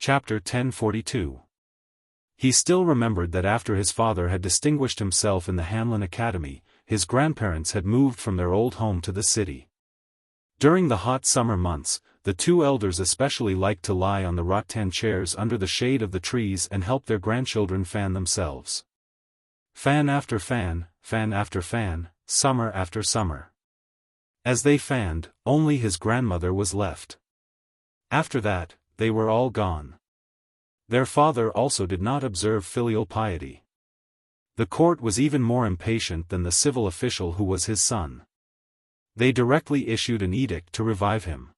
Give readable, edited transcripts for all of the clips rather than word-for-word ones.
Chapter 1042. He still remembered that after his father had distinguished himself in the Hanlin Academy, his grandparents had moved from their old home to the city. During the hot summer months, the two elders especially liked to lie on the rattan chairs under the shade of the trees and help their grandchildren fan themselves. Fan after fan, fan after fan, summer after summer. As they fanned, only his grandmother was left. After that, they were all gone. Their father also did not observe filial piety. The court was even more impatient than the civil official who was his son. They directly issued an edict to revive him.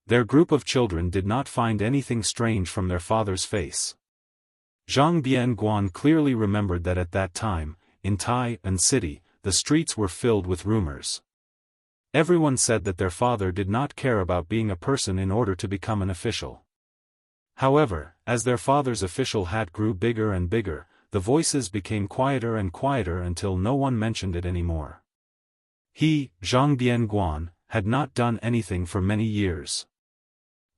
Their group of children did not find anything strange from their father's face. Zhang Bianguan clearly remembered that at that time, in Tai'an City, the streets were filled with rumors. Everyone said that their father did not care about being a person in order to become an official. However, as their father's official hat grew bigger and bigger, the voices became quieter and quieter until no one mentioned it anymore. He, Zhang Bianguan, had not done anything for many years.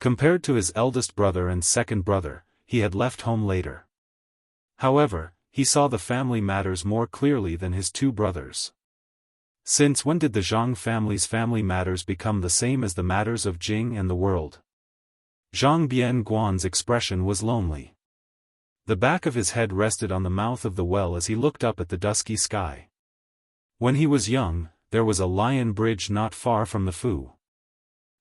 Compared to his eldest brother and second brother, he had left home later. However, he saw the family matters more clearly than his two brothers. Since when did the Zhang family's family matters become the same as the matters of Jing and the world? Zhang Bianguan's expression was lonely. The back of his head rested on the mouth of the well as he looked up at the dusky sky. When he was young, there was a lion bridge not far from the Fu.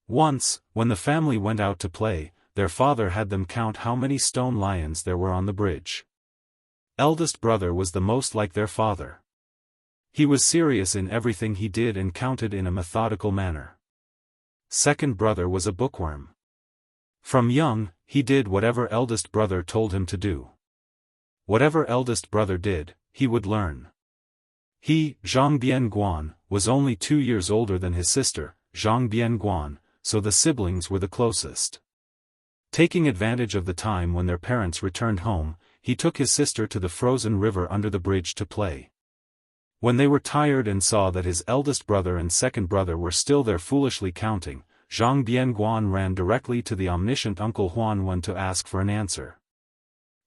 Once, when the family went out to play, their father had them count how many stone lions there were on the bridge. Eldest brother was the most like their father. He was serious in everything he did and counted in a methodical manner. Second brother was a bookworm. From young, he did whatever eldest brother told him to do. Whatever eldest brother did, he would learn. He, Zhang Bianguan, was only 2 years older than his sister, Zhang Bianguan, so the siblings were the closest. Taking advantage of the time when their parents returned home, he took his sister to the frozen river under the bridge to play. When they were tired and saw that his eldest brother and second brother were still there foolishly counting, Zhang Bianguan ran directly to the omniscient Uncle Huanwen to ask for an answer.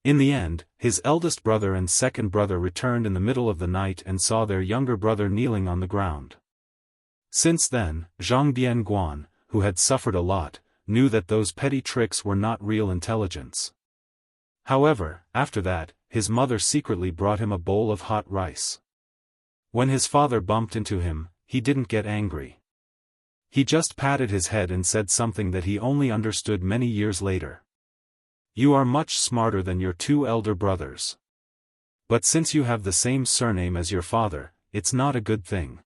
In the end, his eldest brother and second brother returned in the middle of the night and saw their younger brother kneeling on the ground. Since then, Zhang Bianguan, who had suffered a lot, knew that those petty tricks were not real intelligence. However, after that, his mother secretly brought him a bowl of hot rice. When his father bumped into him, he didn't get angry. He just patted his head and said something that he only understood many years later. You are much smarter than your two elder brothers. But since you have the same surname as your father, it's not a good thing.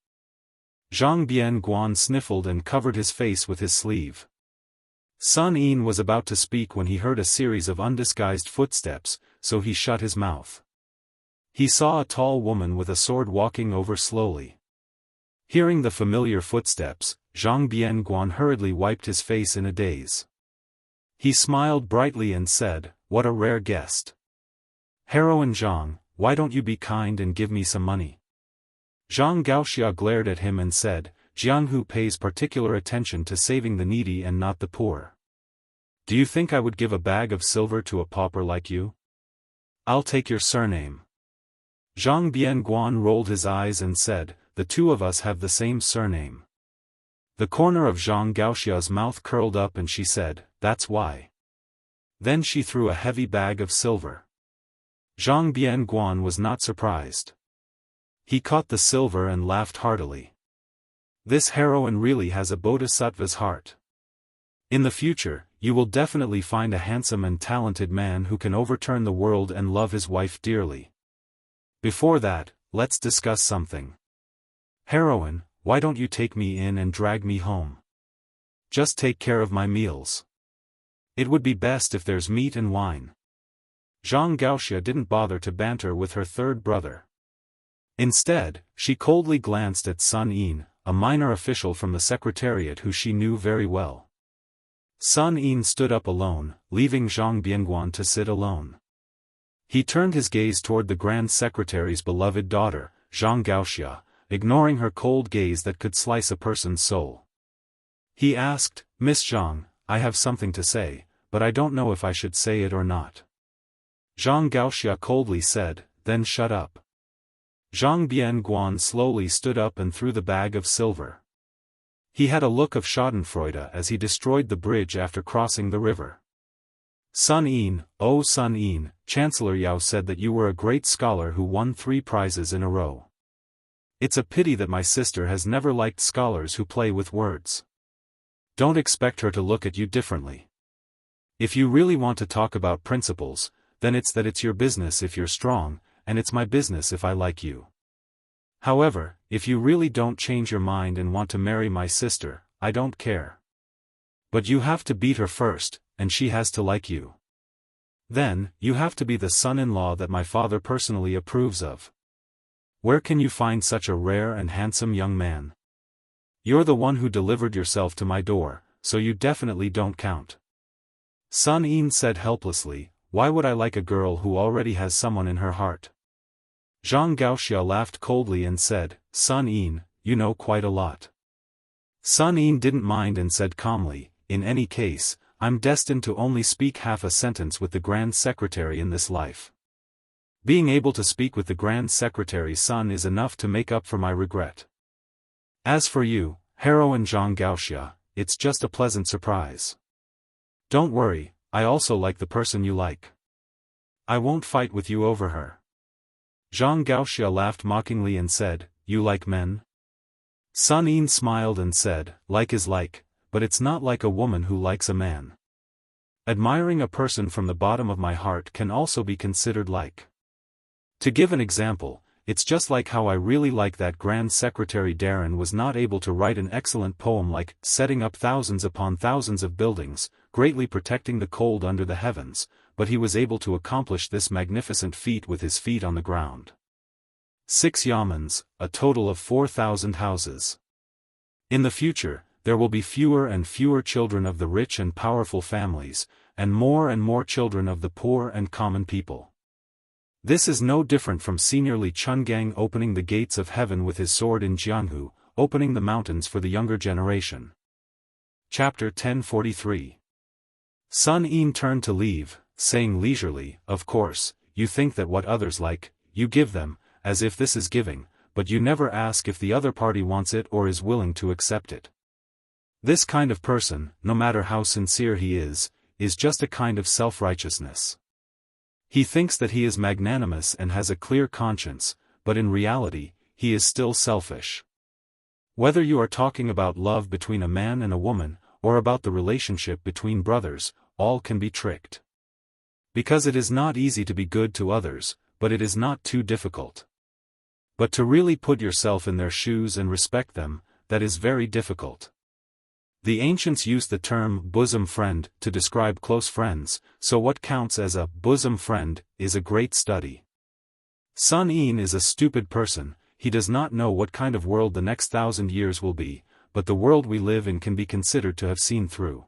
Zhang Bianguan sniffled and covered his face with his sleeve. Sun Yin was about to speak when he heard a series of undisguised footsteps, so he shut his mouth. He saw a tall woman with a sword walking over slowly. Hearing the familiar footsteps, Zhang Bianguan hurriedly wiped his face in a daze. He smiled brightly and said, "What a rare guest. Heroine Zhang, why don't you be kind and give me some money?" Zhang Gaoxia glared at him and said, "Jianghu pays particular attention to saving the needy and not the poor. Do you think I would give a bag of silver to a pauper like you? I'll take your surname." Zhang Bianguan rolled his eyes and said, "The two of us have the same surname." The corner of Zhang Gaoxia's mouth curled up and she said, "That's why." Then she threw a heavy bag of silver. Zhang Bianguan was not surprised. He caught the silver and laughed heartily. This heroine really has a bodhisattva's heart. In the future, you will definitely find a handsome and talented man who can overturn the world and love his wife dearly. Before that, let's discuss something. Heroine, why don't you take me in and drag me home? Just take care of my meals. It would be best if there's meat and wine. Zhang Gaoxia didn't bother to banter with her third brother. Instead, she coldly glanced at Sun Yin, a minor official from the secretariat who she knew very well. Sun Yin stood up alone, leaving Zhang Bianguan to sit alone. He turned his gaze toward the Grand Secretary's beloved daughter, Zhang Gaoxia, ignoring her cold gaze that could slice a person's soul. He asked, "Miss Zhang, I have something to say, but I don't know if I should say it or not. Zhang Gaoxia coldly said, then shut up. Zhang Bianguan slowly stood up and threw the bag of silver. He had a look of schadenfreude as he destroyed the bridge after crossing the river. Sun Yin, oh Sun Yin, Chancellor Yao said that you were a great scholar who won 3 prizes in a row. It's a pity that my sister has never liked scholars who play with words. Don't expect her to look at you differently. If you really want to talk about principles, then it's your business if you're strong, and it's my business if I like you. However, if you really don't change your mind and want to marry my sister, I don't care. But you have to beat her first, and she has to like you. Then, you have to be the son-in-law that my father personally approves of. Where can you find such a rare and handsome young man? You're the one who delivered yourself to my door, so you definitely don't count. Sun Yin said helplessly, why would I like a girl who already has someone in her heart? Zhang Gaoxia laughed coldly and said, Sun Yin, you know quite a lot. Sun Yin didn't mind and said calmly, in any case, I'm destined to only speak half a sentence with the Grand Secretary in this life. Being able to speak with the Grand Secretary's son is enough to make up for my regret. As for you, heroine Zhang Gaoxia, it's just a pleasant surprise. Don't worry, I also like the person you like. I won't fight with you over her. Zhang Gaoxia laughed mockingly and said, you like men? Sun Yin smiled and said, like is like, but it's not like a woman who likes a man. Admiring a person from the bottom of my heart can also be considered like. To give an example, it's just like how I really like that Grand Secretary Darren was not able to write an excellent poem like, setting up thousands upon thousands of buildings, greatly protecting the cold under the heavens, but he was able to accomplish this magnificent feat with his feet on the ground. 6 yamens, a total of 4,000 houses. In the future, there will be fewer and fewer children of the rich and powerful families, and more children of the poor and common people. This is no different from Senior Li Chungang opening the gates of heaven with his sword in Jianghu, opening the mountains for the younger generation. Chapter 1043. Sun Yin turned to leave, saying leisurely, of course, you think that what others like, you give them, as if this is giving, but you never ask if the other party wants it or is willing to accept it. This kind of person, no matter how sincere he is just a kind of self-righteousness. He thinks that he is magnanimous and has a clear conscience, but in reality, he is still selfish. Whether you are talking about love between a man and a woman, or about the relationship between brothers, all can be tricked. Because it is not easy to be good to others, but it is not too difficult. But to really put yourself in their shoes and respect them, that is very difficult. The ancients used the term bosom friend to describe close friends, so what counts as a bosom friend is a great study. Sun Yin is a stupid person, he does not know what kind of world the next 1,000 years will be, but the world we live in can be considered to have seen through.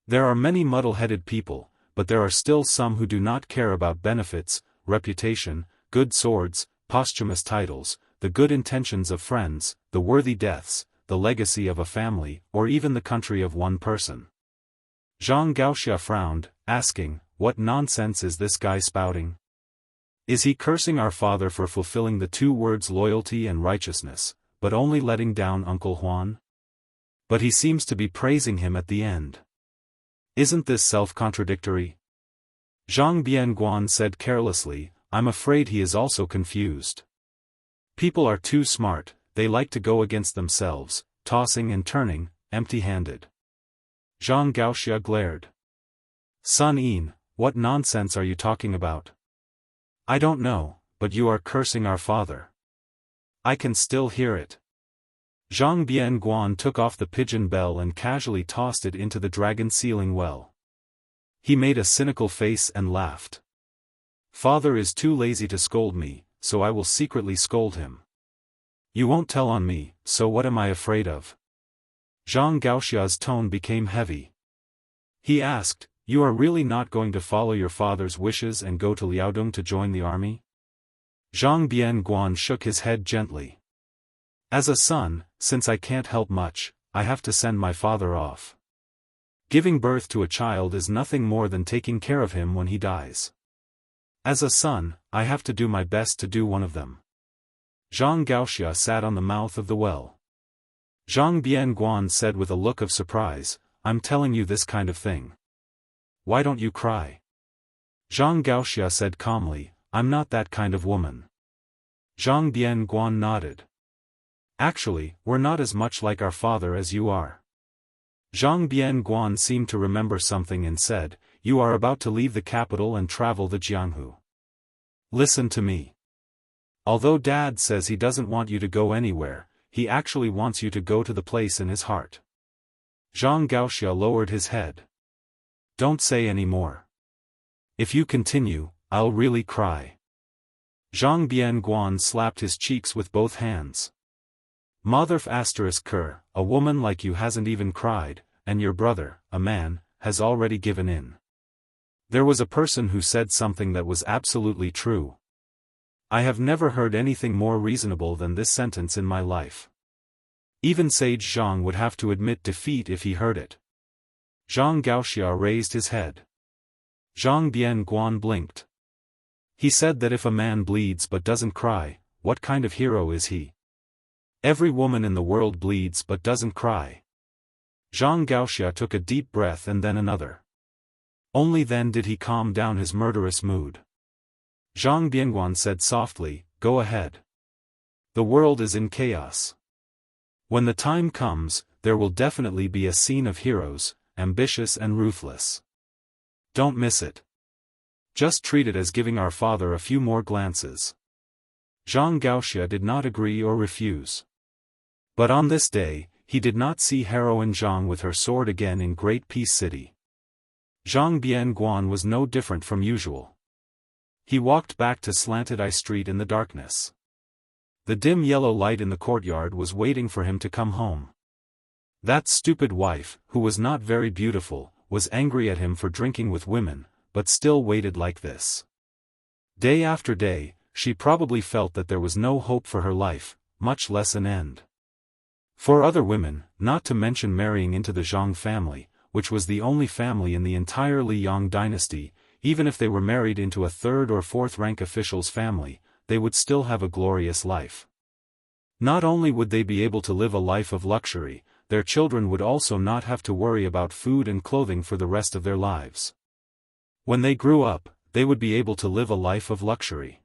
There are many muddle-headed people, but there are still some who do not care about benefits, reputation, good swords, posthumous titles, the good intentions of friends, the worthy deaths, the legacy of a family, or even the country of one person. Zhang Gaoxia frowned, asking, what nonsense is this guy spouting? Is he cursing our father for fulfilling the 2 words loyalty and righteousness, but only letting down Uncle Huan? But he seems to be praising him at the end. Isn't this self-contradictory? Zhang Bianguan said carelessly, I'm afraid he is also confused. People are too smart, they like to go against themselves, tossing and turning, empty-handed. Zhang Gaoxia glared. Sun Yin, what nonsense are you talking about? I don't know, but you are cursing our father. I can still hear it. Zhang Bianguan took off the pigeon bell and casually tossed it into the dragon sealing well. He made a cynical face and laughed. Father is too lazy to scold me, so I will secretly scold him. You won't tell on me, so what am I afraid of? Zhang Gaoxia's tone became heavy. He asked, you are really not going to follow your father's wishes and go to Liaodong to join the army? Zhang Bianguan shook his head gently. As a son, since I can't help much, I have to send my father off. Giving birth to a child is nothing more than taking care of him when he dies. As a son, I have to do my best to do one of them. Zhang Gaoxia sat on the mouth of the well. Zhang Bianguan said with a look of surprise, I'm telling you this kind of thing. Why don't you cry? Zhang Gaoxia said calmly, I'm not that kind of woman. Zhang Bianguan nodded. Actually, we're not as much like our father as you are. Zhang Bianguan seemed to remember something and said, you are about to leave the capital and travel the Jianghu. Listen to me. Although Dad says he doesn't want you to go anywhere, he actually wants you to go to the place in his heart. Zhang Gaoxia lowered his head. Don't say any more. If you continue, I'll really cry. Zhang Bianguan slapped his cheeks with both hands. Motherf ***, a woman like you hasn't even cried, and your brother, a man, has already given in. There was a person who said something that was absolutely true. I have never heard anything more reasonable than this sentence in my life. Even Sage Zhang would have to admit defeat if he heard it. Zhang Gaoxia raised his head. Zhang Bianguan blinked. He said that if a man bleeds but doesn't cry, what kind of hero is he? Every woman in the world bleeds but doesn't cry. Zhang Gaoxia took a deep breath and then another. Only then did he calm down his murderous mood. Zhang Bianguan said softly, go ahead. The world is in chaos. When the time comes, there will definitely be a scene of heroes, ambitious and ruthless. Don't miss it. Just treat it as giving our father a few more glances. Zhang Gaoxia did not agree or refuse. But on this day, he did not see heroine Zhang with her sword again in Great Peace City. Zhang Bianguan was no different from usual. He walked back to Slanted Eye Street in the darkness. The dim yellow light in the courtyard was waiting for him to come home. That stupid wife, who was not very beautiful, was angry at him for drinking with women, but still waited like this. Day after day, she probably felt that there was no hope for her life, much less an end. For other women, not to mention marrying into the Zhang family, which was the only family in the entire Liang dynasty, even if they were married into a third or fourth rank official's family, they would still have a glorious life. Not only would they be able to live a life of luxury, their children would also not have to worry about food and clothing for the rest of their lives. When they grew up, they would be able to live a life of luxury.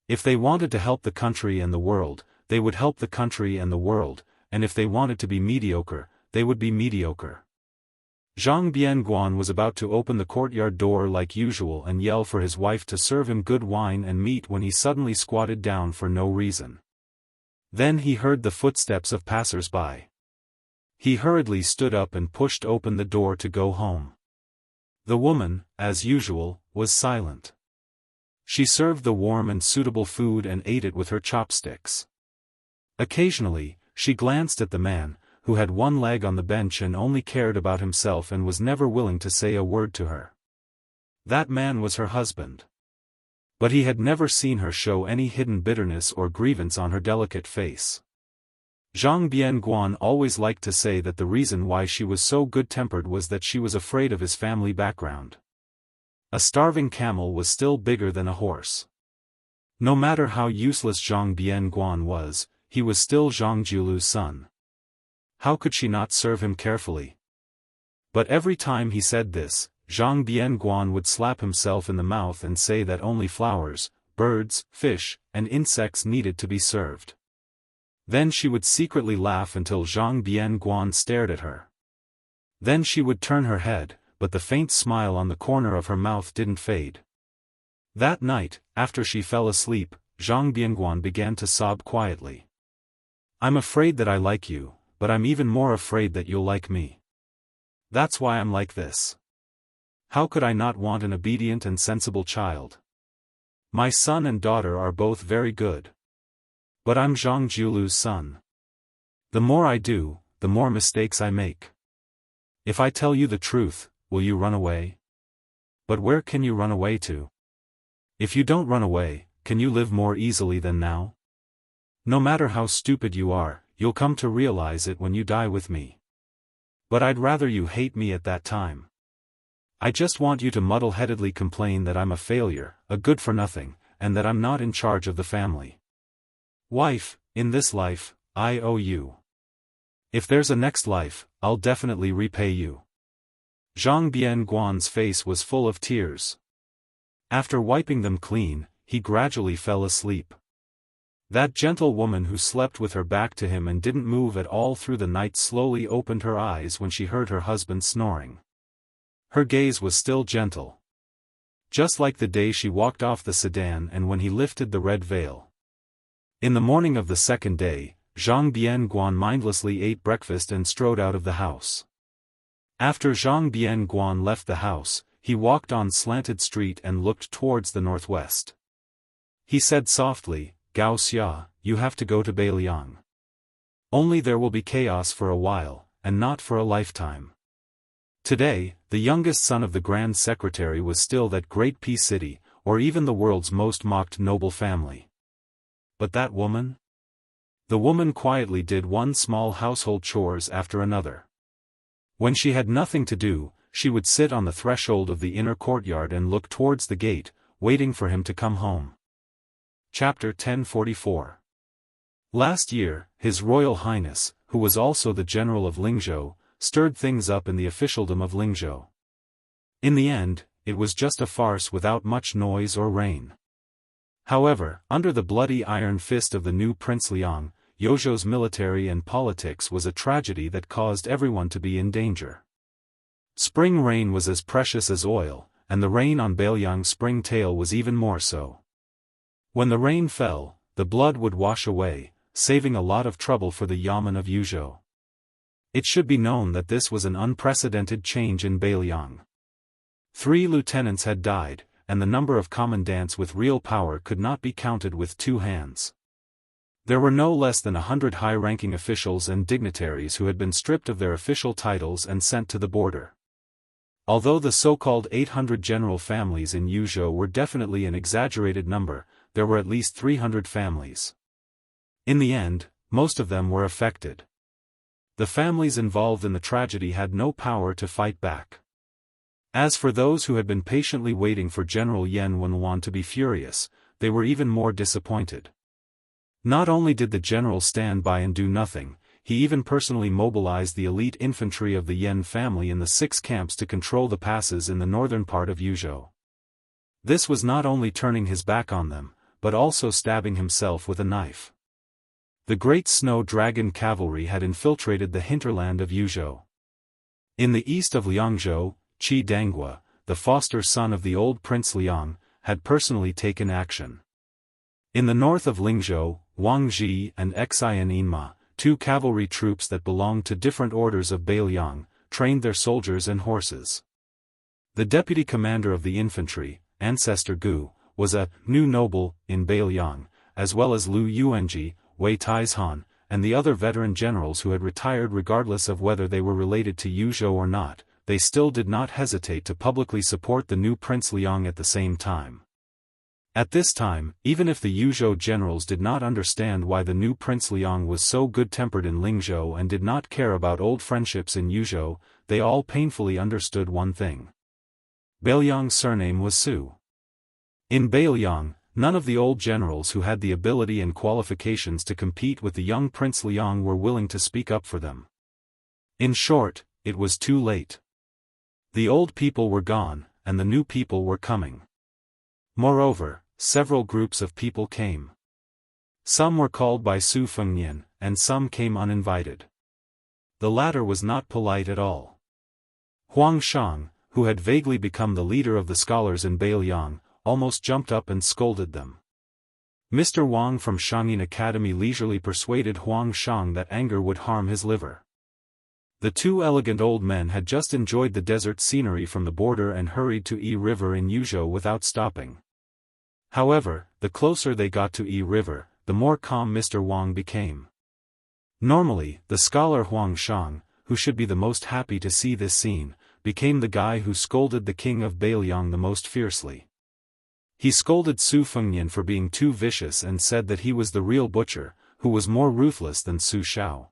If they wanted to help the country and the world, they would help the country and the world, and if they wanted to be mediocre, they would be mediocre. Zhang Bianguan was about to open the courtyard door like usual and yell for his wife to serve him good wine and meat when he suddenly squatted down for no reason. Then he heard the footsteps of passers-by. He hurriedly stood up and pushed open the door to go home. The woman, as usual, was silent. She served the warm and suitable food and ate it with her chopsticks. Occasionally, she glanced at the man, who had one leg on the bench and only cared about himself and was never willing to say a word to her. That man was her husband. But he had never seen her show any hidden bitterness or grievance on her delicate face. Zhang Bianguan always liked to say that the reason why she was so good-tempered was that she was afraid of his family background. A starving camel was still bigger than a horse. No matter how useless Zhang Bianguan was, he was still Zhang Jiulu's son. How could she not serve him carefully? But every time he said this, Zhang Bianguan would slap himself in the mouth and say that only flowers, birds, fish, and insects needed to be served. Then she would secretly laugh until Zhang Bianguan stared at her. Then she would turn her head, but the faint smile on the corner of her mouth didn't fade. That night, after she fell asleep, Zhang Bianguan began to sob quietly. I'm afraid that I like you, but I'm even more afraid that you'll like me. That's why I'm like this. How could I not want an obedient and sensible child? My son and daughter are both very good. But I'm Zhang Jiulu's son. The more I do, the more mistakes I make. If I tell you the truth, will you run away? But where can you run away to? If you don't run away, can you live more easily than now? No matter how stupid you are, you'll come to realize it when you die with me. But I'd rather you hate me at that time. I just want you to muddle-headedly complain that I'm a failure, a good-for-nothing, and that I'm not in charge of the family. Wife, in this life, I owe you. If there's a next life, I'll definitely repay you. Zhang Bianguan's face was full of tears. After wiping them clean, he gradually fell asleep. That gentle woman who slept with her back to him and didn't move at all through the night slowly opened her eyes when she heard her husband snoring. Her gaze was still gentle. Just like the day she walked off the sedan and when he lifted the red veil. In the morning of the second day, Zhang Bianguan mindlessly ate breakfast and strode out of the house. After Zhang Bianguan left the house, he walked on slanted street and looked towards the northwest. He said softly, Gao Xia, you have to go to Beiliang. Only there will be chaos for a while, and not for a lifetime. Today, the youngest son of the Grand Secretary was still that great peace city, or even the world's most mocked noble family. But that woman? The woman quietly did one small household chores after another. When she had nothing to do, she would sit on the threshold of the inner courtyard and look towards the gate, waiting for him to come home. Chapter 1044. Last year, His Royal Highness, who was also the General of Lingzhou, stirred things up in the officialdom of Lingzhou. In the end, it was just a farce without much noise or rain. However, under the bloody iron fist of the new Prince Liang, Yozhou's military and politics was a tragedy that caused everyone to be in danger. Spring rain was as precious as oil, and the rain on Beiliang's spring tale was even more so. When the rain fell, the blood would wash away, saving a lot of trouble for the yamen of Yuzhou. It should be known that this was an unprecedented change in Beiliang. 3 lieutenants had died, and the number of commandants with real power could not be counted with 2 hands. There were no less than 100 high-ranking officials and dignitaries who had been stripped of their official titles and sent to the border. Although the so-called 800 general families in Yuzhou were definitely an exaggerated number, there were at least 300 families. In the end, most of them were affected. The families involved in the tragedy had no power to fight back. As for those who had been patiently waiting for General Yan Wenwan to be furious, they were even more disappointed. Not only did the general stand by and do nothing, he even personally mobilized the elite infantry of the Yan family in the 6 camps to control the passes in the northern part of Yuzhou. This was not only turning his back on them, but also stabbing himself with a knife. The great snow dragon cavalry had infiltrated the hinterland of Yuzhou. In the east of Liangzhou, Qi Danghua, the foster son of the old Prince Liang, had personally taken action. In the north of Lingzhou, Wang Ji and Xian Yinma, 2 cavalry troops that belonged to different orders of Beiliang, trained their soldiers and horses. The deputy commander of the infantry, Ancestor Gu, was a new noble in Beiliang, as well as Lu Yuanji, Wei Taizhan, and the other veteran generals who had retired regardless of whether they were related to Yuzhou or not. They still did not hesitate to publicly support the new Prince Liang at the same time. At this time, even if the Yuzhou generals did not understand why the new Prince Liang was so good-tempered in Lingzhou and did not care about old friendships in Yuzhou, they all painfully understood one thing. Beiliang's surname was Su. In Beiliang, none of the old generals who had the ability and qualifications to compete with the young Prince Liang were willing to speak up for them. In short, it was too late. The old people were gone, and the new people were coming. Moreover, several groups of people came. Some were called by Su Fengnian, and some came uninvited. The latter was not polite at all. Huang Shang, who had vaguely become the leader of the scholars in Beiliang, almost jumped up and scolded them. Mr. Wang from Shangyin Academy leisurely persuaded Huang Shang that anger would harm his liver. The 2 elegant old men had just enjoyed the desert scenery from the border and hurried to Yi River in Yuzhou without stopping. However, the closer they got to Yi River, the more calm Mr. Wang became. Normally, the scholar Huang Shang, who should be the most happy to see this scene, became the guy who scolded the king of Beiliang the most fiercely. He scolded Su Fengnian for being too vicious and said that he was the real butcher, who was more ruthless than Su Shao.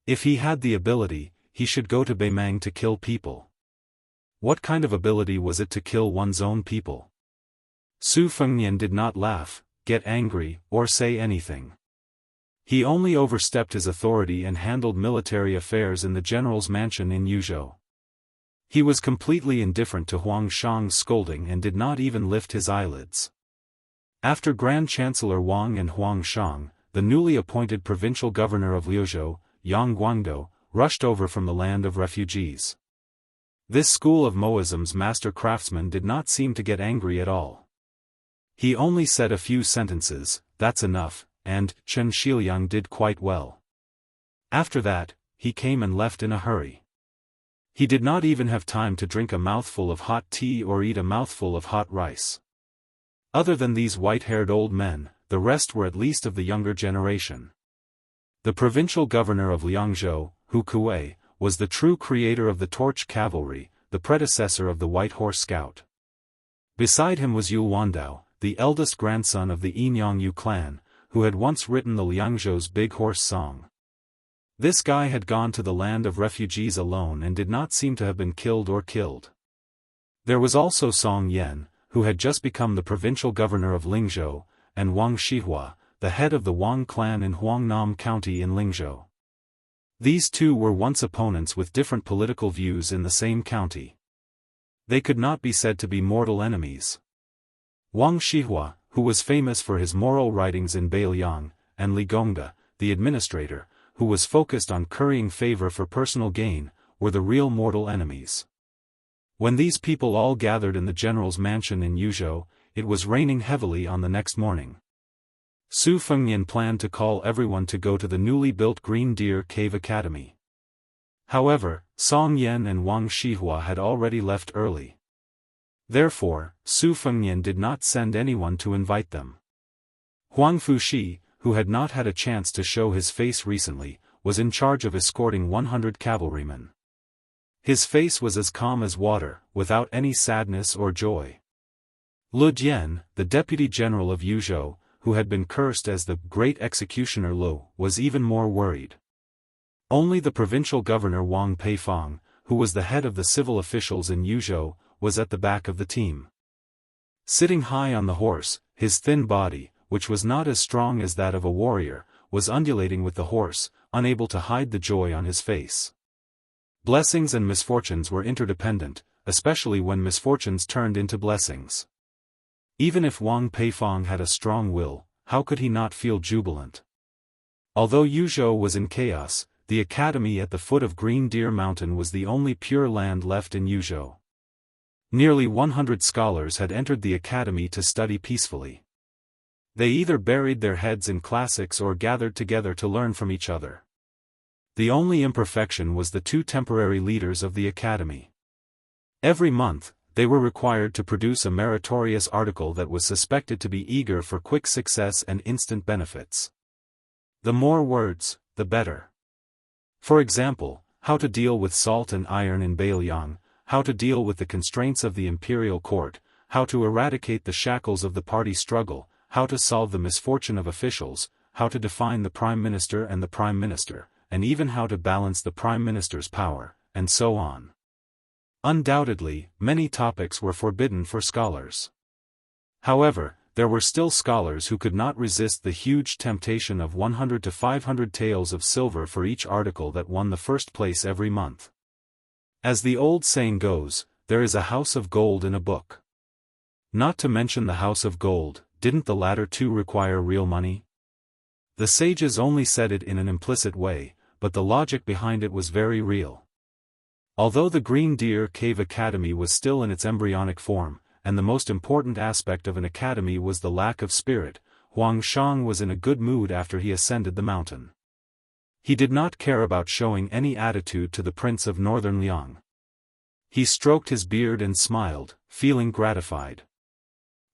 If he had the ability, he should go to Beimang to kill people. What kind of ability was it to kill one's own people? Su Fengnian did not laugh, get angry, or say anything. He only overstepped his authority and handled military affairs in the general's mansion in Yuzhou. He was completely indifferent to Huang Shang's scolding and did not even lift his eyelids. After Grand Chancellor Wang and Huang Shang, the newly appointed provincial governor of Liuzhou, Yang Guangdou, rushed over from the land of refugees. This school of Moism's master craftsman did not seem to get angry at all. He only said a few sentences, "That's enough," and Chen Shiliang did quite well. After that, he came and left in a hurry. He did not even have time to drink a mouthful of hot tea or eat a mouthful of hot rice. Other than these white-haired old men, the rest were at least of the younger generation. The provincial governor of Liangzhou, Hu Kuei, was the true creator of the torch cavalry, the predecessor of the White Horse Scout. Beside him was Yul Wandao, the eldest grandson of the Yinyangyu clan, who had once written the Liangzhou's Big Horse Song. This guy had gone to the land of refugees alone and did not seem to have been killed or killed. There was also Song Yan, who had just become the provincial governor of Lingzhou, and Wang Shihua, the head of the Wang clan in Huangnam County in Lingzhou. These two were once opponents with different political views in the same county. They could not be said to be mortal enemies. Wang Shihua, who was famous for his moral writings in Beiliang, and Li Gongda, the administrator, who was focused on currying favor for personal gain, were the real mortal enemies. When these people all gathered in the general's mansion in Yuzhou, it was raining heavily on the next morning. Su Fengnian planned to call everyone to go to the newly built Green Deer Cave Academy. However, Song Yan and Wang Shihua had already left early. Therefore, Su Fengnian did not send anyone to invite them. Huang Fuxi, who had not had a chance to show his face recently, was in charge of escorting 100 cavalrymen. His face was as calm as water, without any sadness or joy. Lu Dian, the deputy general of Yuzhou, who had been cursed as the Great Executioner Lu, was even more worried. Only the provincial governor Wang Peifang, who was the head of the civil officials in Yuzhou, was at the back of the team. Sitting high on the horse, his thin body, which was not as strong as that of a warrior, was undulating with the horse, unable to hide the joy on his face. Blessings and misfortunes were interdependent, especially when misfortunes turned into blessings. Even if Wang Peifang had a strong will, how could he not feel jubilant? Although Yuzhou was in chaos, the academy at the foot of Green Deer Mountain was the only pure land left in Yuzhou. Nearly 100 scholars had entered the academy to study peacefully. They either buried their heads in classics or gathered together to learn from each other. The only imperfection was the two temporary leaders of the academy. Every month, they were required to produce a meritorious article that was suspected to be eager for quick success and instant benefits. The more words, the better. For example, how to deal with salt and iron in Beiliang, how to deal with the constraints of the imperial court, how to eradicate the shackles of the party struggle, how to solve the misfortune of officials, how to define the prime minister and the prime minister, and even how to balance the prime minister's power, and so on. Undoubtedly, many topics were forbidden for scholars. However, there were still scholars who could not resist the huge temptation of 100 to 500 taels of silver for each article that won the first place every month. As the old saying goes, there is a house of gold in a book. Not to mention the house of gold, didn't the latter too require real money? The sages only said it in an implicit way, but the logic behind it was very real. Although the Green Deer Cave Academy was still in its embryonic form, and the most important aspect of an academy was the lack of spirit, Huang Shang was in a good mood after he ascended the mountain. He did not care about showing any attitude to the Prince of Northern Liang. He stroked his beard and smiled, feeling gratified.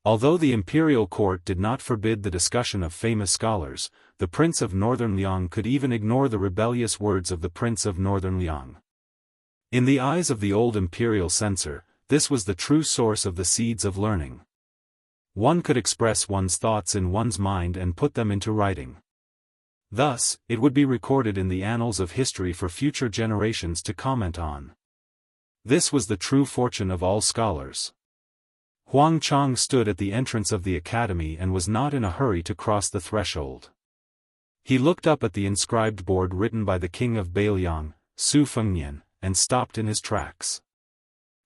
Although the imperial court did not forbid the discussion of famous scholars, the Prince of Northern Liang could even ignore the rebellious words of the Prince of Northern Liang. In the eyes of the old imperial censor, this was the true source of the seeds of learning. One could express one's thoughts in one's mind and put them into writing. Thus, it would be recorded in the annals of history for future generations to comment on. This was the true fortune of all scholars. Huang Chang stood at the entrance of the academy and was not in a hurry to cross the threshold. He looked up at the inscribed board written by the king of Bailiang, Su Fengnian, and stopped in his tracks.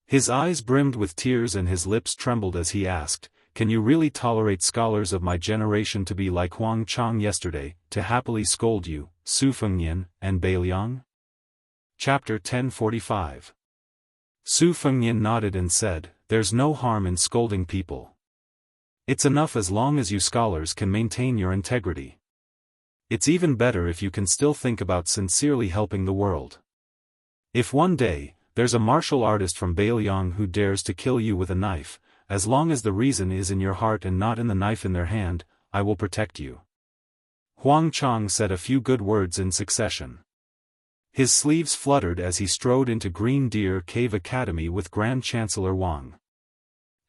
His eyes brimmed with tears and his lips trembled as he asked, "Can you really tolerate scholars of my generation to be like Huang Chang yesterday, to happily scold you, Su Fengnian, and Bailiang?" Chapter 1045. Su Fengnian nodded and said, "There's no harm in scolding people. It's enough as long as you scholars can maintain your integrity. It's even better if you can still think about sincerely helping the world. If one day, there's a martial artist from Bailiang who dares to kill you with a knife, as long as the reason is in your heart and not in the knife in their hand, I will protect you." Huang Chang said a few good words in succession. His sleeves fluttered as he strode into Green Deer Cave Academy with Grand Chancellor Wang.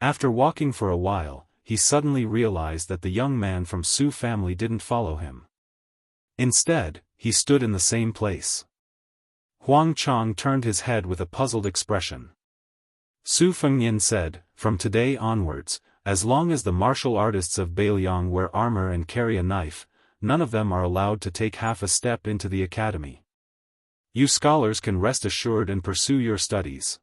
After walking for a while, he suddenly realized that the young man from Su family didn't follow him. Instead, he stood in the same place. Huang Chang turned his head with a puzzled expression. Su Fengnian said, "From today onwards, as long as the martial artists of Bailiang wear armor and carry a knife, none of them are allowed to take half a step into the academy. You scholars can rest assured and pursue your studies.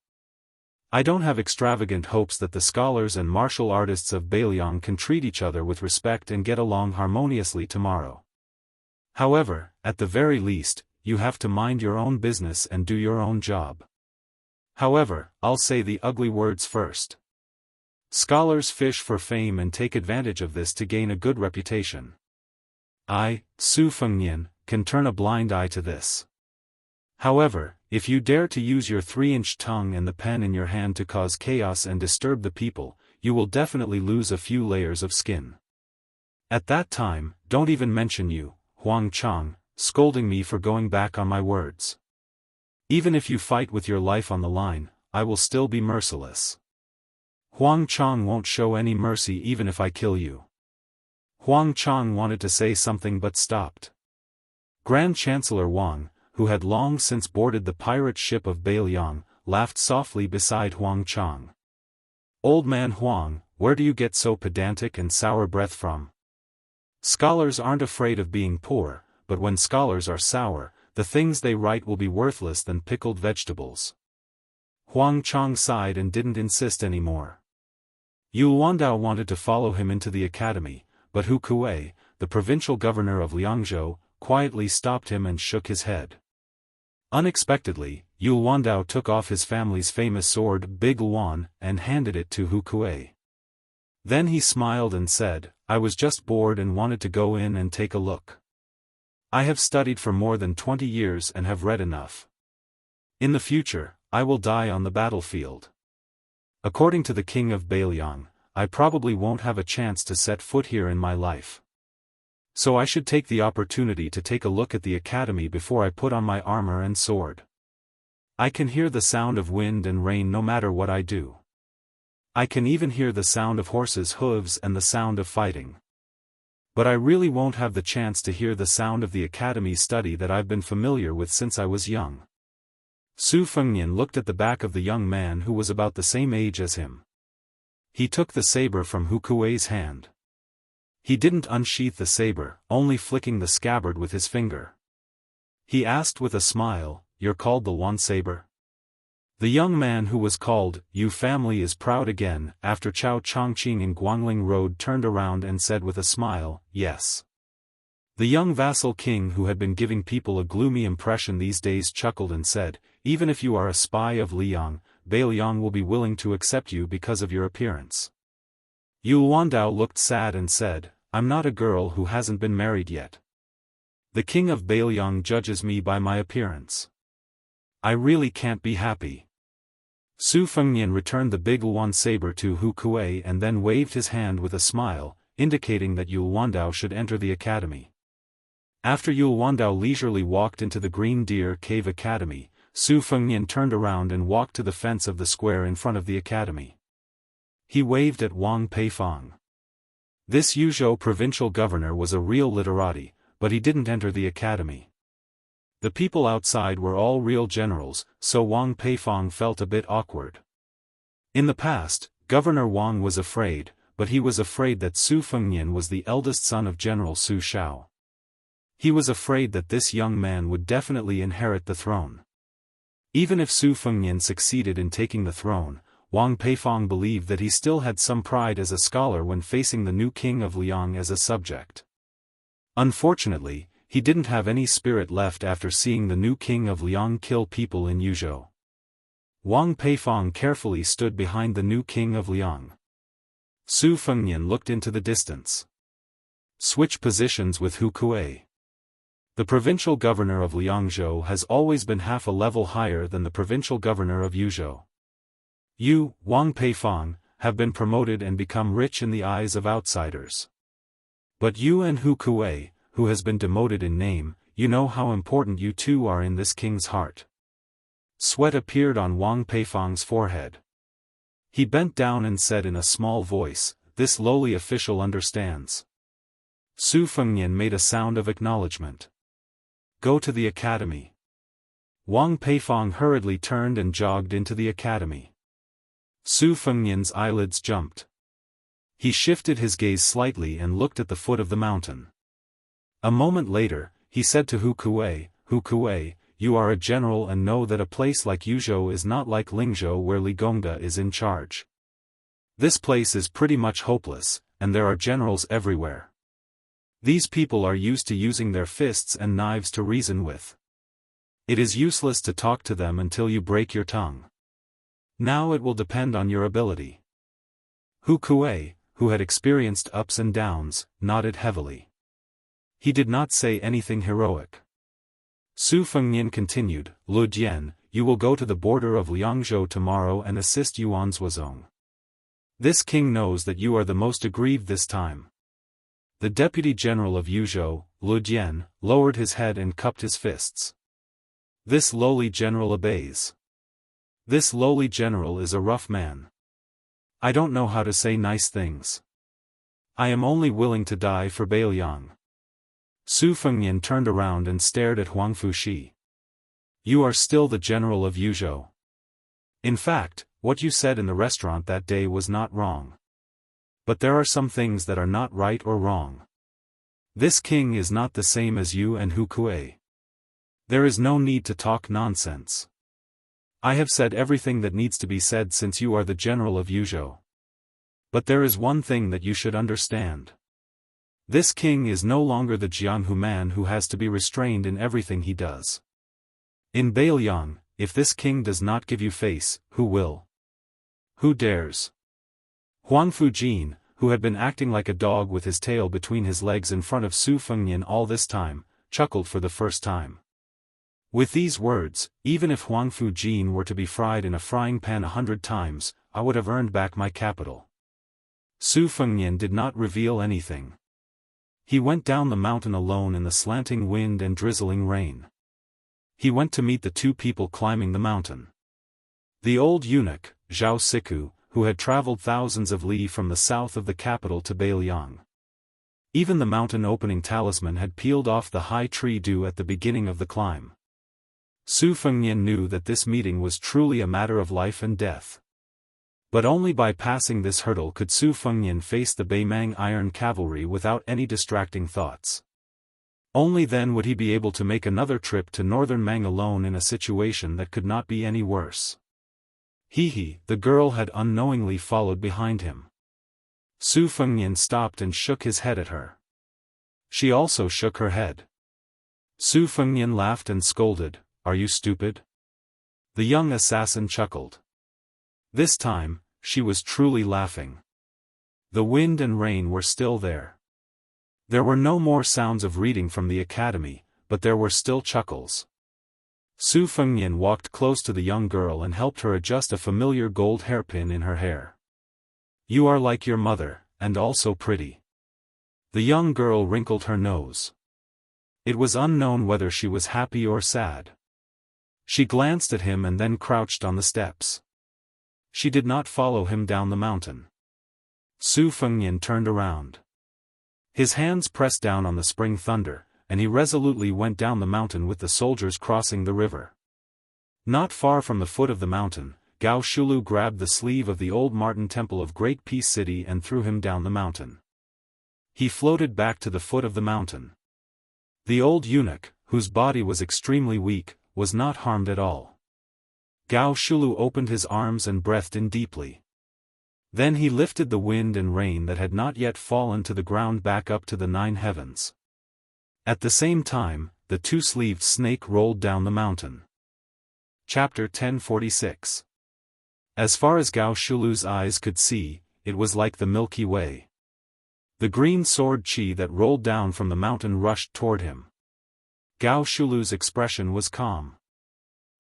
I don't have extravagant hopes that the scholars and martial artists of Bailiang can treat each other with respect and get along harmoniously tomorrow. However, at the very least, you have to mind your own business and do your own job. However, I'll say the ugly words first. Scholars fish for fame and take advantage of this to gain a good reputation. I, Su Fengnian, can turn a blind eye to this. However, if you dare to use your 3-inch tongue and the pen in your hand to cause chaos and disturb the people, you will definitely lose a few layers of skin. At that time, don't even mention you, Huang Chang, scolding me for going back on my words. Even if you fight with your life on the line, I will still be merciless. Huang Chang won't show any mercy even if I kill you." Huang Chang wanted to say something but stopped. Grand Chancellor Wang, who had long since boarded the pirate ship of Bailiang, laughed softly beside Huang Chang. "Old man Huang, where do you get so pedantic and sour breath from? Scholars aren't afraid of being poor, but when scholars are sour, the things they write will be worthless than pickled vegetables." Huang Chang sighed and didn't insist anymore. Yu Wandao wanted to follow him into the academy, but Hu Kuei, the provincial governor of Liangzhou, quietly stopped him and shook his head. Unexpectedly, Yu Wandao took off his family's famous sword Big Luan and handed it to Hu Kuei. Then he smiled and said, "I was just bored and wanted to go in and take a look. I have studied for more than 20 years and have read enough. In the future, I will die on the battlefield. According to the king of Bailiang, I probably won't have a chance to set foot here in my life. So I should take the opportunity to take a look at the academy before I put on my armor and sword. I can hear the sound of wind and rain no matter what I do. I can even hear the sound of horses' hooves and the sound of fighting. But I really won't have the chance to hear the sound of the academy study that I've been familiar with since I was young." Su Fengnian looked at the back of the young man who was about the same age as him. He took the saber from Hu Kuei's hand. He didn't unsheath the saber, only flicking the scabbard with his finger. He asked with a smile, "You're called the Wan Saber?" The young man who was called Yu family is proud again after Chao Chongqing in Guangling Road turned around and said with a smile, "Yes." The young vassal king who had been giving people a gloomy impression these days chuckled and said, "Even if you are a spy of Liang, Bailiang will be willing to accept you because of your appearance." Yu Wandao looked sad and said, "I'm not a girl who hasn't been married yet. The king of Bailiang judges me by my appearance. I really can't be happy." Su Fengnian returned the big Luan saber to Hu Kuei and then waved his hand with a smile, indicating that Yu Wandao should enter the academy. After Yu Wandao leisurely walked into the Green Deer Cave Academy, Su Fengnian turned around and walked to the fence of the square in front of the academy. He waved at Wang Peifong. This Yuzhou provincial governor was a real literati, but he didn't enter the academy. The people outside were all real generals, so Wang Peifong felt a bit awkward. In the past, Governor Wang was afraid, but he was afraid that Su Fengnian was the eldest son of General Su Shao. He was afraid that this young man would definitely inherit the throne. Even if Su Fengnian succeeded in taking the throne, Wang Peifong believed that he still had some pride as a scholar when facing the new king of Liang as a subject. Unfortunately, he didn't have any spirit left after seeing the new king of Liang kill people in Yuzhou. Wang Peifong carefully stood behind the new king of Liang. Su Fengnian looked into the distance. Switch positions with Hu Kuei. The provincial governor of Liangzhou has always been half a level higher than the provincial governor of Yuzhou. You, Wang Peifong, have been promoted and become rich in the eyes of outsiders. But you and Hu Kuei, who has been demoted in name, you know how important you two are in this king's heart. Sweat appeared on Wang Peifong's forehead. He bent down and said in a small voice, "This lowly official understands." Su Fengnian made a sound of acknowledgement. Go to the academy. Wang Peifong hurriedly turned and jogged into the academy. Su Fengnian's eyelids jumped. He shifted his gaze slightly and looked at the foot of the mountain. A moment later, he said to Hu Kuei, you are a general and know that a place like Yuzhou is not like Lingzhou where Li Gongda is in charge. This place is pretty much hopeless, and there are generals everywhere. These people are used to using their fists and knives to reason with. It is useless to talk to them until you break your tongue. Now it will depend on your ability. Hu Kuei, who had experienced ups and downs, nodded heavily. He did not say anything heroic. Su Fengnian continued, Lu Jian, you will go to the border of Liangzhou tomorrow and assist Yuan Zuozong. This king knows that you are the most aggrieved this time. The deputy general of Yuzhou, Lu Jian, lowered his head and cupped his fists. This lowly general obeys. This lowly general is a rough man. I don't know how to say nice things. I am only willing to die for Beiliang. Su Fengnian turned around and stared at Huang Fushi. You are still the general of Yuzhou. In fact, what you said in the restaurant that day was not wrong. But there are some things that are not right or wrong. This king is not the same as you and Hu Kuei. There is no need to talk nonsense. I have said everything that needs to be said since you are the general of Yuzhou. But there is one thing that you should understand. This king is no longer the Jianghu man who has to be restrained in everything he does. In Beiliang, if this king does not give you face, who will? Who dares? Huang Fujin, who had been acting like a dog with his tail between his legs in front of Su Fengnian all this time, chuckled for the first time. With these words, even if Huang Fujin were to be fried in a frying pan 100 times, I would have earned back my capital. Su Fengnian did not reveal anything. He went down the mountain alone in the slanting wind and drizzling rain. He went to meet the two people climbing the mountain. The old eunuch, Zhao Siku, who had traveled thousands of li from the south of the capital to Beiliang. Even the mountain opening talisman had peeled off the high tree dew at the beginning of the climb. Su Fengnian knew that this meeting was truly a matter of life and death. But only by passing this hurdle could Su Fengnian face the Beimang Iron Cavalry without any distracting thoughts. Only then would he be able to make another trip to northern Mang alone in a situation that could not be any worse. The girl had unknowingly followed behind him. Su Fengnian stopped and shook his head at her. She also shook her head. Su Fengnian laughed and scolded, Are you stupid? The young assassin chuckled. This time, she was truly laughing. The wind and rain were still there. There were no more sounds of reading from the academy, but there were still chuckles. Su Fengnian walked close to the young girl and helped her adjust a familiar gold hairpin in her hair. You are like your mother, and also pretty. The young girl wrinkled her nose. It was unknown whether she was happy or sad. She glanced at him and then crouched on the steps. She did not follow him down the mountain. Su Fengnian turned around. His hands pressed down on the spring thunder, and he resolutely went down the mountain with the soldiers crossing the river. Not far from the foot of the mountain, Gao Shulu grabbed the sleeve of the old Martin Temple of Great Peace City and threw him down the mountain. He floated back to the foot of the mountain. The old eunuch, whose body was extremely weak, was not harmed at all. Gao Shulu opened his arms and breathed in deeply. Then he lifted the wind and rain that had not yet fallen to the ground back up to the 9 heavens. At the same time, the two-sleeved snake rolled down the mountain. Chapter 1046. As far as Gao Shulu's eyes could see, it was like the Milky Way. The green sword chi that rolled down from the mountain rushed toward him. Gao Shulu's expression was calm.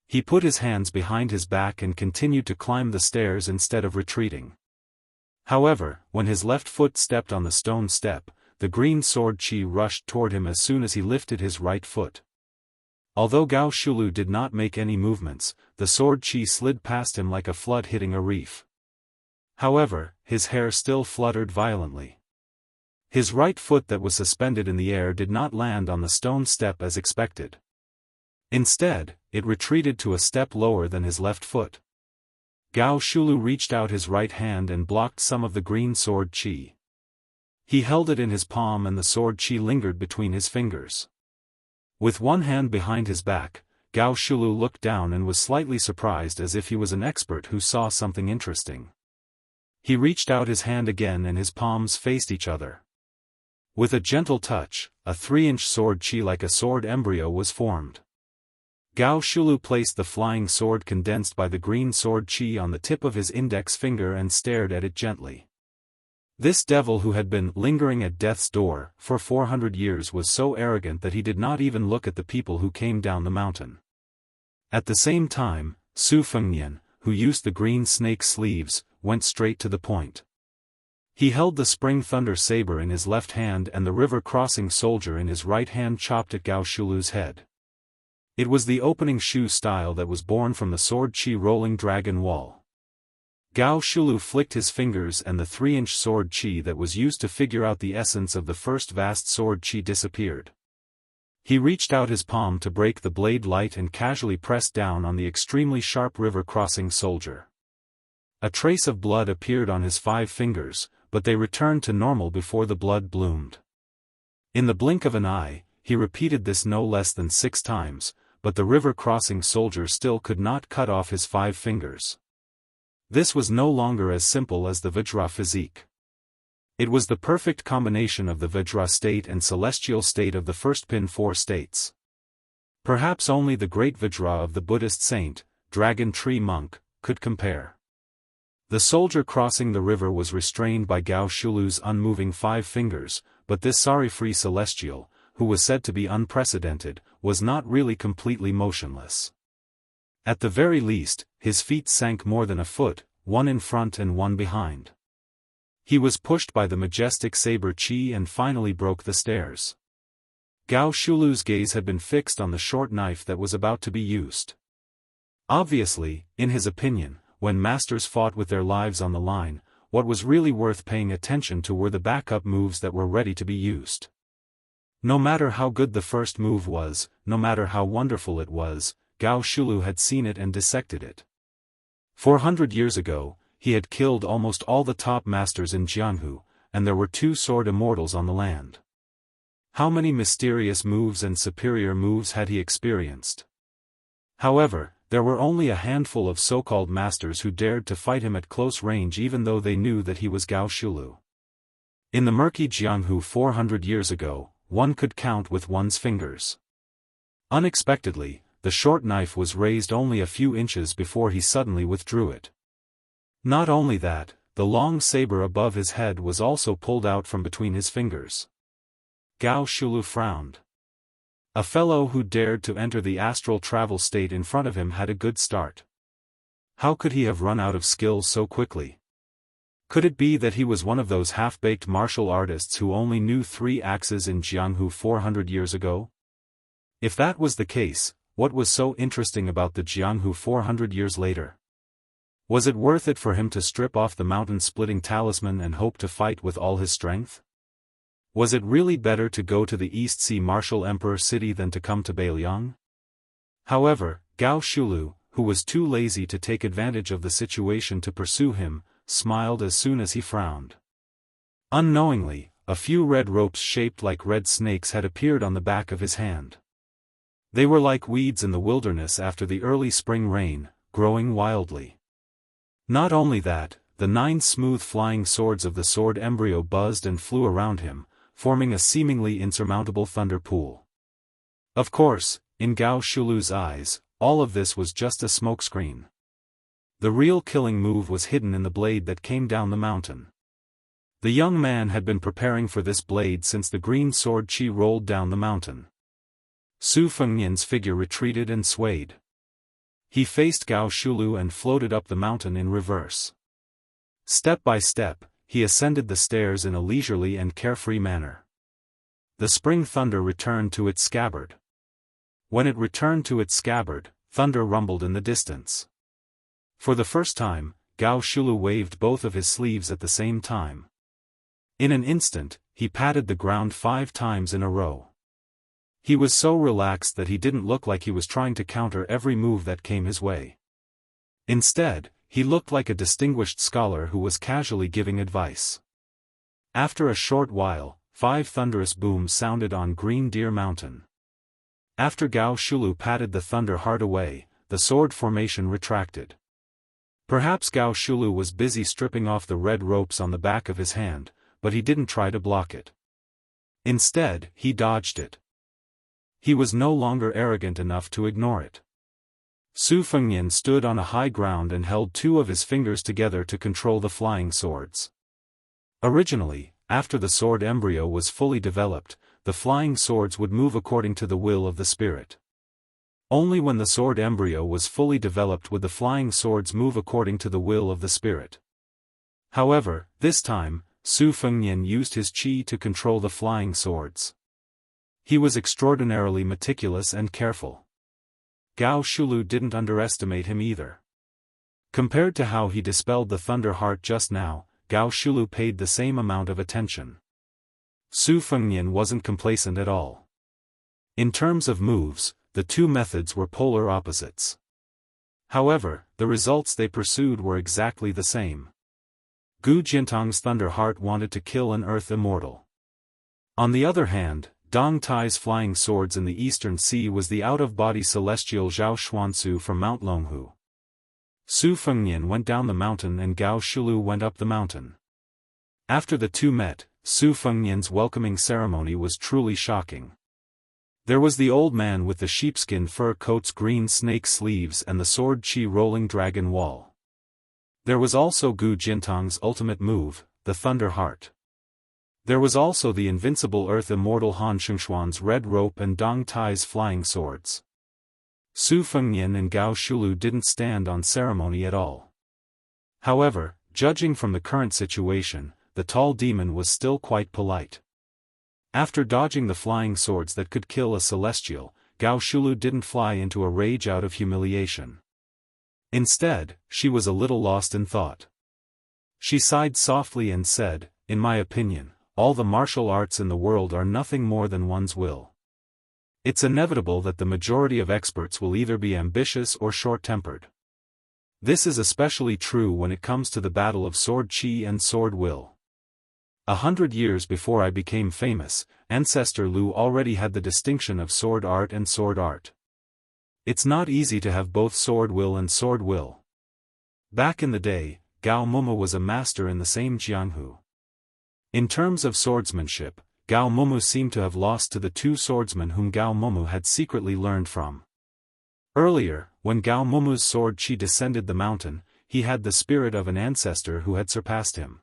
He put his hands behind his back and continued to climb the stairs instead of retreating. However, when his left foot stepped on the stone step, the green sword chi rushed toward him as soon as he lifted his right foot. Although Gao Shulu did not make any movements, the sword chi slid past him like a flood hitting a reef. However, his hair still fluttered violently. His right foot that was suspended in the air did not land on the stone step as expected. Instead, it retreated to a step lower than his left foot. Gao Shulu reached out his right hand and blocked some of the green sword chi. He held it in his palm and the sword chi lingered between his fingers. With one hand behind his back, Gao Shulu looked down and was slightly surprised as if he was an expert who saw something interesting. He reached out his hand again and his palms faced each other. With a gentle touch, a 3-inch sword chi like a sword embryo was formed. Gao Shulu placed the flying sword condensed by the green sword chi on the tip of his index finger and stared at it gently. This devil who had been lingering at death's door for 400 years was so arrogant that he did not even look at the people who came down the mountain. At the same time, Su Fengnian, who used the green snake sleeves, went straight to the point. He held the spring thunder saber in his left hand and the river-crossing soldier in his right hand chopped at Gao Shulu's head. It was the opening shoe style that was born from the sword chi rolling dragon wall. Gao Shulu flicked his fingers and the 3-inch sword chi that was used to figure out the essence of the first vast sword chi disappeared. He reached out his palm to break the blade light and casually pressed down on the extremely sharp river-crossing soldier. A trace of blood appeared on his 5 fingers, but they returned to normal before the blood bloomed. In the blink of an eye, he repeated this no less than 6 times, but the river-crossing soldier still could not cut off his 5 fingers. This was no longer as simple as the Vajra physique. It was the perfect combination of the Vajra state and celestial state of the first pin 4 states. Perhaps only the great Vajra of the Buddhist saint, Dragon Tree Monk, could compare. The soldier crossing the river was restrained by Gao Shulu's unmoving 5 fingers, but this sorry-free celestial, who was said to be unprecedented, was not really completely motionless. At the very least, his feet sank more than a foot, one in front and one behind. He was pushed by the majestic saber chi and finally broke the stairs. Gao Shulu's gaze had been fixed on the short knife that was about to be used. Obviously, in his opinion, when masters fought with their lives on the line, what was really worth paying attention to were the backup moves that were ready to be used. No matter how good the first move was, no matter how wonderful it was, Gao Shulu had seen it and dissected it. 400 years ago, he had killed almost all the top masters in Jianghu, and there were 2 sword immortals on the land. How many mysterious moves and superior moves had he experienced? However, there were only a handful of so-called masters who dared to fight him at close range even though they knew that he was Gao Shulu. In the murky Jianghu 400 years ago, one could count with one's fingers. Unexpectedly, the short knife was raised only a few inches before he suddenly withdrew it. Not only that, the long saber above his head was also pulled out from between his fingers. Gao Shulu frowned. A fellow who dared to enter the astral travel state in front of him had a good start. How could he have run out of skills so quickly? Could it be that he was one of those half-baked martial artists who only knew 3 axes in Jianghu 400 years ago? If that was the case, what was so interesting about the Jianghu 400 years later? Was it worth it for him to strip off the mountain-splitting talisman and hope to fight with all his strength? Was it really better to go to the East Sea Martial Emperor city than to come to Beiliang? However, Gao Shulu, who was too lazy to take advantage of the situation to pursue him, smiled as soon as he frowned. Unknowingly, a few red ropes shaped like red snakes had appeared on the back of his hand. They were like weeds in the wilderness after the early spring rain, growing wildly. Not only that, the 9 smooth flying swords of the sword embryo buzzed and flew around him, forming a seemingly insurmountable thunder pool. Of course, in Gao Shulu's eyes, all of this was just a smokescreen. The real killing move was hidden in the blade that came down the mountain. The young man had been preparing for this blade since the green sword chi rolled down the mountain. Su Fengnian's figure retreated and swayed. He faced Gao Shulu and floated up the mountain in reverse. Step by step, he ascended the stairs in a leisurely and carefree manner. The spring thunder returned to its scabbard. When it returned to its scabbard, thunder rumbled in the distance. For the first time, Gao Shulu waved both of his sleeves at the same time. In an instant, he patted the ground 5 times in a row. He was so relaxed that he didn't look like he was trying to counter every move that came his way. Instead, he looked like a distinguished scholar who was casually giving advice. After a short while, 5 thunderous booms sounded on Green Deer Mountain. After Gao Shulu patted the thunder hard away, the sword formation retracted. Perhaps Gao Shulu was busy stripping off the red ropes on the back of his hand, but he didn't try to block it. Instead, he dodged it. He was no longer arrogant enough to ignore it. Su Fengnian stood on a high ground and held 2 of his fingers together to control the flying swords. Originally, after the sword embryo was fully developed, the flying swords would move according to the will of the spirit. Only when the sword embryo was fully developed would the flying swords move according to the will of the spirit. However, this time, Su Fengnian used his qi to control the flying swords. He was extraordinarily meticulous and careful. Gao Shulu didn't underestimate him either. Compared to how he dispelled the Thunder Heart just now, Gao Shulu paid the same amount of attention. Su Fengnian wasn't complacent at all. In terms of moves, the 2 methods were polar opposites. However, the results they pursued were exactly the same. Gu Jintang's Thunder Heart wanted to kill an Earth Immortal. On the other hand, Dong Tai's flying swords in the Eastern Sea was the out-of-body celestial Zhao Xuansu from Mount Longhu. Su Fengnian went down the mountain and Gao Shulu went up the mountain. After the 2 met, Su Fengnian's welcoming ceremony was truly shocking. There was the old man with the sheepskin fur coat's green snake sleeves and the sword chi rolling dragon wall. There was also Gu Jintang's ultimate move, the Thunder Heart. There was also the invincible Earth Immortal Han Shengxuan's red rope and Dong Tai's flying swords. Su Fengnian and Gao Shulu didn't stand on ceremony at all. However, judging from the current situation, the tall demon was still quite polite. After dodging the flying swords that could kill a celestial, Gao Shulu didn't fly into a rage out of humiliation. Instead, she was a little lost in thought. She sighed softly and said, "In my opinion, all the martial arts in the world are nothing more than one's will. It's inevitable that the majority of experts will either be ambitious or short-tempered. This is especially true when it comes to the battle of sword chi and sword will. 100 years before I became famous, Ancestor Lu already had the distinction of sword art and sword art. It's not easy to have both sword will and sword will. Back in the day, Gao Mumu was a master in the same Jianghu. In terms of swordsmanship, Gao Mumu seemed to have lost to the 2 swordsmen whom Gao Mumu had secretly learned from. Earlier, when Gao Mumu's sword chi descended the mountain, he had the spirit of an ancestor who had surpassed him.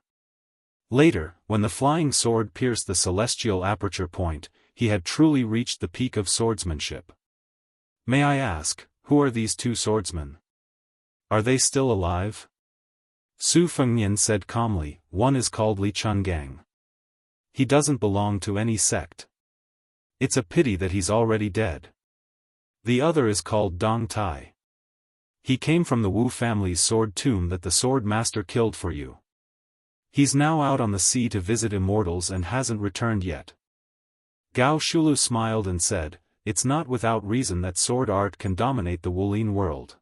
Later, when the flying sword pierced the celestial aperture point, he had truly reached the peak of swordsmanship. May I ask, who are these 2 swordsmen? Are they still alive? Su Fengnian said calmly, "One is called Li Chungang. He doesn't belong to any sect. It's a pity that he's already dead. The other is called Dong Tai. He came from the Wu family's sword tomb that the sword master killed for you. He's now out on the sea to visit immortals and hasn't returned yet. Gao Shulu smiled and said, "It's not without reason that sword art can dominate the Wulin world.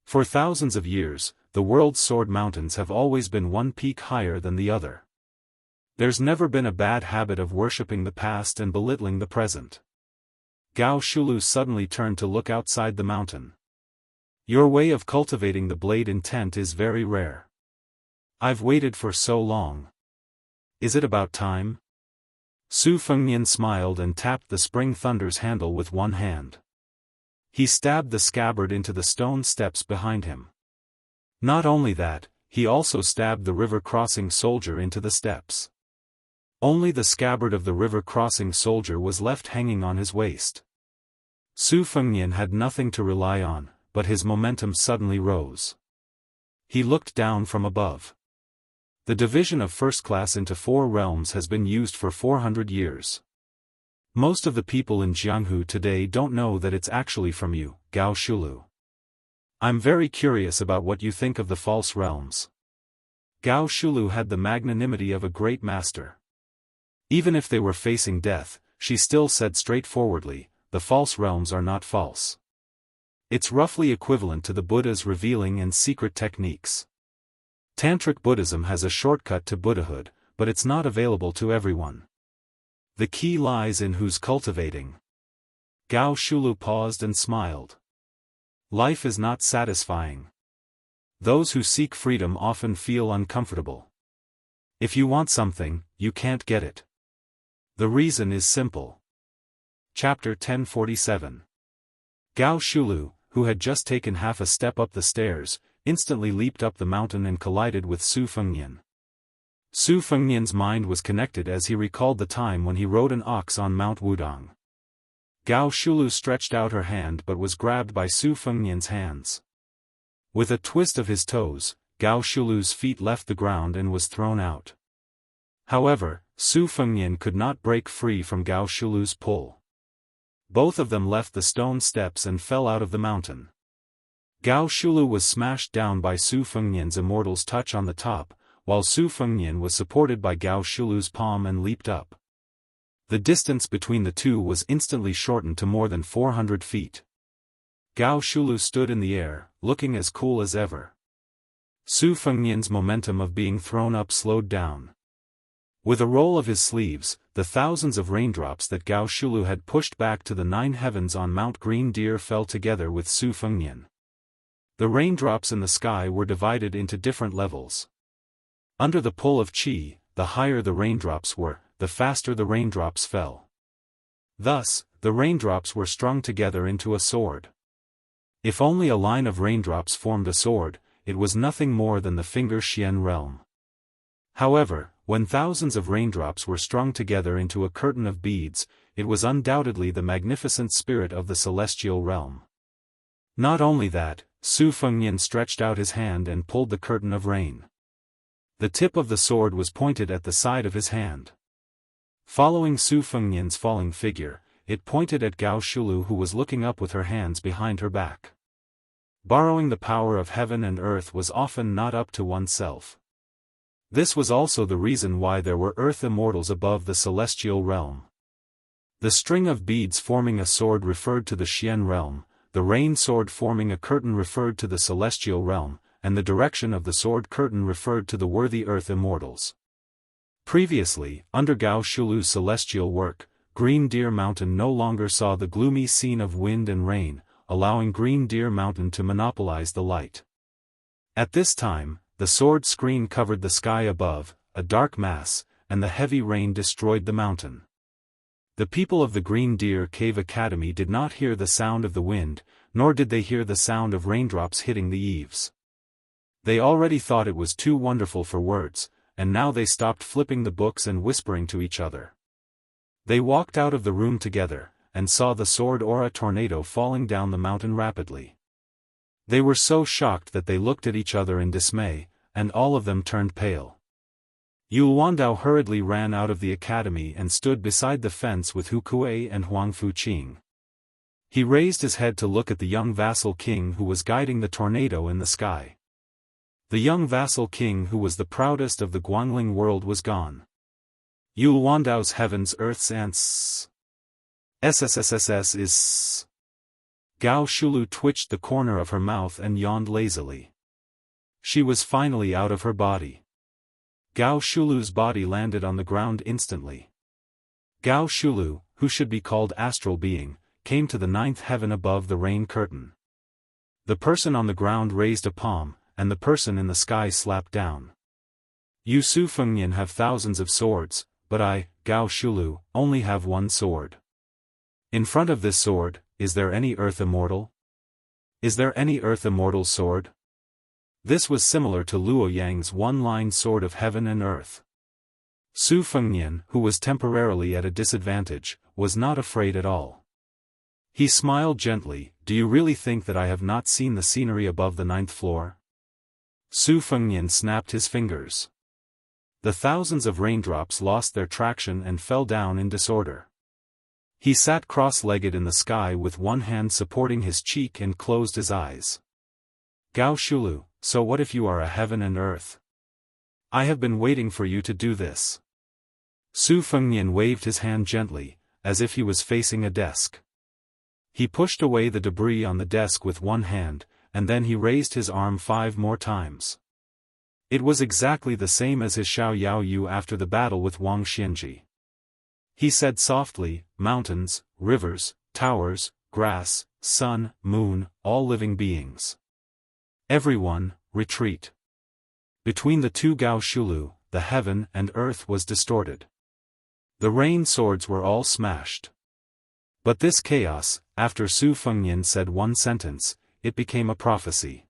For thousands of years, the world's sword mountains have always been one peak higher than the other. There's never been a bad habit of worshipping the past and belittling the present." Gao Shulu suddenly turned to look outside the mountain. "Your way of cultivating the blade intent is very rare. I've waited for so long. Is it about time?" Su Fengnian smiled and tapped the spring thunder's handle with one hand. He stabbed the scabbard into the stone steps behind him. Not only that, he also stabbed the river-crossing soldier into the steps. Only the scabbard of the river-crossing soldier was left hanging on his waist. Su Fengnian had nothing to rely on, but his momentum suddenly rose. He looked down from above. The division of first class into 4 realms has been used for 400 years. Most of the people in Jianghu today don't know that it's actually from you, Gao Shulu. I'm very curious about what you think of the false realms. Gao Shulu had the magnanimity of a great master. Even if they were facing death, she still said straightforwardly, "The false realms are not false." It's roughly equivalent to the Buddha's revealing and secret techniques. Tantric Buddhism has a shortcut to Buddhahood, but it's not available to everyone. The key lies in who's cultivating. Gao Shulu paused and smiled. Life is not satisfying. Those who seek freedom often feel uncomfortable. If you want something, you can't get it. The reason is simple. Chapter 1047. Gao Shulu, who had just taken half a step up the stairs, instantly leaped up the mountain and collided with Su Fengnian. Su Fengnian's mind was connected as he recalled the time when he rode an ox on Mount Wudong. Gao Shulu stretched out her hand but was grabbed by Su Fengnian's hands. With a twist of his toes, Gao Shulu's feet left the ground and was thrown out. However, Su Fengnian could not break free from Gao Shulu's pull. Both of them left the stone steps and fell out of the mountain. Gao Shulu was smashed down by Su Fengnian's immortal's touch on the top, while Su Fengnian was supported by Gao Shulu's palm and leaped up. The distance between the two was instantly shortened to more than 400 feet. Gao Shulu stood in the air, looking as cool as ever. Su Fengnian's momentum of being thrown up slowed down. With a roll of his sleeves, the thousands of raindrops that Gao Shulu had pushed back to the 9 heavens on Mount Green Deer fell together with Su Fengnian. The raindrops in the sky were divided into different levels. Under the pull of qi, the higher the raindrops were, the faster the raindrops fell. Thus, the raindrops were strung together into a sword. If only a line of raindrops formed a sword, it was nothing more than the finger Xian realm. However, when thousands of raindrops were strung together into a curtain of beads, it was undoubtedly the magnificent spirit of the celestial realm. Not only that, Su Fengnian stretched out his hand and pulled the curtain of rain. The tip of the sword was pointed at the side of his hand. Following Su Fengnian's falling figure, it pointed at Gao Shulu, who was looking up with her hands behind her back. Borrowing the power of heaven and earth was often not up to oneself. This was also the reason why there were earth immortals above the celestial realm. The string of beads forming a sword referred to the Xian realm, the rain sword forming a curtain referred to the celestial realm, and the direction of the sword curtain referred to the worthy earth immortals. Previously, under Gao Shulu's celestial work, Green Deer Mountain no longer saw the gloomy scene of wind and rain, allowing Green Deer Mountain to monopolize the light. At this time, the sword screen covered the sky above, a dark mass, and the heavy rain destroyed the mountain. The people of the Green Deer Cave Academy did not hear the sound of the wind, nor did they hear the sound of raindrops hitting the eaves. They already thought it was too wonderful for words, and now they stopped flipping the books and whispering to each other. They walked out of the room together, and saw the sword aura tornado falling down the mountain rapidly. They were so shocked that they looked at each other in dismay, and all of them turned pale. Yu Wandao hurriedly ran out of the academy and stood beside the fence with Hu Kuei and Huang Fuqing. He raised his head to look at the young vassal king who was guiding the tornado in the sky. The young vassal king who was the proudest of the Guangling world was gone. Yul Wandao's heavens earth's and SSSSS is. Gao Shulu twitched the corner of her mouth and yawned lazily. She was finally out of her body. Gao Shulu's body landed on the ground instantly. Gao Shulu, who should be called astral being, came to the ninth heaven above the rain curtain. The person on the ground raised a palm, and the person in the sky slapped down. You Su Fengnian have thousands of swords, but I, Gao Shulu, only have one sword. In front of this sword, is there any earth immortal? Is there any earth immortal sword? This was similar to Luo Yang's one-line sword of heaven and earth. Su Fengnian, who was temporarily at a disadvantage, was not afraid at all. He smiled gently. Do you really think that I have not seen the scenery above the ninth floor? Su Fengnian snapped his fingers. The thousands of raindrops lost their traction and fell down in disorder. He sat cross-legged in the sky with one hand supporting his cheek and closed his eyes. Gao Shulu, so what if you are a heaven and earth? I have been waiting for you to do this. Su Fengnian waved his hand gently, as if he was facing a desk. He pushed away the debris on the desk with one hand, and then he raised his arm 5 more times. It was exactly the same as his Xiao Yao Yu after the battle with Wang Xianji. He said softly, mountains, rivers, towers, grass, sun, moon, all living beings. Everyone, retreat. Between the two Gao Shulu, the heaven and earth was distorted. The rain swords were all smashed. But this chaos, after Su Fengnian said one sentence, it became a prophecy.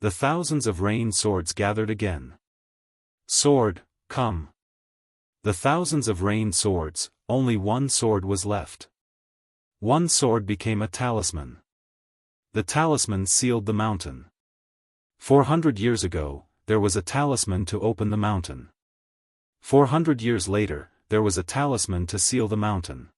The thousands of rain swords gathered again. Sword, come. The thousands of rain swords, only one sword was left. One sword became a talisman. The talisman sealed the mountain. 400 years ago, there was a talisman to open the mountain. 400 years later, there was a talisman to seal the mountain.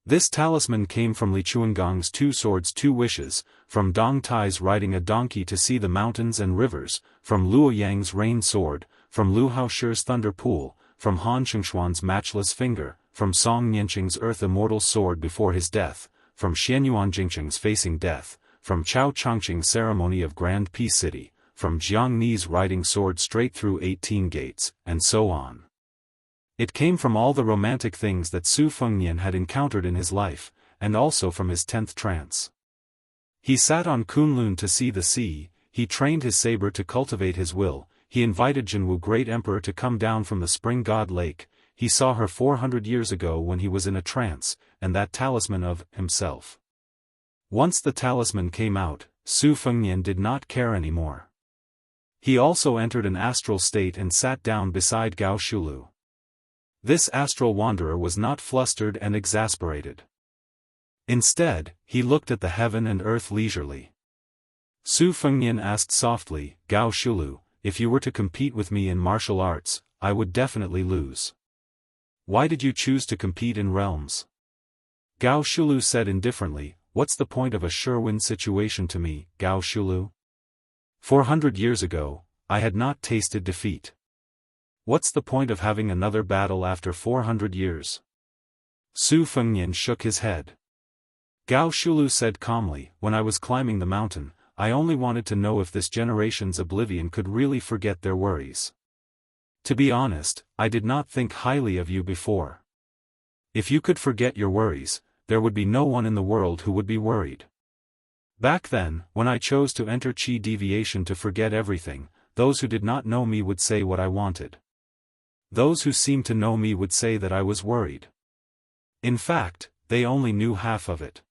This talisman came from Li Chuangong's 2 swords 2 wishes, from Dong Tai's riding a donkey to see the mountains and rivers, from Luo Yang's rain sword, from Lu Haoshir's thunder pool, from Han Qingshuan's matchless finger, from Song Nianqing's earth immortal sword before his death, from Xianyuan Jingqing's facing death, from Chao Changqing's ceremony of Grand Peace City, from Jiang Ni's riding sword straight through 18 gates, and so on. It came from all the romantic things that Su Fengnian had encountered in his life, and also from his 10th trance. He sat on Kunlun to see the sea, he trained his saber to cultivate his will, he invited Jianghu Great Emperor to come down from the Spring God Lake, he saw her 400 years ago when he was in a trance, and that talisman of himself. Once the talisman came out, Su Fengnian did not care anymore. He also entered an astral state and sat down beside Gao Shulu. This astral wanderer was not flustered and exasperated. Instead, he looked at the heaven and earth leisurely. Su Fengnian asked softly, Gao Shulu, if you were to compete with me in martial arts, I would definitely lose. Why did you choose to compete in realms? Gao Shulu said indifferently, what's the point of a sure-win situation to me, Gao Shulu? 400 years ago, I had not tasted defeat. What's the point of having another battle after 400 years? Su Fengnian shook his head. Gao Shulu said calmly, when I was climbing the mountain, I only wanted to know if this generation's oblivion could really forget their worries. To be honest, I did not think highly of you before. If you could forget your worries, there would be no one in the world who would be worried. Back then, when I chose to enter Qi deviation to forget everything, those who did not know me would say what I wanted. Those who seemed to know me would say that I was worried. In fact, they only knew half of it.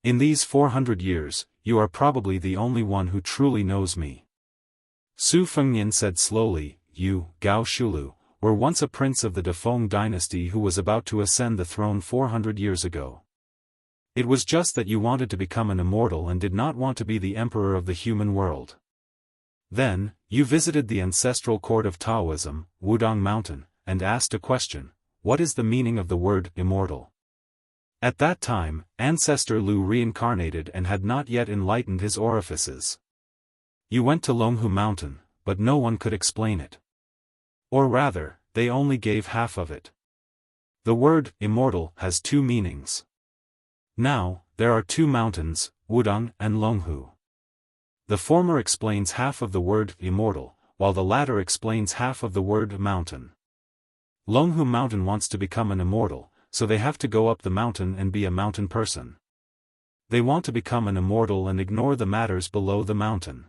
In these 400 years, you are probably the only one who truly knows me. Su Fengnian said slowly, you, Gao Shulu, were once a prince of the Defeng dynasty who was about to ascend the throne 400 years ago. It was just that you wanted to become an immortal and did not want to be the emperor of the human world. Then, you visited the ancestral court of Taoism, Wudong Mountain, and asked a question, what is the meaning of the word immortal? At that time, Ancestor Lu reincarnated and had not yet enlightened his orifices. You went to Longhu Mountain, but no one could explain it. Or rather, they only gave half of it. The word, immortal, has two meanings. Now, there are two mountains, Wudong and Longhu. The former explains half of the word, immortal, while the latter explains half of the word, mountain. Longhu Mountain wants to become an immortal, so they have to go up the mountain and be a mountain person. They want to become an immortal and ignore the matters below the mountain.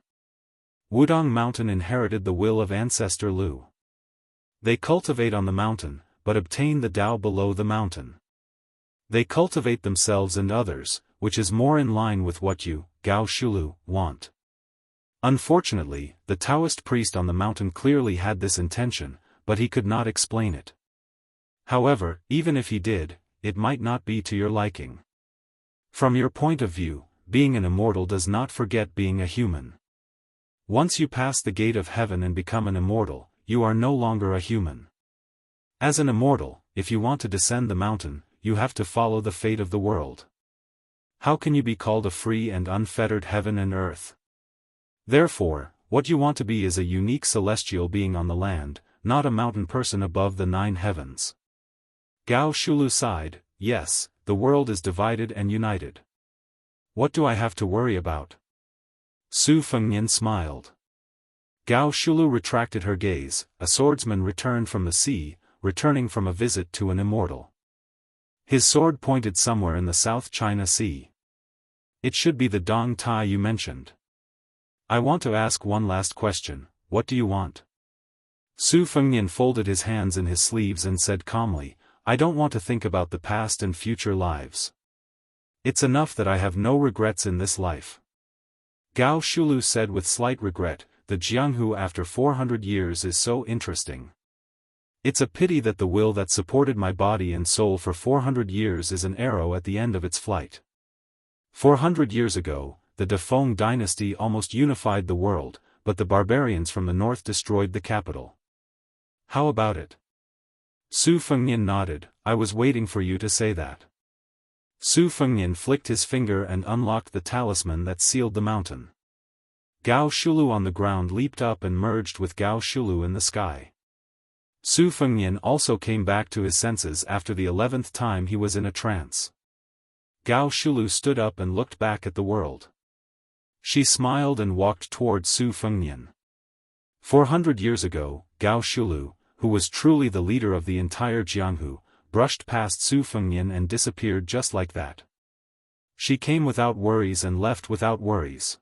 Wudong Mountain inherited the will of ancestor Lu. They cultivate on the mountain, but obtain the Tao below the mountain. They cultivate themselves and others, which is more in line with what you, Gao Shulu, want. Unfortunately, the Taoist priest on the mountain clearly had this intention, but he could not explain it. However, even if he did, it might not be to your liking. From your point of view, being an immortal does not forget being a human. Once you pass the gate of heaven and become an immortal, you are no longer a human. As an immortal, if you want to descend the mountain, you have to follow the fate of the world. How can you be called a free and unfettered heaven and earth? Therefore, what you want to be is a unique celestial being on the land, not a mountain person above the 9 heavens. Gao Shulu sighed, yes, the world is divided and united. What do I have to worry about? Su Fengnian smiled. Gao Shulu retracted her gaze. A swordsman returned from the sea, returning from a visit to an immortal. His sword pointed somewhere in the South China Sea. It should be the Dong Tai you mentioned. I want to ask one last question, what do you want? Su Fengnian folded his hands in his sleeves and said calmly, I don't want to think about the past and future lives. It's enough that I have no regrets in this life. Gao Shulu said with slight regret, the Jianghu after 400 years is so interesting. It's a pity that the will that supported my body and soul for 400 years is an arrow at the end of its flight. 400 years ago, the Defeng dynasty almost unified the world, but the barbarians from the north destroyed the capital. How about it? Su Fengnian nodded, I was waiting for you to say that. Su Fengnian flicked his finger and unlocked the talisman that sealed the mountain. Gao Shulu on the ground leaped up and merged with Gao Shulu in the sky. Su Fengnian also came back to his senses after the 11th time he was in a trance. Gao Shulu stood up and looked back at the world. She smiled and walked toward Su Fengnian. 400 years ago, Gao Shulu, who was truly the leader of the entire Jianghu, brushed past Su Fengnian and disappeared just like that. She came without worries and left without worries.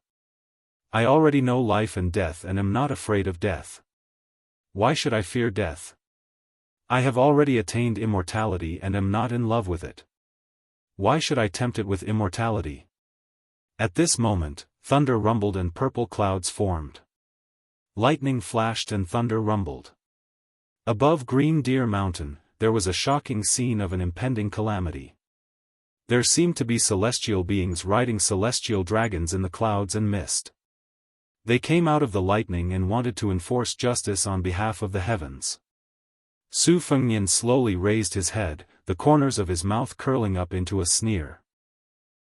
I already know life and death and am not afraid of death. Why should I fear death? I have already attained immortality and am not in love with it. Why should I tempt it with immortality? At this moment, thunder rumbled and purple clouds formed. Lightning flashed and thunder rumbled. Above Green Deer Mountain, there was a shocking scene of an impending calamity. There seemed to be celestial beings riding celestial dragons in the clouds and mist. They came out of the lightning and wanted to enforce justice on behalf of the heavens. Su Fengnian slowly raised his head, the corners of his mouth curling up into a sneer.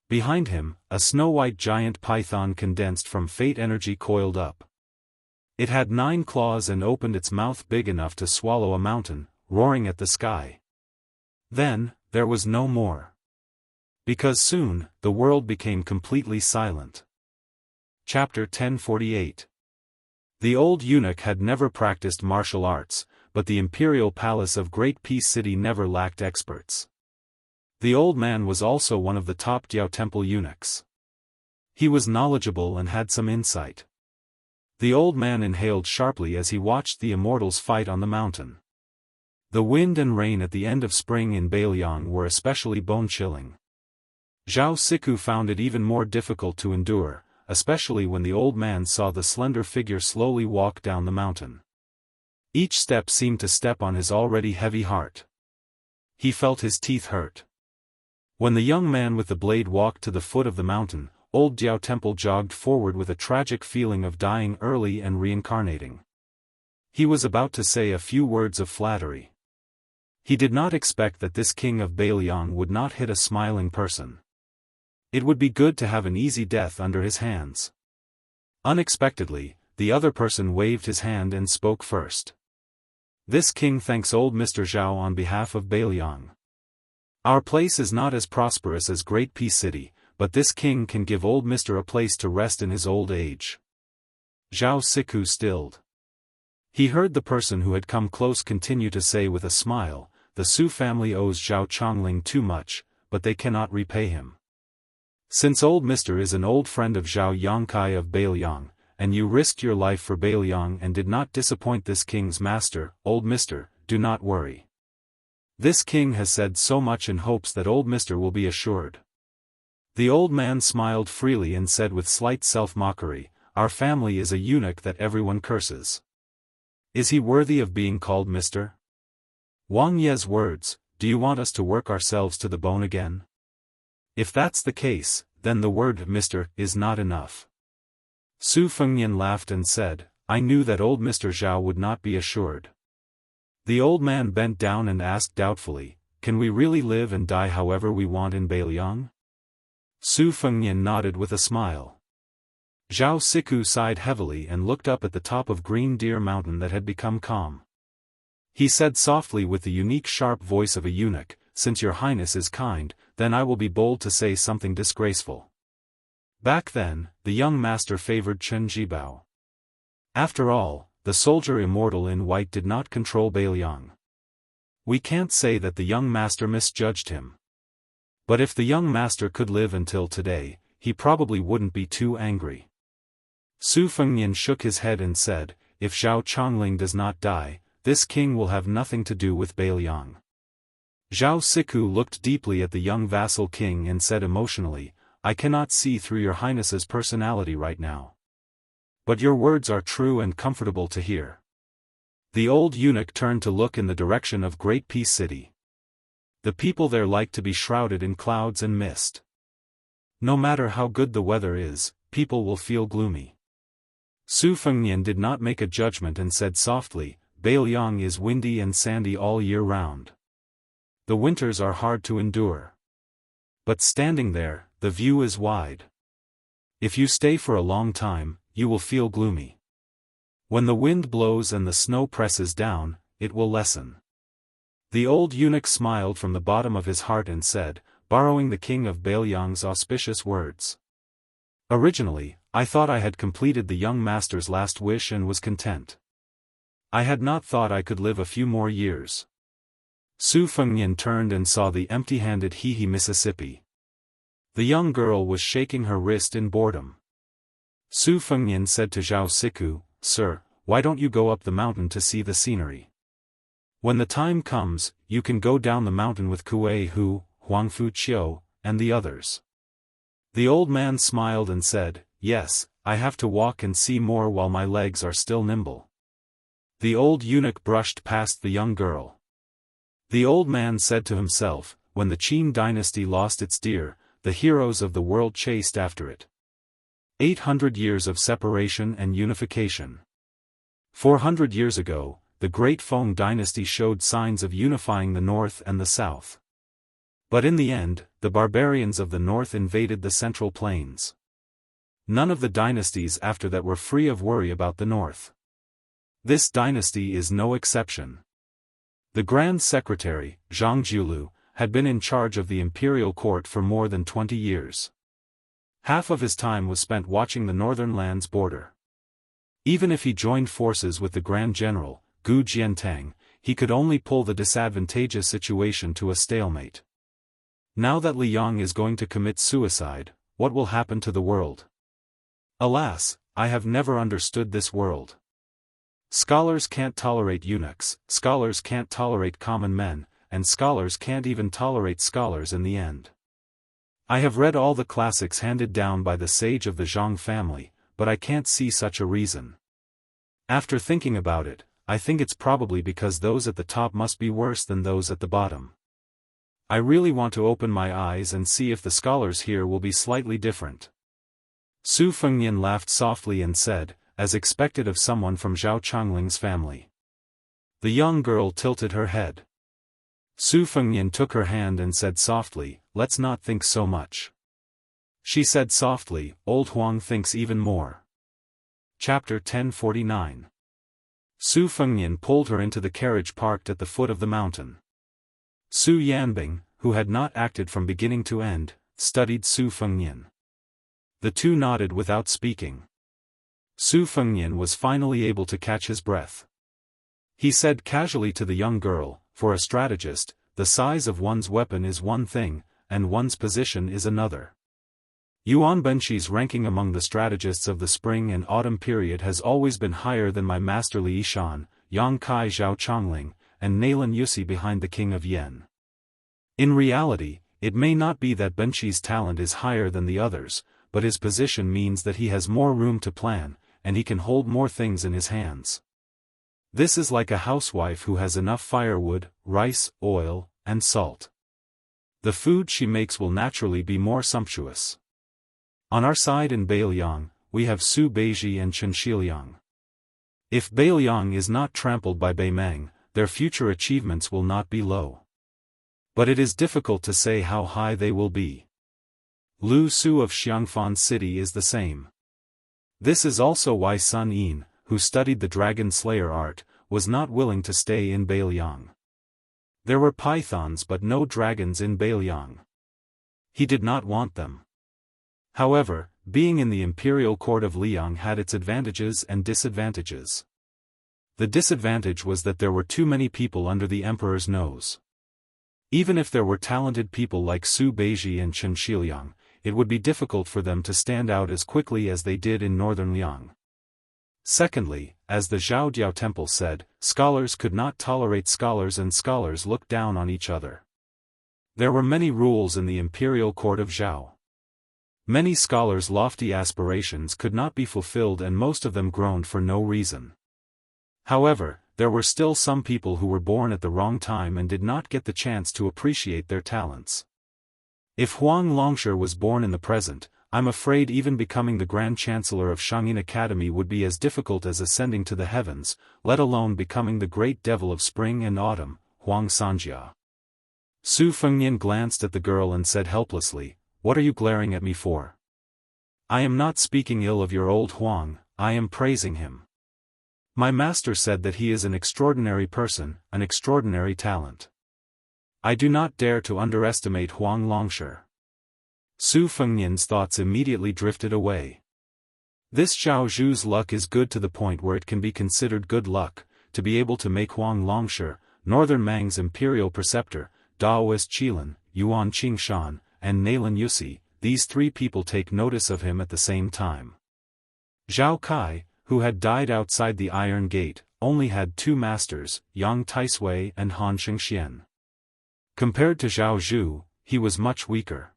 Behind him, a snow-white giant python condensed from fate energy coiled up. It had 9 claws and opened its mouth big enough to swallow a mountain, roaring at the sky. Then, there was no more. Because soon, the world became completely silent. Chapter 1048. The old eunuch had never practiced martial arts, but the imperial palace of Great Peace City never lacked experts. The old man was also one of the top Diao Temple eunuchs. He was knowledgeable and had some insight. The old man inhaled sharply as he watched the immortals fight on the mountain. The wind and rain at the end of spring in Bailiang were especially bone-chilling. Zhao Siku found it even more difficult to endure, especially when the old man saw the slender figure slowly walk down the mountain. Each step seemed to step on his already heavy heart. He felt his teeth hurt. When the young man with the blade walked to the foot of the mountain, old Diao Temple jogged forward with a tragic feeling of dying early and reincarnating. He was about to say a few words of flattery. He did not expect that this king of Bailiang would not hit a smiling person. It would be good to have an easy death under his hands. Unexpectedly, the other person waved his hand and spoke first. This king thanks old Mr. Zhao on behalf of Bailiang. Our place is not as prosperous as Great Peace City, but this king can give old Mr. a place to rest in his old age. Zhao Siku stilled. He heard the person who had come close continue to say with a smile, the Su family owes Zhao Chongling too much, but they cannot repay him. Since old Mr. is an old friend of Zhao Yongkai of Bailiang, and you risked your life for Bailiang and did not disappoint this king's master, old Mr., do not worry. This king has said so much in hopes that old Mr. will be assured. The old man smiled freely and said with slight self-mockery, our family is a eunuch that everyone curses. Is he worthy of being called Mr.? Wang Ye's words, do you want us to work ourselves to the bone again? If that's the case, then the word Mr. is not enough. Su Fengnian laughed and said, I knew that old Mr. Zhao would not be assured. The old man bent down and asked doubtfully, can we really live and die however we want in Bailiang? Su Fengnian nodded with a smile. Zhao Siku sighed heavily and looked up at the top of Green Deer Mountain that had become calm. He said softly with the unique sharp voice of a eunuch, since your highness is kind, then I will be bold to say something disgraceful. Back then, the young master favored Chen Jibao. After all, the soldier immortal in white did not control Bailiang. We can't say that the young master misjudged him. But if the young master could live until today, he probably wouldn't be too angry. Su Fengnian shook his head and said, if Zhao Chongling does not die, this king will have nothing to do with Bailiang. Zhao Siku looked deeply at the young vassal king and said emotionally, I cannot see through your highness's personality right now. But your words are true and comfortable to hear. The old eunuch turned to look in the direction of Great Peace City. The people there like to be shrouded in clouds and mist. No matter how good the weather is, people will feel gloomy. Su Fengnian did not make a judgment and said softly, Bailiang is windy and sandy all year round. The winters are hard to endure. But standing there, the view is wide. If you stay for a long time, you will feel gloomy. When the wind blows and the snow presses down, it will lessen. The old eunuch smiled from the bottom of his heart and said, borrowing the king of Bailiang's auspicious words. Originally, I thought I had completed the young master's last wish and was content. I had not thought I could live a few more years. Su Fengnian turned and saw the empty-handed Hehe Mississippi. The young girl was shaking her wrist in boredom. Su Fengnian said to Zhao Siku, Sir, why don't you go up the mountain to see the scenery? When the time comes, you can go down the mountain with Kuei Hu, Huangfu Qiu, and the others. The old man smiled and said, yes, I have to walk and see more while my legs are still nimble. The old eunuch brushed past the young girl. The old man said to himself, when the Qin dynasty lost its deer, the heroes of the world chased after it. 800 years of separation and unification. 400 years ago, the Great Feng dynasty showed signs of unifying the north and the south. But in the end, the barbarians of the north invaded the central plains. None of the dynasties after that were free of worry about the north. This dynasty is no exception. The Grand Secretary, Zhang Jiulu, had been in charge of the imperial court for more than 20 years. Half of his time was spent watching the northern land's border. Even if he joined forces with the Grand General, Gu Jiantang, he could only pull the disadvantageous situation to a stalemate. Now that Liang is going to commit suicide, what will happen to the world? Alas, I have never understood this world. Scholars can't tolerate eunuchs, scholars can't tolerate common men, and scholars can't even tolerate scholars in the end. I have read all the classics handed down by the sage of the Zhang family, but I can't see such a reason. After thinking about it, I think it's probably because those at the top must be worse than those at the bottom. I really want to open my eyes and see if the scholars here will be slightly different. Su Fengnian laughed softly and said, as expected of someone from Zhao Chongling's family. The young girl tilted her head. Su Fengnian took her hand and said softly, let's not think so much. She said softly, old Huang thinks even more. Chapter 1049. Su Fengnian pulled her into the carriage parked at the foot of the mountain. Su Yanbing, who had not acted from beginning to end, studied Su Fengnian. The two nodded without speaking. Su Fengnian was finally able to catch his breath. He said casually to the young girl, "For a strategist, the size of one's weapon is one thing, and one's position is another. Yuan Benqi's ranking among the strategists of the spring and autumn period has always been higher than my master Li Yishan, Yang Kai Zhao Chongling, and Nailan Yusi behind the king of Yen. In reality, it may not be that Benqi's talent is higher than the others, but his position means that he has more room to plan, and he can hold more things in his hands. This is like a housewife who has enough firewood, rice, oil, and salt. The food she makes will naturally be more sumptuous. On our side in Beiliang, we have Su Beiji and Chen Shiliang. If Beiliang is not trampled by Beimang, their future achievements will not be low. But it is difficult to say how high they will be. Lu Su of Xiangfan City is the same. This is also why Sun Yin, who studied the dragon slayer art, was not willing to stay in Beiliang. There were pythons but no dragons in Beiliang. He did not want them. However, being in the imperial court of Liang had its advantages and disadvantages. The disadvantage was that there were too many people under the emperor's nose. Even if there were talented people like Su Beiji and Chen Shiliang, it would be difficult for them to stand out as quickly as they did in northern Liang. Secondly, as the Zhaodiao temple said, scholars could not tolerate scholars and scholars looked down on each other. There were many rules in the imperial court of Zhao. Many scholars' lofty aspirations could not be fulfilled and most of them groaned for no reason. However, there were still some people who were born at the wrong time and did not get the chance to appreciate their talents. If Huang Longsher was born in the present, I'm afraid even becoming the Grand Chancellor of Shangyin Academy would be as difficult as ascending to the heavens, let alone becoming the great devil of spring and autumn, Huang Sanjia. Su Fengnian glanced at the girl and said helplessly, "What are you glaring at me for? I am not speaking ill of your old Huang, I am praising him. My master said that he is an extraordinary person, an extraordinary talent. I do not dare to underestimate Huang Longsher." Su Fengnian's thoughts immediately drifted away. This Zhao Zhu's luck is good to the point where it can be considered good luck, to be able to make Huang Longsher, Northern Mang's imperial preceptor, Daoist Qilin, Yuan Qingshan, and Nailan Yusi, these three people take notice of him at the same time. Zhao Kai, who had died outside the Iron Gate, only had two masters, Yang Taisui and Han Shengxian. Compared to Zhao Zhu, he was much weaker.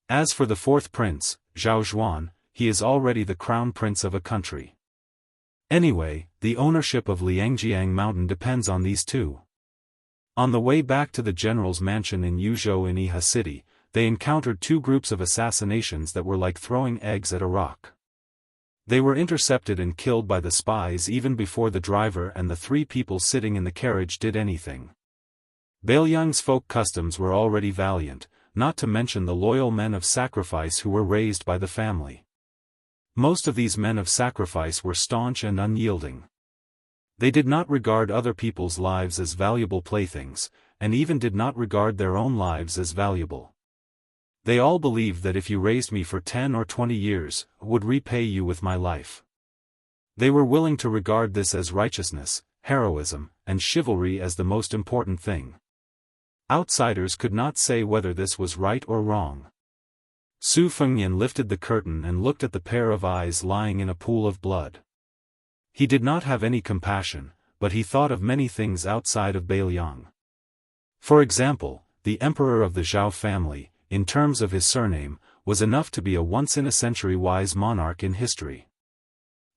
As for the fourth prince, Zhao Zhuan, he is already the crown prince of a country. Anyway, the ownership of Liangjiang Mountain depends on these two. On the way back to the general's mansion in Yuzhou in Iha City, they encountered two groups of assassinations that were like throwing eggs at a rock. They were intercepted and killed by the spies even before the driver and the three people sitting in the carriage did anything. Beiliang's folk customs were already valiant, not to mention the loyal men of sacrifice who were raised by the family. Most of these men of sacrifice were staunch and unyielding. They did not regard other people's lives as valuable playthings, and even did not regard their own lives as valuable. They all believed that if you raised me for 10 or 20 years, I would repay you with my life. They were willing to regard this as righteousness, heroism, and chivalry as the most important thing. Outsiders could not say whether this was right or wrong. Su Fengnian lifted the curtain and looked at the pair of eyes lying in a pool of blood. He did not have any compassion, but he thought of many things outside of Beiliang. For example, the emperor of the Zhao family, in terms of his surname, was enough to be a once-in-a-century wise monarch in history.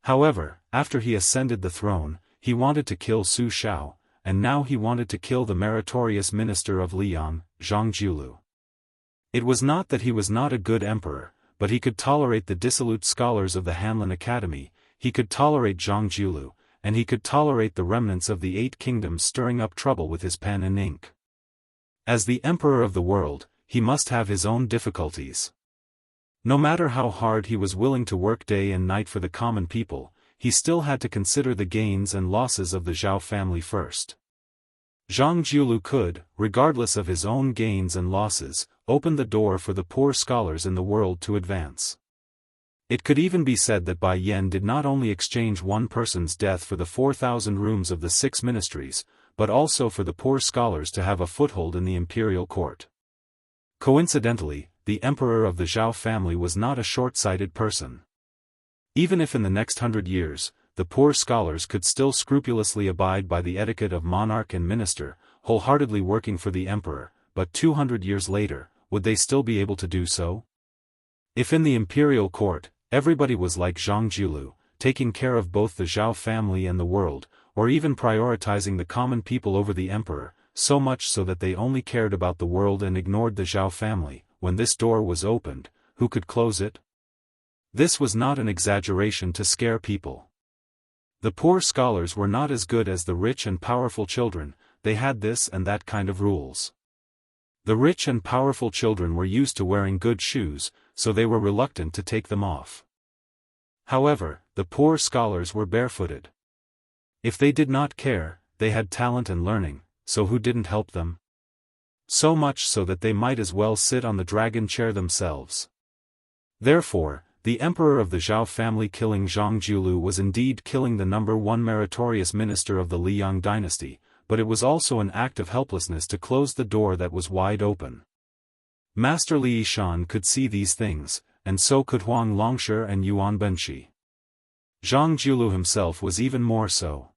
However, after he ascended the throne, he wanted to kill Su Shao, and now he wanted to kill the meritorious minister of Liang, Zhang Jiulu. It was not that he was not a good emperor, but he could tolerate the dissolute scholars of the Hanlin Academy, he could tolerate Zhang Jiulu, and he could tolerate the remnants of the 8 kingdoms stirring up trouble with his pen and ink. As the emperor of the world, he must have his own difficulties. No matter how hard he was willing to work day and night for the common people, he still had to consider the gains and losses of the Zhao family first. Zhang Jiulu could, regardless of his own gains and losses, open the door for the poor scholars in the world to advance. It could even be said that Bai Yan did not only exchange one person's death for the 4,000 rooms of the 6 ministries, but also for the poor scholars to have a foothold in the imperial court. Coincidentally, the emperor of the Zhao family was not a short-sighted person. Even if in the next 100 years, the poor scholars could still scrupulously abide by the etiquette of monarch and minister, wholeheartedly working for the emperor, but 200 years later, would they still be able to do so? If in the imperial court, everybody was like Zhang Jiulu, taking care of both the Zhao family and the world, or even prioritizing the common people over the emperor, so much so that they only cared about the world and ignored the Zhao family, when this door was opened, who could close it? This was not an exaggeration to scare people. The poor scholars were not as good as the rich and powerful children, they had this and that kind of rules. The rich and powerful children were used to wearing good shoes, so they were reluctant to take them off. However, the poor scholars were barefooted. If they did not care, they had talent and learning, so who didn't help them? So much so that they might as well sit on the dragon chair themselves. Therefore, the emperor of the Zhao family killing Zhang Jiulu was indeed killing the #1 meritorious minister of the Liang dynasty, but it was also an act of helplessness to close the door that was wide open. Master Li Yishan could see these things, and so could Huang Longshi and Yuan Benshi. Zhang Jiulu himself was even more so.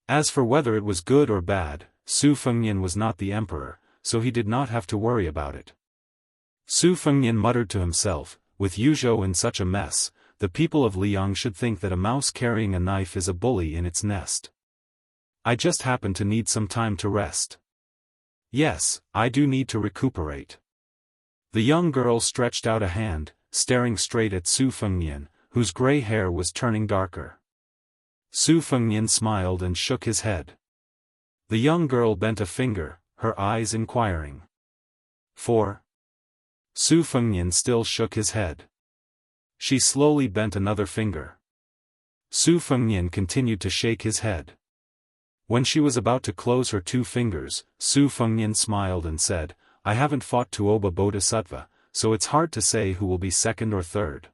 As for whether it was good or bad, Su Fengnian was not the emperor, so he did not have to worry about it. Su Fengnian muttered to himself, with Yuzhou in such a mess, the people of Liang should think that a mouse carrying a knife is a bully in its nest. I just happen to need some time to rest. Yes, I do need to recuperate. The young girl stretched out a hand, staring straight at Su Fengnian, whose gray hair was turning darker. Su Fengnian smiled and shook his head. The young girl bent a finger, her eyes inquiring. For? Su Fengnian still shook his head. She slowly bent another finger. Su Fengnian continued to shake his head. When she was about to close her 2 fingers, Su Fengnian smiled and said, I haven't fought Tuoba Bodhisattva, so it's hard to say who will be second or third.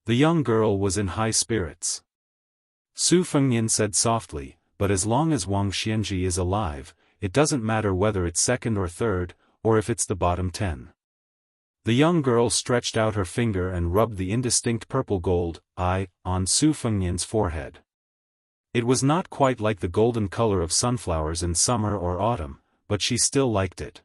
The young girl was in high spirits. Su Fengnian said softly, but as long as Wang Xianji is alive, it doesn't matter whether it's second or third, or if it's the bottom 10. The young girl stretched out her finger and rubbed the indistinct purple gold eye on Su Fengnian's forehead. It was not quite like the golden color of sunflowers in summer or autumn, but she still liked it.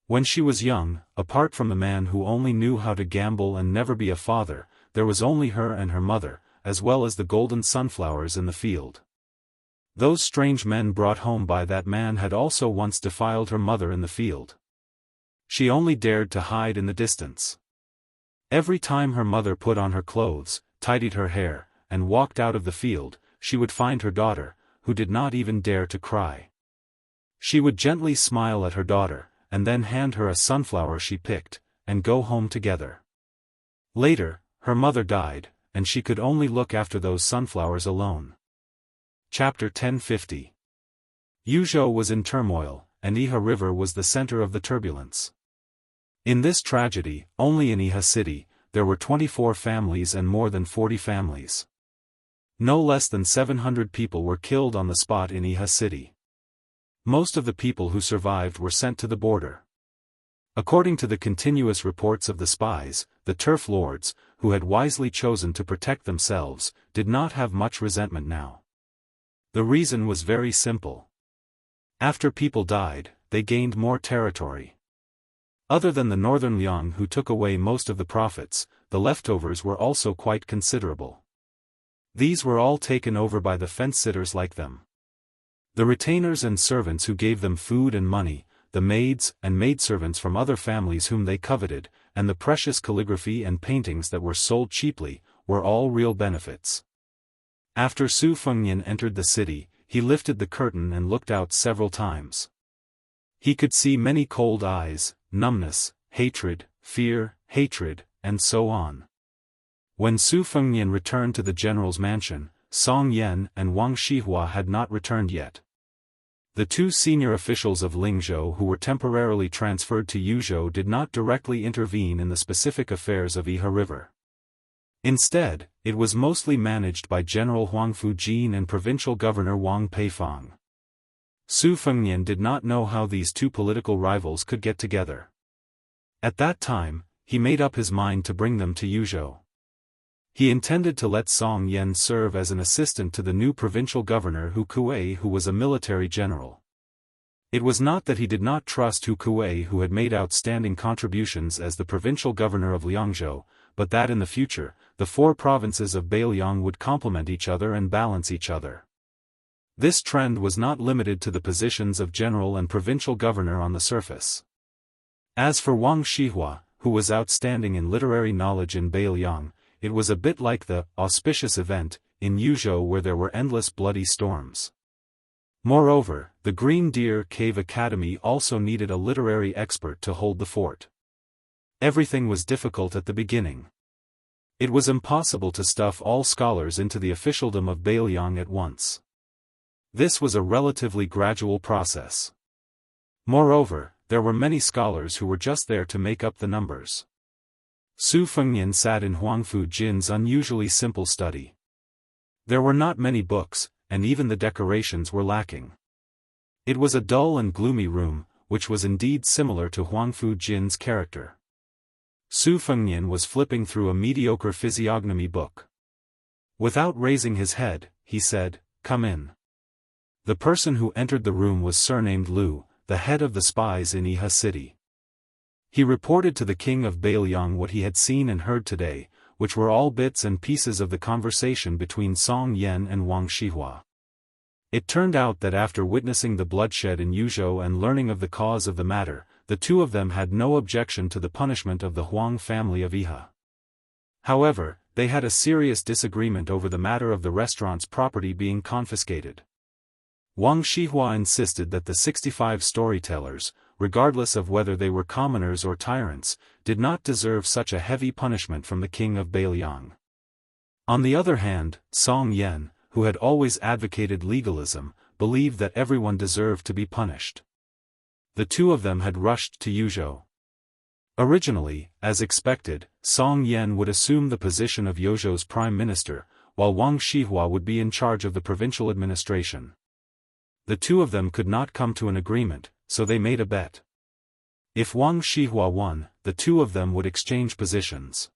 When she was young, apart from the man who only knew how to gamble and never be a father, there was only her and her mother, as well as the golden sunflowers in the field. Those strange men brought home by that man had also once defiled her mother in the field. She only dared to hide in the distance. Every time her mother put on her clothes, tidied her hair, and walked out of the field, she would find her daughter, who did not even dare to cry. She would gently smile at her daughter, and then hand her a sunflower she picked, and go home together. Later, her mother died, and she could only look after those sunflowers alone. Chapter 1050. Yuzhou was in turmoil, and Iha River was the center of the turbulence. In this tragedy, only in Iha City, there were 24 families and more than 40 families. No less than 700 people were killed on the spot in Iha City. Most of the people who survived were sent to the border. According to the continuous reports of the spies, the turf lords, who had wisely chosen to protect themselves, did not have much resentment now. The reason was very simple. After people died, they gained more territory. Other than the northern Liang who took away most of the profits, the leftovers were also quite considerable. These were all taken over by the fence-sitters like them. The retainers and servants who gave them food and money, the maids and maidservants from other families whom they coveted, and the precious calligraphy and paintings that were sold cheaply, were all real benefits. After Su Fengnian entered the city, he lifted the curtain and looked out several times. He could see many cold eyes, numbness, hatred, fear, hatred, and so on. When Su Fengnian returned to the general's mansion, Song Yan and Wang Shihua had not returned yet. The two senior officials of Lingzhou who were temporarily transferred to Yuzhou did not directly intervene in the specific affairs of Iha River. Instead, it was mostly managed by General Huang Fujin and Provincial Governor Wang Peifang. Su Fengnian did not know how these two political rivals could get together. At that time, he made up his mind to bring them to Yuzhou. He intended to let Song Yan serve as an assistant to the new provincial governor Hu Kuei, who was a military general. It was not that he did not trust Hu Kuei, who had made outstanding contributions as the provincial governor of Liangzhou, but that in the future, the four provinces of Beiliang would complement each other and balance each other. This trend was not limited to the positions of general and provincial governor on the surface. As for Wang Shihua, who was outstanding in literary knowledge in Beiliang, it was a bit like the auspicious event in Yuzhou where there were endless bloody storms. Moreover, the Green Deer Cave Academy also needed a literary expert to hold the fort. Everything was difficult at the beginning. It was impossible to stuff all scholars into the officialdom of Beiliang at once. This was a relatively gradual process. Moreover, there were many scholars who were just there to make up the numbers. Su Fengnian sat in Huang Fujin's unusually simple study. There were not many books, and even the decorations were lacking. It was a dull and gloomy room, which was indeed similar to Huang Fujin's character. Su Fengnian was flipping through a mediocre physiognomy book. Without raising his head, he said, "Come in." The person who entered the room was surnamed Lu, the head of the spies in Iha City. He reported to the king of Beiliang what he had seen and heard today, which were all bits and pieces of the conversation between Song Yan and Wang Shihua. It turned out that after witnessing the bloodshed in Yuzhou and learning of the cause of the matter, the two of them had no objection to the punishment of the Huang family of Iha. However, they had a serious disagreement over the matter of the restaurant's property being confiscated. Wang Shihua insisted that the 65 storytellers, regardless of whether they were commoners or tyrants, did not deserve such a heavy punishment from the king of Beiliang. On the other hand, Song Yan, who had always advocated legalism, believed that everyone deserved to be punished. The two of them had rushed to Yuzhou. Originally, as expected, Song Yan would assume the position of Yuzhou's prime minister, while Wang Shihua would be in charge of the provincial administration. The two of them could not come to an agreement, so they made a bet. If Wang Shihua won, the two of them would exchange positions.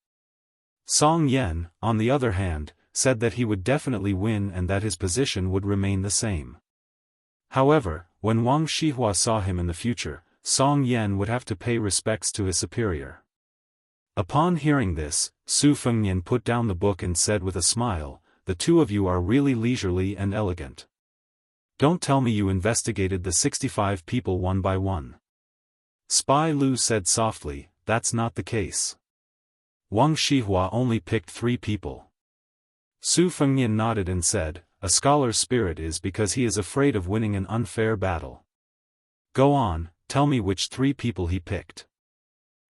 Song Yan, on the other hand, said that he would definitely win and that his position would remain the same. However, when Wang Shihua saw him in the future, Song Yan would have to pay respects to his superior. Upon hearing this, Su Fengnian put down the book and said with a smile, "The two of you are really leisurely and elegant. Don't tell me you investigated the 65 people one by one." Spy Lu said softly, "That's not the case. Wang Shihua only picked 3 people." Su Fengnian nodded and said, "A scholar's spirit is because he is afraid of winning an unfair battle. Go on, tell me which 3 people he picked."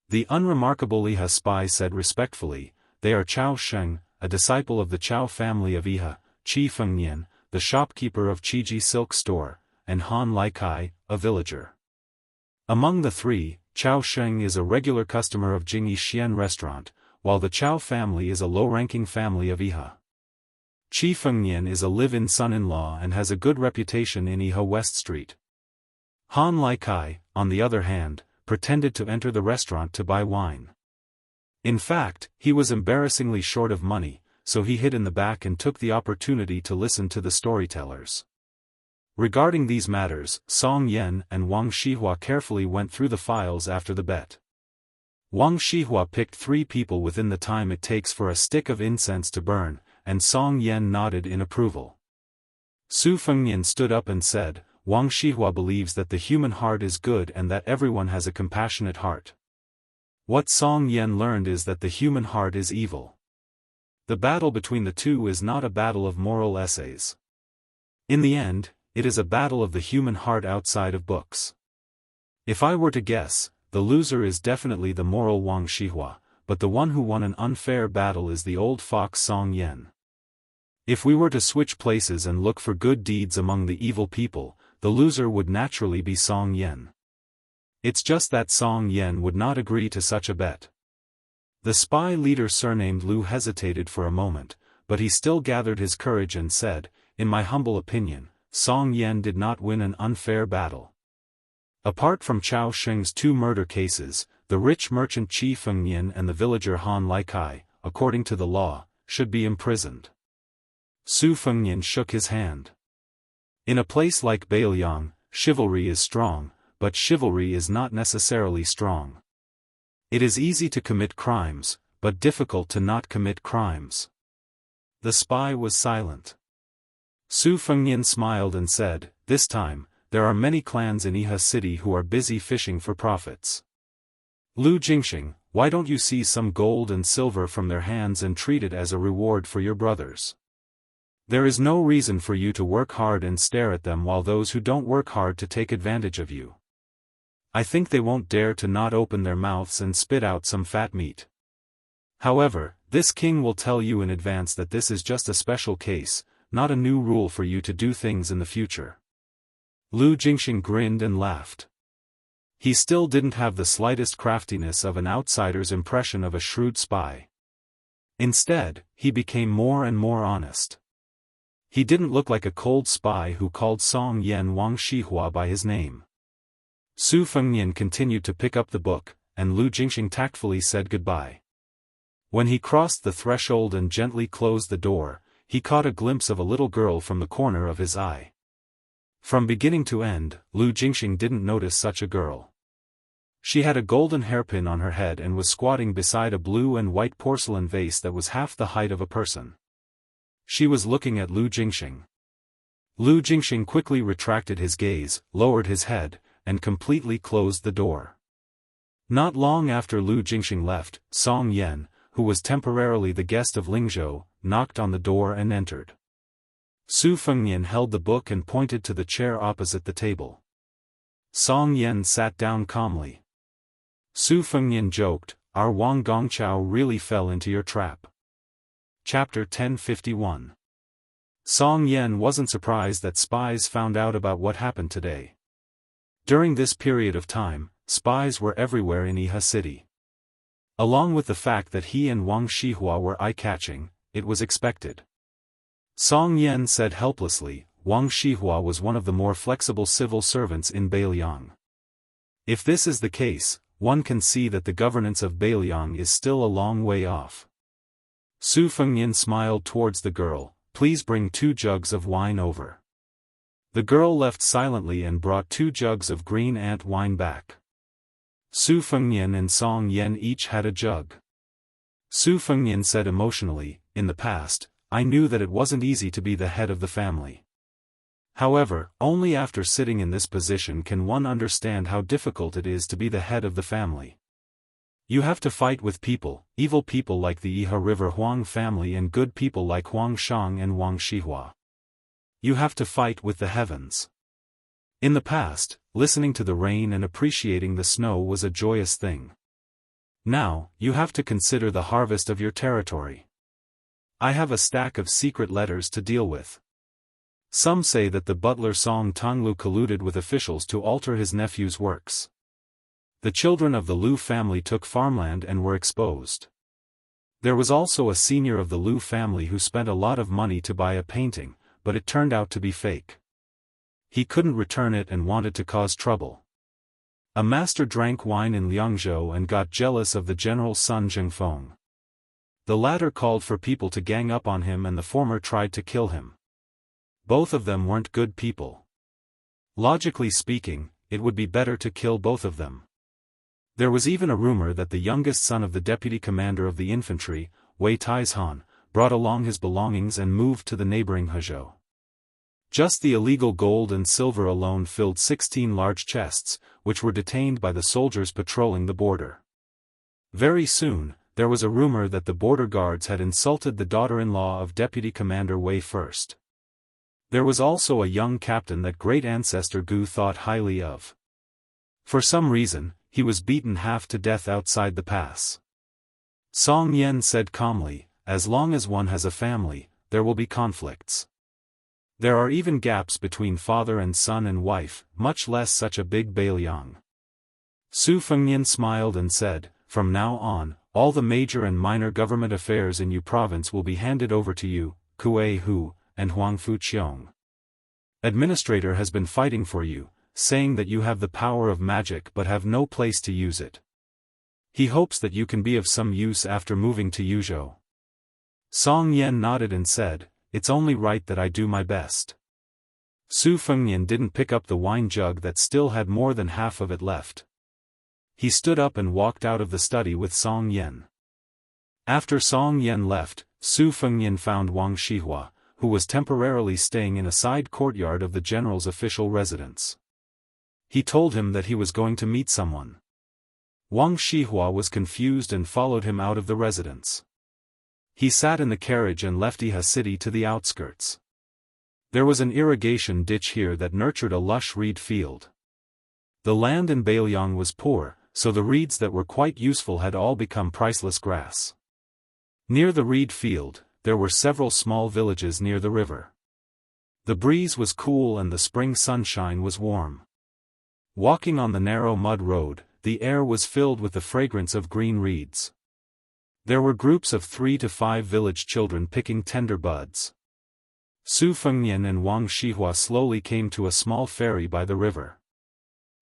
The unremarkable Iha spy said respectfully, "They are Chao Sheng, a disciple of the Chao family of Iha, Qi Fengnian, the shopkeeper of Qiji Silk Store, and Han Laikai, a villager. Among the 3, Chao Sheng is a regular customer of Jingyi Xian restaurant, while the Chao family is a low-ranking family of Iha. Qi Fengnian is a live-in son-in-law and has a good reputation in Iha West Street. Han Laikai, on the other hand, pretended to enter the restaurant to buy wine. In fact, he was embarrassingly short of money, so he hid in the back and took the opportunity to listen to the storytellers. Regarding these matters, Song Yan and Wang Shihua carefully went through the files after the bet. Wang Shihua picked 3 people within the time it takes for a stick of incense to burn, and Song Yan nodded in approval. Su Fengnian stood up and said, "Wang Shihua believes that the human heart is good and that everyone has a compassionate heart. What Song Yan learned is that the human heart is evil. The battle between the two is not a battle of moral essays. In the end, it is a battle of the human heart outside of books. If I were to guess, the loser is definitely the moral Wang Shihua, but the one who won an unfair battle is the old fox Song Yen. If we were to switch places and look for good deeds among the evil people, the loser would naturally be Song Yen. It's just that Song Yen would not agree to such a bet. The spy leader surnamed Lu hesitated for a moment, but he still gathered his courage and said, "In my humble opinion, Song Yen did not win an unfair battle. Apart from Chao Sheng's 2 murder cases, the rich merchant Qi Fengnian and the villager Han Laikai, according to the law, should be imprisoned." Su Fengnian shook his hand. In a place like Beiliang, chivalry is strong, but chivalry is not necessarily strong. It is easy to commit crimes, but difficult to not commit crimes. The spy was silent. Su Fengnian smiled and said, "This time, there are many clans in Iha City who are busy fishing for profits. Lu Jingxing, why don't you seize some gold and silver from their hands and treat it as a reward for your brothers? There is no reason for you to work hard and stare at them while those who don't work hard to take advantage of you. I think they won't dare to not open their mouths and spit out some fat meat. However, this king will tell you in advance that this is just a special case, not a new rule for you to do things in the future." Lu Jingxing grinned and laughed. He still didn't have the slightest craftiness of an outsider's impression of a shrewd spy. Instead, he became more and more honest. He didn't look like a cold spy who called Song Yen Wang Shihua by his name. Su Fengnian continued to pick up the book, and Lu Jingxing tactfully said goodbye. When he crossed the threshold and gently closed the door, he caught a glimpse of a little girl from the corner of his eye. From beginning to end, Lu Jingxing didn't notice such a girl. She had a golden hairpin on her head and was squatting beside a blue and white porcelain vase that was half the height of a person. She was looking at Lu Jingxing. Lu Jingxing quickly retracted his gaze, lowered his head, and completely closed the door. Not long after Lu Jingxing left, Song Yen, who was temporarily the guest of Lingzhou, knocked on the door and entered. Su Fengnian held the book and pointed to the chair opposite the table. Song Yen sat down calmly. Su Fengnian joked, "Our Wang Gongqiao really fell into your trap." Chapter 1051. Song Yen wasn't surprised that spies found out about what happened today. During this period of time, spies were everywhere in Iha City. Along with the fact that he and Wang Shihua were eye-catching, it was expected. Song Yen said helplessly, Wang Shihua was one of the more flexible civil servants in Beiliang. If this is the case, one can see that the governance of Beiliang is still a long way off. Su Fengnian smiled towards the girl, "Please bring 2 jugs of wine over." The girl left silently and brought 2 jugs of green ant wine back. Su Fengnian and Song Yen each had a jug. Su Fengnian said emotionally, "In the past, I knew that it wasn't easy to be the head of the family. However, only after sitting in this position can one understand how difficult it is to be the head of the family. You have to fight with people, evil people like the Iha River Huang family and good people like Huang Shang and Wang Shihua. You have to fight with the heavens. In the past, listening to the rain and appreciating the snow was a joyous thing. Now, you have to consider the harvest of your territory. I have a stack of secret letters to deal with. Some say that the butler Song Tonglu colluded with officials to alter his nephew's works. The children of the Lu family took farmland and were exposed. There was also a senior of the Lu family who spent a lot of money to buy a painting, but it turned out to be fake. He couldn't return it and wanted to cause trouble. A master drank wine in Liangzhou and got jealous of the general's son Zhengfeng. The latter called for people to gang up on him and the former tried to kill him. Both of them weren't good people. Logically speaking, it would be better to kill both of them. There was even a rumor that the youngest son of the deputy commander of the infantry, Wei Taizhan, brought along his belongings and moved to the neighboring Hezhou. Just the illegal gold and silver alone filled 16 large chests, which were detained by the soldiers patrolling the border. Very soon, there was a rumor that the border guards had insulted the daughter-in-law of Deputy Commander Wei first. There was also a young captain that great ancestor Gu thought highly of. For some reason, he was beaten half to death outside the pass. Song Yen said calmly, as long as one has a family, there will be conflicts. There are even gaps between father and son and wife, much less such a big Bailiang. Su Fengnian smiled and said, from now on, all the major and minor government affairs in Yu province will be handed over to you, Kuei Hu, and Huangfu Qiong. Administrator has been fighting for you, saying that you have the power of magic but have no place to use it. He hopes that you can be of some use after moving to Yuzhou. Song Yen nodded and said, it's only right that I do my best. Su Fengnian didn't pick up the wine jug that still had more than half of it left. He stood up and walked out of the study with Song Yen. After Song Yen left, Su Fengnian found Wang Shihua, who was temporarily staying in a side courtyard of the general's official residence. He told him that he was going to meet someone. Wang Shihua was confused and followed him out of the residence. He sat in the carriage and left Iha city to the outskirts. There was an irrigation ditch here that nurtured a lush reed field. The land in Bailiang was poor, so the reeds that were quite useful had all become priceless grass. Near the reed field, there were several small villages near the river. The breeze was cool and the spring sunshine was warm. Walking on the narrow mud road, the air was filled with the fragrance of green reeds. There were groups of 3 to 5 village children picking tender buds. Su Fengnian and Wang Shihua slowly came to a small ferry by the river.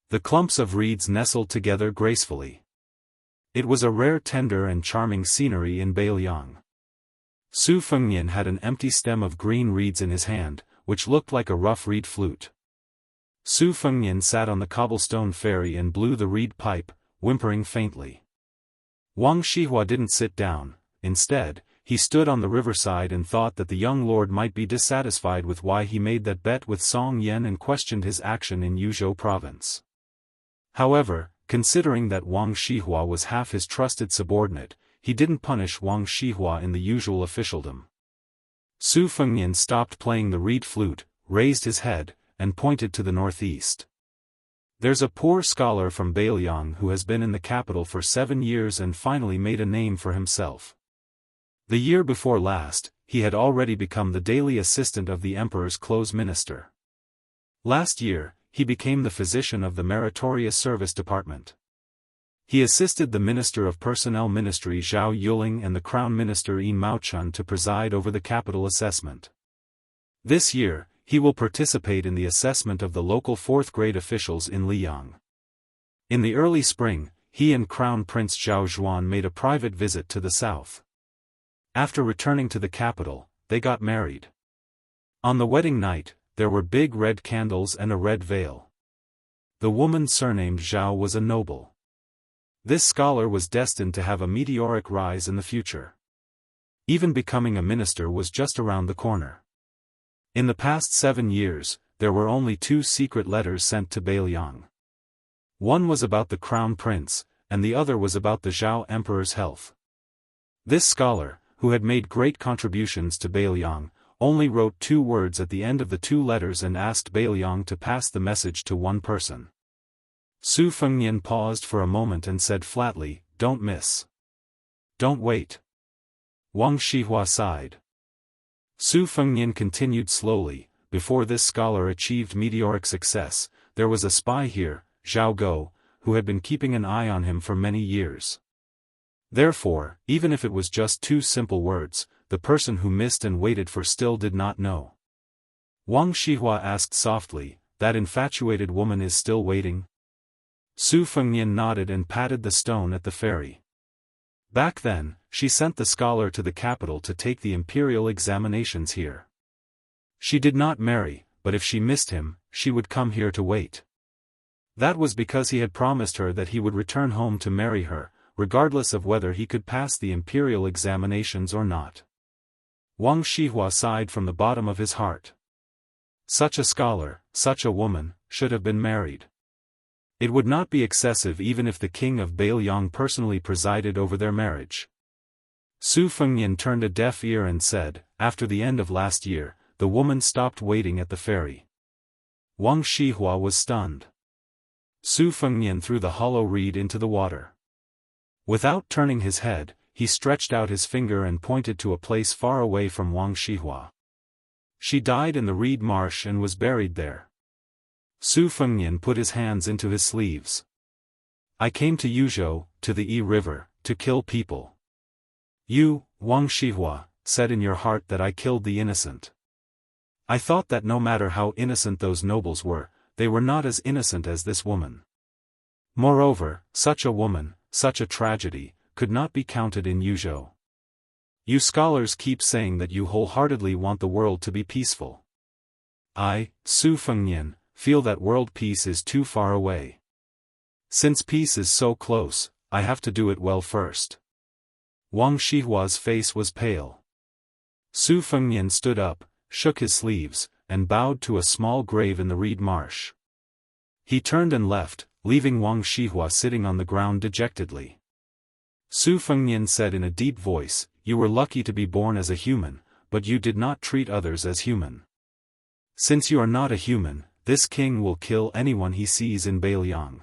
The clumps of reeds nestled together gracefully. It was a rare tender and charming scenery in Bailiang. Su Fengnian had an empty stem of green reeds in his hand, which looked like a rough reed flute. Su Fengnian sat on the cobblestone ferry and blew the reed pipe, whimpering faintly. Wang Shihua didn't sit down. Instead, he stood on the riverside and thought that the young lord might be dissatisfied with why he made that bet with Song Yen and questioned his action in Yuzhou province. However, considering that Wang Shihua was half his trusted subordinate, he didn't punish Wang Shihua in the usual officialdom. Su Fengnian stopped playing the reed flute, raised his head, and pointed to the northeast. There's a poor scholar from Bailiang who has been in the capital for 7 years and finally made a name for himself. The year before last, he had already become the daily assistant of the emperor's close minister. Last year, he became the physician of the meritorious service department. He assisted the Minister of Personnel Ministry Zhao Yuling and the Crown Minister Yi Maochun to preside over the capital assessment. This year, he will participate in the assessment of the local 4th-grade officials in Liyang. In the early spring, he and Crown Prince Zhao Zhuan made a private visit to the south. After returning to the capital, they got married. On the wedding night, there were big red candles and a red veil. The woman surnamed Zhao was a noble. This scholar was destined to have a meteoric rise in the future. Even becoming a minister was just around the corner. In the past 7 years, there were only 2 secret letters sent to Bailiang. One was about the crown prince, and the other was about the Zhao emperor's health. This scholar, who had made great contributions to Bailiang, only wrote 2 words at the end of the 2 letters and asked Bailiang to pass the message to one person. Su Fengnian paused for a moment and said flatly, "Don't miss. Don't wait." Wang Shihua sighed. Su Fengnian continued slowly, "Before this scholar achieved meteoric success, there was a spy here, Zhao Go, who had been keeping an eye on him for many years. Therefore, even if it was just 2 simple words, the person who missed and waited for still did not know." Wang Shihua asked softly, "That infatuated woman is still waiting?" Su Fengnian nodded and patted the stone at the ferry. Back then, she sent the scholar to the capital to take the imperial examinations here. She did not marry, but if she missed him, she would come here to wait. That was because he had promised her that he would return home to marry her, regardless of whether he could pass the imperial examinations or not. Wang Shihua sighed from the bottom of his heart. Such a scholar, such a woman, should have been married. It would not be excessive even if the king of Bailiang personally presided over their marriage. Su Fengnian turned a deaf ear and said, "After the end of last year, the woman stopped waiting at the ferry." Wang Shihua was stunned. Su Fengnian threw the hollow reed into the water. Without turning his head, he stretched out his finger and pointed to a place far away from Wang Shihua. She died in the reed marsh and was buried there. Su Fengnian put his hands into his sleeves. I came to Yuzhou, to the Yi River, to kill people. You, Wang Shihua, said in your heart that I killed the innocent. I thought that no matter how innocent those nobles were, they were not as innocent as this woman. Moreover, such a woman, such a tragedy, could not be counted in Yuzhou. You scholars keep saying that you wholeheartedly want the world to be peaceful. I, Su Fengnian, feel that world peace is too far away. Since peace is so close, I have to do it well first. Wang Shihua's face was pale. Su Fengnian stood up, shook his sleeves, and bowed to a small grave in the reed marsh. He turned and left, leaving Wang Shihua sitting on the ground dejectedly. Su Fengnian said in a deep voice, You were lucky to be born as a human, but you did not treat others as human. Since you are not a human, this king will kill anyone he sees in Beiliang.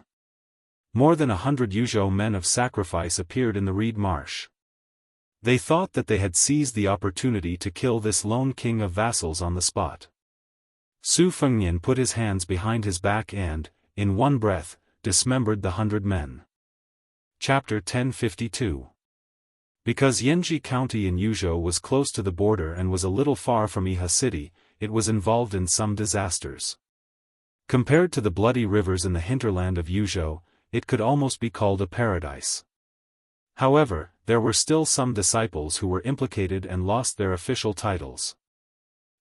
More than 100 Yuzhou men of sacrifice appeared in the reed marsh. They thought that they had seized the opportunity to kill this lone king of vassals on the spot. Su Fengnian put his hands behind his back and, in one breath, dismembered the 100 men. Chapter 1052. Because Yanji County in Yuzhou was close to the border and was a little far from Iha City, it was involved in some disasters. Compared to the bloody rivers in the hinterland of Yuzhou, it could almost be called a paradise. However, there were still some disciples who were implicated and lost their official titles.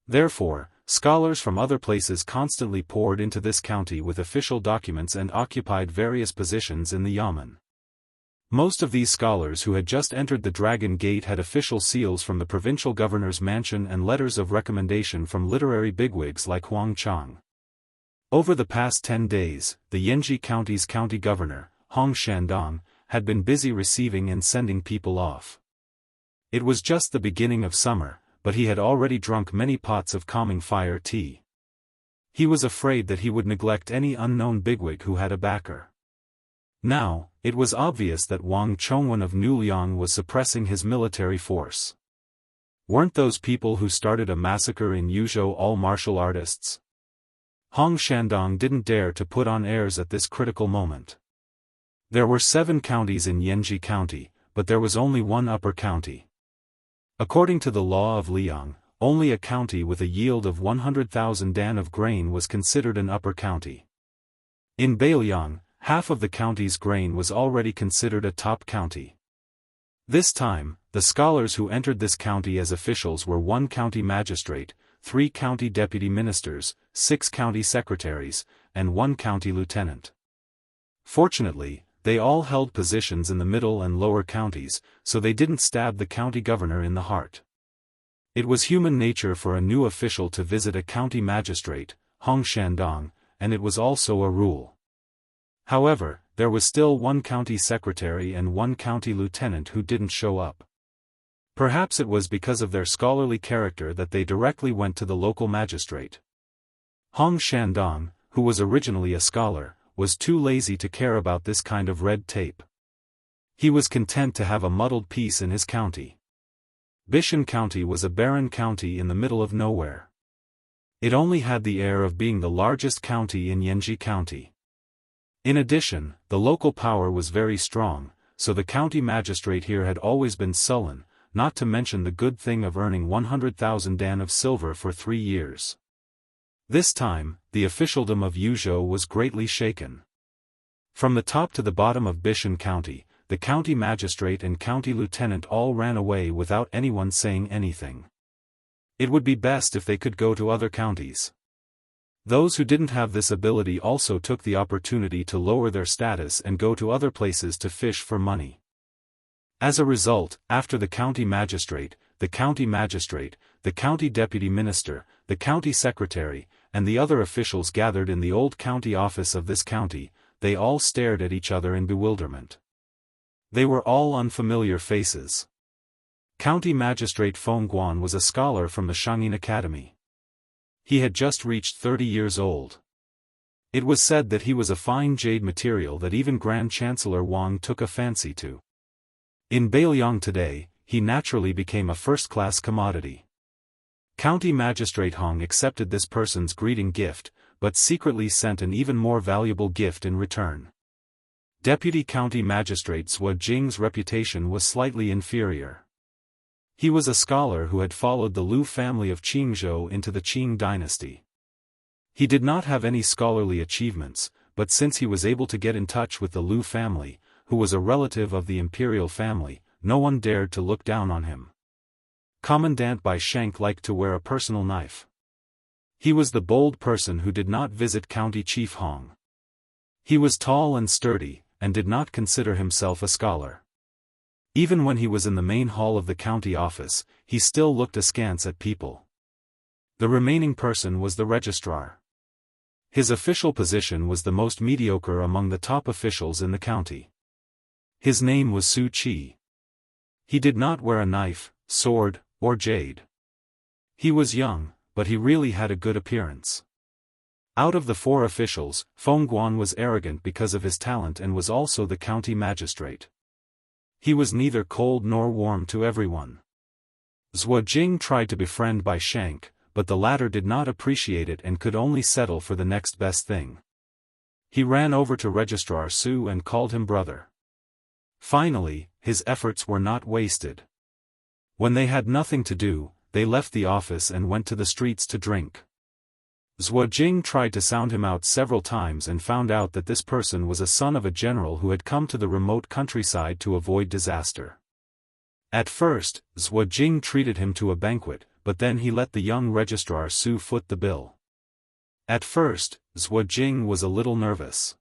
Therefore, scholars from other places constantly poured into this county with official documents and occupied various positions in the yamen. Most of these scholars who had just entered the Dragon Gate had official seals from the provincial governor's mansion and letters of recommendation from literary bigwigs like Huang Chang. Over the past 10 days, the Yanji County's county governor, Hong Shandong, had been busy receiving and sending people off. It was just the beginning of summer, but he had already drunk many pots of calming fire tea. He was afraid that he would neglect any unknown bigwig who had a backer. Now, it was obvious that Wang Chongwen of Nuliang was suppressing his military force. Weren't those people who started a massacre in Yuzhou all martial artists? Hong Shandong didn't dare to put on airs at this critical moment. There were 7 counties in Yanji County, but there was only one upper county. According to the law of Liang, only a county with a yield of 100,000 dan of grain was considered an upper county. In Beiliang, half of the county's grain was already considered a top county. This time, the scholars who entered this county as officials were 1 county magistrate, 3 county deputy ministers, 6 county secretaries, and 1 county lieutenant. Fortunately, they all held positions in the middle and lower counties, so they didn't stab the county governor in the heart. It was human nature for a new official to visit a county magistrate, Hong Shandong, and it was also a rule. However, there was still 1 county secretary and 1 county lieutenant who didn't show up. Perhaps it was because of their scholarly character that they directly went to the local magistrate. Hong Shandong, who was originally a scholar, was too lazy to care about this kind of red tape. He was content to have a muddled peace in his county. Bishan County was a barren county in the middle of nowhere. It only had the air of being the largest county in Yanji County. In addition, the local power was very strong, so the county magistrate here had always been sullen, not to mention the good thing of earning 100,000 dan of silver for 3 years. This time, the officialdom of Yuzhou was greatly shaken. From the top to the bottom of Bishan County, the county magistrate and county lieutenant all ran away without anyone saying anything. It would be best if they could go to other counties. Those who didn't have this ability also took the opportunity to lower their status and go to other places to fish for money. As a result, after the county magistrate, the county deputy minister, the county secretary, and the other officials gathered in the old county office of this county, they all stared at each other in bewilderment. They were all unfamiliar faces. County magistrate Feng Guan was a scholar from the Shangyin Academy. He had just reached 30 years old. It was said that he was a fine jade material that even Grand Chancellor Wang took a fancy to. In Beiliang today, he naturally became a first-class commodity. County Magistrate Hong accepted this person's greeting gift, but secretly sent an even more valuable gift in return. Deputy County Magistrate Zhuo Jing's reputation was slightly inferior. He was a scholar who had followed the Liu family of Qingzhou into the Qing dynasty. He did not have any scholarly achievements, but since he was able to get in touch with the Liu family, who was a relative of the imperial family, no one dared to look down on him. Commandant Bai Shank liked to wear a personal knife. He was the bold person who did not visit County Chief Hong. He was tall and sturdy, and did not consider himself a scholar. Even when he was in the main hall of the county office, he still looked askance at people. The remaining person was the registrar. His official position was the most mediocre among the top officials in the county. His name was Su Qi. He did not wear a knife, sword, or jade. He was young, but he really had a good appearance. Out of the 4 officials, Feng Guan was arrogant because of his talent and was also the county magistrate. He was neither cold nor warm to everyone. Zhuo Jing tried to befriend Bai Shank, but the latter did not appreciate it and could only settle for the next best thing. He ran over to Registrar Su and called him brother. Finally, his efforts were not wasted. When they had nothing to do, they left the office and went to the streets to drink. Zhuo Jing tried to sound him out several times and found out that this person was a son of a general who had come to the remote countryside to avoid disaster. At first, Zhuo Jing treated him to a banquet, but then he let the young registrar Su foot the bill. At first, Zhuo Jing was a little nervous.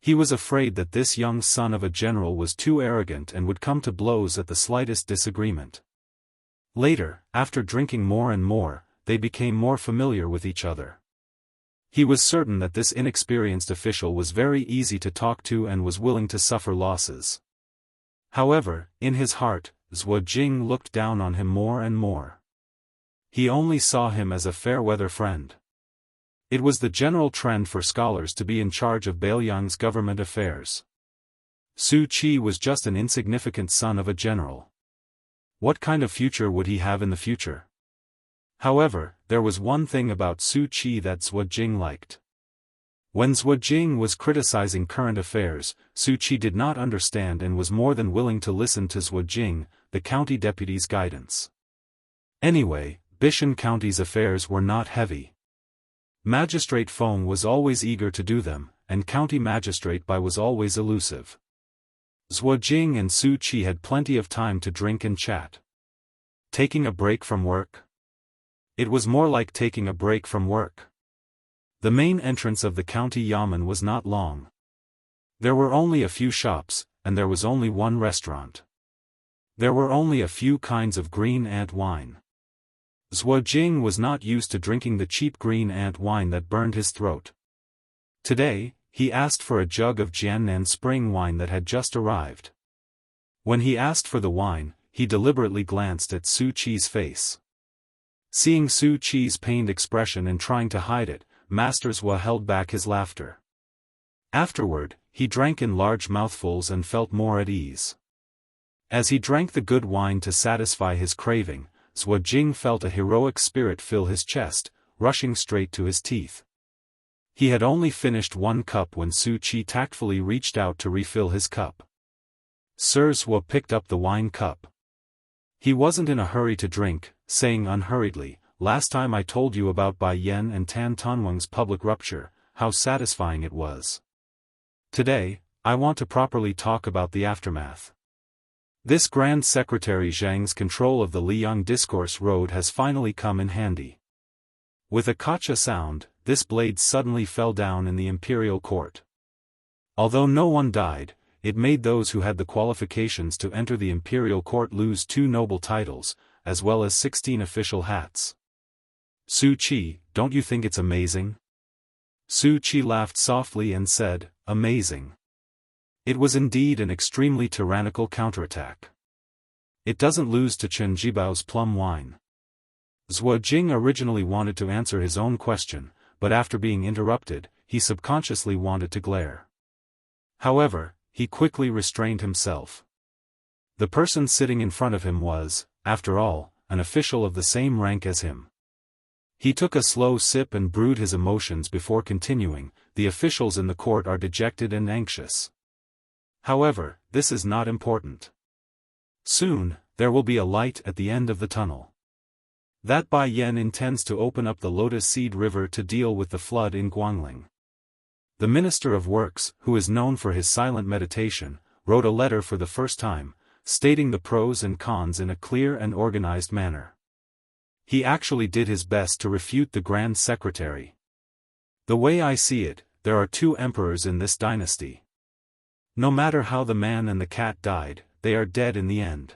He was afraid that this young son of a general was too arrogant and would come to blows at the slightest disagreement. Later, after drinking more and more, they became more familiar with each other. He was certain that this inexperienced official was very easy to talk to and was willing to suffer losses. However, in his heart, Zhuo Jing looked down on him more and more. He only saw him as a fair-weather friend. It was the general trend for scholars to be in charge of Beiliang's government affairs. Su Qi was just an insignificant son of a general. What kind of future would he have in the future? However, there was one thing about Su Qi that Zhuo Jing liked. When Zhuo Jing was criticizing current affairs, Su Qi did not understand and was more than willing to listen to Zhuo Jing, the county deputy's guidance. Anyway, Bishan County's affairs were not heavy. Magistrate Feng was always eager to do them, and County Magistrate Bai was always elusive. Zhuo Jing and Su Qi had plenty of time to drink and chat. Taking a break from work? It was more like taking a break from work. The main entrance of the county yamen was not long. There were only a few shops, and there was only one restaurant. There were only a few kinds of green ant wine. Zhuo Jing was not used to drinking the cheap green ant wine that burned his throat. Today, he asked for a jug of Jiannan spring wine that had just arrived. When he asked for the wine, he deliberately glanced at Su Qi's face. Seeing Su Qi's pained expression and trying to hide it, Master Zhuo held back his laughter. Afterward, he drank in large mouthfuls and felt more at ease. As he drank the good wine to satisfy his craving, Zhuo Jing felt a heroic spirit fill his chest, rushing straight to his teeth. He had only finished one cup when Su Qi tactfully reached out to refill his cup. Sir Zhuo picked up the wine cup. He wasn't in a hurry to drink, saying unhurriedly, "Last time I told you about Bai Yan and Tan Tanwang's public rupture, how satisfying it was. Today, I want to properly talk about the aftermath. This Grand Secretary Zhang's control of the Liyang Discourse Road has finally come in handy." With a kacha sound, this blade suddenly fell down in the imperial court. Although no one died, it made those who had the qualifications to enter the imperial court lose 2 noble titles, as well as 16 official hats. Su Qi, don't you think it's amazing? Su Qi laughed softly and said, "Amazing." It was indeed an extremely tyrannical counterattack. It doesn't lose to Chen Jibao's plum wine. Zhuo Jing originally wanted to answer his own question, but after being interrupted, he subconsciously wanted to glare. However, he quickly restrained himself. The person sitting in front of him was, after all, an official of the same rank as him. He took a slow sip and brewed his emotions before continuing. The officials in the court are dejected and anxious. However, this is not important. Soon, there will be a light at the end of the tunnel. That Bai Yan intends to open up the Lotus Seed River to deal with the flood in Guangling. The Minister of Works, who is known for his silent meditation, wrote a letter for the first time, stating the pros and cons in a clear and organized manner. He actually did his best to refute the Grand Secretary. The way I see it, there are two emperors in this dynasty. No matter how the man and the cat died, they are dead in the end.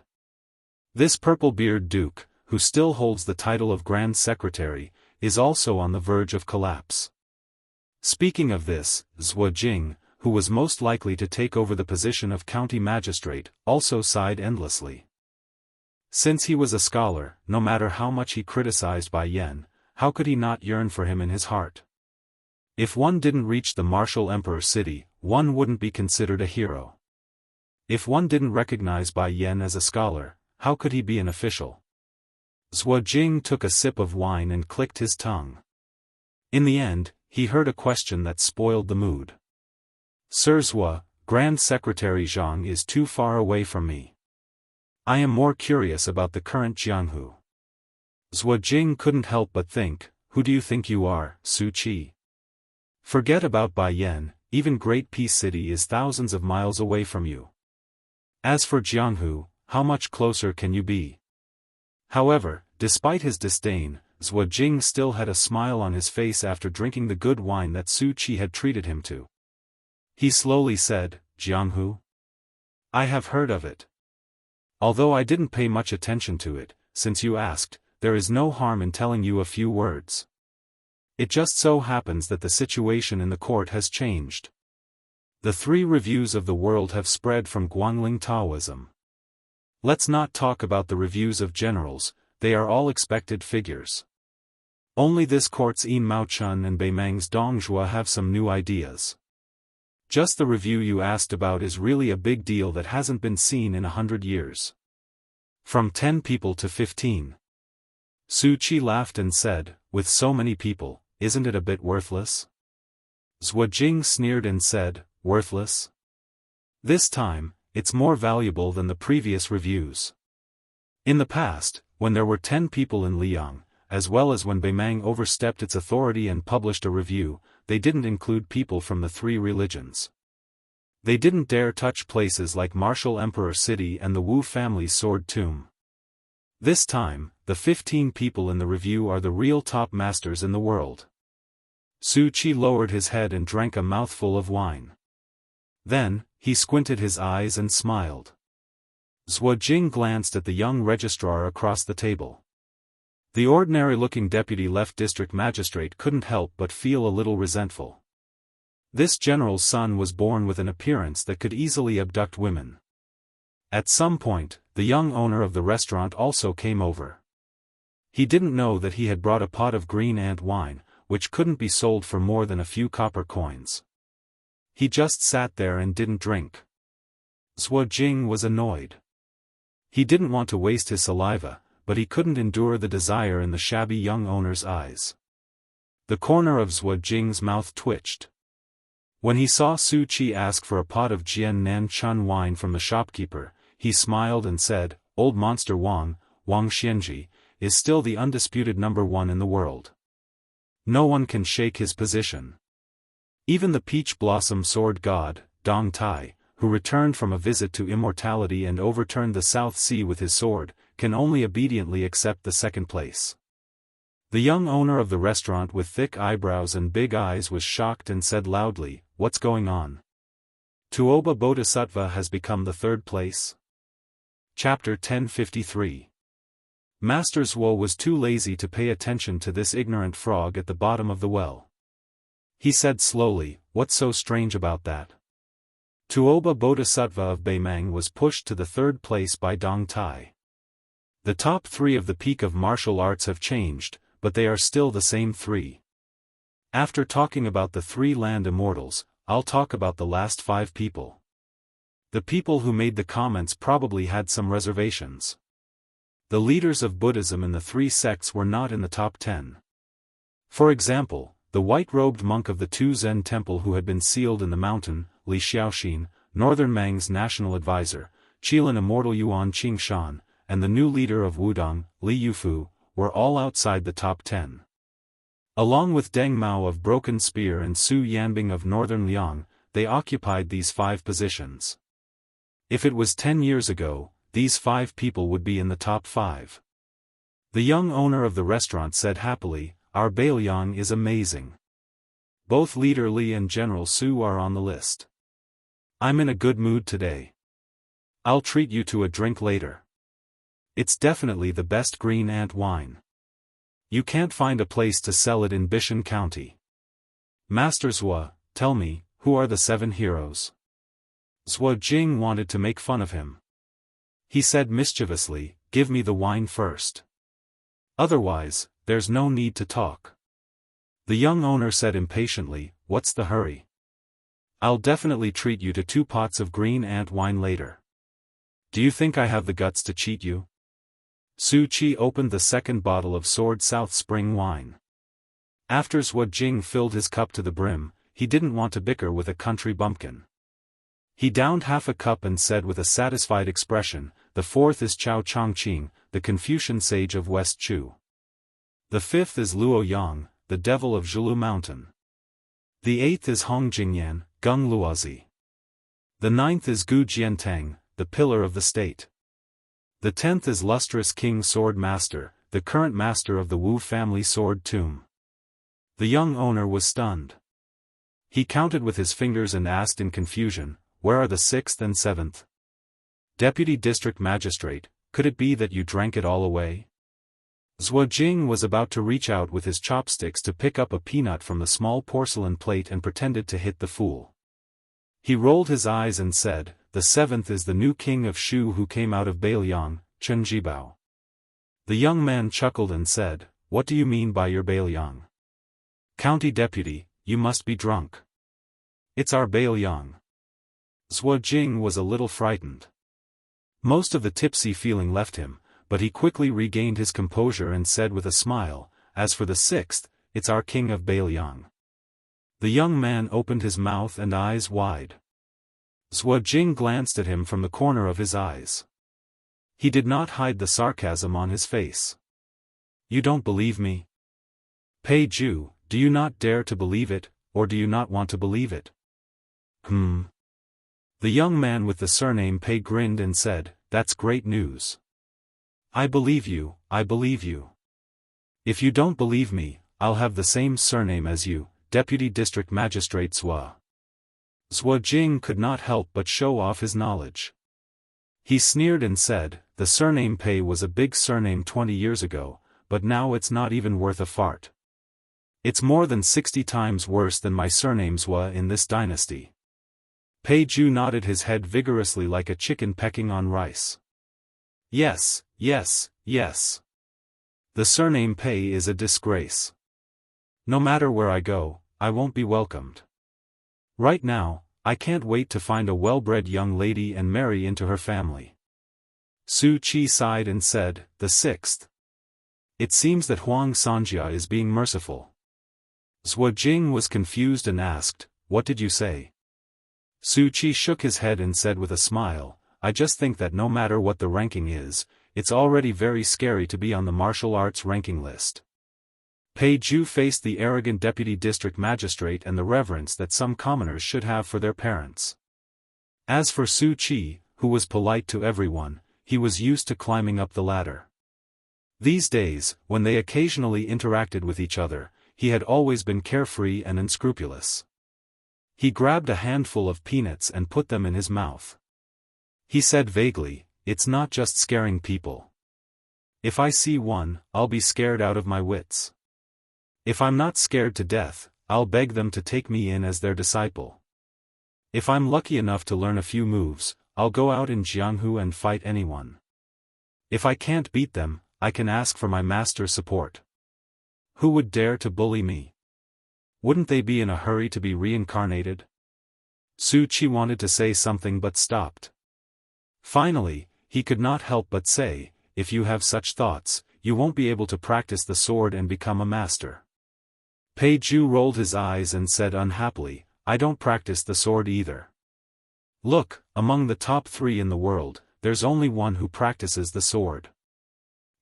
This purple-beard duke, who still holds the title of Grand Secretary, is also on the verge of collapse. Speaking of this, Zhuo Jing, who was most likely to take over the position of county magistrate, also sighed endlessly. Since he was a scholar, no matter how much he criticized Bai Yan, how could he not yearn for him in his heart? If one didn't reach the martial emperor city, one wouldn't be considered a hero. If one didn't recognize Bai Yan as a scholar, how could he be an official? Zhuo Jing took a sip of wine and clicked his tongue. In the end, he heard a question that spoiled the mood. Sir Zhuo, Grand Secretary Zhang is too far away from me. I am more curious about the current Jianghu. Zhuo Jing couldn't help but think, who do you think you are, Su Qi? Forget about Bai Yan, even Great Peace City is thousands of miles away from you. As for Jianghu, how much closer can you be? However, despite his disdain, Zhuo Jing still had a smile on his face after drinking the good wine that Su Qi had treated him to. He slowly said, Jianghu? I have heard of it. Although I didn't pay much attention to it, since you asked, there is no harm in telling you a few words. It just so happens that the situation in the court has changed. The 3 reviews of the world have spread from Guangling Taoism. Let's not talk about the reviews of generals, they are all expected figures. Only this court's Yin Mao Chun and Beimang's Dong Zhuo have some new ideas. Just the review you asked about is really a big deal that hasn't been seen in 100 years. From 10 people to 15. Su Qi laughed and said, with so many people, isn't it a bit worthless? Zhuo Jing sneered and said, worthless? This time, it's more valuable than the previous reviews. In the past, when there were 10 people in Liang, as well as when Beimang overstepped its authority and published a review, they didn't include people from the 3 religions. They didn't dare touch places like Martial Emperor City and the Wu family's sword tomb. This time, the 15 people in the review are the real top masters in the world. Su Qi lowered his head and drank a mouthful of wine. Then, he squinted his eyes and smiled. Zhuo Jing glanced at the young registrar across the table. The ordinary-looking deputy left district magistrate couldn't help but feel a little resentful. This general's son was born with an appearance that could easily abduct women. At some point, the young owner of the restaurant also came over. He didn't know that he had brought a pot of green ant wine, which couldn't be sold for more than a few copper coins. He just sat there and didn't drink. Zhuo Jing was annoyed. He didn't want to waste his saliva, but he couldn't endure the desire in the shabby young owner's eyes. The corner of Zhuo Jing's mouth twitched. When he saw Su Qi ask for a pot of Jian Nan Chun wine from the shopkeeper, he smiled and said, Old Monster Wang Xianji, is still the undisputed #1 in the world. No one can shake his position. Even the peach blossom sword god, Dong Tai, who returned from a visit to immortality and overturned the South Sea with his sword, can only obediently accept the second place. The young owner of the restaurant with thick eyebrows and big eyes was shocked and said loudly, What's going on? Tuoba Bodhisattva has become the 3rd place? Chapter 1053. Master Zhuo was too lazy to pay attention to this ignorant frog at the bottom of the well. He said slowly, What's so strange about that? Tuoba Bodhisattva of Beimang was pushed to the 3rd place by Dong Tai. The top 3 of the peak of martial arts have changed, but they are still the same 3. After talking about the 3 land immortals, I'll talk about the last 5 people. The people who made the comments probably had some reservations. The leaders of Buddhism in the three sects were not in the top 10. For example, the white-robed monk of the two Zen temple who had been sealed in the mountain, Li Xiaoxin, Northern Mang's national advisor, Qilin Immortal Yuan Qingshan, and the new leader of Wudong, Li Yufu, were all outside the top 10. Along with Deng Mao of Broken Spear and Su Yanbing of Northern Liang, they occupied these 5 positions. If it was 10 years ago, these 5 people would be in the top 5. The young owner of the restaurant said happily, "Our Bailiang is amazing. Both Leader Li and General Su are on the list. I'm in a good mood today. I'll treat you to a drink later. It's definitely the best green ant wine. You can't find a place to sell it in Bishan County. Master Zhua, tell me, who are the 7 heroes?" Zhua Jing wanted to make fun of him. He said mischievously, "Give me the wine first. Otherwise, there's no need to talk." The young owner said impatiently, "What's the hurry? I'll definitely treat you to 2 pots of green ant wine later. Do you think I have the guts to cheat you?" Su Qi opened the 2nd bottle of Sword South Spring wine. After Zhua Jing filled his cup to the brim, he didn't want to bicker with a country bumpkin. He downed half a cup and said with a satisfied expression, "The 4th is Chao Chongqing, the Confucian sage of West Chu. The 5th is Luo Yang, the devil of Zhulu Mountain. The 8th is Hong Jingyan, Gung Luozi. The 9th is Gu Jiantang, the pillar of the state. The 10th is lustrous King Sword Master, the current master of the Wu family sword tomb." The young owner was stunned. He counted with his fingers and asked in confusion, "Where are the 6th and 7th? Deputy District Magistrate, could it be that you drank it all away?" Zhua Jing was about to reach out with his chopsticks to pick up a peanut from the small porcelain plate and pretended to hit the fool. He rolled his eyes and said, "The 7th is the new king of Shu who came out of Bailiang, Chen Jibao." The young man chuckled and said, "What do you mean by your Bailiang? County deputy, you must be drunk. It's our Bailiang." Zhua Jing was a little frightened. Most of the tipsy feeling left him, but he quickly regained his composure and said with a smile, "As for the 6th, it's our king of Bailiang." The young man opened his mouth and eyes wide. Zhua Jing glanced at him from the corner of his eyes. He did not hide the sarcasm on his face. "You don't believe me? Pei Ju, do you not dare to believe it, or do you not want to believe it?" The young man with the surname Pei grinned and said, "That's great news. I believe you, I believe you. If you don't believe me, I'll have the same surname as you, Deputy District Magistrate Zhua." Zhua Jing could not help but show off his knowledge. He sneered and said, "The surname Pei was a big surname 20 years ago, but now it's not even worth a fart. It's more than 60 times worse than my surname Zhua in this dynasty." Pei Ju nodded his head vigorously like a chicken pecking on rice. "Yes, yes, yes. The surname Pei is a disgrace. No matter where I go, I won't be welcomed. Right now, I can't wait to find a well-bred young lady and marry into her family." Su Qi sighed and said, "The 6th. It seems that Huang Sanjia is being merciful." Zhua Jing was confused and asked, "What did you say?" Su Qi shook his head and said with a smile, "I just think that no matter what the ranking is, it's already very scary to be on the martial arts ranking list." Pei Ju faced the arrogant deputy district magistrate and the reverence that some commoners should have for their parents. As for Su Qi, who was polite to everyone, he was used to climbing up the ladder. These days, when they occasionally interacted with each other, he had always been carefree and unscrupulous. He grabbed a handful of peanuts and put them in his mouth. He said vaguely, "It's not just scaring people. If I see one, I'll be scared out of my wits. If I'm not scared to death, I'll beg them to take me in as their disciple. If I'm lucky enough to learn a few moves, I'll go out in Jianghu and fight anyone. If I can't beat them, I can ask for my master's support. Who would dare to bully me? Wouldn't they be in a hurry to be reincarnated?" Su Qi wanted to say something but stopped. Finally, he could not help but say, if you have such thoughts, you won't be able to practice the sword and become a master. Pei Ju rolled his eyes and said unhappily, I don't practice the sword either. Look, among the top 3 in the world, there's only one who practices the sword.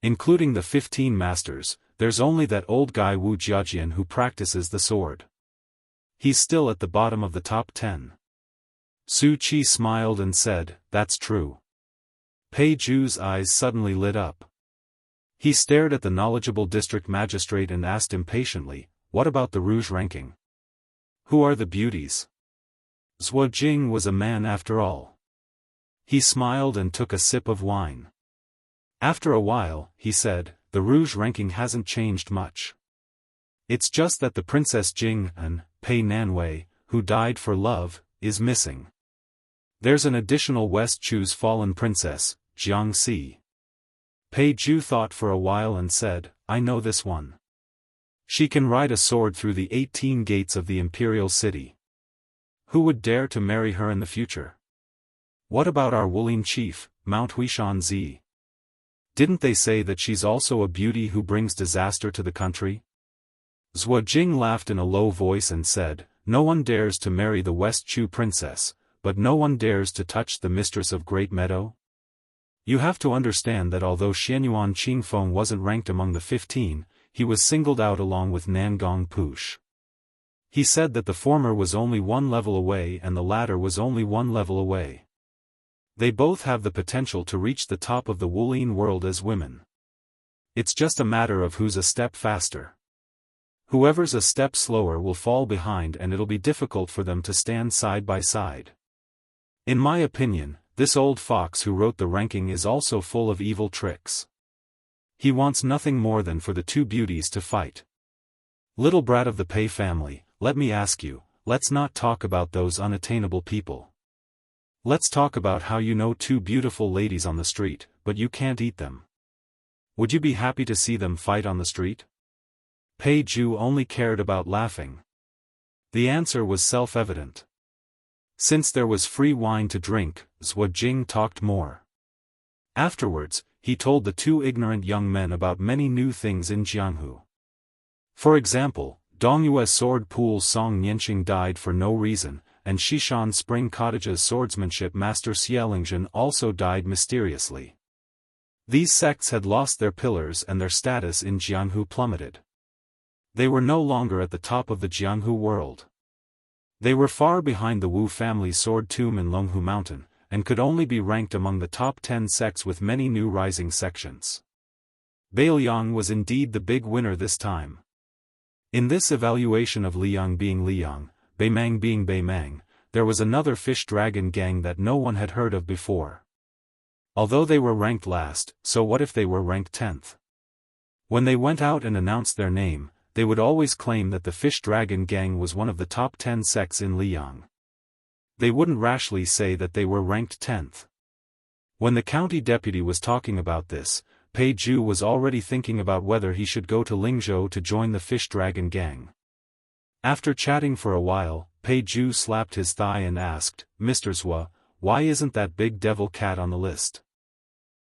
Including the 15 masters, there's only that old guy Wu Jiajian who practices the sword. He's still at the bottom of the top 10. Su Qi smiled and said, that's true. Pei Ju's eyes suddenly lit up. He stared at the knowledgeable district magistrate and asked impatiently, what about the rouge ranking? Who are the beauties? Zhuo Jing was a man after all. He smiled and took a sip of wine. After a while, he said, the rouge ranking hasn't changed much. It's just that the Princess Jing and Pei Nanwei, who died for love, is missing. There's an additional West Chu's fallen princess, Jianghu. Pei Ju thought for a while and said, I know this one. She can ride a sword through the 18 gates of the imperial city. Who would dare to marry her in the future? What about our Wulin chief, Mount Huishan Zi? Didn't they say that she's also a beauty who brings disaster to the country? Zhuo Jing laughed in a low voice and said, no one dares to marry the West Chu princess, but no one dares to touch the mistress of Great Meadow? You have to understand that although Xianyuan Qingfeng wasn't ranked among the 15, he was singled out along with Nangong Push. He said that the former was only 1 level away and the latter was only 1 level away. They both have the potential to reach the top of the Wulin world as women. It's just a matter of who's a step faster. Whoever's a step slower will fall behind and it'll be difficult for them to stand side by side. In my opinion, this old fox who wrote the ranking is also full of evil tricks. He wants nothing more than for the 2 beauties to fight. Little brat of the Pei family, let me ask you, let's not talk about those unattainable people. Let's talk about how you know 2 beautiful ladies on the street, but you can't eat them. Would you be happy to see them fight on the street? Pei Ju only cared about laughing. The answer was self-evident. Since there was free wine to drink, Zhuo Jing talked more. Afterwards, he told the 2 ignorant young men about many new things in Jianghu. For example, Dongyue's sword pool Song Nianxing died for no reason, and Shishan Spring Cottage's swordsmanship master Xielingzhen also died mysteriously. These sects had lost their pillars and their status in Jianghu plummeted. They were no longer at the top of the Jianghu world. They were far behind the Wu family's sword tomb in Longhu Mountain, and could only be ranked among the top 10 sects with many new rising sections. Beiliang was indeed the big winner this time. In this evaluation of Liang being Liang, Beimang being Beimang, there was another fish dragon gang that no one had heard of before. Although they were ranked last, so what if they were ranked 10th? When they went out and announced their name, they would always claim that the fish dragon gang was one of the top 10 sects in Liang. They wouldn't rashly say that they were ranked 10th. When the county deputy was talking about this, Pei Ju was already thinking about whether he should go to Lingzhou to join the fish dragon gang. After chatting for a while, Pei Ju slapped his thigh and asked, Mr. Zhuo, why isn't that big devil cat on the list?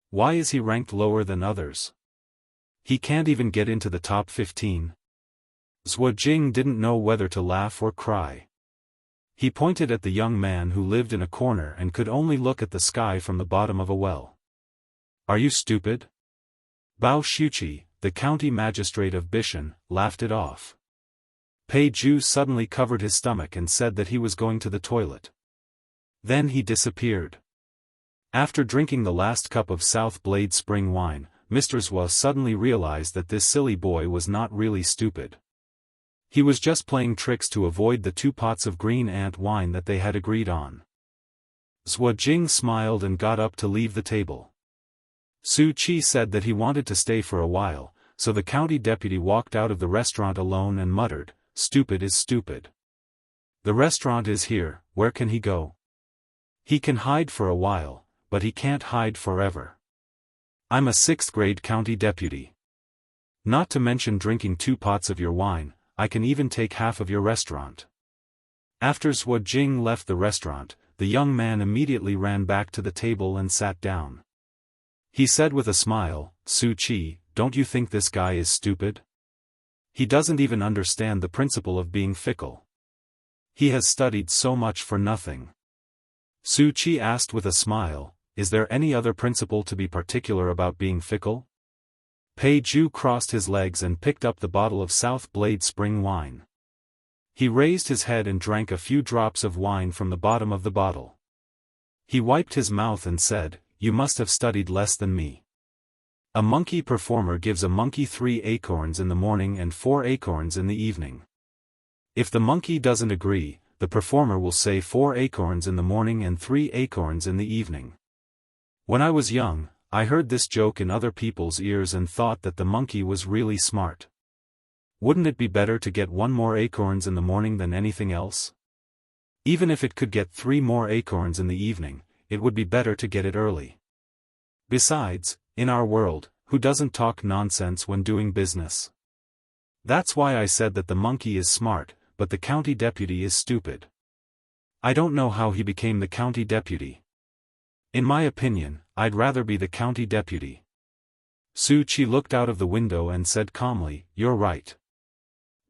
Why is he ranked lower than others? He can't even get into the top 15. Zhuo Jing didn't know whether to laugh or cry. He pointed at the young man who lived in a corner and could only look at the sky from the bottom of a well. Are you stupid? Bao Shuqi, the county magistrate of Bishan, laughed it off. Pei Ju suddenly covered his stomach and said that he was going to the toilet. Then he disappeared. After drinking the last cup of South Blade spring wine, Mr. Zhuo suddenly realized that this silly boy was not really stupid. He was just playing tricks to avoid the 2 pots of green ant wine that they had agreed on. Zhuo Jing smiled and got up to leave the table. Su Qi said that he wanted to stay for a while, so the county deputy walked out of the restaurant alone and muttered, "Stupid is stupid. The restaurant is here, where can he go? He can hide for a while, but he can't hide forever. I'm a 6th grade county deputy. Not to mention drinking 2 pots of your wine, I can even take half of your restaurant." After Zhuo Jing left the restaurant, the young man immediately ran back to the table and sat down. He said with a smile, "Su Qi, don't you think this guy is stupid? He doesn't even understand the principle of being fickle. He has studied so much for nothing." Su Qi asked with a smile, "Is there any other principle to be particular about being fickle?" Pei Zhu crossed his legs and picked up the bottle of South Blade spring wine. He raised his head and drank a few drops of wine from the bottom of the bottle. He wiped his mouth and said, "You must have studied less than me. A monkey performer gives a monkey 3 acorns in the morning and 4 acorns in the evening. If the monkey doesn't agree, the performer will say 4 acorns in the morning and 3 acorns in the evening. When I was young, I heard this joke in other people's ears and thought that the monkey was really smart. Wouldn't it be better to get 1 more acorns in the morning than anything else? Even if it could get 3 more acorns in the evening, it would be better to get it early. Besides, in our world, who doesn't talk nonsense when doing business? That's why I said that the monkey is smart, but the county deputy is stupid. I don't know how he became the county deputy. In my opinion, I'd rather be the county deputy." Su Qi looked out of the window and said calmly, "You're right.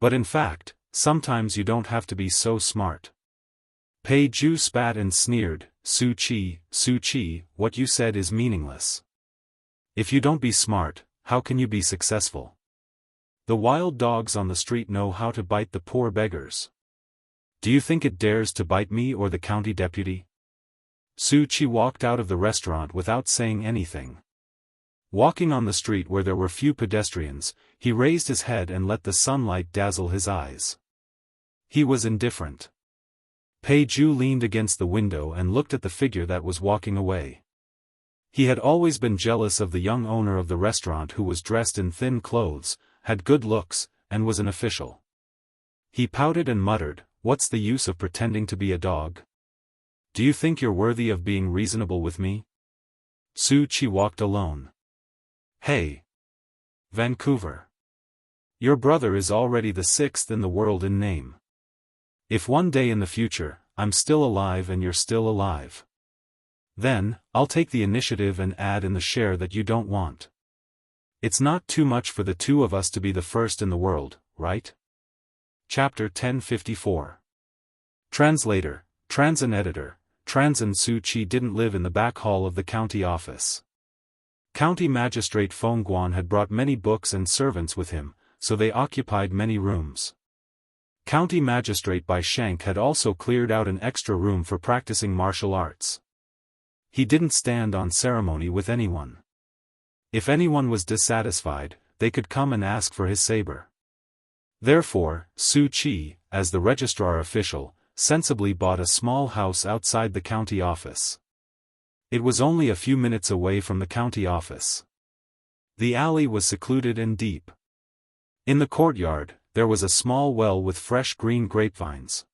But in fact, sometimes you don't have to be so smart." Pei Zhu spat and sneered, Su Qi, what you said is meaningless. If you don't be smart, how can you be successful? The wild dogs on the street know how to bite the poor beggars. Do you think it dares to bite me or the county deputy?" Su Qi walked out of the restaurant without saying anything. Walking on the street where there were few pedestrians, he raised his head and let the sunlight dazzle his eyes. He was indifferent. Pei Zhu leaned against the window and looked at the figure that was walking away. He had always been jealous of the young owner of the restaurant who was dressed in thin clothes, had good looks, and was an official. He pouted and muttered, "What's the use of pretending to be a dog? Do you think you're worthy of being reasonable with me?" Su Qi walked alone. "Hey, Vancouver. Your brother is already the 6th in the world in name. If one day in the future, I'm still alive and you're still alive, then, I'll take the initiative and add in the share that you don't want. It's not too much for the two of us to be the first in the world, right?" Chapter 1054. Translator, Transin Editor, Transin Su Qi didn't live in the back hall of the county office. County Magistrate Feng Guan had brought many books and servants with him, so they occupied many rooms. County Magistrate Bai Shank had also cleared out an extra room for practicing martial arts. He didn't stand on ceremony with anyone. If anyone was dissatisfied, they could come and ask for his saber. Therefore, Su Qi, as the registrar official, sensibly bought a small house outside the county office. It was only a few minutes away from the county office. The alley was secluded and deep. In the courtyard, there was a small well with fresh green grapevines.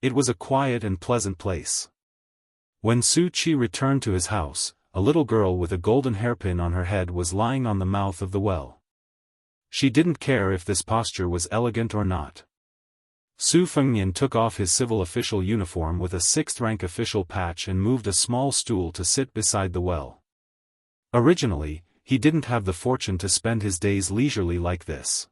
It was a quiet and pleasant place. When Su Qi returned to his house, a little girl with a golden hairpin on her head was lying on the mouth of the well. She didn't care if this posture was elegant or not. Su Fengnian took off his civil official uniform with a 6th-rank official patch and moved a small stool to sit beside the well. Originally, he didn't have the fortune to spend his days leisurely like this.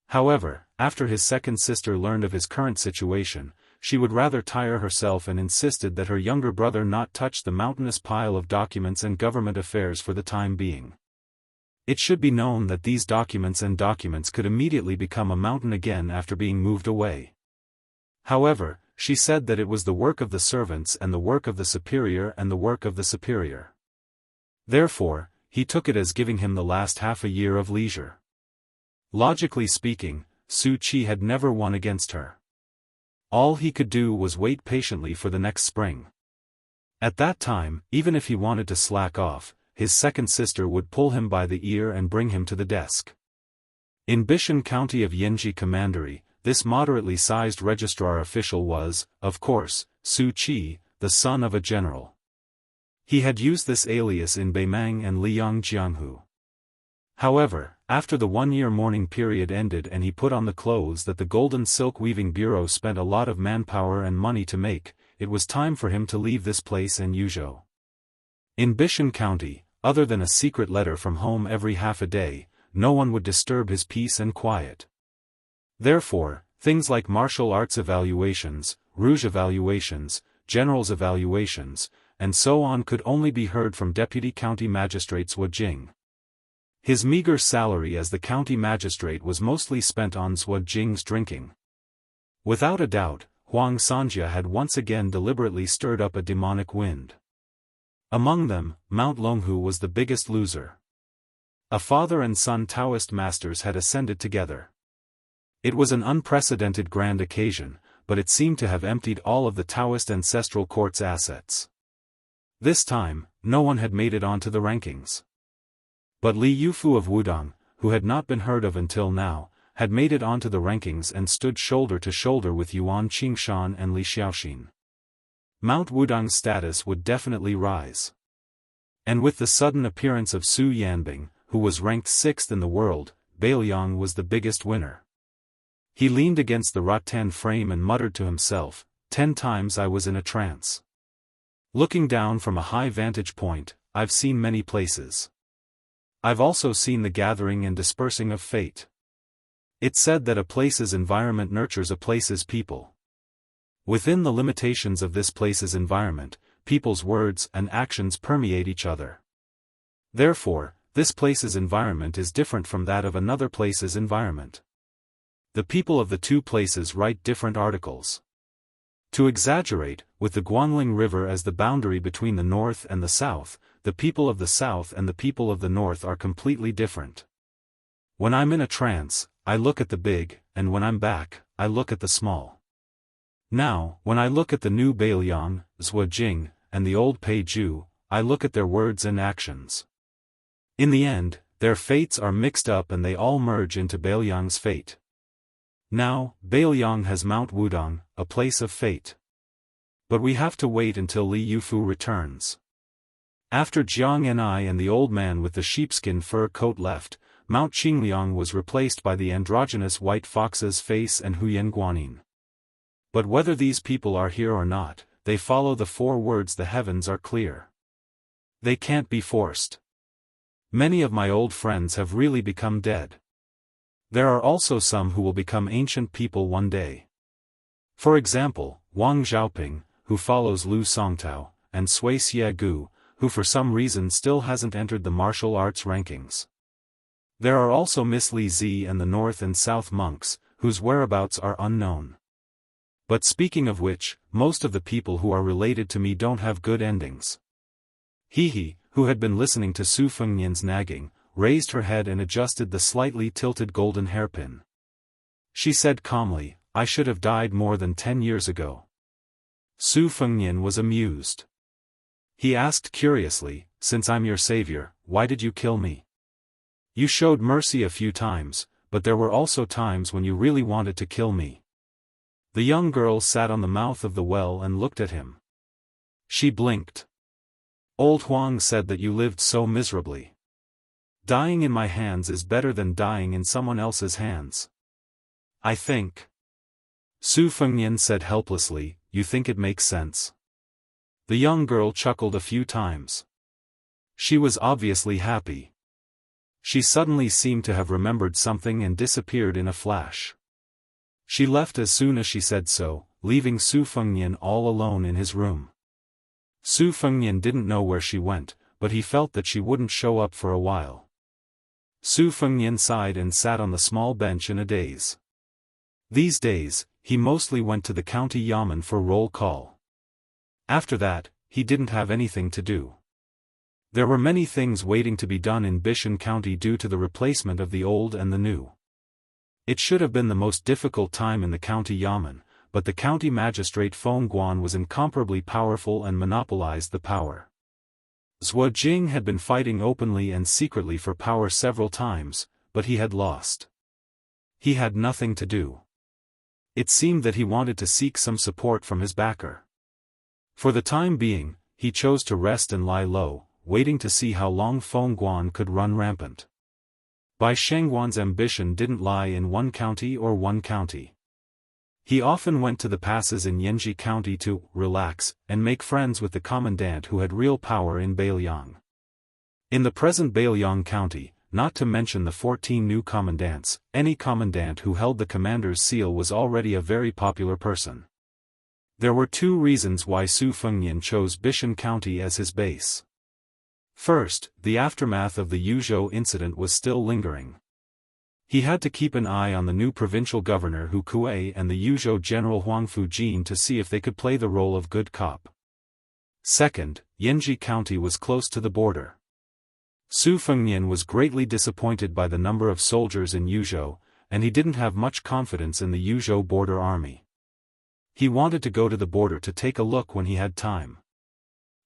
However, after his second sister learned of his current situation, she would rather tire herself and insisted that her younger brother not touch the mountainous pile of documents and government affairs for the time being. It should be known that these documents could immediately become a mountain again after being moved away. However, she said that it was the work of the servants and the work of the superior and the work of the superior. Therefore, he took it as giving him the last half a year of leisure. Logically speaking, Su Qi had never won against her. All he could do was wait patiently for the next spring. At that time, even if he wanted to slack off, his second sister would pull him by the ear and bring him to the desk. In Bishan County of Yanji Commandery, this moderately sized registrar official was, of course, Su Qi, the son of a general. He had used this alias in Beimang and Liang Jianghu. However, after the one-year mourning period ended and he put on the clothes that the Golden Silk Weaving Bureau spent a lot of manpower and money to make, it was time for him to leave this place and Yuzhou. In Bishan County, other than a secret letter from home every half a day, no one would disturb his peace and quiet. Therefore, things like martial arts evaluations, rouge evaluations, generals evaluations, and so on could only be heard from Deputy County Magistrate Zhuo Jing. His meager salary as the county magistrate was mostly spent on Zhuo Jing's drinking. Without a doubt, Wuxia Xianxia had once again deliberately stirred up a demonic wind. Among them, Mount Longhu was the biggest loser. A father and son Daoist masters had ascended together. It was an unprecedented grand occasion, but it seemed to have emptied all of the Daoist ancestral court's assets. This time, no one had made it onto the rankings. But Li Yufu of Wudong, who had not been heard of until now, had made it onto the rankings and stood shoulder to shoulder with Yuan Qingshan and Li Xiaoxin. Mount Wudong's status would definitely rise. And with the sudden appearance of Su Yanbing, who was ranked 6th in the world, Bailiang was the biggest winner. He leaned against the rattan frame and muttered to himself, 10 times I was in a trance. Looking down from a high vantage point, I've seen many places. I've also seen the gathering and dispersing of fate. It's said that a place's environment nurtures a place's people. Within the limitations of this place's environment, people's words and actions permeate each other. Therefore, this place's environment is different from that of another place's environment. The people of the two places write different articles. To exaggerate, with the Guangling River as the boundary between the north and the south, the people of the south and the people of the north are completely different. When I'm in a trance, I look at the big, and when I'm back, I look at the small. Now, when I look at the new Bailiang, Zhuo Jing, and the old Pei Ju, I look at their words and actions. In the end, their fates are mixed up and they all merge into Bailiang's fate. Now, Bailiang has Mount Wudong, a place of fate. But we have to wait until Li Yufu returns. After Jiang Ni and the old man with the sheepskin fur coat left, Mount Qingliang was replaced by the androgynous white fox's face and Huyan Guanin. But whether these people are here or not, they follow the 4 words the heavens are clear. They can't be forced. Many of my old friends have really become dead. There are also some who will become ancient people one day. For example, Wang Xiaoping, who follows Lu Songtao, and Sui Xiegu, who for some reason still hasn't entered the martial arts rankings. There are also Miss Li Zi and the North and South monks, whose whereabouts are unknown. But speaking of which, most of the people who are related to me don't have good endings. He, who had been listening to Su Fengnian's nagging, raised her head and adjusted the slightly tilted golden hairpin. She said calmly, I should have died more than 10 years ago. Su Fengnian was amused. He asked curiously, since I'm your savior, why did you kill me? You showed mercy a few times, but there were also times when you really wanted to kill me. The young girl sat on the mouth of the well and looked at him. She blinked. Old Huang said that you lived so miserably. Dying in my hands is better than dying in someone else's hands. I think. Su Fengnian said helplessly, you think it makes sense? The young girl chuckled a few times. She was obviously happy. She suddenly seemed to have remembered something and disappeared in a flash. She left as soon as she said so, leaving Su Fengnian all alone in his room. Su Fengnian didn't know where she went, but he felt that she wouldn't show up for a while. Su Fengnian sighed and sat on the small bench in a daze. These days, he mostly went to the county yamen for roll call. After that, he didn't have anything to do. There were many things waiting to be done in Bishan County due to the replacement of the old and the new. It should have been the most difficult time in the county yamen, but the county magistrate Feng Guan was incomparably powerful and monopolized the power. Zhuo Jing had been fighting openly and secretly for power several times, but he had lost. He had nothing to do. It seemed that he wanted to seek some support from his backer. For the time being, he chose to rest and lie low, waiting to see how long Feng Guan could run rampant. Bai Shengguan's ambition didn't lie in one county or one county. He often went to the passes in Yanji County to relax and make friends with the commandant who had real power in Bailiang. In the present Bailiang County, not to mention the 14 new commandants, any commandant who held the commander's seal was already a very popular person. There were two reasons why Su Fengnian chose Bishan County as his base. First, the aftermath of the Yuzhou incident was still lingering. He had to keep an eye on the new provincial governor Hu Kuei and the Yuzhou general Huang Fujin to see if they could play the role of good cop. Second, Yanji County was close to the border. Su Fengnian was greatly disappointed by the number of soldiers in Yuzhou, and he didn't have much confidence in the Yuzhou border army. He wanted to go to the border to take a look when he had time.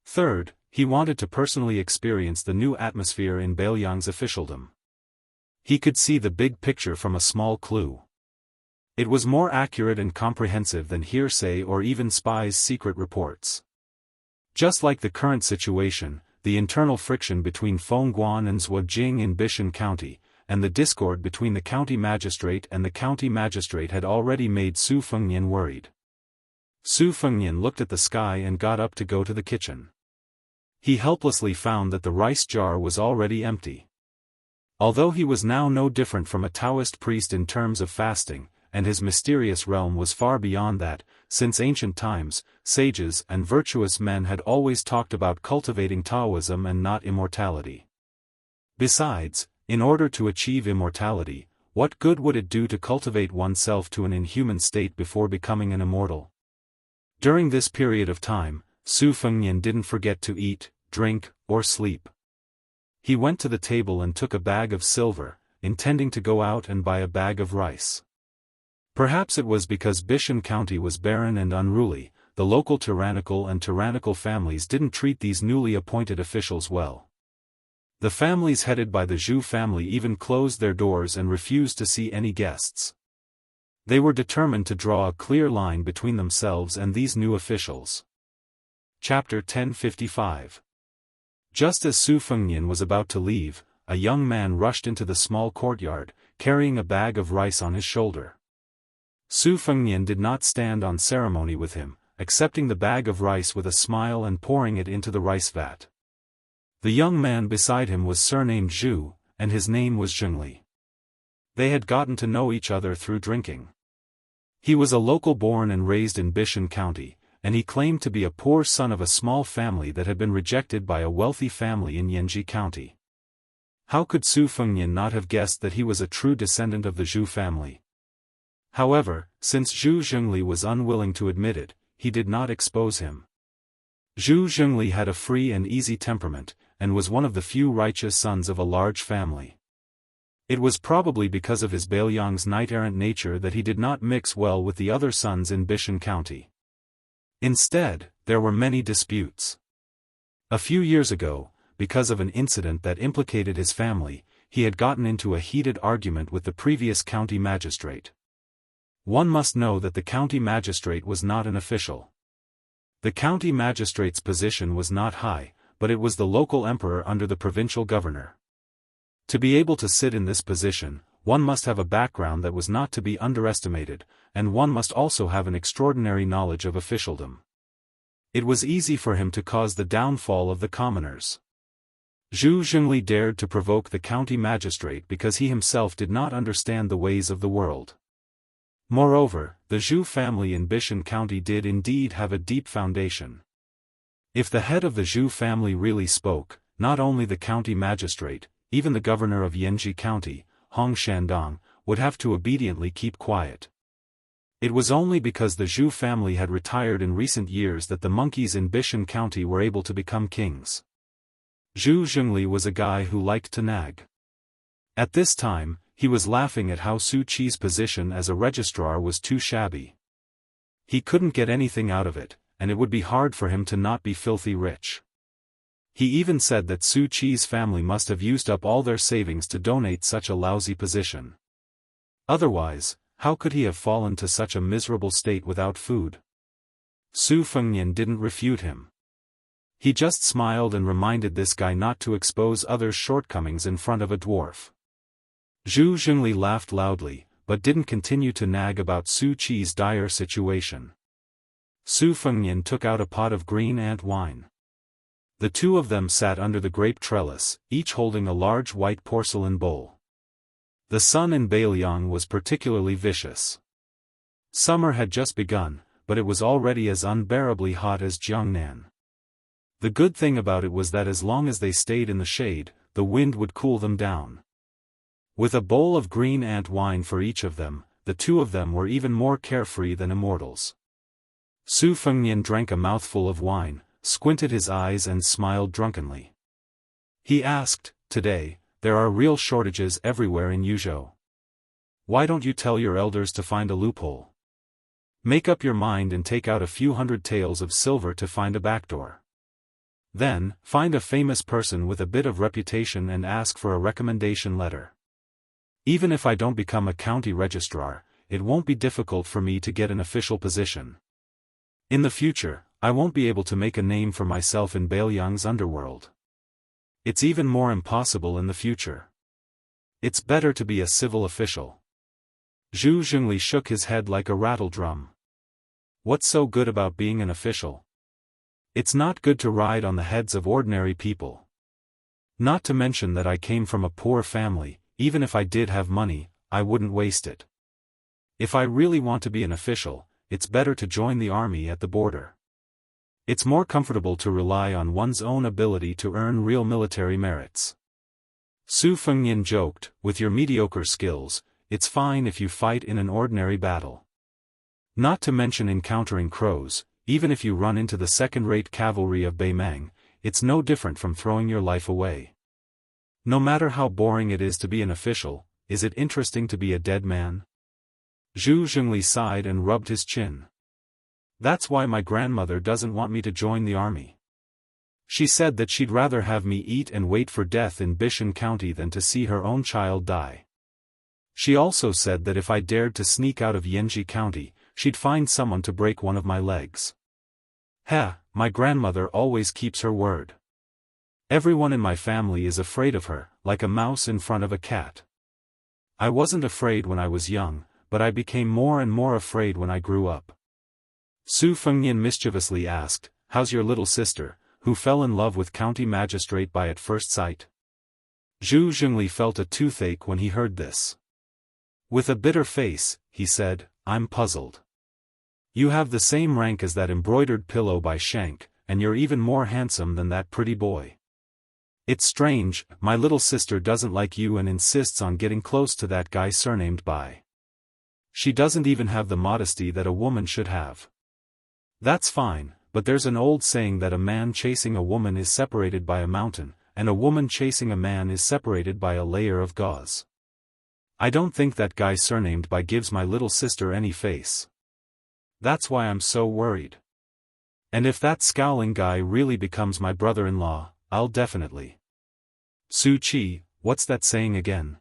Third, he wanted to personally experience the new atmosphere in Bailiang's officialdom. He could see the big picture from a small clue. It was more accurate and comprehensive than hearsay or even spies' secret reports. Just like the current situation, the internal friction between Fengguan and Zhuojing in Bishan County, and the discord between the county magistrate and the county magistrate had already made Su Fengnian worried. Su Fengnian looked at the sky and got up to go to the kitchen. He helplessly found that the rice jar was already empty. Although he was now no different from a Daoist priest in terms of fasting, and his mysterious realm was far beyond that, since ancient times, sages and virtuous men had always talked about cultivating Taoism and not immortality. Besides, in order to achieve immortality, what good would it do to cultivate oneself to an inhuman state before becoming an immortal? During this period of time, Su Fengnian didn't forget to eat, drink, or sleep. He went to the table and took a bag of silver, intending to go out and buy a bag of rice. Perhaps it was because Bishan County was barren and unruly, the local tyrannical families didn't treat these newly appointed officials well. The families headed by the Zhu family even closed their doors and refused to see any guests. They were determined to draw a clear line between themselves and these new officials. Chapter 1055. Just as Su Fengnian was about to leave, a young man rushed into the small courtyard, carrying a bag of rice on his shoulder. Su Fengnian did not stand on ceremony with him, accepting the bag of rice with a smile and pouring it into the rice vat. The young man beside him was surnamed Zhu, and his name was Zhengli. They had gotten to know each other through drinking. He was a local born and raised in Bishan County, and he claimed to be a poor son of a small family that had been rejected by a wealthy family in Yanji County. How could Su Fengnian not have guessed that he was a true descendant of the Zhu family? However, since Zhu Zhengli was unwilling to admit it, he did not expose him. Zhu Zhengli had a free and easy temperament, and was one of the few righteous sons of a large family. It was probably because of his Bailiang's knight-errant nature that he did not mix well with the other sons in Bishan County. Instead, there were many disputes. A few years ago, because of an incident that implicated his family, he had gotten into a heated argument with the previous county magistrate. One must know that the county magistrate was not an official. The county magistrate's position was not high, but it was the local emperor under the provincial governor. To be able to sit in this position, one must have a background that was not to be underestimated, and one must also have an extraordinary knowledge of officialdom. It was easy for him to cause the downfall of the commoners. Zhu Zhengli dared to provoke the county magistrate because he himself did not understand the ways of the world. Moreover, the Zhu family in Bishan County did indeed have a deep foundation. If the head of the Zhu family really spoke, not only the county magistrate, even the governor of Yanji County, Hong Shandong, would have to obediently keep quiet. It was only because the Zhu family had retired in recent years that the monkeys in Bishan County were able to become kings. Zhu Zhengli was a guy who liked to nag. At this time, he was laughing at how Su Qi's position as a registrar was too shabby. He couldn't get anything out of it, and it would be hard for him to not be filthy rich. He even said that Su Qi's family must have used up all their savings to donate such a lousy position. Otherwise, how could he have fallen to such a miserable state without food? Su Fengnian didn't refute him. He just smiled and reminded this guy not to expose others' shortcomings in front of a dwarf. Zhu Xingli laughed loudly, but didn't continue to nag about Su Qi's dire situation. Su Fengnian took out a pot of green ant wine. The two of them sat under the grape trellis, each holding a large white porcelain bowl. The sun in Beiliang was particularly vicious. Summer had just begun, but it was already as unbearably hot as Jiangnan. The good thing about it was that as long as they stayed in the shade, the wind would cool them down. With a bowl of green ant wine for each of them, the two of them were even more carefree than immortals. Su Fengnian drank a mouthful of wine, squinted his eyes and smiled drunkenly. He asked, "Today, there are real shortages everywhere in Yuzhou. Why don't you tell your elders to find a loophole? Make up your mind and take out a few hundred taels of silver to find a backdoor. Then, find a famous person with a bit of reputation and ask for a recommendation letter. Even if I don't become a county registrar, it won't be difficult for me to get an official position. In the future, I won't be able to make a name for myself in Beiliang's underworld. It's even more impossible in the future. It's better to be a civil official." Zhu Xingli shook his head like a rattle drum. "What's so good about being an official? It's not good to ride on the heads of ordinary people. Not to mention that I came from a poor family. Even if I did have money, I wouldn't waste it. If I really want to be an official, it's better to join the army at the border. It's more comfortable to rely on one's own ability to earn real military merits." Su Fengnian joked, "With your mediocre skills, it's fine if you fight in an ordinary battle. Not to mention encountering crows, even if you run into the second-rate cavalry of Beimang, it's no different from throwing your life away. No matter how boring it is to be an official, is it interesting to be a dead man?" Zhu Xingli sighed and rubbed his chin. "That's why my grandmother doesn't want me to join the army. She said that she'd rather have me eat and wait for death in Bishan County than to see her own child die. She also said that if I dared to sneak out of Yanji County, she'd find someone to break one of my legs. My grandmother always keeps her word. Everyone in my family is afraid of her, like a mouse in front of a cat. I wasn't afraid when I was young, but I became more and more afraid when I grew up." Su Fengnian mischievously asked, "How's your little sister, who fell in love with county magistrate by at first sight?" Zhu Xingli felt a toothache when he heard this. With a bitter face, he said, "I'm puzzled. You have the same rank as that embroidered pillow by Shank, and you're even more handsome than that pretty boy. It's strange, my little sister doesn't like you and insists on getting close to that guy surnamed Bai. She doesn't even have the modesty that a woman should have. That's fine, but there's an old saying that a man chasing a woman is separated by a mountain, and a woman chasing a man is separated by a layer of gauze. I don't think that guy surnamed Bai gives my little sister any face. That's why I'm so worried. And if that scowling guy really becomes my brother-in-law, I'll definitely." "Su Qi, what's that saying again?"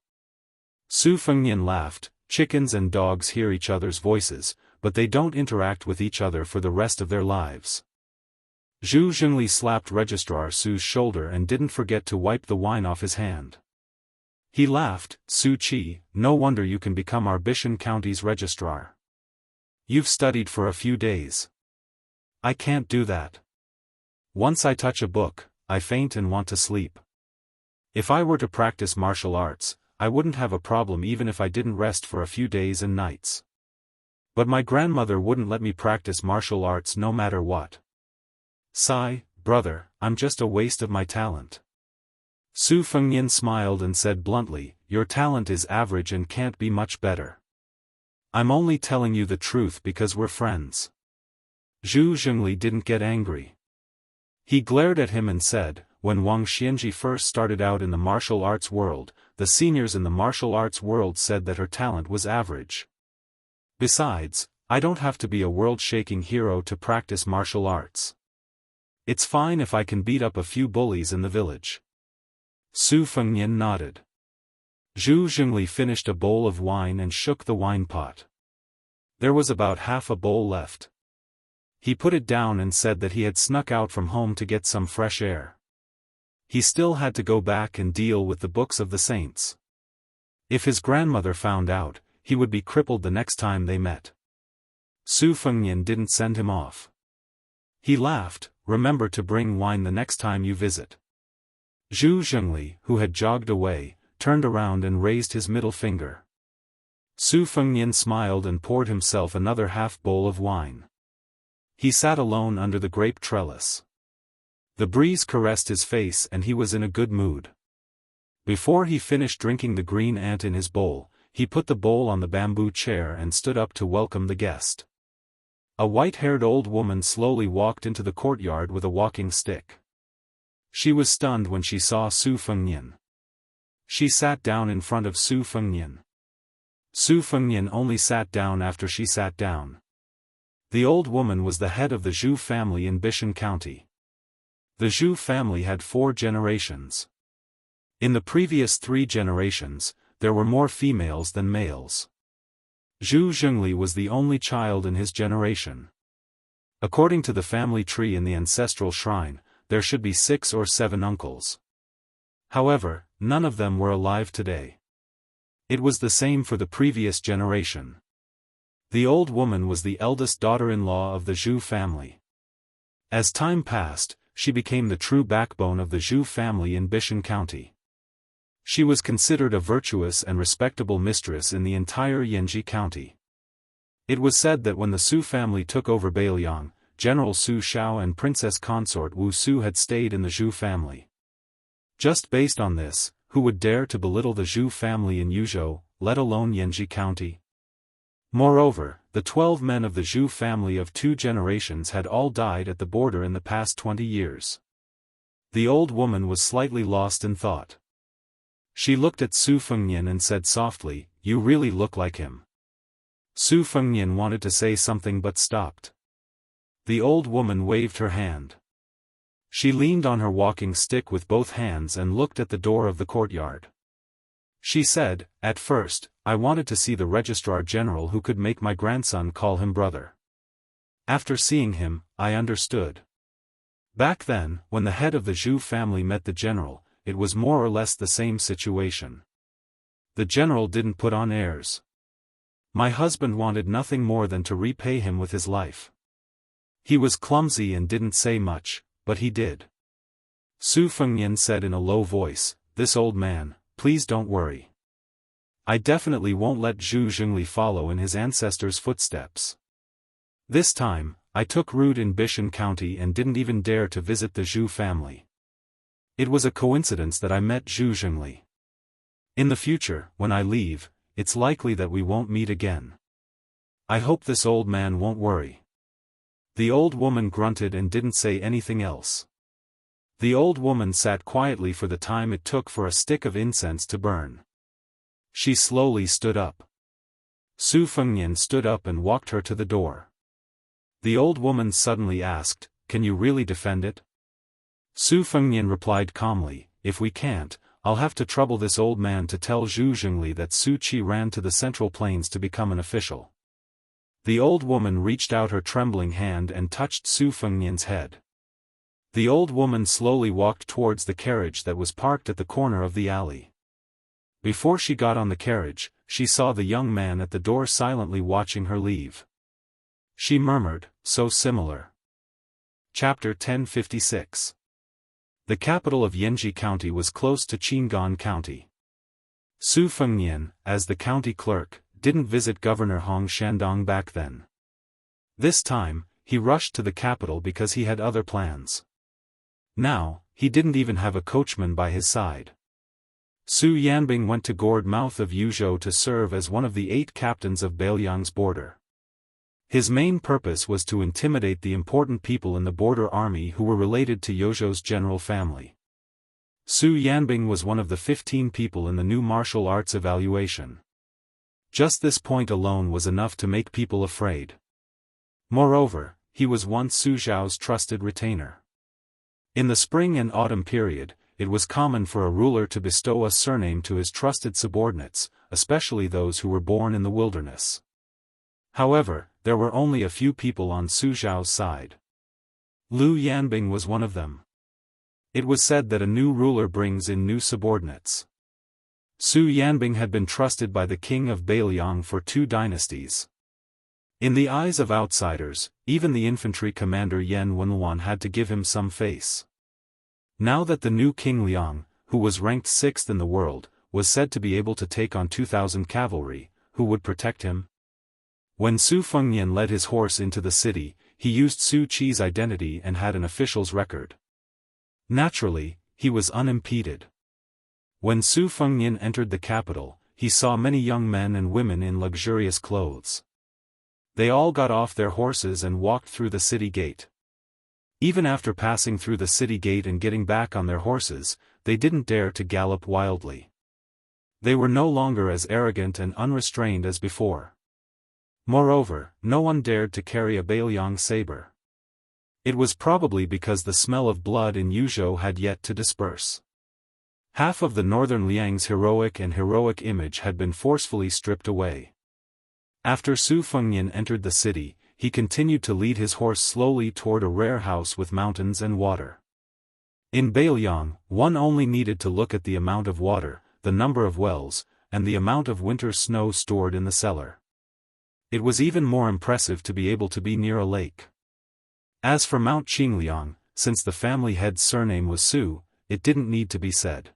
Su Fengnian laughed. "Chickens and dogs hear each other's voices, but they don't interact with each other for the rest of their lives." Zhu Xingli slapped Registrar Su's shoulder and didn't forget to wipe the wine off his hand. He laughed, "Su Qi, no wonder you can become our Bishan County's registrar. You've studied for a few days. I can't do that. Once I touch a book, I faint and want to sleep. If I were to practice martial arts, I wouldn't have a problem even if I didn't rest for a few days and nights. But my grandmother wouldn't let me practice martial arts no matter what. Sigh, brother, I'm just a waste of my talent." Su Fengnian smiled and said bluntly, "Your talent is average and can't be much better. I'm only telling you the truth because we're friends." Zhu Xingli didn't get angry. He glared at him and said, "When Wang Xianji first started out in the martial arts world, the seniors in the martial arts world said that her talent was average. Besides, I don't have to be a world-shaking hero to practice martial arts. It's fine if I can beat up a few bullies in the village." Su Fengnian nodded. Zhu Xingli finished a bowl of wine and shook the wine pot. There was about half a bowl left. He put it down and said that he had snuck out from home to get some fresh air. He still had to go back and deal with the books of the saints. If his grandmother found out, he would be crippled the next time they met. Su Fengnian didn't send him off. He laughed, remember to bring wine the next time you visit. Zhu Zhengli, who had jogged away, turned around and raised his middle finger. Su Fengnian smiled and poured himself another half-bowl of wine. He sat alone under the grape trellis. The breeze caressed his face and he was in a good mood. Before he finished drinking the green ant in his bowl, he put the bowl on the bamboo chair and stood up to welcome the guest. A white-haired old woman slowly walked into the courtyard with a walking stick. She was stunned when she saw Su Fengnian. She sat down in front of Su Fengnian. Su Fengnian only sat down after she sat down. The old woman was the head of the Zhu family in Bishan County. The Zhu family had 4 generations. In the previous 3 generations, there were more females than males. Zhu Zhengli was the only child in his generation. According to the family tree in the ancestral shrine, there should be 6 or 7 uncles. However, none of them were alive today. It was the same for the previous generation. The old woman was the eldest daughter-in-law of the Zhu family. As time passed, she became the true backbone of the Zhu family in Bishan County. She was considered a virtuous and respectable mistress in the entire Yanji County. It was said that when the Su family took over Bailiang, General Su Xiao and Princess Consort Wu Su had stayed in the Zhu family. Just based on this, who would dare to belittle the Zhu family in Yuzhou, let alone Yanji County? Moreover, the 12 men of the Zhu family of 2 generations had all died at the border in the past 20 years. The old woman was slightly lost in thought. She looked at Su Fengnian and said softly, "You really look like him." Su Fengnian wanted to say something but stopped. The old woman waved her hand. She leaned on her walking stick with both hands and looked at the door of the courtyard. She said, "At first, I wanted to see the Registrar General who could make my grandson call him brother. After seeing him, I understood." Back then, when the head of the Zhu family met the general, it was more or less the same situation. The general didn't put on airs. My husband wanted nothing more than to repay him with his life. He was clumsy and didn't say much, but he did. Su Fengnian said in a low voice, "This old man, please don't worry. I definitely won't let Zhu Zhengli follow in his ancestors' footsteps. This time, I took root in Bishan County and didn't even dare to visit the Zhu family. It was a coincidence that I met Zhu Zhengli. In the future, when I leave, it's likely that we won't meet again. I hope this old man won't worry." The old woman grunted and didn't say anything else. The old woman sat quietly for the time it took for a stick of incense to burn. She slowly stood up. Su Fengnian stood up and walked her to the door. The old woman suddenly asked, "Can you really defend it?" Su Fengnian replied calmly, "If we can't, I'll have to trouble this old man to tell Zhu Zhengli that Su Qi ran to the Central Plains to become an official." The old woman reached out her trembling hand and touched Su Fengnian's head. The old woman slowly walked towards the carriage that was parked at the corner of the alley. Before she got on the carriage, she saw the young man at the door silently watching her leave. She murmured, "So similar." Chapter 1056. The capital of Yanji County was close to Qingan County. Su Fengnian, as the county clerk, didn't visit Governor Hong Shandong back then. This time, he rushed to the capital because he had other plans. Now, he didn't even have a coachman by his side. Su Yanbing went to Gourd mouth of Yuzhou to serve as one of the 8 captains of Bailiang's border. His main purpose was to intimidate the important people in the border army who were related to Yozhou's general family. Su Yanbing was one of the 15 people in the new martial arts evaluation. Just this point alone was enough to make people afraid. Moreover, he was once Su Zhao's trusted retainer. In the spring and autumn period, it was common for a ruler to bestow a surname to his trusted subordinates, especially those who were born in the wilderness. However, there were only a few people on Su Zhao's side. Lu Yanbing was one of them. It was said that a new ruler brings in new subordinates. Su Yanbing had been trusted by the king of Bailiang for 2 dynasties. In the eyes of outsiders, even the infantry commander Yan Wenluan had to give him some face. Now that the new King Liang, who was ranked 6th in the world, was said to be able to take on 2,000 cavalry, who would protect him? When Su Fengnian led his horse into the city, he used Su Qi's identity and had an official's record. Naturally, he was unimpeded. When Su Fengnian entered the capital, he saw many young men and women in luxurious clothes. They all got off their horses and walked through the city gate. Even after passing through the city gate and getting back on their horses, they didn't dare to gallop wildly. They were no longer as arrogant and unrestrained as before. Moreover, no one dared to carry a Bailiang saber. It was probably because the smell of blood in Yuzhou had yet to disperse. Half of the northern Liang's heroic image had been forcefully stripped away. After Su Fengnian entered the city, he continued to lead his horse slowly toward a rare house with mountains and water. In Bailiang, one only needed to look at the amount of water, the number of wells, and the amount of winter snow stored in the cellar. It was even more impressive to be able to be near a lake. As for Mount Qingliang, since the family head's surname was Su, it didn't need to be said.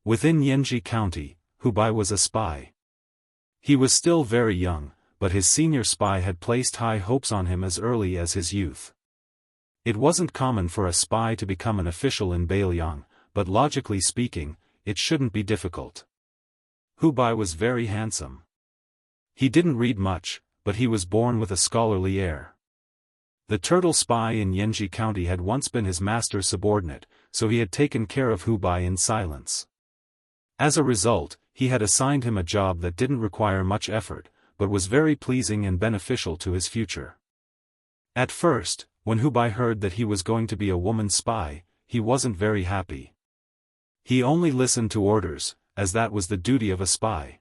Within Yanji County, Hubai was a spy. He was still very young, but his senior spy had placed high hopes on him as early as his youth. It wasn't common for a spy to become an official in Bailiang, but logically speaking, it shouldn't be difficult. Hubai was very handsome. He didn't read much, but he was born with a scholarly air. The turtle spy in Yanji County had once been his master's subordinate, so he had taken care of Hubai in silence. As a result, he had assigned him a job that didn't require much effort, but was very pleasing and beneficial to his future. At first, when Hubai heard that he was going to be a woman spy, he wasn't very happy. He only listened to orders, as that was the duty of a spy.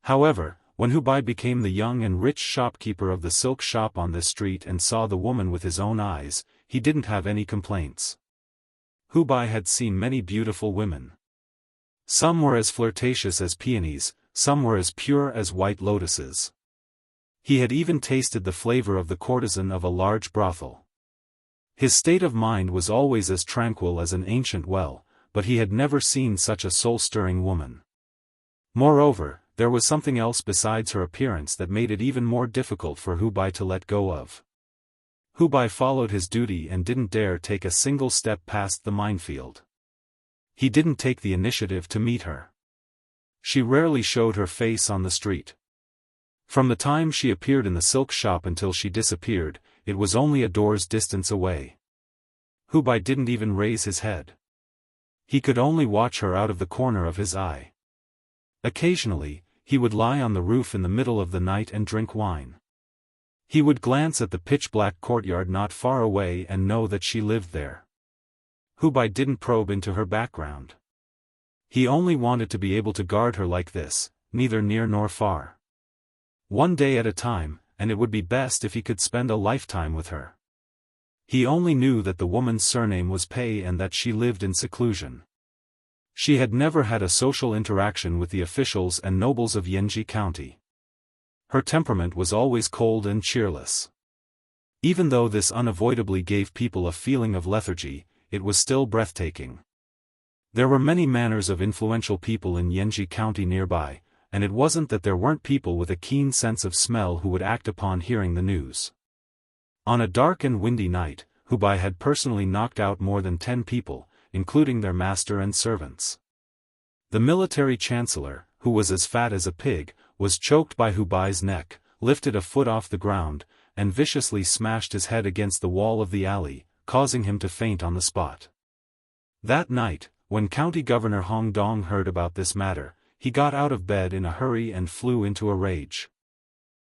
However, when Hubai became the young and rich shopkeeper of the silk shop on this street and saw the woman with his own eyes, he didn't have any complaints. Hubai had seen many beautiful women. Some were as flirtatious as peonies, some were as pure as white lotuses. He had even tasted the flavor of the courtesan of a large brothel. His state of mind was always as tranquil as an ancient well, but he had never seen such a soul-stirring woman. Moreover, there was something else besides her appearance that made it even more difficult for Hubai to let go of. Hubai followed his duty and didn't dare take a single step past the minefield. He didn't take the initiative to meet her. She rarely showed her face on the street. From the time she appeared in the silk shop until she disappeared, it was only a door's distance away. Hubai didn't even raise his head. He could only watch her out of the corner of his eye. Occasionally, he would lie on the roof in the middle of the night and drink wine. He would glance at the pitch-black courtyard not far away and know that she lived there. Hubai didn't probe into her background. He only wanted to be able to guard her like this, neither near nor far. One day at a time, and it would be best if he could spend a lifetime with her. He only knew that the woman's surname was Pei and that she lived in seclusion. She had never had a social interaction with the officials and nobles of Yanji County. Her temperament was always cold and cheerless. Even though this unavoidably gave people a feeling of lethargy, it was still breathtaking. There were many manners of influential people in Yanji County nearby, and it wasn't that there weren't people with a keen sense of smell who would act upon hearing the news. On a dark and windy night, Hubai had personally knocked out more than 10 people, including their master and servants. The military chancellor, who was as fat as a pig, was choked by Hubai's neck, lifted a foot off the ground, and viciously smashed his head against the wall of the alley, causing him to faint on the spot. That night, when County Governor Hong Dong heard about this matter, he got out of bed in a hurry and flew into a rage.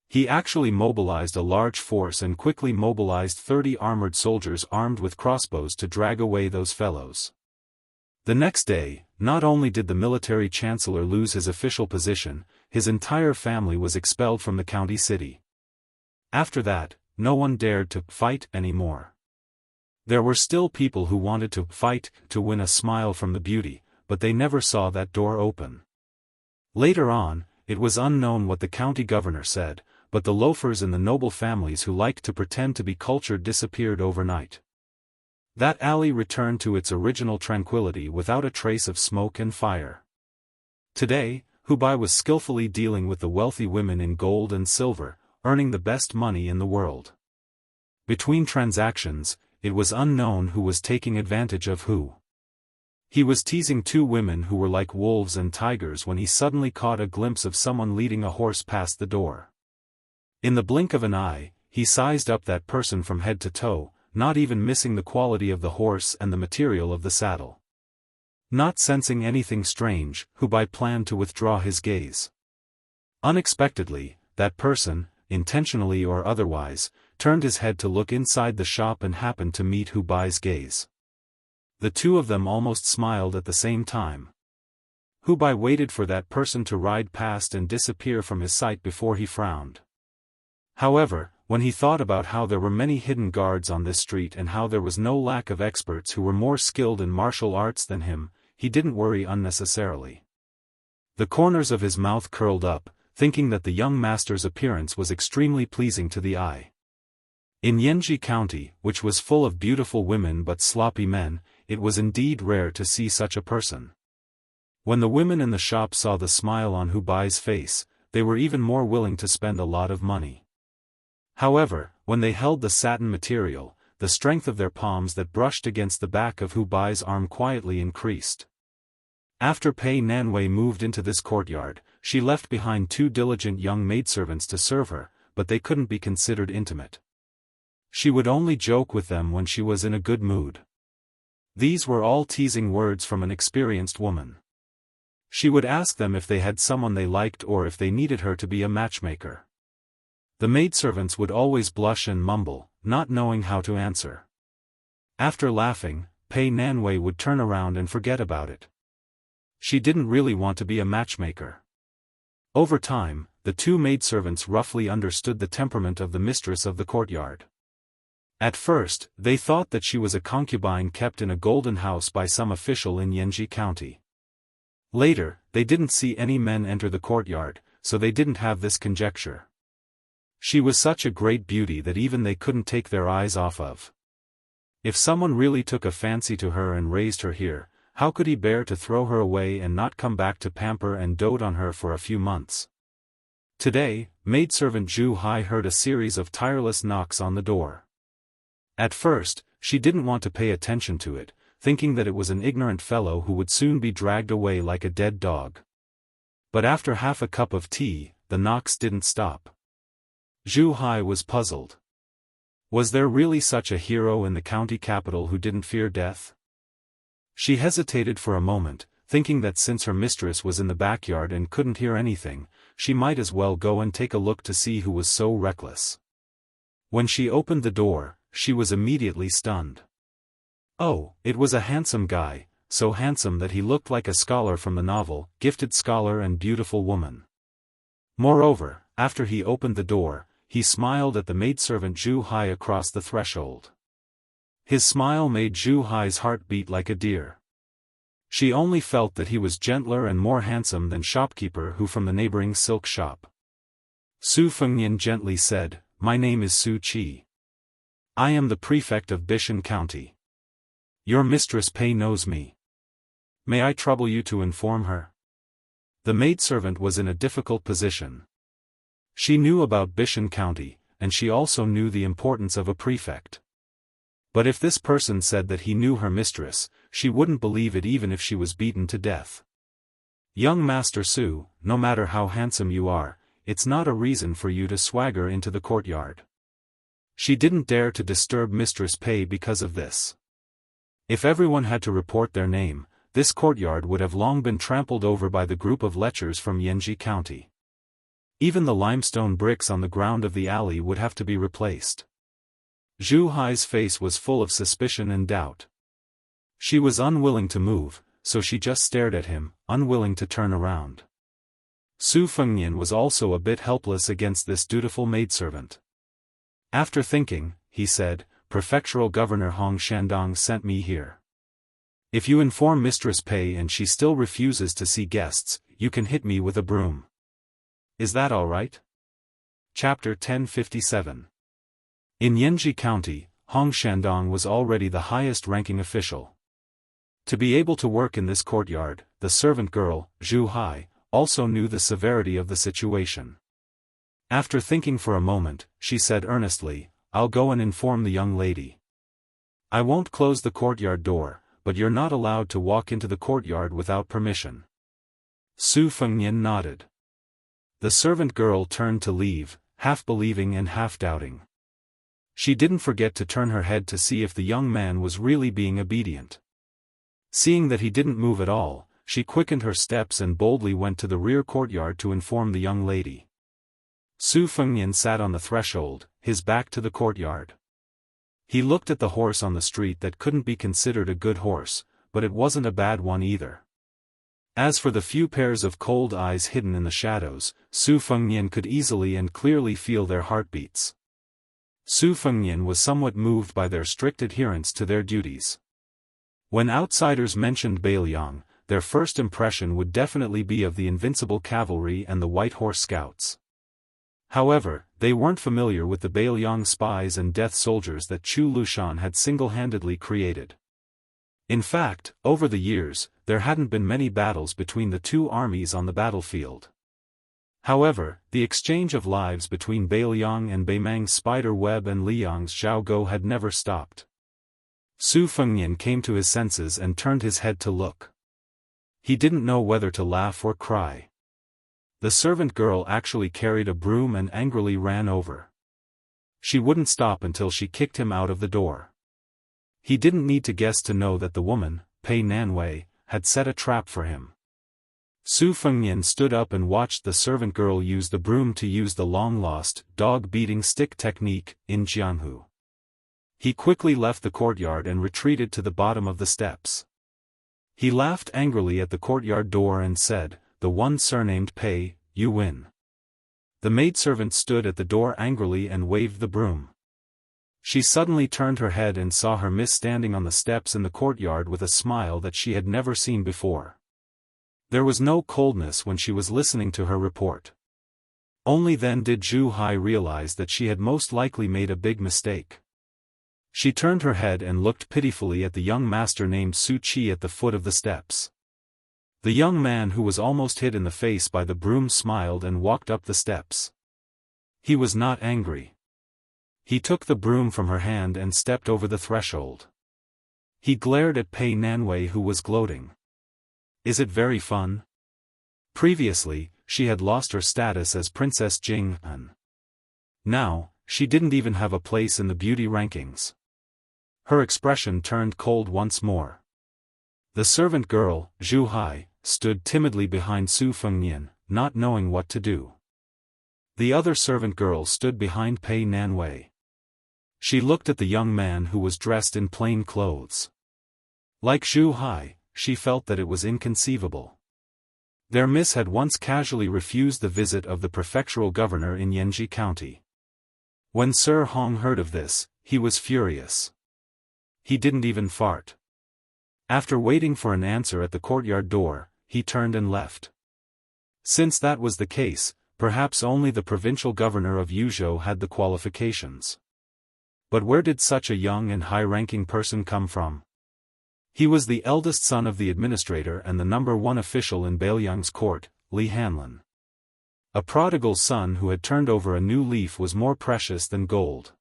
He actually mobilized a large force and quickly mobilized 30 armored soldiers armed with crossbows to drag away those fellows. The next day, not only did the military chancellor lose his official position, his entire family was expelled from the county city. After that, no one dared to fight anymore. There were still people who wanted to fight to win a smile from the beauty, but they never saw that door open. Later on, it was unknown what the county governor said, but the loafers in the noble families who liked to pretend to be cultured disappeared overnight. That alley returned to its original tranquility without a trace of smoke and fire. Today, Hubei was skillfully dealing with the wealthy women in gold and silver, earning the best money in the world. Between transactions, it was unknown who was taking advantage of who. He was teasing two women who were like wolves and tigers when he suddenly caught a glimpse of someone leading a horse past the door. In the blink of an eye, he sized up that person from head to toe, not even missing the quality of the horse and the material of the saddle. Not sensing anything strange, Hubei planned to withdraw his gaze. Unexpectedly, that person, intentionally or otherwise, turned his head to look inside the shop and happened to meet Hubei's gaze. The two of them almost smiled at the same time. Hubei waited for that person to ride past and disappear from his sight before he frowned. However, when he thought about how there were many hidden guards on this street and how there was no lack of experts who were more skilled in martial arts than him, he didn't worry unnecessarily. The corners of his mouth curled up, thinking that the young master's appearance was extremely pleasing to the eye. In Jianghu County, which was full of beautiful women but sloppy men, it was indeed rare to see such a person. When the women in the shop saw the smile on Hubei's face, they were even more willing to spend a lot of money. However, when they held the satin material, the strength of their palms that brushed against the back of Hubei's arm quietly increased. After Pei Nanwei moved into this courtyard, she left behind two diligent young maidservants to serve her, but they couldn't be considered intimate. She would only joke with them when she was in a good mood. These were all teasing words from an experienced woman. She would ask them if they had someone they liked or if they needed her to be a matchmaker. The maidservants would always blush and mumble, not knowing how to answer. After laughing, Pei Nanwei would turn around and forget about it. She didn't really want to be a matchmaker. Over time, the two maidservants roughly understood the temperament of the mistress of the courtyard. At first, they thought that she was a concubine kept in a golden house by some official in Jianghu County. Later, they didn't see any men enter the courtyard, so they didn't have this conjecture. She was such a great beauty that even they couldn't take their eyes off of. If someone really took a fancy to her and raised her here, how could he bear to throw her away and not come back to pamper and dote on her for a few months? Today, maidservant Zhu Hai heard a series of tireless knocks on the door. At first, she didn't want to pay attention to it, thinking that it was an ignorant fellow who would soon be dragged away like a dead dog. But after half a cup of tea, the knocks didn't stop. Zhu Hai was puzzled. Was there really such a hero in the county capital who didn't fear death? She hesitated for a moment, thinking that since her mistress was in the backyard and couldn't hear anything, she might as well go and take a look to see who was so reckless. When she opened the door, she was immediately stunned. Oh, it was a handsome guy, so handsome that he looked like a scholar from the novel, gifted scholar and beautiful woman. Moreover, after he opened the door, he smiled at the maidservant Zhu Hai across the threshold. His smile made Zhu Hai's heart beat like a deer. She only felt that he was gentler and more handsome than shopkeeper who from the neighboring silk shop. Su Fengnian gently said, "My name is Su Qi. I am the prefect of Bishan County. Your mistress Pei knows me. May I trouble you to inform her?" The maidservant was in a difficult position. She knew about Bishan County, and she also knew the importance of a prefect. But if this person said that he knew her mistress, she wouldn't believe it even if she was beaten to death. "Young Master Su, no matter how handsome you are, it's not a reason for you to swagger into the courtyard." She didn't dare to disturb Mistress Pei because of this. If everyone had to report their name, this courtyard would have long been trampled over by the group of lechers from Jianghu County. Even the limestone bricks on the ground of the alley would have to be replaced. Zhu Hai's face was full of suspicion and doubt. She was unwilling to move, so she just stared at him, unwilling to turn around. Su Fengnian was also a bit helpless against this dutiful maidservant. After thinking, he said, "Prefectural Governor Hong Shandong sent me here. If you inform Mistress Pei and she still refuses to see guests, you can hit me with a broom. Is that all right? Chapter 1057. In Yanji County, Hong Shandong was already the highest-ranking official. To be able to work in this courtyard, the servant girl, Zhu Hai, also knew the severity of the situation. After thinking for a moment, she said earnestly, "I'll go and inform the young lady. I won't close the courtyard door, but you're not allowed to walk into the courtyard without permission." Su Fengnian nodded. The servant girl turned to leave, half believing and half doubting. She didn't forget to turn her head to see if the young man was really being obedient. Seeing that he didn't move at all, she quickened her steps and boldly went to the rear courtyard to inform the young lady. Su Fengnian sat on the threshold, his back to the courtyard. He looked at the horse on the street that couldn't be considered a good horse, but it wasn't a bad one either. As for the few pairs of cold eyes hidden in the shadows, Su Fengnian could easily and clearly feel their heartbeats. Su Fengnian was somewhat moved by their strict adherence to their duties. When outsiders mentioned Beiliang, their first impression would definitely be of the invincible cavalry and the White Horse Scouts. However, they weren't familiar with the Beiliang spies and death soldiers that Chu Lushan had single-handedly created. In fact, over the years, there hadn't been many battles between the two armies on the battlefield. However, the exchange of lives between Beiliang and Beimang's spider web and Liang's Zhaogo had never stopped. Su Fengnian came to his senses and turned his head to look. He didn't know whether to laugh or cry. The servant girl actually carried a broom and angrily ran over. She wouldn't stop until she kicked him out of the door. He didn't need to guess to know that the woman, Pei Nanwei, had set a trap for him. Su Fengnian stood up and watched the servant girl use the broom to use the long-lost, dog-beating stick technique, in Jianghu. He quickly left the courtyard and retreated to the bottom of the steps. He laughed angrily at the courtyard door and said, "The one surnamed Pei, you win." The maidservant stood at the door angrily and waved the broom. She suddenly turned her head and saw her miss standing on the steps in the courtyard with a smile that she had never seen before. There was no coldness when she was listening to her report. Only then did Zhu Hai realize that she had most likely made a big mistake. She turned her head and looked pitifully at the young master named Su Qi at the foot of the steps. The young man who was almost hit in the face by the broom smiled and walked up the steps. He was not angry. He took the broom from her hand and stepped over the threshold. He glared at Pei Nanwei, who was gloating. "Is it very fun?" Previously, she had lost her status as Princess Jing'an. Now, she didn't even have a place in the beauty rankings. Her expression turned cold once more. The servant girl, Zhu Hai, stood timidly behind Su Fengnian, not knowing what to do. The other servant girl stood behind Pei Nanwei. She looked at the young man who was dressed in plain clothes. Like Zhu Hai, she felt that it was inconceivable. Their miss had once casually refused the visit of the prefectural governor in Yanji County. When Sir Hong heard of this, he was furious. He didn't even fart. After waiting for an answer at the courtyard door, he turned and left. Since that was the case, perhaps only the provincial governor of Yuzhou had the qualifications. But where did such a young and high-ranking person come from? He was the eldest son of the administrator and the #1 official in Beiliang's court, Li Hanlin. A prodigal son who had turned over a new leaf was more precious than gold.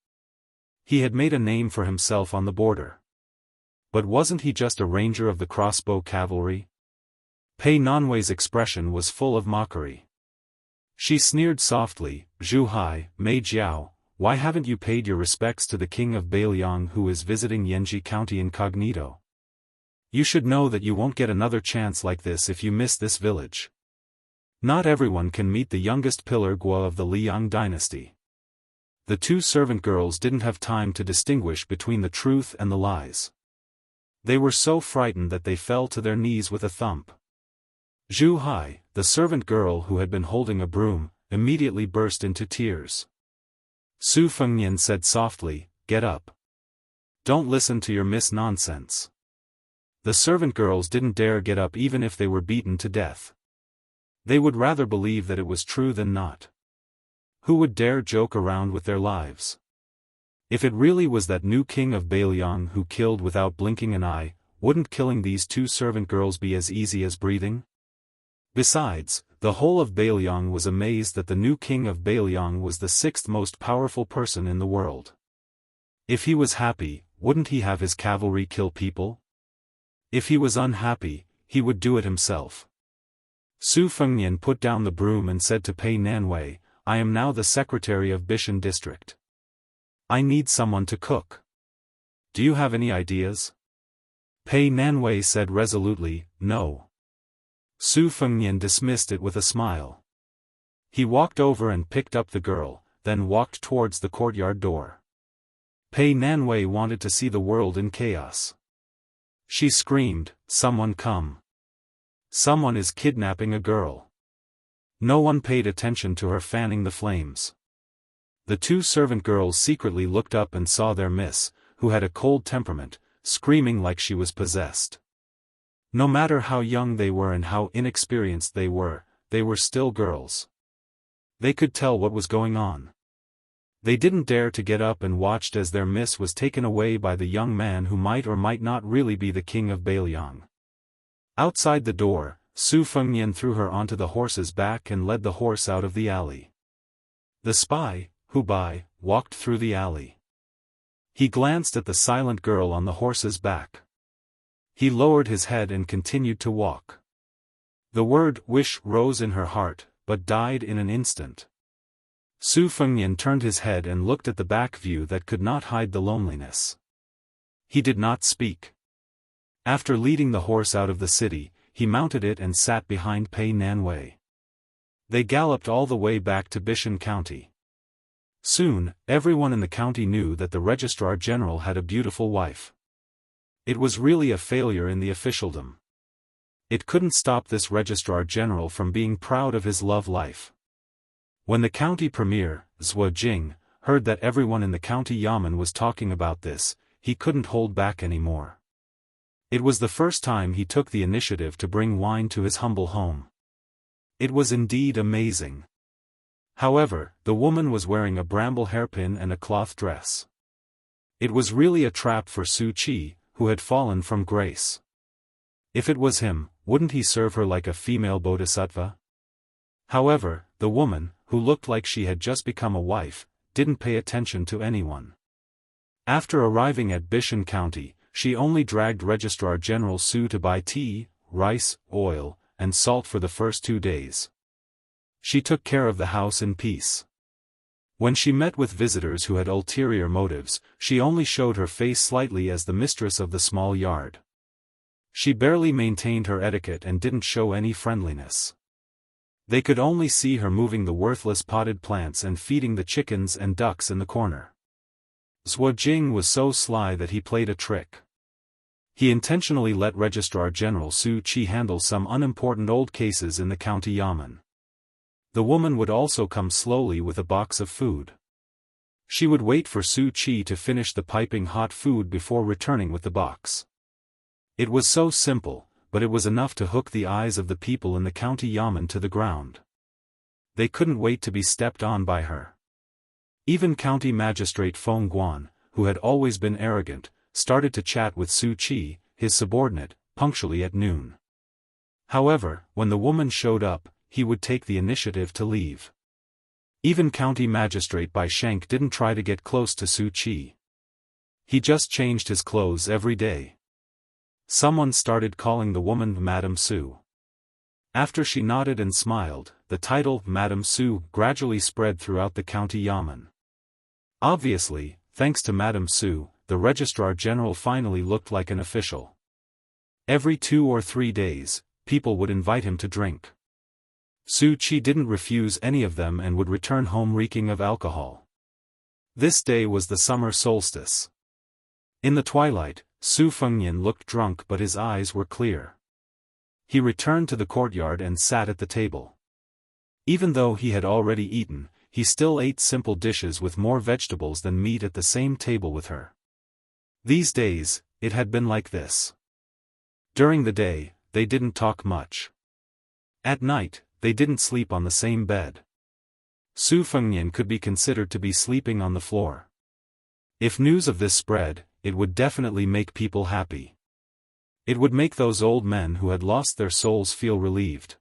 He had made a name for himself on the border. But wasn't he just a ranger of the crossbow cavalry? Pei Nanwei's expression was full of mockery. She sneered softly, "Zhu Hai, Mei Jiao, why haven't you paid your respects to the king of Beiliang who is visiting Yanji County incognito? You should know that you won't get another chance like this if you miss this village. Not everyone can meet the youngest pillar Guo of the Liang dynasty." The two servant girls didn't have time to distinguish between the truth and the lies. They were so frightened that they fell to their knees with a thump. Zhu Hai, the servant girl who had been holding a broom, immediately burst into tears. Su Fengnian said softly, "Get up. Don't listen to your miss nonsense." The servant girls didn't dare get up even if they were beaten to death. They would rather believe that it was true than not. Who would dare joke around with their lives? If it really was that new king of Bailiang who killed without blinking an eye, wouldn't killing these two servant girls be as easy as breathing? Besides, the whole of Bailiang was amazed that the new king of Bailiang was the sixth most powerful person in the world. If he was happy, wouldn't he have his cavalry kill people? If he was unhappy, he would do it himself. Su Fengnian put down the broom and said to Pei Nanwei, "I am now the secretary of Bishan district. I need someone to cook. Do you have any ideas?" Pei Nanwei said resolutely, "No." Su Fengnian dismissed it with a smile. He walked over and picked up the girl, then walked towards the courtyard door. Pei Nanwei wanted to see the world in chaos. She screamed, "Someone come! Someone is kidnapping a girl." No one paid attention to her fanning the flames. The two servant girls secretly looked up and saw their miss, who had a cold temperament, screaming like she was possessed. No matter how young they were and how inexperienced they were still girls. They could tell what was going on. They didn't dare to get up and watched as their miss was taken away by the young man who might or might not really be the king of Bailiang. Outside the door, Su Fengnian threw her onto the horse's back and led the horse out of the alley. The spy, Hu Bai, walked through the alley. He glanced at the silent girl on the horse's back. He lowered his head and continued to walk. The word wish rose in her heart, but died in an instant. Su Fengnian turned his head and looked at the back view that could not hide the loneliness. He did not speak. After leading the horse out of the city, he mounted it and sat behind Pei Nanwei. They galloped all the way back to Bishan County. Soon, everyone in the county knew that the Registrar General had a beautiful wife. It was really a failure in the officialdom. It couldn't stop this Registrar General from being proud of his love life. When the county premier, Zhuo Jing, heard that everyone in the county yamen was talking about this, he couldn't hold back anymore. It was the first time he took the initiative to bring wine to his humble home. It was indeed amazing. However, the woman was wearing a bramble hairpin and a cloth dress. It was really a trap for Su Qi, who had fallen from grace. If it was him, wouldn't he serve her like a female bodhisattva? However, the woman, who looked like she had just become a wife, didn't pay attention to anyone. After arriving at Bishan County, she only dragged Registrar General Su to buy tea, rice, oil, and salt for the first 2 days. She took care of the house in peace. When she met with visitors who had ulterior motives, she only showed her face slightly as the mistress of the small yard. She barely maintained her etiquette and didn't show any friendliness. They could only see her moving the worthless potted plants and feeding the chickens and ducks in the corner. Zhuo Jing was so sly that he played a trick. He intentionally let Registrar General Su Qi handle some unimportant old cases in the county yamen. The woman would also come slowly with a box of food. She would wait for Su Qi to finish the piping hot food before returning with the box. It was so simple, but it was enough to hook the eyes of the people in the county yamen to the ground. They couldn't wait to be stepped on by her. Even County Magistrate Feng Guan, who had always been arrogant, started to chat with Su Qi, his subordinate, punctually at noon. However, when the woman showed up, he would take the initiative to leave. Even County Magistrate Bai Shank didn't try to get close to Su Qi. He just changed his clothes every day. Someone started calling the woman Madame Su. After she nodded and smiled, the title Madame Su gradually spread throughout the county yamen. Obviously, thanks to Madame Su, the Registrar General finally looked like an official. Every 2 or 3 days, people would invite him to drink. Su Qi didn't refuse any of them and would return home reeking of alcohol. This day was the summer solstice. In the twilight, Su Fengnian looked drunk but his eyes were clear. He returned to the courtyard and sat at the table. Even though he had already eaten, he still ate simple dishes with more vegetables than meat at the same table with her. These days, it had been like this. During the day, they didn't talk much. At night, they didn't sleep on the same bed. Su Fengnian could be considered to be sleeping on the floor. If news of this spread, it would definitely make people happy. It would make those old men who had lost their souls feel relieved.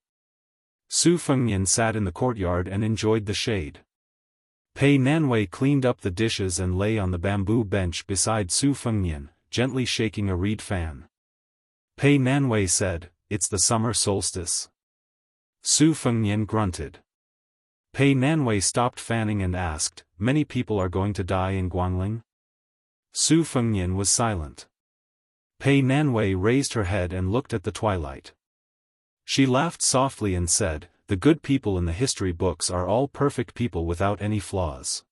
Su Fengnian sat in the courtyard and enjoyed the shade. Pei Nanwei cleaned up the dishes and lay on the bamboo bench beside Su Fengnian, gently shaking a reed fan. Pei Nanwei said, "It's the summer solstice." Su Fengnian grunted. Pei Nanwei stopped fanning and asked, "Many people are going to die in Guangling?" Su Fengnian was silent. Pei Nanwei raised her head and looked at the twilight. She laughed softly and said, "The good people in the history books are all perfect people without any flaws.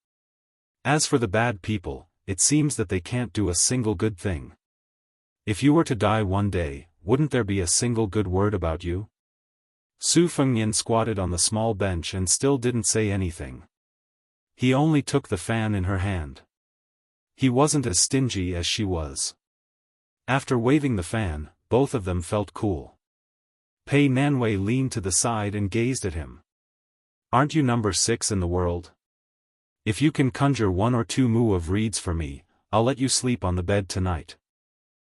As for the bad people, it seems that they can't do a single good thing. If you were to die one day, wouldn't there be a single good word about you?" Su Fengnian squatted on the small bench and still didn't say anything. He only took the fan in her hand. He wasn't as stingy as she was. After waving the fan, both of them felt cool. Pei Nanwei leaned to the side and gazed at him. "Aren't you number 6 in the world? If you can conjure 1 or 2 mu of reeds for me, I'll let you sleep on the bed tonight."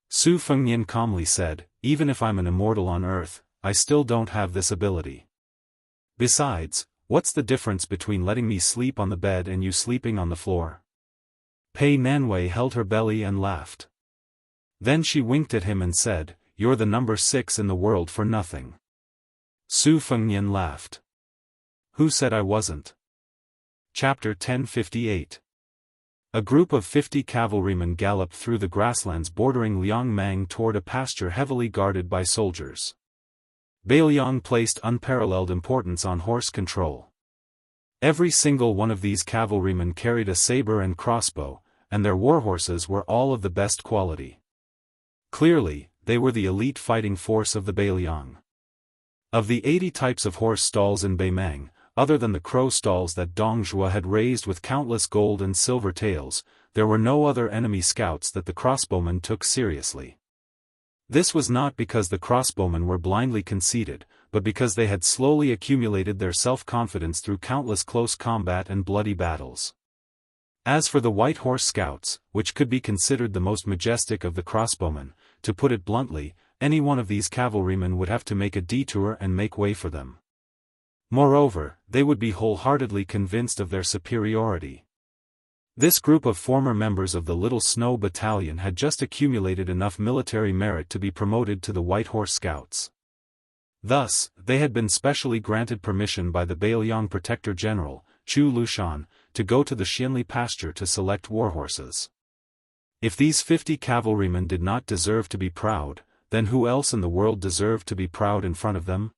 Su Fengnian calmly said, "Even if I'm an immortal on Earth, I still don't have this ability. Besides, what's the difference between letting me sleep on the bed and you sleeping on the floor?" Pei Nanwei held her belly and laughed. Then she winked at him and said, "You're the number 6 in the world for nothing." Su Fengnian laughed. "Who said I wasn't?" Chapter 1058. A group of 50 cavalrymen galloped through the grasslands bordering Liangmang toward a pasture heavily guarded by soldiers. Bailiang placed unparalleled importance on horse control. Every single one of these cavalrymen carried a saber and crossbow, and their warhorses were all of the best quality. Clearly, they were the elite fighting force of the Bailiang. Of the 80 types of horse stalls in Beimang, other than the crow stalls that Dong Zhuo had raised with countless gold and silver tails, there were no other enemy scouts that the crossbowmen took seriously. This was not because the crossbowmen were blindly conceited, but because they had slowly accumulated their self-confidence through countless close combat and bloody battles. As for the White Horse Scouts, which could be considered the most majestic of the crossbowmen, to put it bluntly, any one of these cavalrymen would have to make a detour and make way for them. Moreover, they would be wholeheartedly convinced of their superiority. This group of former members of the Little Snow Battalion had just accumulated enough military merit to be promoted to the White Horse Scouts. Thus, they had been specially granted permission by the Bailiang Protector General, Chu Lushan, to go to the Xianli pasture to select warhorses. If these 50 cavalrymen did not deserve to be proud, then who else in the world deserved to be proud in front of them?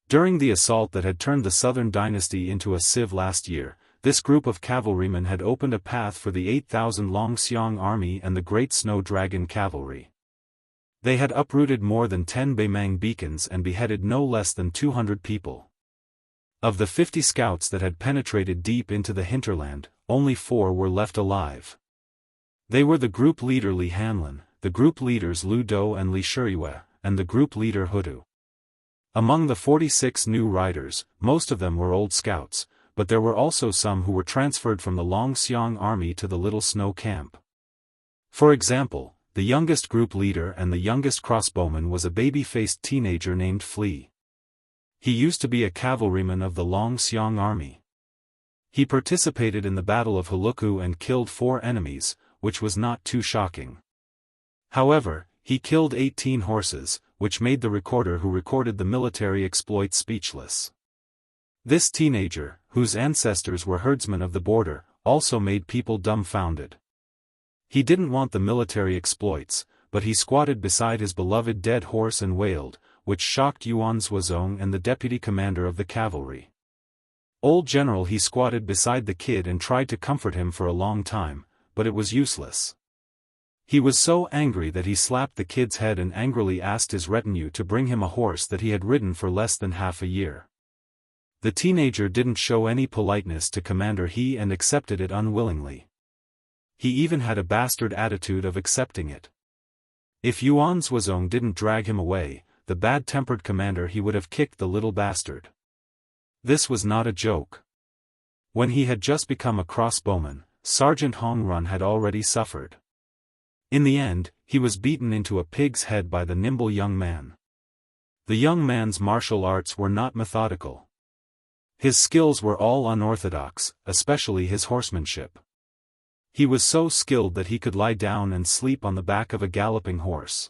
During the assault that had turned the Southern Dynasty into a sieve last year, this group of cavalrymen had opened a path for the 8,000 Longxiang army and the Great Snow Dragon cavalry. They had uprooted more than 10 Beimang beacons and beheaded no less than 200 people. Of the 50 scouts that had penetrated deep into the hinterland, only 4 were left alive. They were the group leader Li Hanlin, the group leaders Lu Dou and Li Shiyue, and the group leader Hudu. Among the 46 new riders, most of them were old scouts, but there were also some who were transferred from the Longxiang army to the Little Snow camp. For example, the youngest group leader and the youngest crossbowman was a baby-faced teenager named Flea. He used to be a cavalryman of the Longxiang army. He participated in the Battle of Huluku and killed 4 enemies, which was not too shocking. However, he killed 18 horses, which made the recorder who recorded the military exploits speechless. This teenager, whose ancestors were herdsmen of the border, also made people dumbfounded. He didn't want the military exploits, but he squatted beside his beloved dead horse and wailed, which shocked Yuan Zhuozong and the deputy commander of the cavalry. Old General, he squatted beside the kid and tried to comfort him for a long time, but it was useless. He was so angry that he slapped the kid's head and angrily asked his retinue to bring him a horse that he had ridden for less than half a year. The teenager didn't show any politeness to Commander He and accepted it unwillingly. He even had a bastard attitude of accepting it. If Yuan Zhuozong didn't drag him away, the bad-tempered commander he would have kicked the little bastard. This was not a joke. When he had just become a crossbowman, Sergeant Hong Run had already suffered. In the end, he was beaten into a pig's head by the nimble young man. The young man's martial arts were not methodical. His skills were all unorthodox, especially his horsemanship. He was so skilled that he could lie down and sleep on the back of a galloping horse.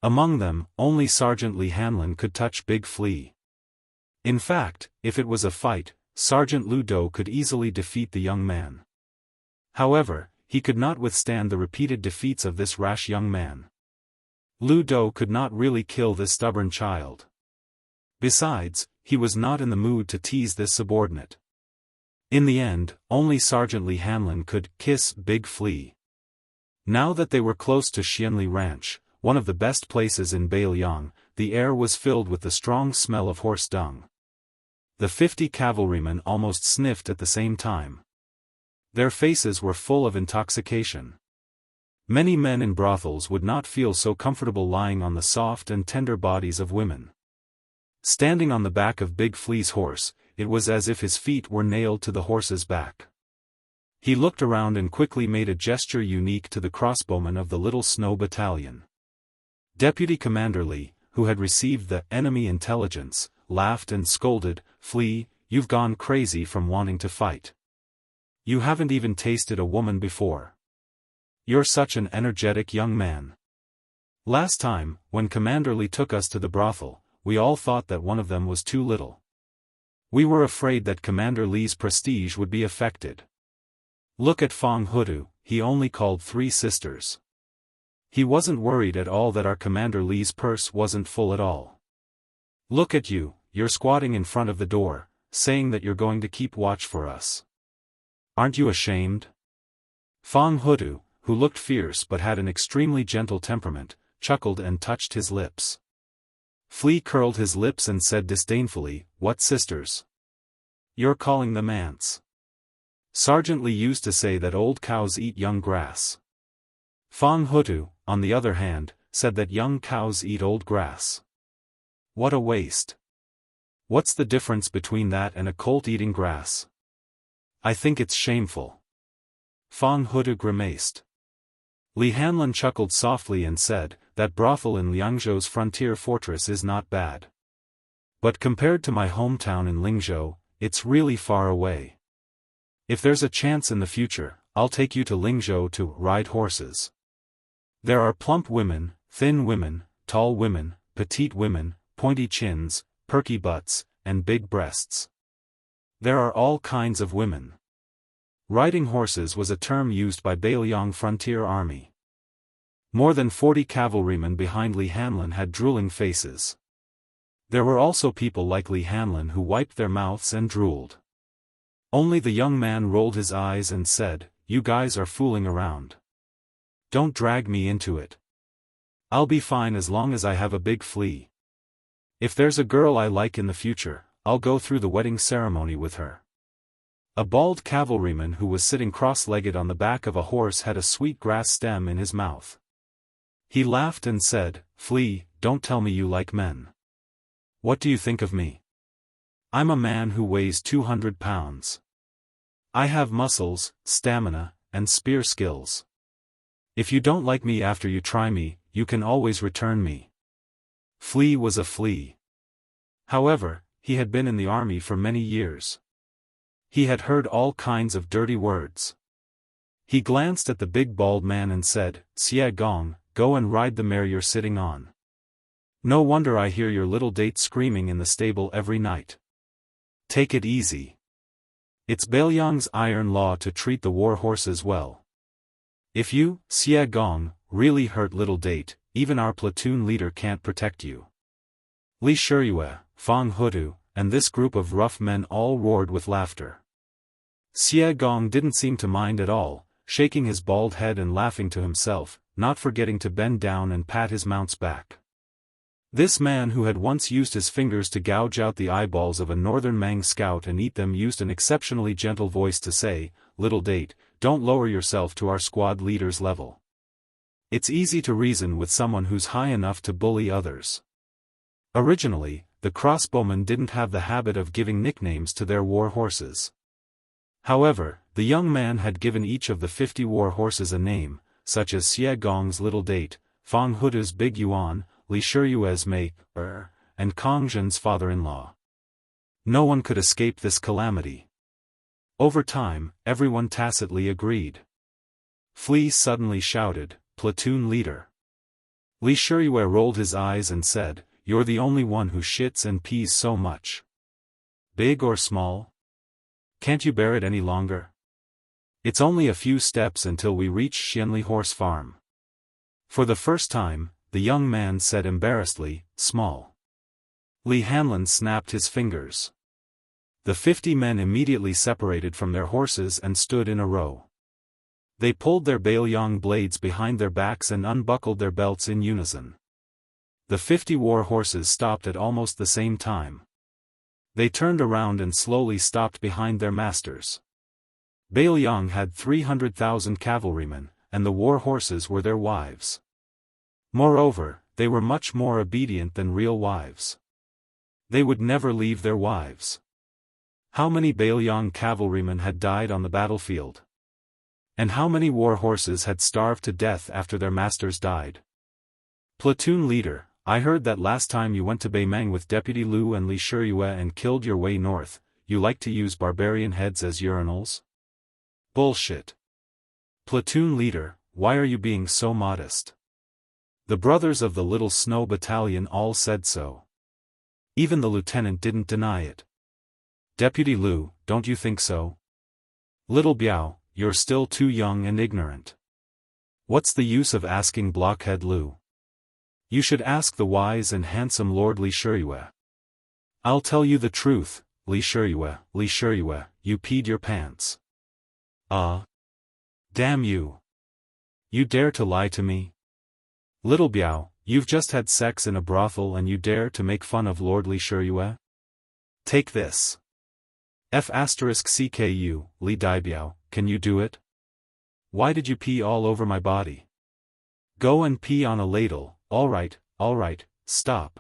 Among them, only Sergeant Li Hanlin could touch Big Flea. In fact, if it was a fight, Sergeant Lu Do could easily defeat the young man. However, he could not withstand the repeated defeats of this rash young man. Lu Do could not really kill this stubborn child. Besides, he was not in the mood to tease this subordinate. In the end, only Sergeant Li Hanlin could kiss Big Flea. Now that they were close to Xianli Ranch, one of the best places in Beiliang, the air was filled with the strong smell of horse dung. The 50 cavalrymen almost sniffed at the same time. Their faces were full of intoxication. Many men in brothels would not feel so comfortable lying on the soft and tender bodies of women. Standing on the back of Big Flea's horse, it was as if his feet were nailed to the horse's back. He looked around and quickly made a gesture unique to the crossbowmen of the Little Snow Battalion. Deputy Commander Li, who had received the enemy intelligence, laughed and scolded, "Flea, you've gone crazy from wanting to fight. You haven't even tasted a woman before. You're such an energetic young man. Last time, when Commander Li took us to the brothel, we all thought that one of them was too little. We were afraid that Commander Li's prestige would be affected. Look at Fong Hudu, he only called 3 sisters. He wasn't worried at all that our Commander Li's purse wasn't full at all. Look at you, you're squatting in front of the door, saying that you're going to keep watch for us. Aren't you ashamed?" Fong Hudu, who looked fierce but had an extremely gentle temperament, chuckled and touched his lips. Flea curled his lips and said disdainfully, "What sisters? You're calling them ants. Sergeant Li used to say that old cows eat young grass." Fong Hutu, on the other hand, said that young cows eat old grass. What a waste. What's the difference between that and a colt eating grass? I think it's shameful. Fong Hutu grimaced. Li Hanlin chuckled softly and said, "That brothel in Liangzhou's frontier fortress is not bad. But compared to my hometown in Lingzhou, it's really far away. If there's a chance in the future, I'll take you to Lingzhou to ride horses. There are plump women, thin women, tall women, petite women, pointy chins, perky butts, and big breasts. There are all kinds of women." Riding horses was a term used by Beiliang Frontier Army. More than 40 cavalrymen behind Li Hanlin had drooling faces. There were also people like Li Hanlin who wiped their mouths and drooled. Only the young man rolled his eyes and said, "You guys are fooling around. Don't drag me into it. I'll be fine as long as I have a big flea. If there's a girl I like in the future, I'll go through the wedding ceremony with her." A bald cavalryman who was sitting cross-legged on the back of a horse had a sweet grass stem in his mouth. He laughed and said, "Flea, don't tell me you like men. What do you think of me? I'm a man who weighs 200 pounds. I have muscles, stamina, and spear skills. If you don't like me after you try me, you can always return me." Flea was a flea. However, he had been in the army for many years. He had heard all kinds of dirty words. He glanced at the big bald man and said, "Xie Gong, go and ride the mare you're sitting on. No wonder I hear your little date screaming in the stable every night. Take it easy. It's Beiliang's iron law to treat the war horses well. If you, Xie Gong, really hurt little date, even our platoon leader can't protect you." Li Shiyue, Fong Hutu, and this group of rough men all roared with laughter. Xie Gong didn't seem to mind at all, shaking his bald head and laughing to himself, not forgetting to bend down and pat his mount's back. This man who had once used his fingers to gouge out the eyeballs of a northern Mang scout and eat them used an exceptionally gentle voice to say, "Little date, don't lower yourself to our squad leader's level. It's easy to reason with someone who's high enough to bully others." Originally, the crossbowmen didn't have the habit of giving nicknames to their war horses. However, the young man had given each of the 50 war horses a name, such as Xie Gong's Little Date, Fang Hutu's Big Yuan, Li Shiyue's Mei, and Kong Zhen's father-in-law. No one could escape this calamity. Over time, everyone tacitly agreed. Flea suddenly shouted, "Platoon leader!" Li Shiyue rolled his eyes and said, "You're the only one who shits and pees so much. Big or small? Can't you bear it any longer? It's only a few steps until we reach Xianli Horse Farm." For the first time, the young man said embarrassedly, "Small." Li Hanlin snapped his fingers. The 50 men immediately separated from their horses and stood in a row. They pulled their baoyong blades behind their backs and unbuckled their belts in unison. The 50 war horses stopped at almost the same time. They turned around and slowly stopped behind their masters. Baoyong had 300,000 cavalrymen, and the war horses were their wives. Moreover, they were much more obedient than real wives. They would never leave their wives. How many Baoyong cavalrymen had died on the battlefield? And how many war horses had starved to death after their masters died? "Platoon leader, I heard that last time you went to Beimeng with Deputy Lu and Li Shiyue and killed your way north, you like to use barbarian heads as urinals?" "Bullshit. Platoon leader, why are you being so modest?" The brothers of the Little Snow Battalion all said so. Even the lieutenant didn't deny it. "Deputy Lu, don't you think so?" "Little Biao, you're still too young and ignorant. What's the use of asking Blockhead Lu? You should ask the wise and handsome Lord Li Shiyue." "I'll tell you the truth, Li Shiyue, you peed your pants." Damn you. You dare to lie to me? Little Biao, you've just had sex in a brothel and you dare to make fun of Lord Li Shiyue? Take this. F*CKU, Li Daibiao, can you do it? Why did you pee all over my body? Go and pee on a ladle. Alright, stop.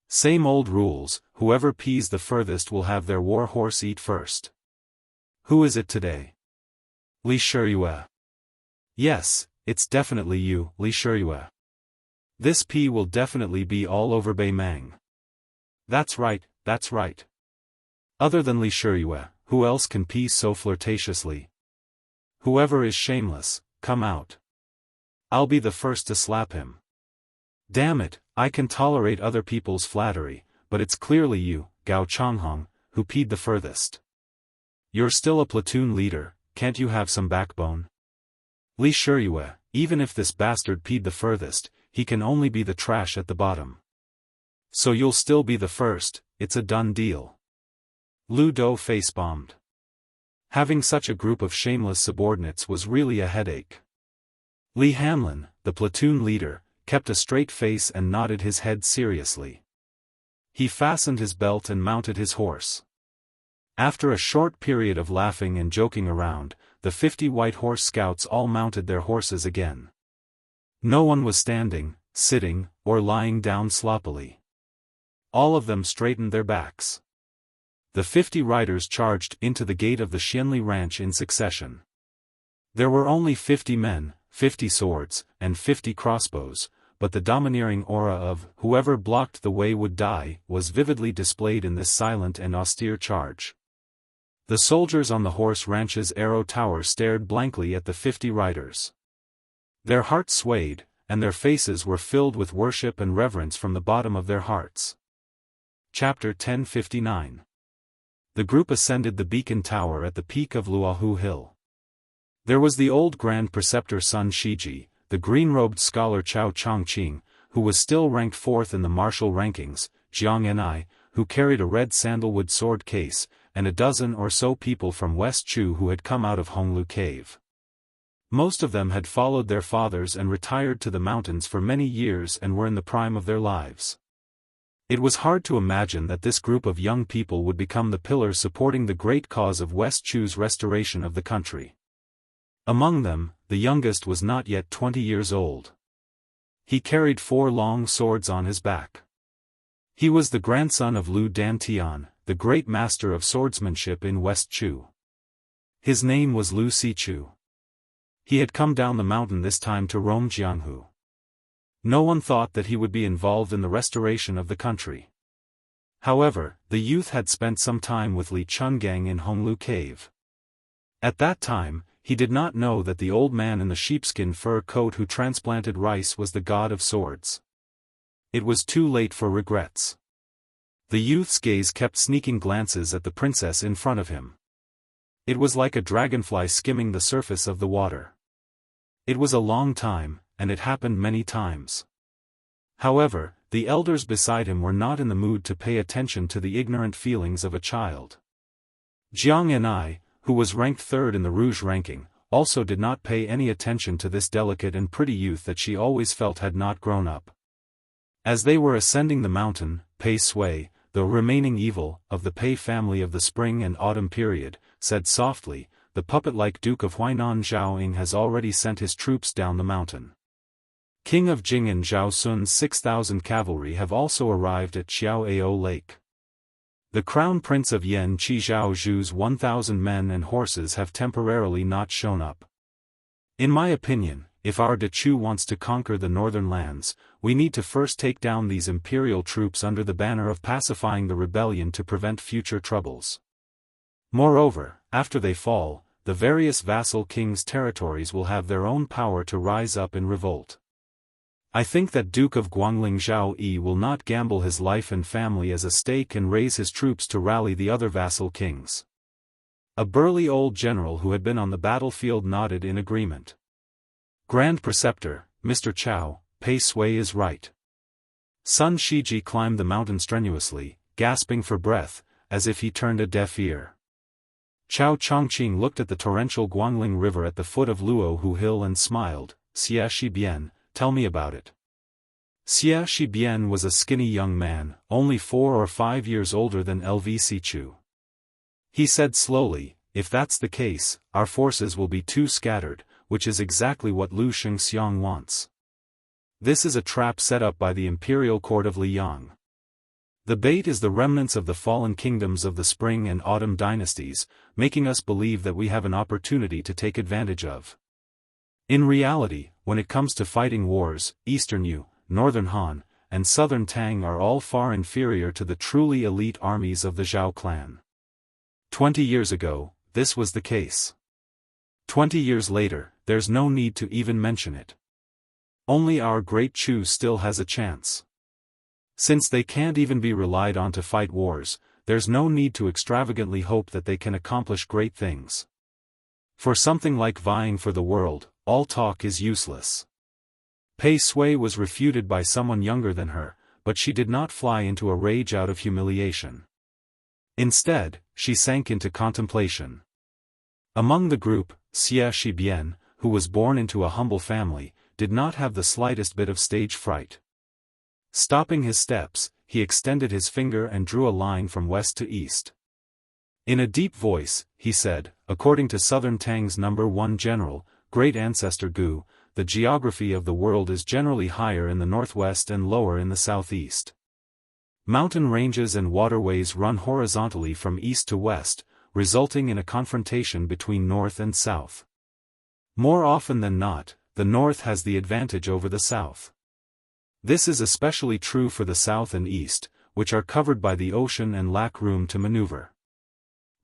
Same old rules, whoever pees the furthest will have their war horse eat first. Who is it today? Li Shiyue. Yes, it's definitely you, Li Shiyue. This pee will definitely be all over Beimeng. That's right. Other than Li Shiyue, who else can pee so flirtatiously? Whoever is shameless, come out. I'll be the first to slap him. Damn it, I can tolerate other people's flattery, but it's clearly you, Gao Changhong, who peed the furthest. You're still a platoon leader, can't you have some backbone? Li Shiyue, even if this bastard peed the furthest, he can only be the trash at the bottom. So you'll still be the first, it's a done deal. Lu Do face-bombed. Having such a group of shameless subordinates was really a headache. Li Hanlin, the platoon leader, kept a straight face and nodded his head seriously. He fastened his belt and mounted his horse. After a short period of laughing and joking around, the 50 white horse scouts all mounted their horses again. No one was standing, sitting, or lying down sloppily. All of them straightened their backs. The 50 riders charged into the gate of the Xianli ranch in succession. There were only 50 men, 50 swords, and 50 crossbows, but the domineering aura of "whoever blocked the way would die" was vividly displayed in this silent and austere charge. The soldiers on the horse ranch's arrow tower stared blankly at the 50 riders. Their hearts swayed, and their faces were filled with worship and reverence from the bottom of their hearts. Chapter 1059. The group ascended the beacon tower at the peak of Luohu Hill. There was the old Grand Preceptor Sun Shiji, the green-robed scholar Chao Chongqing, who was still ranked 4th in the martial rankings, Jiang Ni, who carried a red sandalwood sword case, and a dozen or so people from West Chu who had come out of Honglu Cave. Most of them had followed their fathers and retired to the mountains for many years and were in the prime of their lives. It was hard to imagine that this group of young people would become the pillars supporting the great cause of West Chu's restoration of the country. Among them, the youngest was not yet 20 years old. He carried 4 long swords on his back. He was the grandson of Lu Dantian, the great master of swordsmanship in West Chu. His name was Lu Sichu. He had come down the mountain this time to roam Jianghu. No one thought that he would be involved in the restoration of the country. However, the youth had spent some time with Li Chungang in Honglu Cave. At that time, he did not know that the old man in the sheepskin fur coat who transplanted rice was the god of swords. It was too late for regrets. The youth's gaze kept sneaking glances at the princess in front of him. It was like a dragonfly skimming the surface of the water. It was a long time, and it happened many times. However, the elders beside him were not in the mood to pay attention to the ignorant feelings of a child. Jiang and I, who was ranked third in the Rouge ranking, also did not pay any attention to this delicate and pretty youth that she always felt had not grown up. As they were ascending the mountain, Pei Sui, the remaining evil of the Pei family of the spring and autumn period, said softly, "The puppet-like Duke of Huainan Zhao Ying has already sent his troops down the mountain. King of Jing and Zhao Sun's 6,000 cavalry have also arrived at Xiaoao Lake. The crown prince of Yan Qi Zhao Zhu's 1,000 men and horses have temporarily not shown up. In my opinion, if our Dechu wants to conquer the northern lands, we need to first take down these imperial troops under the banner of pacifying the rebellion to prevent future troubles. Moreover, after they fall, the various vassal kings' territories will have their own power to rise up in revolt. I think that Duke of Guangling Zhao Yi will not gamble his life and family as a stake and raise his troops to rally the other vassal kings." A burly old general who had been on the battlefield nodded in agreement. "Grand Preceptor, Mr. Chao, Pei Sui is right." Sun Shiji climbed the mountain strenuously, gasping for breath, as if he turned a deaf ear. Chao Chongqing looked at the torrential Guangling River at the foot of Luohu Hill and smiled. "Xie Shibian, tell me about it." Xie Shibian was a skinny young man, only 4 or 5 years older than Lv Sichu. He said slowly, "If that's the case, our forces will be too scattered, which is exactly what Lu Shengxiang wants. This is a trap set up by the imperial court of Liang. The bait is the remnants of the fallen kingdoms of the spring and autumn dynasties, making us believe that we have an opportunity to take advantage of. In reality, when it comes to fighting wars, Eastern Yu, Northern Han, and Southern Tang are all far inferior to the truly elite armies of the Zhao clan. 20 years ago, this was the case. 20 years later, there's no need to even mention it. Only our great Chu still has a chance. Since they can't even be relied on to fight wars, there's no need to extravagantly hope that they can accomplish great things. For something like vying for the world, all talk is useless." Pei Sui was refuted by someone younger than her, but she did not fly into a rage out of humiliation. Instead, she sank into contemplation. Among the group, Xie Shibian, who was born into a humble family, did not have the slightest bit of stage fright. Stopping his steps, he extended his finger and drew a line from west to east. In a deep voice, he said, "According to Southern Tang's #1 general, Great Ancestor Gu, the geography of the world is generally higher in the northwest and lower in the southeast. Mountain ranges and waterways run horizontally from east to west, resulting in a confrontation between north and south. More often than not, the north has the advantage over the south. This is especially true for the south and east, which are covered by the ocean and lack room to maneuver.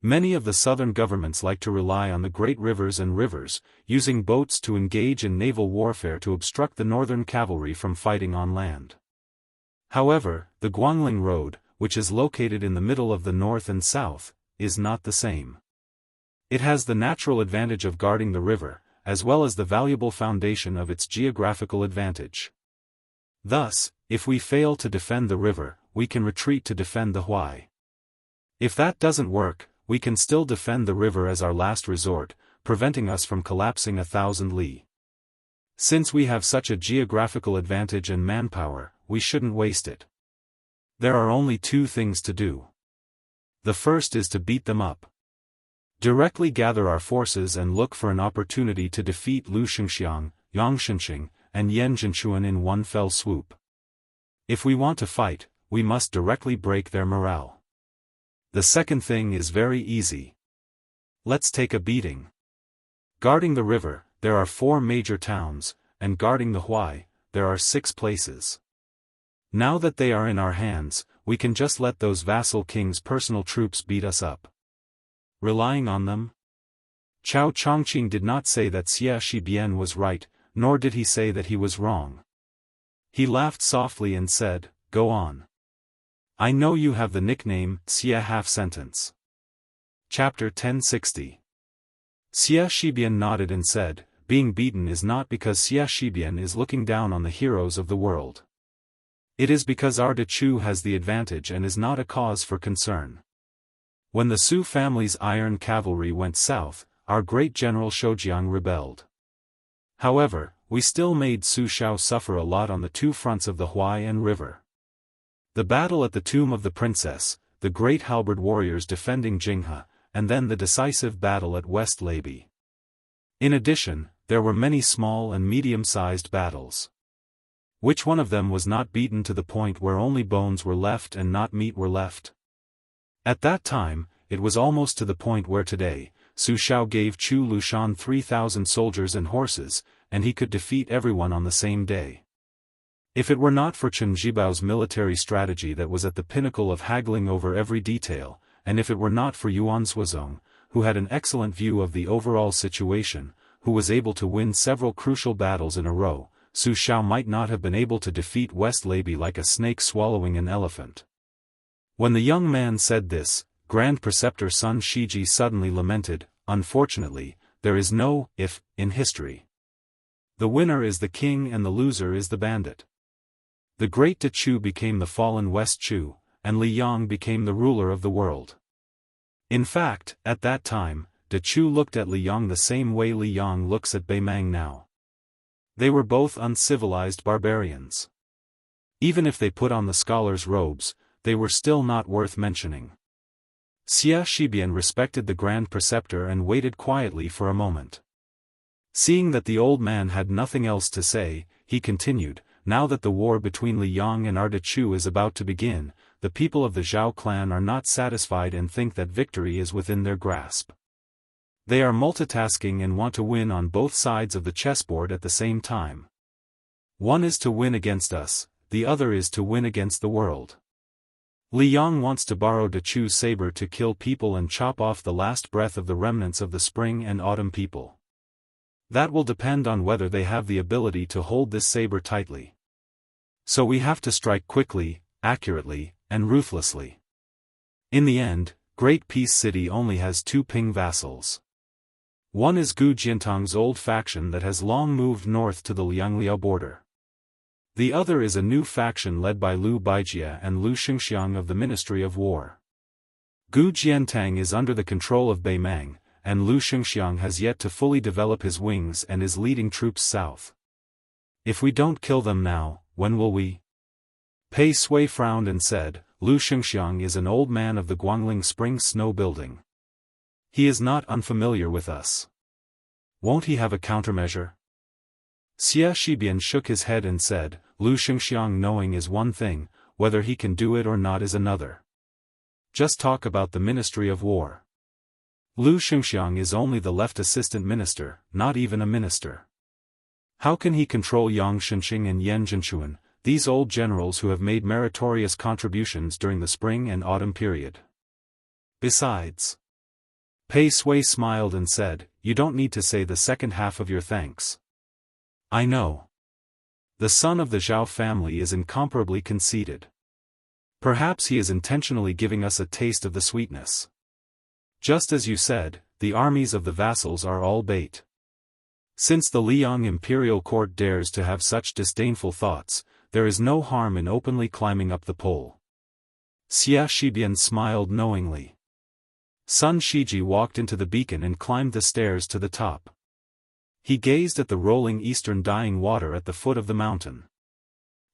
Many of the southern governments like to rely on the great rivers and rivers, using boats to engage in naval warfare to obstruct the northern cavalry from fighting on land. However, the Guangling Road, which is located in the middle of the north and south, is not the same. It has the natural advantage of guarding the river, as well as the valuable foundation of its geographical advantage. Thus, if we fail to defend the river, we can retreat to defend the Huai. If that doesn't work, we can still defend the river as our last resort, preventing us from collapsing 1,000 li. Since we have such a geographical advantage and manpower, we shouldn't waste it. There are only 2 things to do. The first is to beat them up. Directly gather our forces and look for an opportunity to defeat Lu Shengxiang, Yang Shenxing, and Yan Zhenchuan in one fell swoop. If we want to fight, we must directly break their morale. The second thing is very easy. Let's take a beating. Guarding the river, there are 4 major towns, and guarding the Huai, there are 6 places. Now that they are in our hands, we can just let those vassal kings' personal troops beat us up. Relying on them? Chao Chongqing did not say that Xia Shibian was right, nor did he say that he was wrong. He laughed softly and said, "Go on. I know you have the nickname, Xia half-sentence." Chapter 1060. Xia Shibian nodded and said, "Being beaten is not because Xia Shibian is looking down on the heroes of the world. It is because our Dechu has the advantage and is not a cause for concern. When the Su family's iron cavalry went south, our great general Shoujiang rebelled. However, we still made Su Shao suffer a lot on the 2 fronts of the Huai and river. The battle at the tomb of the princess, the great halberd warriors defending Jianghu, and then the decisive battle at West Leibi. In addition, there were many small and medium-sized battles. Which one of them was not beaten to the point where only bones were left and not meat were left? At that time, it was almost to the point where today, Su Shao gave Chu Lushan 3,000 soldiers and horses, and he could defeat everyone on the same day. If it were not for Chen Jibao's military strategy that was at the pinnacle of haggling over every detail, and if it were not for Yuan Suozong, who had an excellent view of the overall situation, who was able to win several crucial battles in a row, Su Shao might not have been able to defeat West Leibi like a snake swallowing an elephant. When the young man said this, Grand Preceptor Sun Shiji suddenly lamented, "Unfortunately, there is no if in history. The winner is the king and the loser is the bandit." The great Dechu became the fallen West Chu, and Li Yang became the ruler of the world. In fact, at that time, Dechu looked at Li Yang the same way Li Yang looks at Beimang now. They were both uncivilized barbarians. Even if they put on the scholar's robes, they were still not worth mentioning. Xia Shibian respected the Grand Preceptor and waited quietly for a moment. Seeing that the old man had nothing else to say, he continued, "Now that the war between Li Yang and our Dechu is about to begin, the people of the Zhao clan are not satisfied and think that victory is within their grasp. They are multitasking and want to win on both sides of the chessboard at the same time. One is to win against us, the other is to win against the world. Li Yang wants to borrow Dechu's saber to kill people and chop off the last breath of the remnants of the spring and autumn people. That will depend on whether they have the ability to hold this saber tightly. So we have to strike quickly, accurately, and ruthlessly. In the end, Great Peace City only has 2 Ping vassals. One is Gu Jiantang's old faction that has long moved north to the Liangliao border. The other is a new faction led by Lu Baijia and Lu Xingxiang of the Ministry of War. Gu Jiantang is under the control of Beimang, and Lu Xingxiang has yet to fully develop his wings and is leading troops south. If we don't kill them now, when will we? Pei Sui frowned and said, "Lu Xingxiang is an old man of the Guangling Spring Snow Building. He is not unfamiliar with us. Won't he have a countermeasure?" Xia Shibian shook his head and said, "Lu Xingxiang knowing is one thing, whether he can do it or not is another. Just talk about the Ministry of War. Lu Xingxiang is only the left assistant minister, not even a minister. How can he control Yang Shenxing and Yan Zhenchuan, these old generals who have made meritorious contributions during the spring and autumn period? Besides..." Pei Sui smiled and said, "You don't need to say the second half of your thanks. I know. The son of the Zhao family is incomparably conceited. Perhaps he is intentionally giving us a taste of the sweetness. Just as you said, the armies of the vassals are all bait. Since the Liang imperial court dares to have such disdainful thoughts, there is no harm in openly climbing up the pole." Xia Shibian smiled knowingly. Sun Shiji walked into the beacon and climbed the stairs to the top. He gazed at the rolling eastern dying water at the foot of the mountain.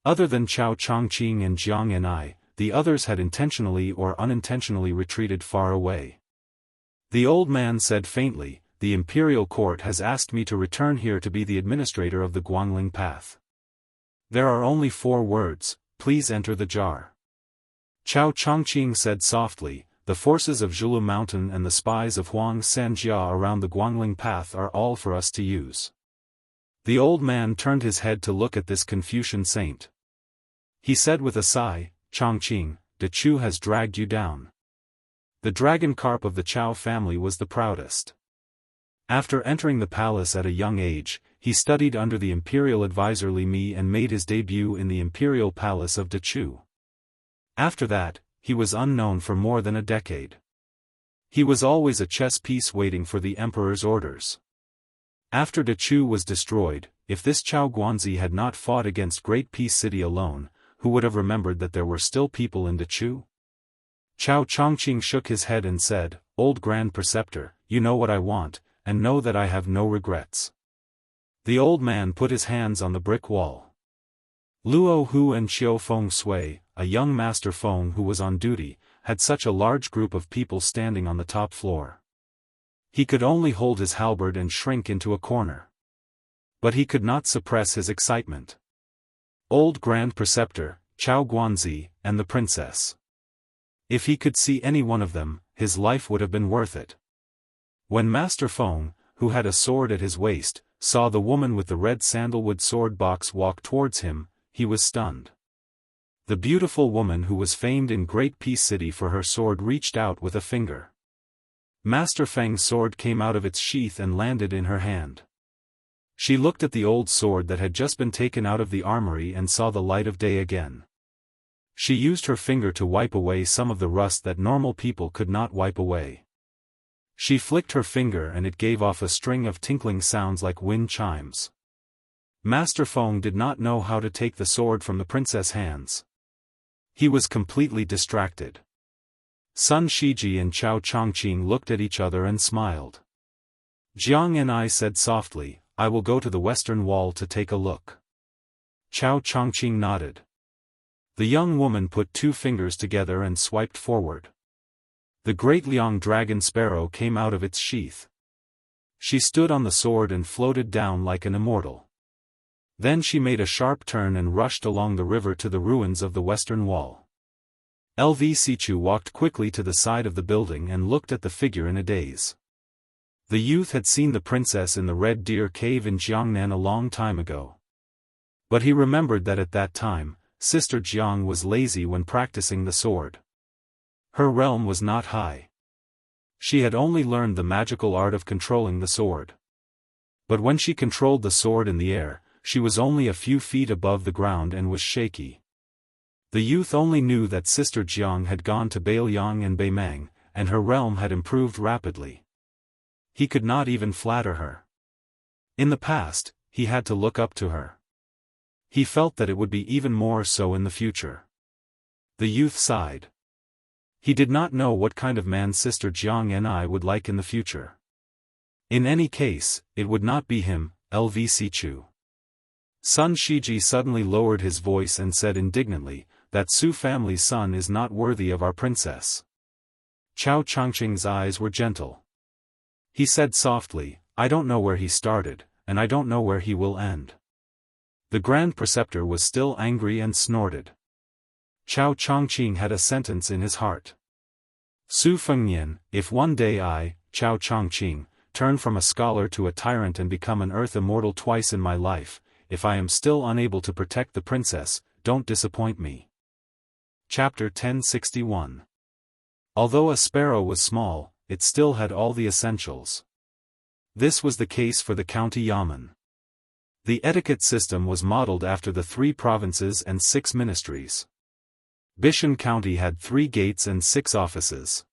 Other than Chao Chongqing and Jiang Enai, the others had intentionally or unintentionally retreated far away. The old man said faintly, "The imperial court has asked me to return here to be the administrator of the Guangling path. There are only 4 words, please enter the jar." Chao Chongqing said softly, "The forces of Zhulu Mountain and the spies of Huang Sanjia around the Guangling Path are all for us to use." The old man turned his head to look at this Confucian saint. He said with a sigh, "Chongqing, De Chu has dragged you down." The dragon carp of the Chao family was the proudest. After entering the palace at a young age, he studied under the imperial advisor Li Mi and made his debut in the imperial palace of De Chu. After that, he was unknown for more than a decade. He was always a chess piece waiting for the emperor's orders. After De Chu was destroyed, if this Chao Guanzi had not fought against Great Peace City alone, who would have remembered that there were still people in De Chu? Chao Chongqing shook his head and said, "Old Grand Preceptor, you know what I want, and know that I have no regrets." The old man put his hands on the brick wall. Luo Hu and Xiao Feng Sui, a young master Feng who was on duty, had such a large group of people standing on the top floor. He could only hold his halberd and shrink into a corner. But he could not suppress his excitement. Old Grand Preceptor, Chao Guanzi, and the princess. If he could see any one of them, his life would have been worth it. When Master Feng, who had a sword at his waist, saw the woman with the red sandalwood sword box walk towards him, he was stunned. The beautiful woman who was famed in Great Peace City for her sword reached out with a finger. Master Feng's sword came out of its sheath and landed in her hand. She looked at the old sword that had just been taken out of the armory and saw the light of day again. She used her finger to wipe away some of the rust that normal people could not wipe away. She flicked her finger and it gave off a string of tinkling sounds like wind chimes. Master Feng did not know how to take the sword from the princess' hands. He was completely distracted. Sun Shiji and Chao Chongqing looked at each other and smiled. Jiang and I said softly, "I will go to the western wall to take a look." Chao Chongqing nodded. The young woman put two fingers together and swiped forward. The great Liang dragon sparrow came out of its sheath. She stood on the sword and floated down like an immortal. Then she made a sharp turn and rushed along the river to the ruins of the western wall. LV Sichu walked quickly to the side of the building and looked at the figure in a daze. The youth had seen the princess in the Red Deer Cave in Jiangnan a long time ago. But he remembered that at that time, Sister Jiang was lazy when practicing the sword. Her realm was not high. She had only learned the magical art of controlling the sword. But when she controlled the sword in the air, she was only a few feet above the ground and was shaky. The youth only knew that Sister Jiang had gone to Beiliang and Beimang, and her realm had improved rapidly. He could not even flatter her. In the past, he had to look up to her. He felt that it would be even more so in the future. The youth sighed. He did not know what kind of man Sister Jiang and I would like in the future. In any case, it would not be him, LV Sichu. Sun Shiji suddenly lowered his voice and said indignantly, "That Su family's son is not worthy of our princess." Chao Chongqing's eyes were gentle. He said softly, "I don't know where he started, and I don't know where he will end." The Grand Preceptor was still angry and snorted. Chao Chongqing had a sentence in his heart. Su Fengnian, if one day I, Chao Chongqing, turn from a scholar to a tyrant and become an earth immortal twice in my life, if I am still unable to protect the princess, don't disappoint me. Chapter 1061. Although a sparrow was small, it still had all the essentials. This was the case for the county yamen. The etiquette system was modeled after the 3 provinces and 6 ministries. Bishan County had 3 gates and 6 offices.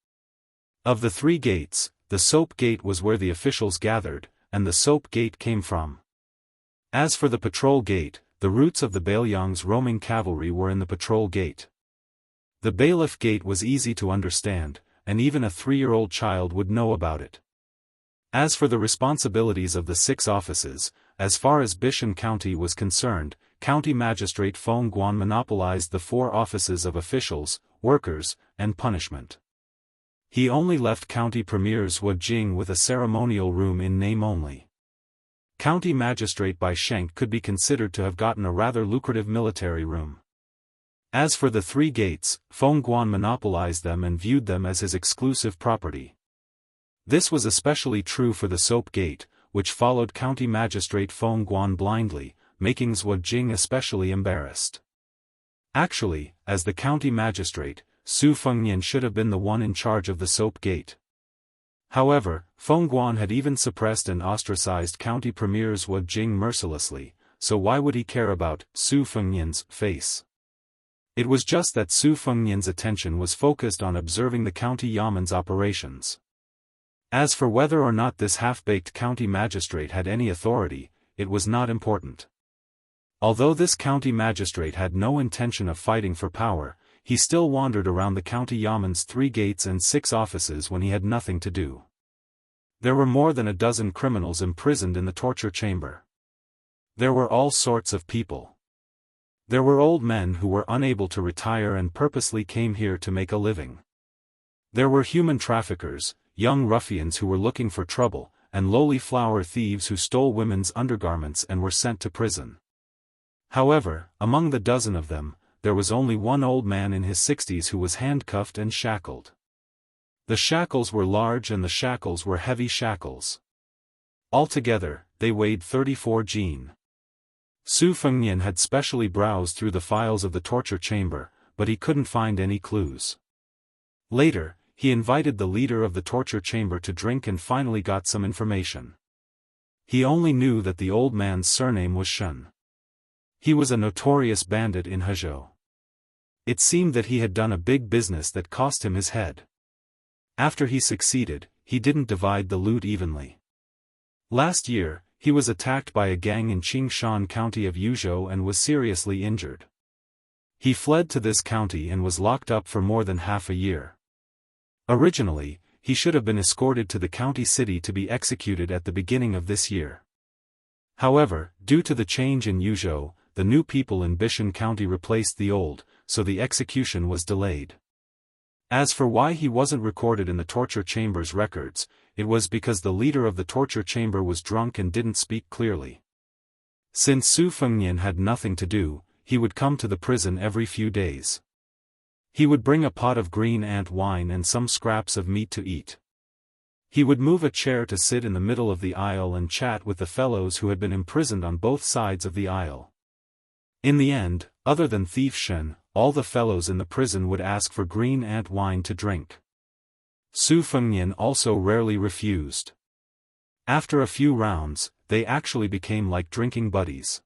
Of the 3 gates, the soap gate was where the officials gathered, and the soap gate came from. As for the patrol gate, the roots of the Beiliang's roaming cavalry were in the patrol gate. The bailiff gate was easy to understand, and even a 3-year-old child would know about it. As for the responsibilities of the 6 offices, as far as Bishan County was concerned, County Magistrate Feng Guan monopolized the 4 offices of officials, workers, and punishment. He only left County Premier's Wujing with a ceremonial room in name only. County Magistrate by Schenk could be considered to have gotten a rather lucrative military room. As for the 3 gates, Feng Guan monopolized them and viewed them as his exclusive property. This was especially true for the Soap Gate, which followed County Magistrate Feng Guan blindly, making Zhuo Jing especially embarrassed. Actually, as the county magistrate, Su Fengnian should have been the one in charge of the Soap Gate. However, Feng Guan had even suppressed and ostracized county premier Zhuo Jing mercilessly, so why would he care about Su Fengnian's face? It was just that Su Fengnian's attention was focused on observing the county yamen's operations. As for whether or not this half-baked county magistrate had any authority, it was not important. Although this county magistrate had no intention of fighting for power, he still wandered around the county yamen's 3 gates and 6 offices when he had nothing to do. There were more than a dozen criminals imprisoned in the torture chamber. There were all sorts of people. There were old men who were unable to retire and purposely came here to make a living. There were human traffickers, young ruffians who were looking for trouble, and lowly flower thieves who stole women's undergarments and were sent to prison. However, among the dozen of them, there was only one old man in his 60s who was handcuffed and shackled. The shackles were large and the shackles were heavy shackles. Altogether, they weighed 34 jin. Su Fengnian had specially browsed through the files of the torture chamber, but he couldn't find any clues. Later, he invited the leader of the torture chamber to drink and finally got some information. He only knew that the old man's surname was Shen. He was a notorious bandit in Hezhou. It seemed that he had done a big business that cost him his head. After he succeeded, he didn't divide the loot evenly. Last year, he was attacked by a gang in Qingshan County of Yuzhou and was seriously injured. He fled to this county and was locked up for more than half a year. Originally, he should have been escorted to the county city to be executed at the beginning of this year. However, due to the change in Yuzhou, the new people in Bishan County replaced the old, so the execution was delayed. As for why he wasn't recorded in the torture chamber's records, it was because the leader of the torture chamber was drunk and didn't speak clearly. Since Su Fengnian had nothing to do, he would come to the prison every few days. He would bring a pot of green ant wine and some scraps of meat to eat. He would move a chair to sit in the middle of the aisle and chat with the fellows who had been imprisoned on both sides of the aisle. In the end, other than Thief Shen, all the fellows in the prison would ask for green ant wine to drink. Su Fengnian also rarely refused. After a few rounds, they actually became like drinking buddies.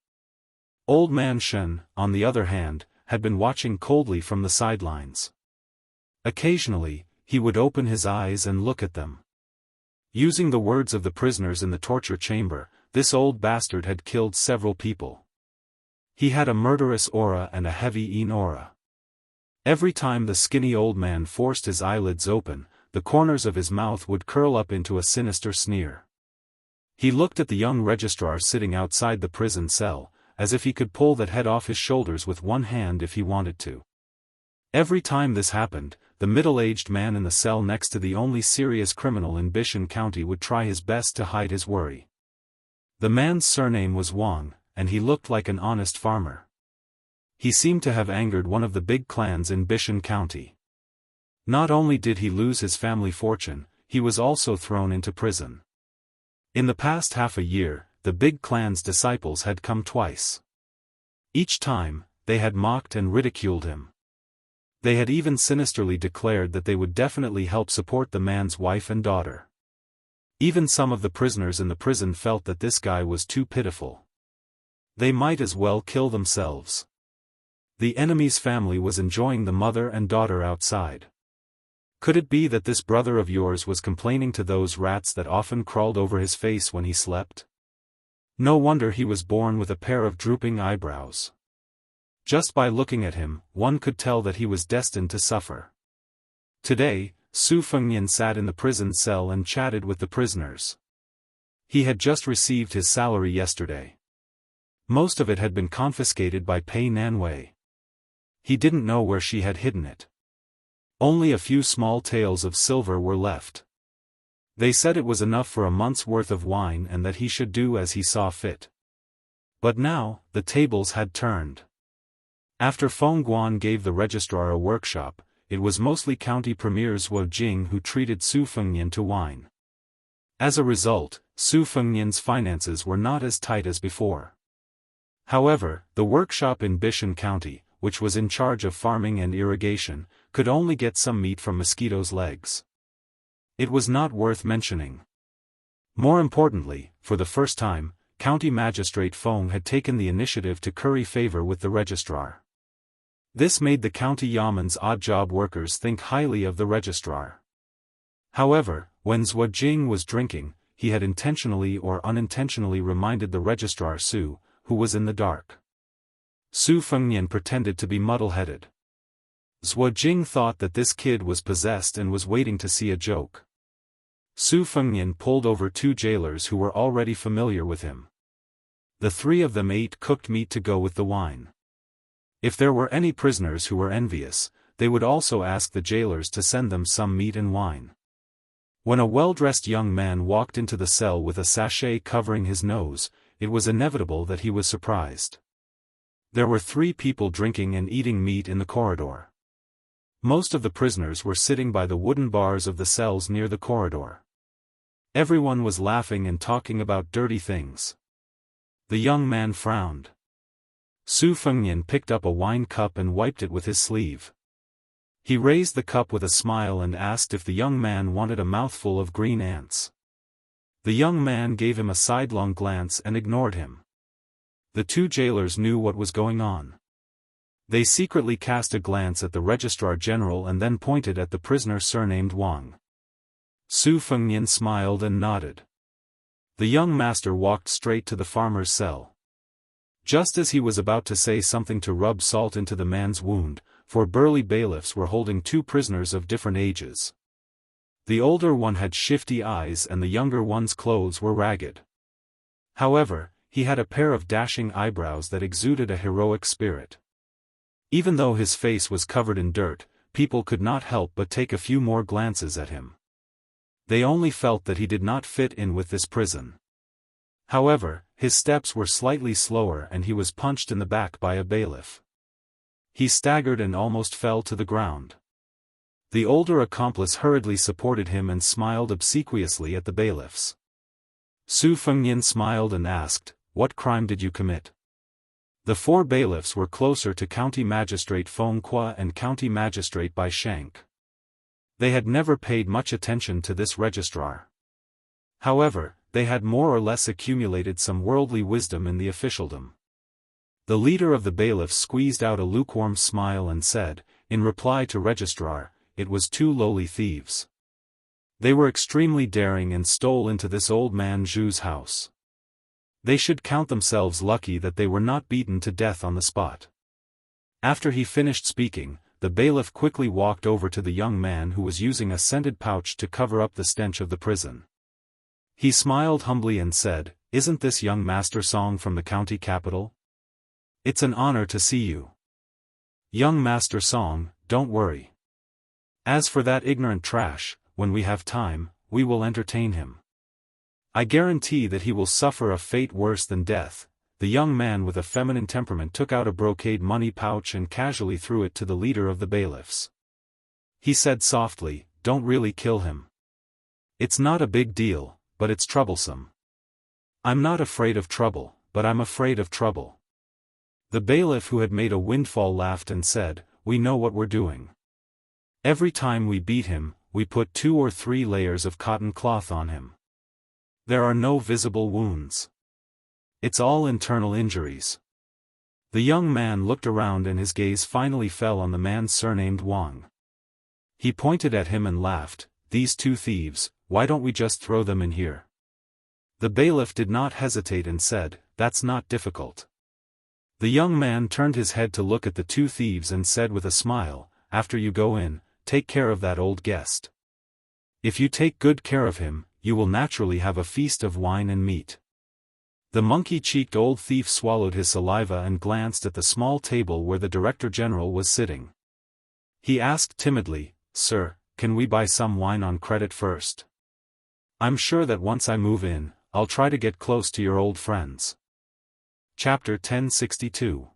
Old man Shen, on the other hand, had been watching coldly from the sidelines. Occasionally, he would open his eyes and look at them. Using the words of the prisoners in the torture chamber, this old bastard had killed several people. He had a murderous aura and a heavy aura. Every time the skinny old man forced his eyelids open, the corners of his mouth would curl up into a sinister sneer. He looked at the young registrar sitting outside the prison cell, as if he could pull that head off his shoulders with one hand if he wanted to. Every time this happened, the middle-aged man in the cell next to the only serious criminal in Bishan County would try his best to hide his worry. The man's surname was Wang, and he looked like an honest farmer. He seemed to have angered one of the big clans in Bishan County. Not only did he lose his family fortune, he was also thrown into prison. In the past half a year, the big clan's disciples had come twice. Each time, they had mocked and ridiculed him. They had even sinisterly declared that they would definitely help support the man's wife and daughter. Even some of the prisoners in the prison felt that this guy was too pitiful. They might as well kill themselves. The enemy's family was enjoying the mother and daughter outside. Could it be that this brother of yours was complaining to those rats that often crawled over his face when he slept? No wonder he was born with a pair of drooping eyebrows. Just by looking at him, one could tell that he was destined to suffer. Today, Su Fengnian sat in the prison cell and chatted with the prisoners. He had just received his salary yesterday. Most of it had been confiscated by Pei Nanwei. He didn't know where she had hidden it. Only a few small taels of silver were left. They said it was enough for a month's worth of wine and that he should do as he saw fit. But now, the tables had turned. After Feng Guan gave the registrar a workshop, it was mostly County Premier Zhuo Jing who treated Su Fengnian to wine. As a result, Su Fengnian's finances were not as tight as before. However, the workshop in Bishan County, which was in charge of farming and irrigation, could only get some meat from mosquitoes' legs. It was not worth mentioning. More importantly, for the first time, County Magistrate Feng had taken the initiative to curry favor with the registrar. This made the county yaman's odd-job workers think highly of the registrar. However, when Zhuo Jing was drinking, he had intentionally or unintentionally reminded the registrar Su, who was in the dark. Su Fengnian pretended to be muddle-headed. Zhuo Jing thought that this kid was possessed and was waiting to see a joke. Su Fengnian pulled over 2 jailers who were already familiar with him. The 3 of them ate cooked meat to go with the wine. If there were any prisoners who were envious, they would also ask the jailers to send them some meat and wine. When a well-dressed young man walked into the cell with a sachet covering his nose, it was inevitable that he was surprised. There were 3 people drinking and eating meat in the corridor. Most of the prisoners were sitting by the wooden bars of the cells near the corridor. Everyone was laughing and talking about dirty things. The young man frowned. Su Fengnian picked up a wine cup and wiped it with his sleeve. He raised the cup with a smile and asked if the young man wanted a mouthful of green ants. The young man gave him a sidelong glance and ignored him. The 2 jailers knew what was going on. They secretly cast a glance at the registrar general and then pointed at the prisoner surnamed Wang. Su Fengnian smiled and nodded. The young master walked straight to the farmer's cell. Just as he was about to say something to rub salt into the man's wound, 4 burly bailiffs were holding 2 prisoners of different ages. The older one had shifty eyes and the younger one's clothes were ragged. However, he had a pair of dashing eyebrows that exuded a heroic spirit. Even though his face was covered in dirt, people could not help but take a few more glances at him. They only felt that he did not fit in with this prison. However, his steps were slightly slower and he was punched in the back by a bailiff. He staggered and almost fell to the ground. The older accomplice hurriedly supported him and smiled obsequiously at the bailiffs. Su Fengnian smiled and asked, "What crime did you commit?" The 4 bailiffs were closer to County Magistrate Feng Qua and County Magistrate Bai Shank. They had never paid much attention to this registrar. However, they had more or less accumulated some worldly wisdom in the officialdom. The leader of the bailiffs squeezed out a lukewarm smile and said, in reply to registrar, it was 2 lowly thieves. They were extremely daring and stole into this old man Zhu's house. They should count themselves lucky that they were not beaten to death on the spot. After he finished speaking, the bailiff quickly walked over to the young man who was using a scented pouch to cover up the stench of the prison. He smiled humbly and said, "Isn't this young Master Song from the county capital? It's an honor to see you. Young Master Song, don't worry. As for that ignorant trash, when we have time, we will entertain him. I guarantee that he will suffer a fate worse than death." The young man with a feminine temperament took out a brocade money pouch and casually threw it to the leader of the bailiffs. He said softly, "Don't really kill him. It's not a big deal, but it's troublesome." "I'm not afraid of trouble, but I'm afraid of trouble." The bailiff who had made a windfall laughed and said, "We know what we're doing. Every time we beat him, we put 2 or 3 layers of cotton cloth on him. There are no visible wounds. It's all internal injuries." The young man looked around and his gaze finally fell on the man surnamed Wang. He pointed at him and laughed, "These 2 thieves, why don't we just throw them in here?" The bailiff did not hesitate and said, "That's not difficult." The young man turned his head to look at the 2 thieves and said with a smile, "After you go in, take care of that old guest. If you take good care of him, you will naturally have a feast of wine and meat." The monkey-cheeked old thief swallowed his saliva and glanced at the small table where the Director General was sitting. He asked timidly, "Sir, can we buy some wine on credit first? I'm sure that once I move in, I'll try to get close to your old friends." Chapter 1062.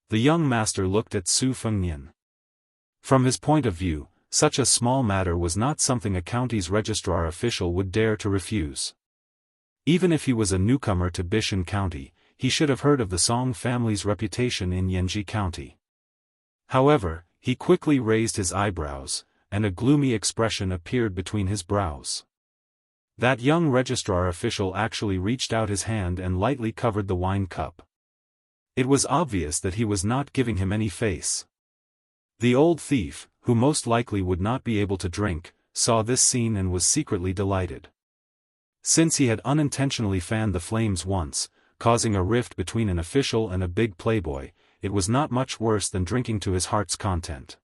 The young master looked at Su Fengnian. From his point of view, such a small matter was not something a county's registrar official would dare to refuse. Even if he was a newcomer to Bishan County, he should have heard of the Song family's reputation in Yanji County. However, he quickly raised his eyebrows, and a gloomy expression appeared between his brows. That young registrar official actually reached out his hand and lightly covered the wine cup. It was obvious that he was not giving him any face. The old thief, who most likely would not be able to drink, saw this scene and was secretly delighted. Since he had unintentionally fanned the flames once, causing a rift between an official and a big playboy, it was not much worse than drinking to his heart's content.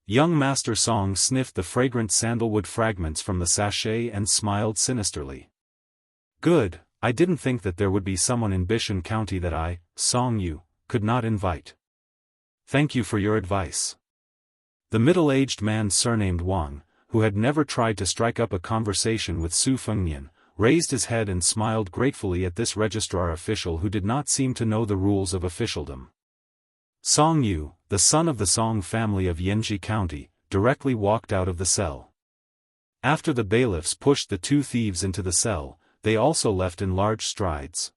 Young Master Song sniffed the fragrant sandalwood fragments from the sachet and smiled sinisterly. Good, I didn't think that there would be someone in Bishan County that I, Song Yu, could not invite. Thank you for your advice. The middle-aged man surnamed Wang, who had never tried to strike up a conversation with Su Fengnian, raised his head and smiled gratefully at this registrar official who did not seem to know the rules of officialdom. Song Yu, the son of the Song family of Yanji County, directly walked out of the cell. After the bailiffs pushed the two thieves into the cell, they also left in large strides.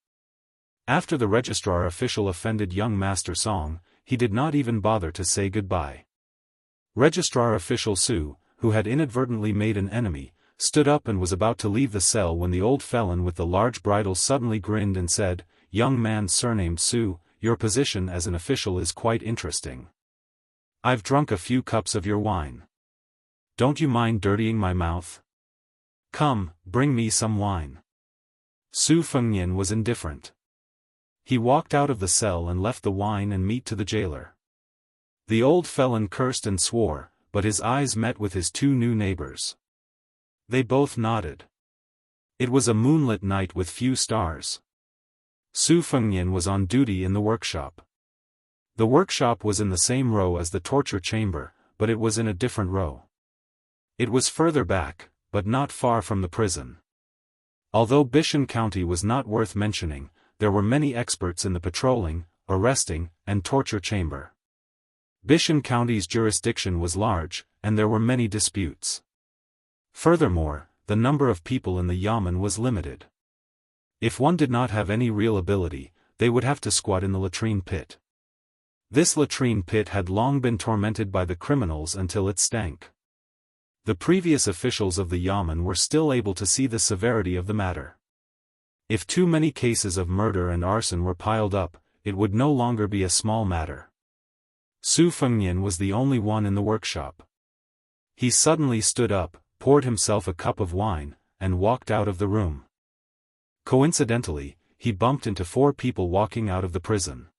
After the registrar official offended young Master Song, he did not even bother to say goodbye. Registrar official Su, who had inadvertently made an enemy, stood up and was about to leave the cell when the old felon with the large bridle suddenly grinned and said, "Young man surnamed Su, your position as an official is quite interesting. I've drunk a few cups of your wine. Don't you mind dirtying my mouth? Come, bring me some wine." Su Fengnian was indifferent. He walked out of the cell and left the wine and meat to the jailer. The old felon cursed and swore, but his eyes met with his two new neighbors. They both nodded. It was a moonlit night with few stars. Su Fengnian was on duty in the workshop. The workshop was in the same row as the torture chamber, but it was in a different row. It was further back, but not far from the prison. Although Bishan County was not worth mentioning, there were many experts in the patrolling, arresting, and torture chamber. Bishan County's jurisdiction was large, and there were many disputes. Furthermore, the number of people in the yamen was limited. If one did not have any real ability, they would have to squat in the latrine pit. This latrine pit had long been tormented by the criminals until it stank. The previous officials of the yamen were still able to see the severity of the matter. If too many cases of murder and arson were piled up, it would no longer be a small matter. Su Fengnian was the only one in the workshop. He suddenly stood up, poured himself a cup of wine, and walked out of the room. Coincidentally, he bumped into 4 people walking out of the prison.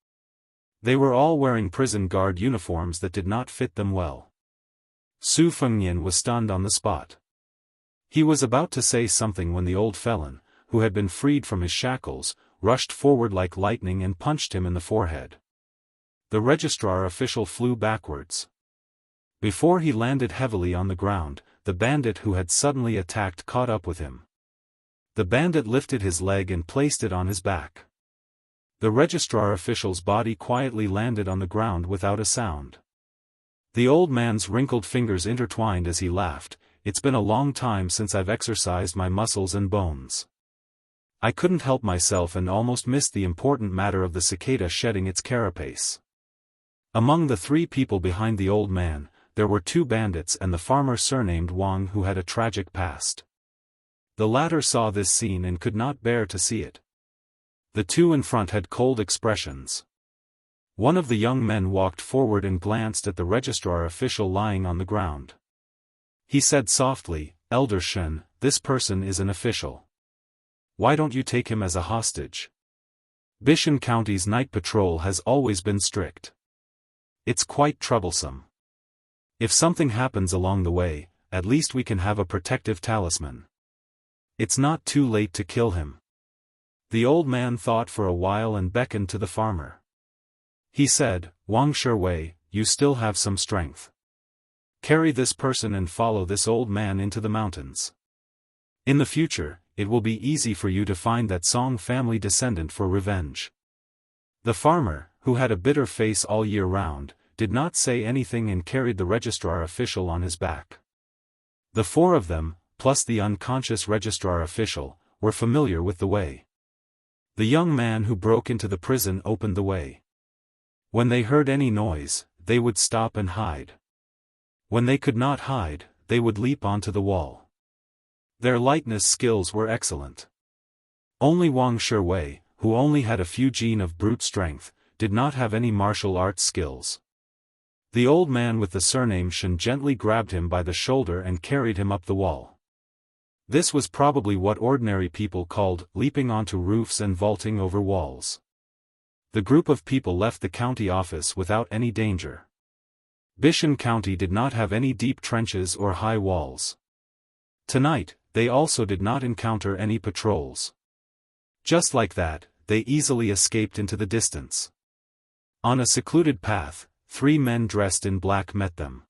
They were all wearing prison guard uniforms that did not fit them well. Su Fengnian was stunned on the spot. He was about to say something when the old felon, who had been freed from his shackles, rushed forward like lightning and punched him in the forehead. The registrar official flew backwards. Before he landed heavily on the ground, the bandit who had suddenly attacked caught up with him. The bandit lifted his leg and placed it on his back. The registrar official's body quietly landed on the ground without a sound. The old man's wrinkled fingers intertwined as he laughed. "It's been a long time since I've exercised my muscles and bones. I couldn't help myself and almost missed the important matter of the cicada shedding its carapace." Among the 3 people behind the old man, there were 2 bandits and the farmer surnamed Wang who had a tragic past. The latter saw this scene and could not bear to see it. The 2 in front had cold expressions. One of the young men walked forward and glanced at the registrar official lying on the ground. He said softly, "Elder Shen, this person is an official. Why don't you take him as a hostage? Bishan County's night patrol has always been strict. It's quite troublesome. If something happens along the way, at least we can have a protective talisman. It's not too late to kill him." The old man thought for a while and beckoned to the farmer. He said, "Wang Sherwei, you still have some strength. Carry this person and follow this old man into the mountains. In the future, it will be easy for you to find that Song family descendant for revenge." The farmer, who had a bitter face all year round, did not say anything and carried the registrar official on his back. The four of them, plus the unconscious registrar official, were familiar with the way. The young man who broke into the prison opened the way. When they heard any noise, they would stop and hide. When they could not hide, they would leap onto the wall. Their lightness skills were excellent. Only Wuxia, who only had a few genes of brute strength, did not have any martial arts skills. The old man with the surname Shen gently grabbed him by the shoulder and carried him up the wall. This was probably what ordinary people called leaping onto roofs and vaulting over walls. The group of people left the county office without any danger. Bishan County did not have any deep trenches or high walls. Tonight, they also did not encounter any patrols. Just like that, they easily escaped into the distance. On a secluded path, 3 men dressed in black met them.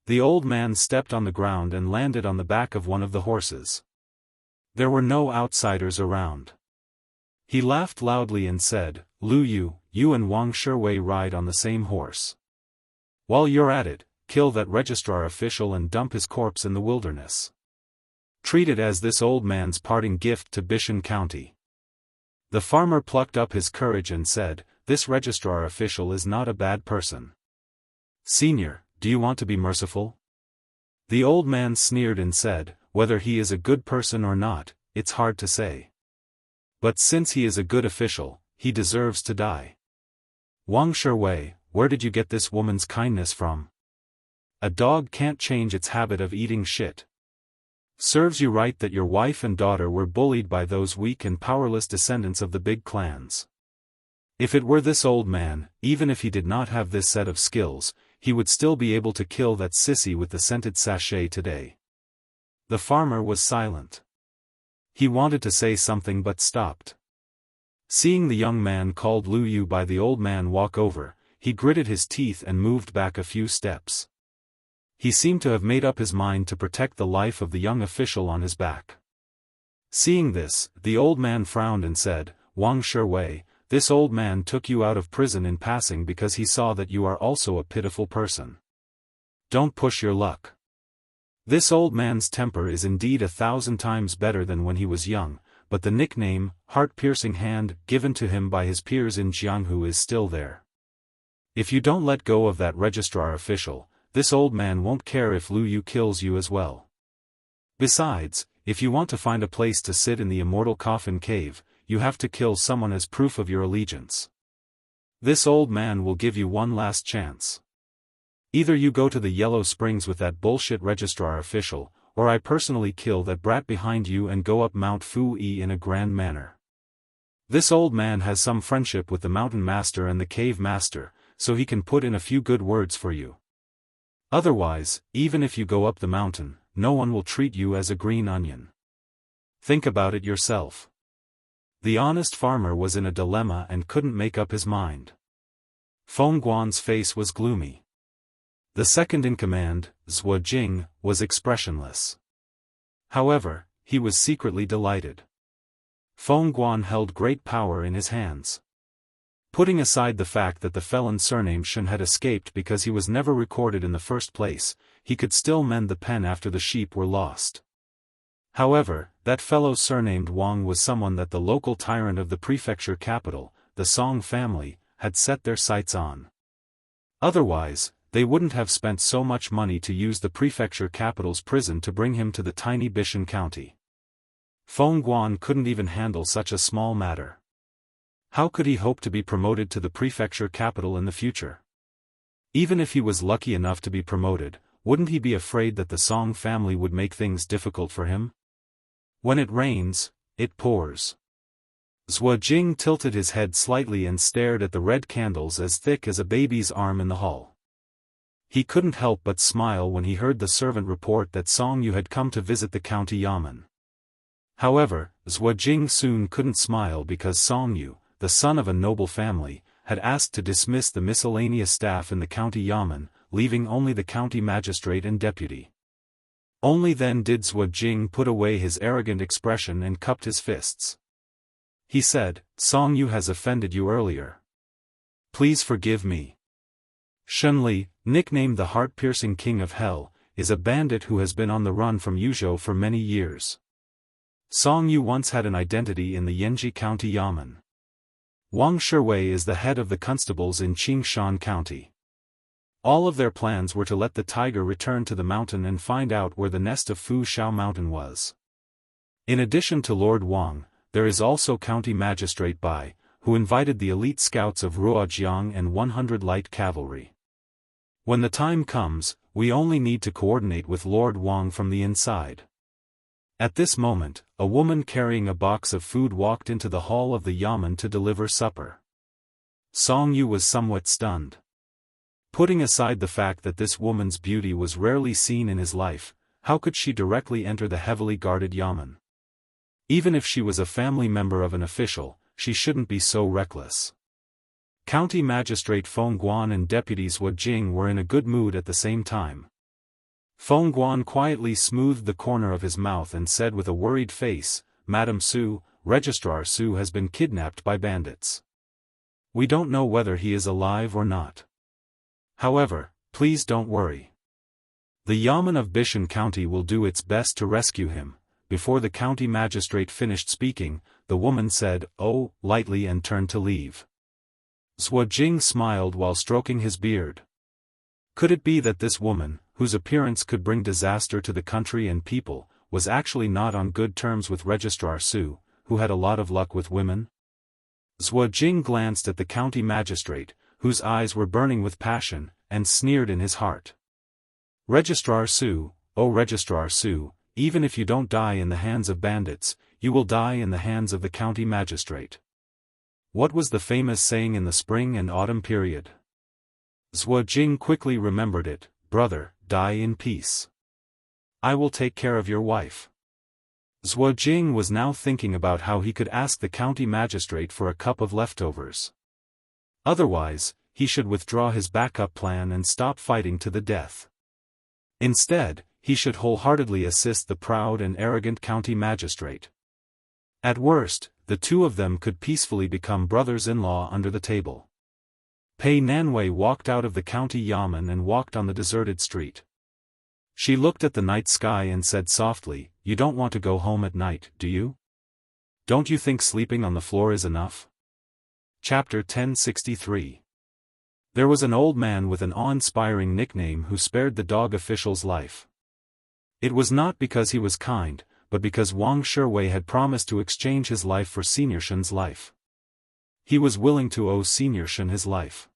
The old man stepped on the ground and landed on the back of one of the horses. There were no outsiders around. He laughed loudly and said, "Lu Yu, you and Wuxia ride on the same horse. While you're at it, kill that registrar official and dump his corpse in the wilderness. Treat it as this old man's parting gift to Bishan County." The farmer plucked up his courage and said, "This registrar official is not a bad person. Senior, do you want to be merciful?" The old man sneered and said, "Whether he is a good person or not, it's hard to say. But since he is a good official, he deserves to die. Wuxia, where did you get this woman's kindness from? A dog can't change its habit of eating shit. Serves you right that your wife and daughter were bullied by those weak and powerless descendants of the big clans. If it were this old man, even if he did not have this set of skills, he would still be able to kill that sissy with the scented sachet today." The farmer was silent. He wanted to say something but stopped. Seeing the young man called Lu Yu by the old man walk over, he gritted his teeth and moved back a few steps. He seemed to have made up his mind to protect the life of the young official on his back. Seeing this, the old man frowned and said, "Wuxia, this old man took you out of prison in passing because he saw that you are also a pitiful person. Don't push your luck. This old man's temper is indeed 1,000 times better than when he was young, but the nickname, heart-piercing hand, given to him by his peers in Jianghu is still there. If you don't let go of that registrar official, this old man won't care if Lu Yu kills you as well. Besides, if you want to find a place to sit in the immortal coffin cave, you have to kill someone as proof of your allegiance. This old man will give you one last chance. Either you go to the Yellow Springs with that bullshit registrar official, or I personally kill that brat behind you and go up Mount Fu-Yi in a grand manner. This old man has some friendship with the mountain master and the cave master, so he can put in a few good words for you. Otherwise, even if you go up the mountain, no one will treat you as a green onion. Think about it yourself." The honest farmer was in a dilemma and couldn't make up his mind. Feng Guan's face was gloomy. The second in command, Zhuo Jing, was expressionless. However, he was secretly delighted. Feng Guan held great power in his hands. Putting aside the fact that the felon surnamed Shen had escaped because he was never recorded in the first place, he could still mend the pen after the sheep were lost. However, that fellow surnamed Wang was someone that the local tyrant of the prefecture capital, the Song family, had set their sights on. Otherwise, they wouldn't have spent so much money to use the prefecture capital's prison to bring him to the tiny Bishan County. Feng Guan couldn't even handle such a small matter. How could he hope to be promoted to the prefecture capital in the future? Even if he was lucky enough to be promoted, wouldn't he be afraid that the Song family would make things difficult for him? When it rains, it pours. Zhuo Jing tilted his head slightly and stared at the red candles as thick as a baby's arm in the hall. He couldn't help but smile when he heard the servant report that Song Yu had come to visit the county yamen. However, Zhuo Jing soon couldn't smile because Song Yu, the son of a noble family, had asked to dismiss the miscellaneous staff in the county yamen, leaving only the county magistrate and deputy. Only then did Zhuo Jing put away his arrogant expression and cupped his fists. He said, "Song Yu has offended you earlier. Please forgive me. Shunli, nicknamed the heart-piercing king of hell, is a bandit who has been on the run from Yuzhou for many years. Song Yu once had an identity in the Yanji County Yamen. Wang Shiwei is the head of the constables in Qingshan County. All of their plans were to let the tiger return to the mountain and find out where the nest of Fu Shao Mountain was. In addition to Lord Wang, there is also County Magistrate Bai, who invited the elite scouts of Ruojiang and 100 light cavalry. When the time comes, we only need to coordinate with Lord Wang from the inside. At this moment, a woman carrying a box of food walked into the hall of the Yamen to deliver supper. Song Yu was somewhat stunned. Putting aside the fact that this woman's beauty was rarely seen in his life, how could she directly enter the heavily guarded Yamen? Even if she was a family member of an official, she shouldn't be so reckless. County Magistrate Feng Guan and deputies Wu Jing were in a good mood at the same time. Feng Guan quietly smoothed the corner of his mouth and said with a worried face, "Madam Su, Registrar Su has been kidnapped by bandits. We don't know whether he is alive or not. However, please don't worry. The Yamen of Bishan County will do its best to rescue him." Before the county magistrate finished speaking, the woman said, "Oh," lightly and turned to leave. Zhuo Jing smiled while stroking his beard. Could it be that this woman, whose appearance could bring disaster to the country and people, was actually not on good terms with Registrar Su, who had a lot of luck with women? Zhuo Jing glanced at the county magistrate, whose eyes were burning with passion, and sneered in his heart. "Registrar Su, oh Registrar Su, even if you don't die in the hands of bandits, you will die in the hands of the county magistrate." What was the famous saying in the spring and autumn period? Zhuo Jing quickly remembered it, "Brother, die in peace. I will take care of your wife." Zhuo Jing was now thinking about how he could ask the county magistrate for a cup of leftovers. Otherwise, he should withdraw his backup plan and stop fighting to the death. Instead, he should wholeheartedly assist the proud and arrogant county magistrate. At worst, the two of them could peacefully become brothers-in-law under the table. Pei Nanwei walked out of the county yamen and walked on the deserted street. She looked at the night sky and said softly, "You don't want to go home at night, do you? Don't you think sleeping on the floor is enough?" Chapter 1063. There was an old man with an awe-inspiring nickname who spared the dog official's life. It was not because he was kind, but because Wang Shiwei had promised to exchange his life for Senior Shen's life. He was willing to owe Senior Shen his life.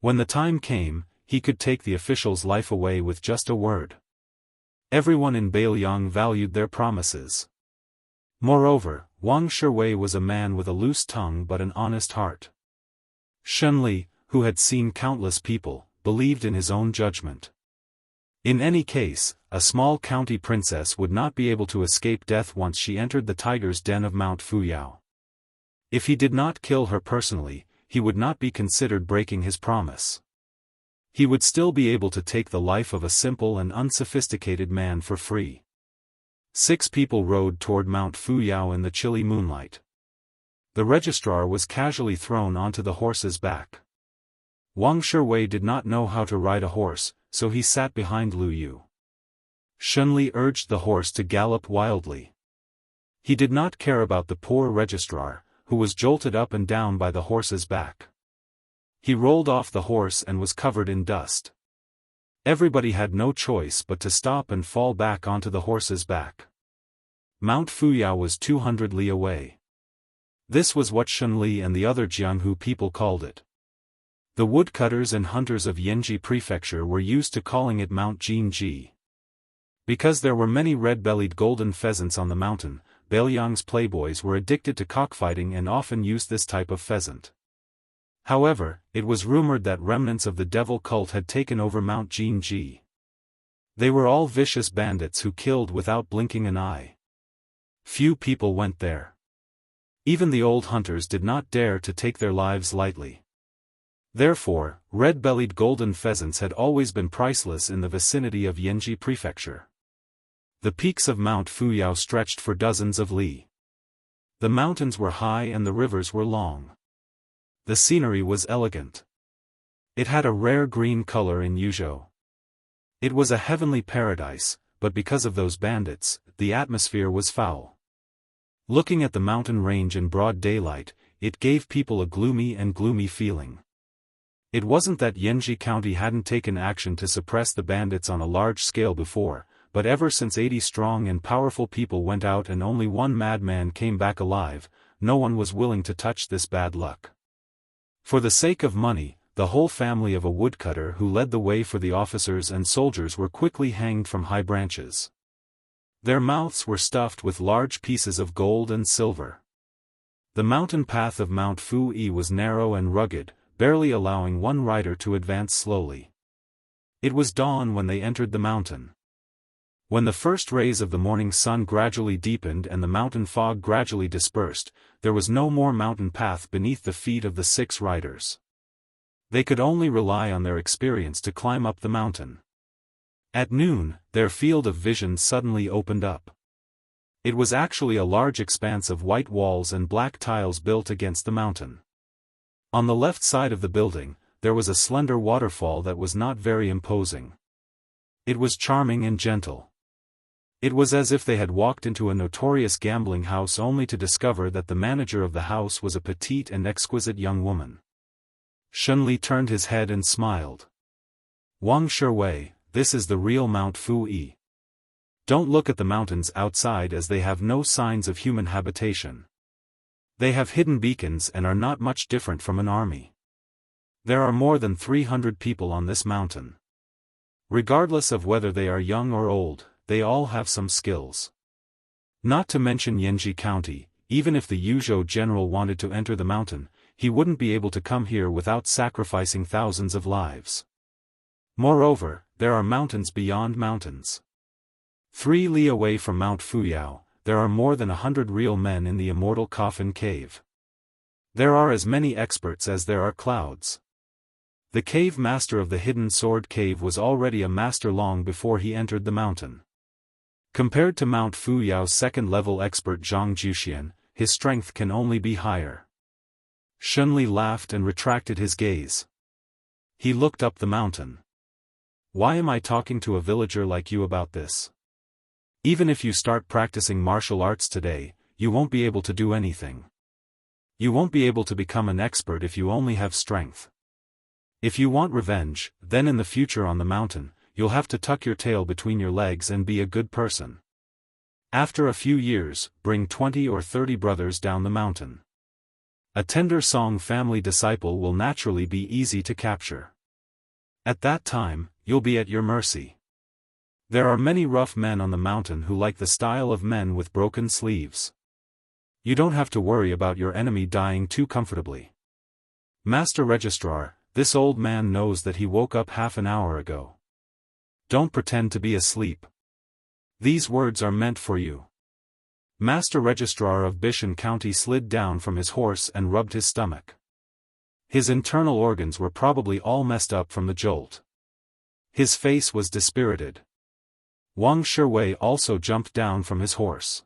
When the time came, he could take the official's life away with just a word. Everyone in Bailiang valued their promises. Moreover, Wang Shiwei was a man with a loose tongue but an honest heart. Shunli, who had seen countless people, believed in his own judgment. In any case, a small county princess would not be able to escape death once she entered the tiger's den of Mount Fuyao. If he did not kill her personally, he would not be considered breaking his promise. He would still be able to take the life of a simple and unsophisticated man for free. 6 people rode toward Mount Fuyao in the chilly moonlight. The registrar was casually thrown onto the horse's back. Wang Shiwei did not know how to ride a horse, so he sat behind Lu Yu. Shunli urged the horse to gallop wildly. He did not care about the poor registrar, who was jolted up and down by the horse's back. He rolled off the horse and was covered in dust. Everybody had no choice but to stop and fall back onto the horse's back. Mount Fuyao was 200 li away. This was what Shunli and the other Jianghu people called it. The woodcutters and hunters of Yanji Prefecture were used to calling it Mount Jinji. Because there were many red-bellied golden pheasants on the mountain, Bailiang's playboys were addicted to cockfighting and often used this type of pheasant. However, it was rumored that remnants of the devil cult had taken over Mount Jinji. They were all vicious bandits who killed without blinking an eye. Few people went there. Even the old hunters did not dare to take their lives lightly. Therefore, red-bellied golden pheasants had always been priceless in the vicinity of Yanji Prefecture. The peaks of Mount Fuyao stretched for dozens of li. The mountains were high and the rivers were long. The scenery was elegant. It had a rare green color in Yuzhou. It was a heavenly paradise, but because of those bandits, the atmosphere was foul. Looking at the mountain range in broad daylight, it gave people a gloomy feeling. It wasn't that Yanji County hadn't taken action to suppress the bandits on a large scale before, but ever since 80 strong and powerful people went out and only one madman came back alive, no one was willing to touch this bad luck. For the sake of money, the whole family of a woodcutter who led the way for the officers and soldiers were quickly hanged from high branches. Their mouths were stuffed with large pieces of gold and silver. The mountain path of Mount Fu-yi was narrow and rugged, barely allowing one rider to advance slowly. It was dawn when they entered the mountain. When the first rays of the morning sun gradually deepened and the mountain fog gradually dispersed, there was no more mountain path beneath the feet of the 6 riders. They could only rely on their experience to climb up the mountain. At noon, their field of vision suddenly opened up. It was actually a large expanse of white walls and black tiles built against the mountain. On the left side of the building, there was a slender waterfall that was not very imposing. It was charming and gentle. It was as if they had walked into a notorious gambling house only to discover that the manager of the house was a petite and exquisite young woman. Shunli turned his head and smiled. Wang Shiwei, this is the real Mount Fu-yi. Don't look at the mountains outside as they have no signs of human habitation. They have hidden beacons and are not much different from an army. There are more than 300 people on this mountain. Regardless of whether they are young or old, they all have some skills. Not to mention Yanji County, even if the Yuzhou general wanted to enter the mountain, he wouldn't be able to come here without sacrificing thousands of lives. Moreover, there are mountains beyond mountains. 3 li away from Mount Fuyao, there are more than 100 real men in the Immortal Coffin Cave. There are as many experts as there are clouds. The cave master of the Hidden Sword Cave was already a master long before he entered the mountain. Compared to Mount Fuyao's second-level expert Zhang Juxian, his strength can only be higher. Shunli laughed and retracted his gaze. He looked up the mountain. Why am I talking to a villager like you about this? Even if you start practicing martial arts today, you won't be able to do anything. You won't be able to become an expert if you only have strength. If you want revenge, then in the future on the mountain, you'll have to tuck your tail between your legs and be a good person. After a few years, bring 20 or 30 brothers down the mountain. A tender song family disciple will naturally be easy to capture. At that time, you'll be at your mercy. There are many rough men on the mountain who like the style of men with broken sleeves. You don't have to worry about your enemy dying too comfortably. Master Registrar, this old man knows that he woke up half an hour ago. Don't pretend to be asleep. These words are meant for you. Master Registrar of Bishan County slid down from his horse and rubbed his stomach. His internal organs were probably all messed up from the jolt. His face was dispirited. Wang Shiwei also jumped down from his horse.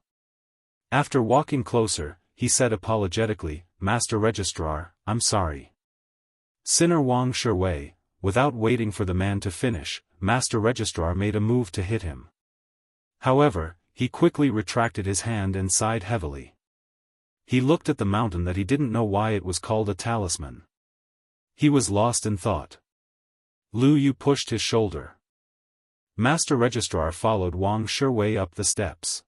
After walking closer, he said apologetically, Master Registrar, I'm sorry. Sinner Wang Shiwei, without waiting for the man to finish, Master Registrar made a move to hit him. However, he quickly retracted his hand and sighed heavily. He looked at the mountain that he didn't know why it was called a talisman. He was lost in thought. Lu Yu pushed his shoulder. Master Registrar followed Wang Shiwei up the steps.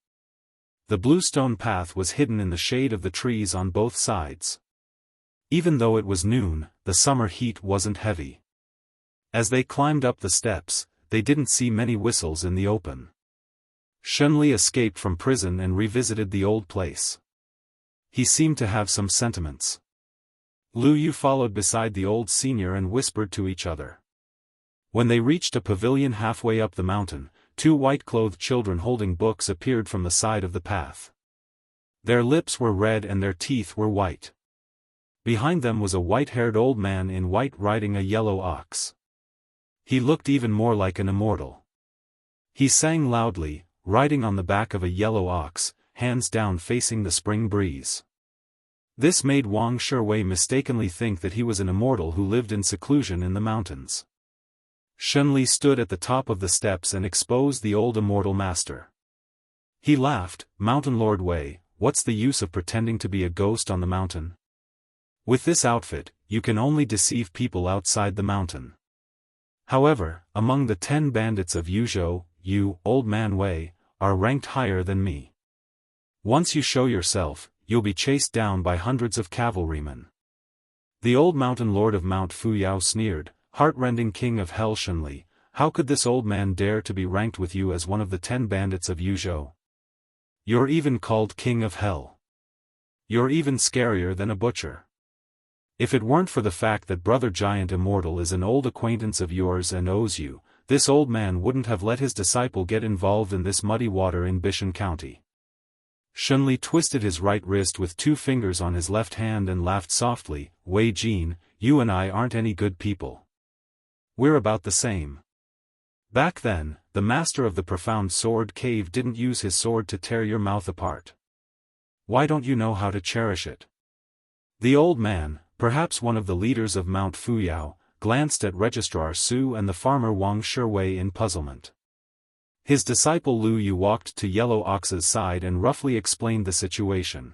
The bluestone path was hidden in the shade of the trees on both sides. Even though it was noon, the summer heat wasn't heavy. As they climbed up the steps, they didn't see many whistles in the open. Shunli escaped from prison and revisited the old place. He seemed to have some sentiments. Lu Yu followed beside the old senior and whispered to each other. When they reached a pavilion halfway up the mountain, 2 white-clothed children holding books appeared from the side of the path. Their lips were red and their teeth were white. Behind them was a white-haired old man in white riding a yellow ox. He looked even more like an immortal. He sang loudly, riding on the back of a yellow ox, hands down facing the spring breeze. This made Wang Shiwei mistakenly think that he was an immortal who lived in seclusion in the mountains. Shunli stood at the top of the steps and exposed the old immortal master. He laughed, "Mountain Lord Wei, what's the use of pretending to be a ghost on the mountain? With this outfit, you can only deceive people outside the mountain. However, among the 10 bandits of Yuzhou, you, old man Wei, are ranked higher than me. Once you show yourself, you'll be chased down by hundreds of cavalrymen." The old mountain lord of Mount Fuyao sneered, "Heart-rending king of hell Shunli, how could this old man dare to be ranked with you as one of the 10 bandits of Yuzhou? You're even called king of hell. You're even scarier than a butcher. If it weren't for the fact that Brother Giant Immortal is an old acquaintance of yours and owes you, this old man wouldn't have let his disciple get involved in this muddy water in Bishan County." Shunli twisted his right wrist with 2 fingers on his left hand and laughed softly, "Wei Jin, you and I aren't any good people. We're about the same." Back then, the master of the profound sword cave didn't use his sword to tear your mouth apart. Why don't you know how to cherish it? The old man, perhaps one of the leaders of Mount Fuyao, glanced at Registrar Su and the farmer Wang Shiwei in puzzlement. His disciple Lu Yu walked to Yellow Ox's side and roughly explained the situation.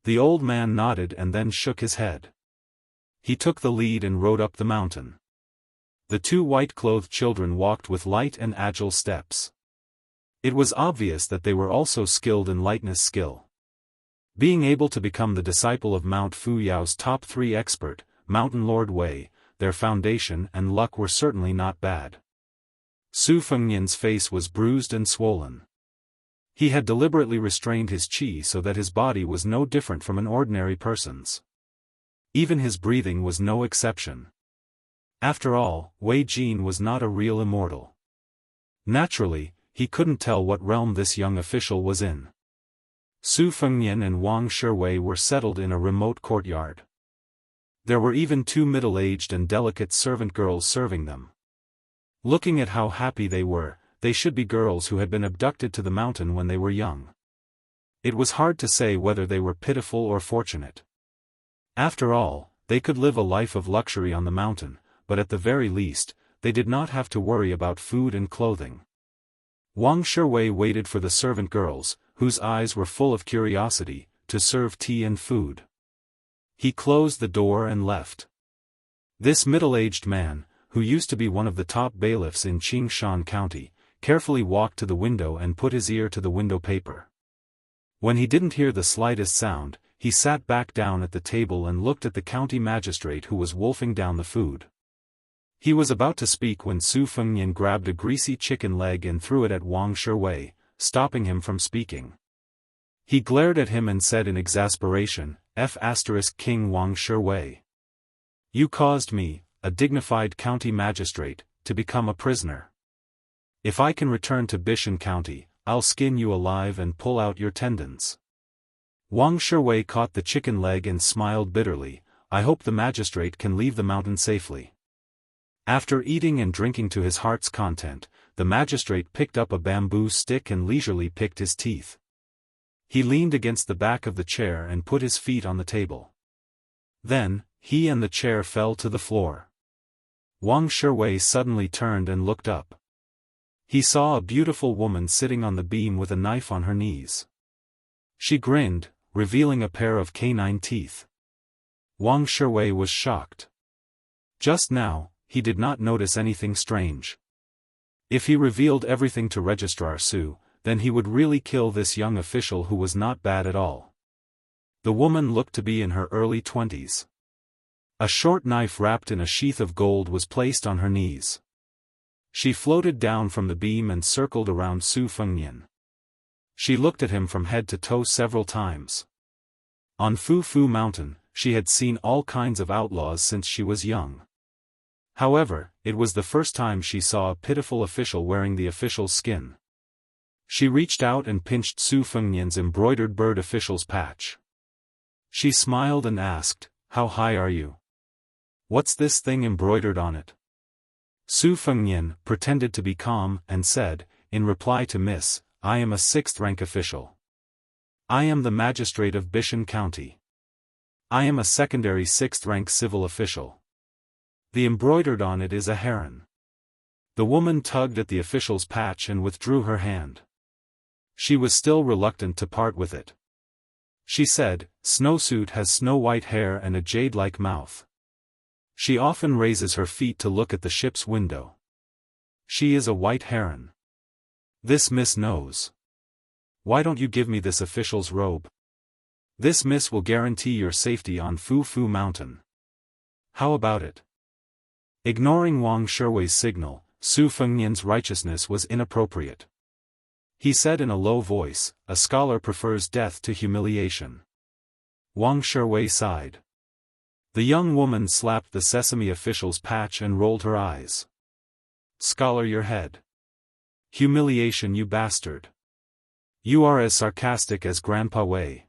The old man nodded and then shook his head. He took the lead and rode up the mountain. The 2 white-clothed children walked with light and agile steps. It was obvious that they were also skilled in lightness skill. Being able to become the disciple of Mount Fuyao's top 3 expert, Mountain Lord Wei, their foundation and luck were certainly not bad. Su Fengnian's face was bruised and swollen. He had deliberately restrained his qi so that his body was no different from an ordinary person's. Even his breathing was no exception. After all, Wei Jin was not a real immortal. Naturally, he couldn't tell what realm this young official was in. Su Fengnian and Wang Shiwei were settled in a remote courtyard. There were even 2 middle-aged and delicate servant girls serving them. Looking at how happy they were, they should be girls who had been abducted to the mountain when they were young. It was hard to say whether they were pitiful or fortunate. After all, they could live a life of luxury on the mountain, but at the very least, they did not have to worry about food and clothing. Wang Shiwei waited for the servant girls, whose eyes were full of curiosity, to serve tea and food. He closed the door and left. This middle-aged man, who used to be one of the top bailiffs in Qingshan County, carefully walked to the window and put his ear to the window paper. When he didn't hear the slightest sound, he sat back down at the table and looked at the county magistrate who was wolfing down the food. He was about to speak when Su Fengnian grabbed a greasy chicken leg and threw it at Wang Shiwei, stopping him from speaking. He glared at him and said in exasperation, King Wang Shiwei. You caused me, a dignified county magistrate, to become a prisoner. If I can return to Bishan County, I'll skin you alive and pull out your tendons. Wang Shiwei caught the chicken leg and smiled bitterly, I hope the magistrate can leave the mountain safely. After eating and drinking to his heart's content, the magistrate picked up a bamboo stick and leisurely picked his teeth. He leaned against the back of the chair and put his feet on the table. Then, he and the chair fell to the floor. Wang Shiwei suddenly turned and looked up. He saw a beautiful woman sitting on the beam with a knife on her knees. She grinned, revealing a pair of canine teeth. Wang Shiwei was shocked. Just now, he did not notice anything strange. If he revealed everything to Registrar Su, then he would really kill this young official who was not bad at all. The woman looked to be in her early 20s. A short knife wrapped in a sheath of gold was placed on her knees. She floated down from the beam and circled around Su Fengnian. She looked at him from head to toe several times. On Fu Fu Mountain, she had seen all kinds of outlaws since she was young. However, it was the first time she saw a pitiful official wearing the official's skin. She reached out and pinched Su Fengnian's embroidered bird official's patch. She smiled and asked, How high are you? What's this thing embroidered on it? Su Fengnian pretended to be calm and said, in reply to Miss, I am a 6th rank official. I am the magistrate of Bishan County. I am a secondary 6th-rank civil official. The embroidered on it is a heron. The woman tugged at the official's patch and withdrew her hand. She was still reluctant to part with it. She said, Snowsuit has snow-white hair and a jade-like mouth. She often raises her feet to look at the ship's window. She is a white heron. This miss knows. Why don't you give me this official's robe? This miss will guarantee your safety on Fu Fu Mountain. How about it? Ignoring Wang Shiwei's signal, Su Fengnian's righteousness was inappropriate. He said in a low voice, a scholar prefers death to humiliation. Wang Shiwei sighed. The young woman slapped the sesame official's patch and rolled her eyes. Scholar your head. Humiliation you bastard. You are as sarcastic as Grandpa Wei.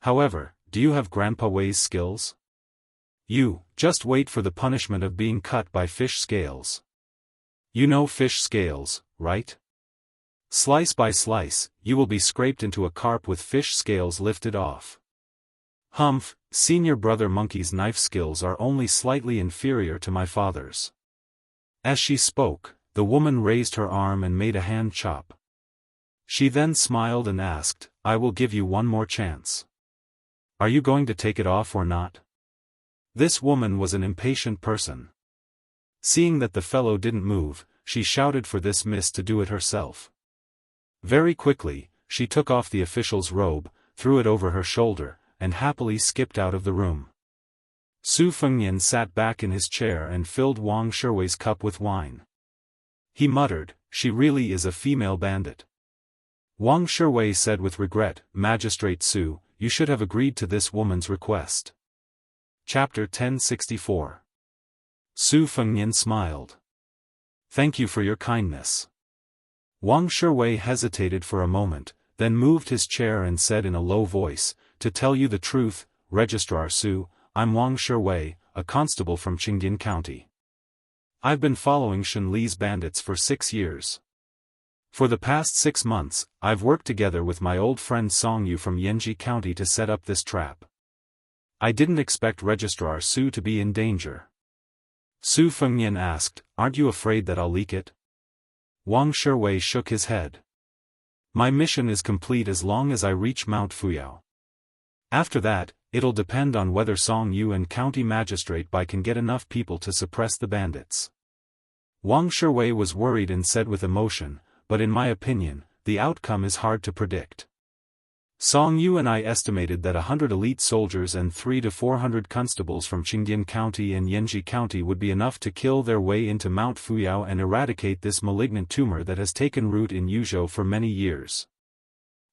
However, do you have Grandpa Wei's skills? You, just wait for the punishment of being cut by fish scales. You know fish scales, right? Slice by slice, you will be scraped into a carp with fish scales lifted off. Humph, senior brother Monkey's knife skills are only slightly inferior to my father's. As she spoke, the woman raised her arm and made a hand chop. She then smiled and asked, I will give you one more chance. Are you going to take it off or not? This woman was an impatient person. Seeing that the fellow didn't move, she shouted for this miss to do it herself. Very quickly, she took off the official's robe, threw it over her shoulder, and happily skipped out of the room. Su Fengnian sat back in his chair and filled Wang Shiwei's cup with wine. He muttered, she really is a female bandit. Wang Shiwei said with regret, Magistrate Su, you should have agreed to this woman's request. Chapter 1064. Su Fengnian smiled. Thank you for your kindness. Wang Shiwei hesitated for a moment, then moved his chair and said in a low voice, to tell you the truth, Registrar Su, I'm Wang Shiwei, a constable from Qingdian County. I've been following Shen Li's bandits for 6 years. For the past 6 months, I've worked together with my old friend Song Yu from Yanji County to set up this trap. I didn't expect Registrar Su to be in danger. Su Fengnian asked, aren't you afraid that I'll leak it? Wang Shiwei shook his head. My mission is complete as long as I reach Mount Fuyao. After that, it'll depend on whether Song Yu and County Magistrate Bai can get enough people to suppress the bandits. Wang Shiwei was worried and said with emotion, but in my opinion, the outcome is hard to predict. Song Yu and I estimated that 100 elite soldiers and 300 to 400 constables from Qingdian County and Yanji County would be enough to kill their way into Mount Fuyao and eradicate this malignant tumor that has taken root in Yuzhou for many years.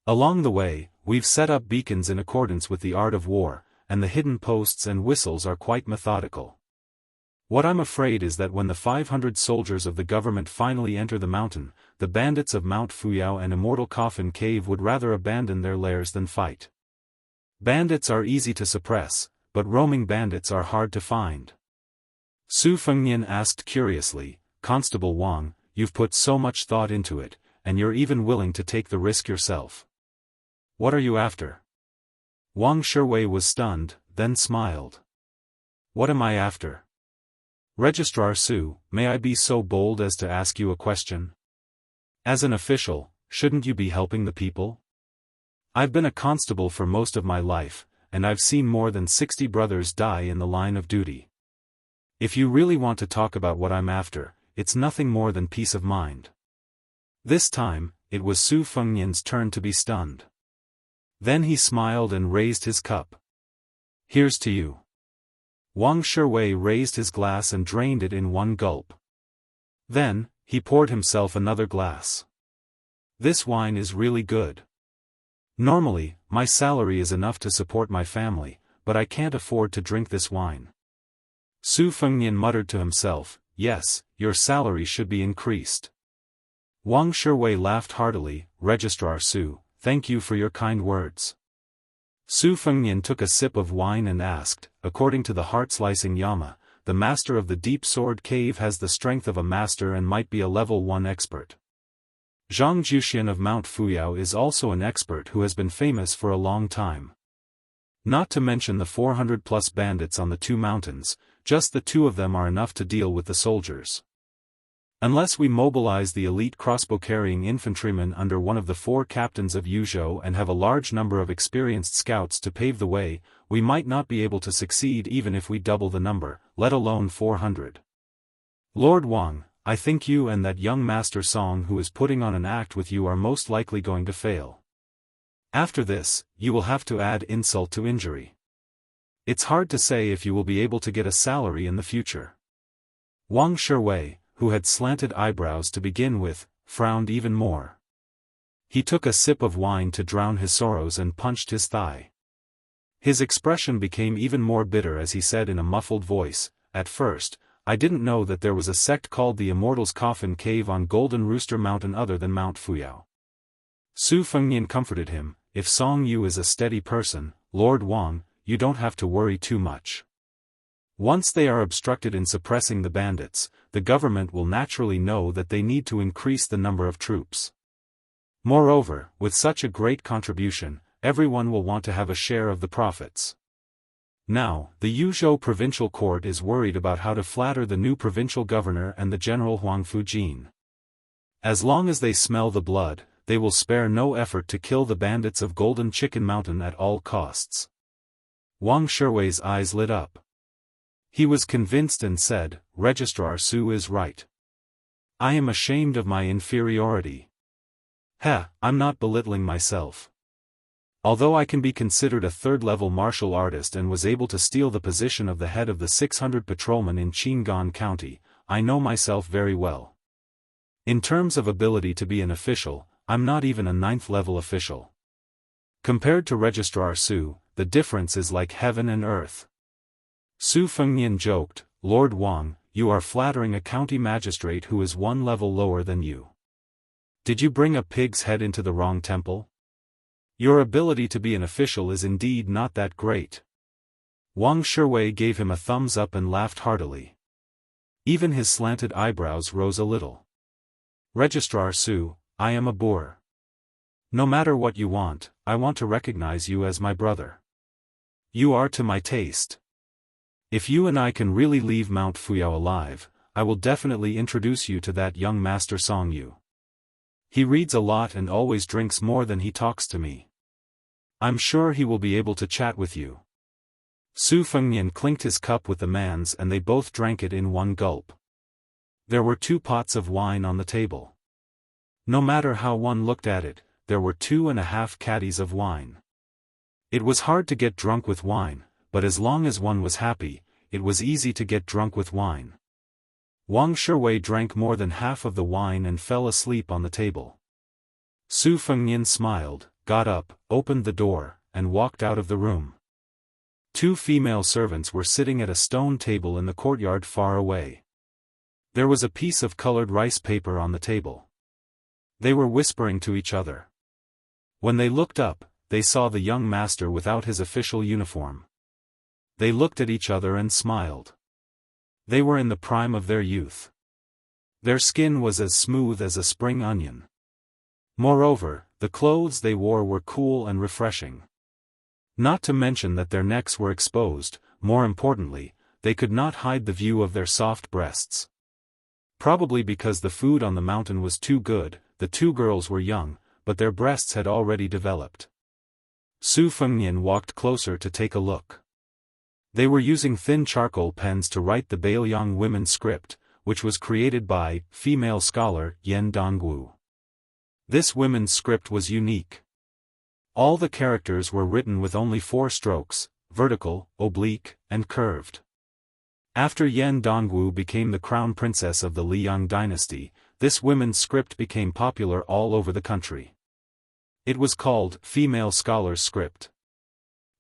Along the way, we've set up beacons in accordance with the art of war, and the hidden posts and whistles are quite methodical. What I'm afraid is that when the 500 soldiers of the government finally enter the mountain, the bandits of Mount Fuyao and Immortal Coffin Cave would rather abandon their lairs than fight. Bandits are easy to suppress, but roaming bandits are hard to find. Su Fengnian asked curiously, Constable Wang, you've put so much thought into it, and you're even willing to take the risk yourself. What are you after? Wang Shiwei was stunned, then smiled. What am I after? Registrar Su, may I be so bold as to ask you a question? As an official, shouldn't you be helping the people? I've been a constable for most of my life, and I've seen more than 60 brothers die in the line of duty. If you really want to talk about what I'm after, it's nothing more than peace of mind. This time, it was Su Fengnian's turn to be stunned. Then he smiled and raised his cup. Here's to you. Wang Shiwei raised his glass and drained it in one gulp. Then, he poured himself another glass. This wine is really good. Normally, my salary is enough to support my family, but I can't afford to drink this wine. Su Fengnian muttered to himself, yes, your salary should be increased. Wang Shiwei laughed heartily, Registrar Su, thank you for your kind words. Su Fengnian took a sip of wine and asked, according to the heart-slicing Yama, the master of the deep sword cave has the strength of a master and might be a level 1 expert. Zhang Juxian of Mount Fuyao is also an expert who has been famous for a long time. Not to mention the 400+ bandits on the two mountains, just the two of them are enough to deal with the soldiers. Unless we mobilize the elite crossbow-carrying infantrymen under one of the 4 captains of Yuzhou and have a large number of experienced scouts to pave the way, we might not be able to succeed even if we double the number, let alone 400. Lord Wang, I think you and that young Master Song who is putting on an act with you are most likely going to fail. After this, you will have to add insult to injury. It's hard to say if you will be able to get a salary in the future. Wang Shiwei, who had slanted eyebrows to begin with, frowned even more. He took a sip of wine to drown his sorrows and punched his thigh. His expression became even more bitter as he said in a muffled voice, "At first, I didn't know that there was a sect called the Immortal's Coffin Cave on Golden Rooster Mountain other than Mount Fuyao." Su Fengnian comforted him, "If Song Yu is a steady person, Lord Wang, you don't have to worry too much. Once they are obstructed in suppressing the bandits, the government will naturally know that they need to increase the number of troops. Moreover, with such a great contribution, everyone will want to have a share of the profits." Now, the Yuzhou provincial court is worried about how to flatter the new provincial governor and the general Huang Fujin. As long as they smell the blood, they will spare no effort to kill the bandits of Golden Chicken Mountain at all costs. Wang Shiwei's eyes lit up. He was convinced and said, "Registrar Su is right. I am ashamed of my inferiority. I'm not belittling myself. Although I can be considered a third-level martial artist and was able to steal the position of the head of the 600 patrolmen in Qingan County, I know myself very well. In terms of ability to be an official, I'm not even a 9th-level official. Compared to Registrar Su, the difference is like heaven and earth." Su Fengnian joked, "Lord Wang, you are flattering a county magistrate who is 1 level lower than you. Did you bring a pig's head into the wrong temple? Your ability to be an official is indeed not that great." Wang Shiwei gave him a thumbs up and laughed heartily. Even his slanted eyebrows rose a little. "Registrar Su, I am a boor. No matter what you want, I want to recognize you as my brother. You are to my taste. If you and I can really leave Mount Fuyao alive, I will definitely introduce you to that young Master Song Yu. He reads a lot and always drinks more than he talks to me. I'm sure he will be able to chat with you." Su Fengnian clinked his cup with the man's and they both drank it in one gulp. There were 2 pots of wine on the table. No matter how one looked at it, there were 2.5 caddies of wine. It was hard to get drunk with wine, but as long as one was happy, it was easy to get drunk with wine. Wang Shiwei drank more than half of the wine and fell asleep on the table. Su Fengnian smiled, got up, opened the door, and walked out of the room. 2 female servants were sitting at a stone table in the courtyard far away. There was a piece of colored rice paper on the table. They were whispering to each other. When they looked up, they saw the young master without his official uniform. They looked at each other and smiled. They were in the prime of their youth. Their skin was as smooth as a spring onion. Moreover, the clothes they wore were cool and refreshing. Not to mention that their necks were exposed, more importantly, they could not hide the view of their soft breasts. Probably because the food on the mountain was too good, the 2 girls were young, but their breasts had already developed. Su Fengnian walked closer to take a look. They were using thin charcoal pens to write the Baoyang women's script, which was created by female scholar Yan Dongwu. This women's script was unique. All the characters were written with only 4 strokes, vertical, oblique, and curved. After Yan Dongwu became the crown princess of the Liang dynasty, this women's script became popular all over the country. It was called Female Scholar's Script.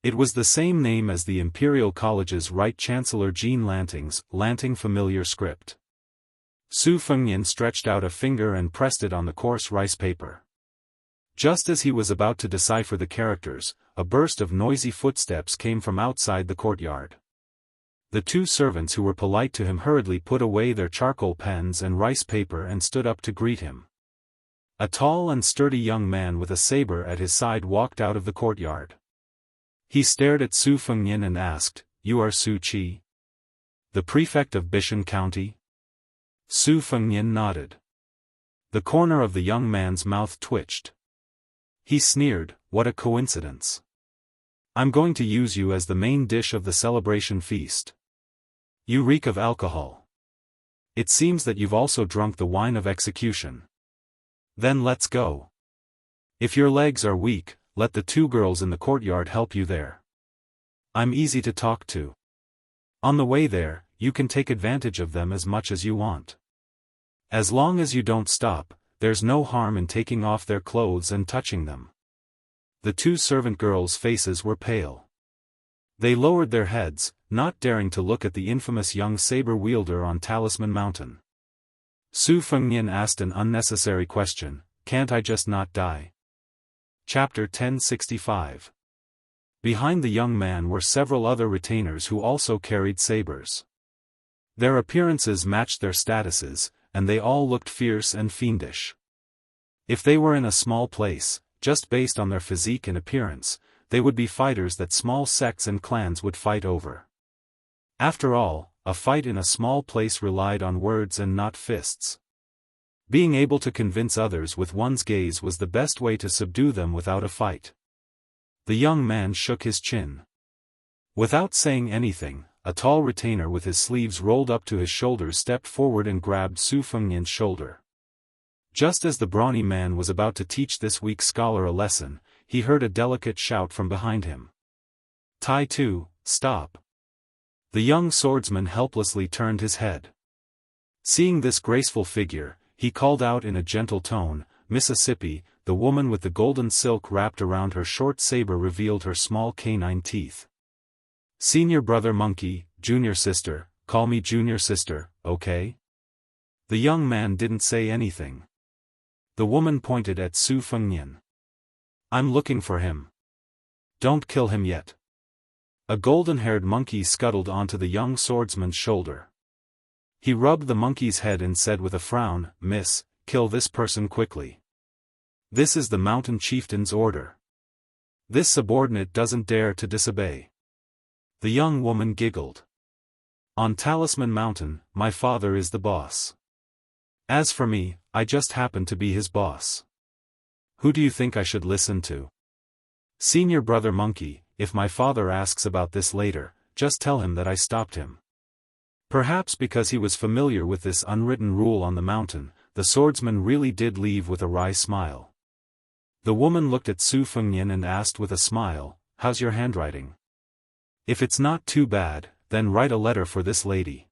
It was the same name as the Imperial College's Right Chancellor Jean Lanting's Lanting Familiar Script. Su Fengnian stretched out a finger and pressed it on the coarse rice paper. Just as he was about to decipher the characters, a burst of noisy footsteps came from outside the courtyard. The 2 servants who were polite to him hurriedly put away their charcoal pens and rice paper and stood up to greet him. A tall and sturdy young man with a saber at his side walked out of the courtyard. He stared at Su Fengnian and asked, "You are Su Qi? The prefect of Bishan County?" Su Fengnian nodded. The corner of the young man's mouth twitched. He sneered, "What a coincidence. I'm going to use you as the main dish of the celebration feast. You reek of alcohol. It seems that you've also drunk the wine of execution. Then let's go. If your legs are weak, let the 2 girls in the courtyard help you there. I'm easy to talk to. On the way there, you can take advantage of them as much as you want. As long as you don't stop, there's no harm in taking off their clothes and touching them." The 2 servant girls' faces were pale. They lowered their heads, not daring to look at the infamous young saber-wielder on Talisman Mountain. Su Fengnian asked an unnecessary question, "Can't I just not die?" Chapter 1065. Behind the young man were several other retainers who also carried sabers. Their appearances matched their statuses, and they all looked fierce and fiendish. If they were in a small place, just based on their physique and appearance, they would be fighters that small sects and clans would fight over. After all, a fight in a small place relied on words and not fists. Being able to convince others with one's gaze was the best way to subdue them without a fight. The young man shook his chin. Without saying anything, a tall retainer with his sleeves rolled up to his shoulders stepped forward and grabbed Su Fengnian's shoulder. Just as the brawny man was about to teach this weak scholar a lesson, he heard a delicate shout from behind him. "Tai Tu, stop!" The young swordsman helplessly turned his head. Seeing this graceful figure, he called out in a gentle tone, "Mississippi." The woman with the golden silk wrapped around her short saber revealed her small canine teeth. "Senior brother monkey, junior sister, call me junior sister, okay?" The young man didn't say anything. The woman pointed at Su Fengnian. "I'm looking for him. Don't kill him yet." A golden-haired monkey scuttled onto the young swordsman's shoulder. He rubbed the monkey's head and said with a frown, "Miss, kill this person quickly. This is the mountain chieftain's order. This subordinate doesn't dare to disobey." The young woman giggled. "On Talisman Mountain, my father is the boss. As for me, I just happen to be his boss. Who do you think I should listen to? Senior brother monkey, if my father asks about this later, just tell him that I stopped him." Perhaps because he was familiar with this unwritten rule on the mountain, the swordsman really did leave with a wry smile. The woman looked at Su Fengnian and asked with a smile, "How's your handwriting? If it's not too bad, then write a letter for this lady.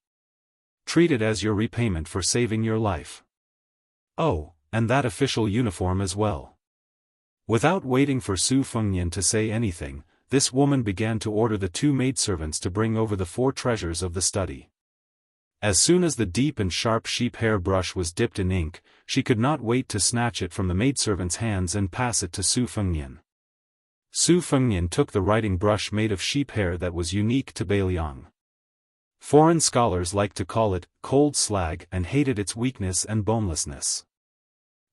Treat it as your repayment for saving your life. Oh, and that official uniform as well." Without waiting for Su Fengnian to say anything, this woman began to order the 2 maidservants to bring over the 4 treasures of the study. As soon as the deep and sharp sheep hair brush was dipped in ink, she could not wait to snatch it from the maidservant's hands and pass it to Su Fengnian. Su Fengnian took the writing brush made of sheep hair that was unique to Beiliang. Foreign scholars liked to call it cold slag and hated its weakness and bonelessness.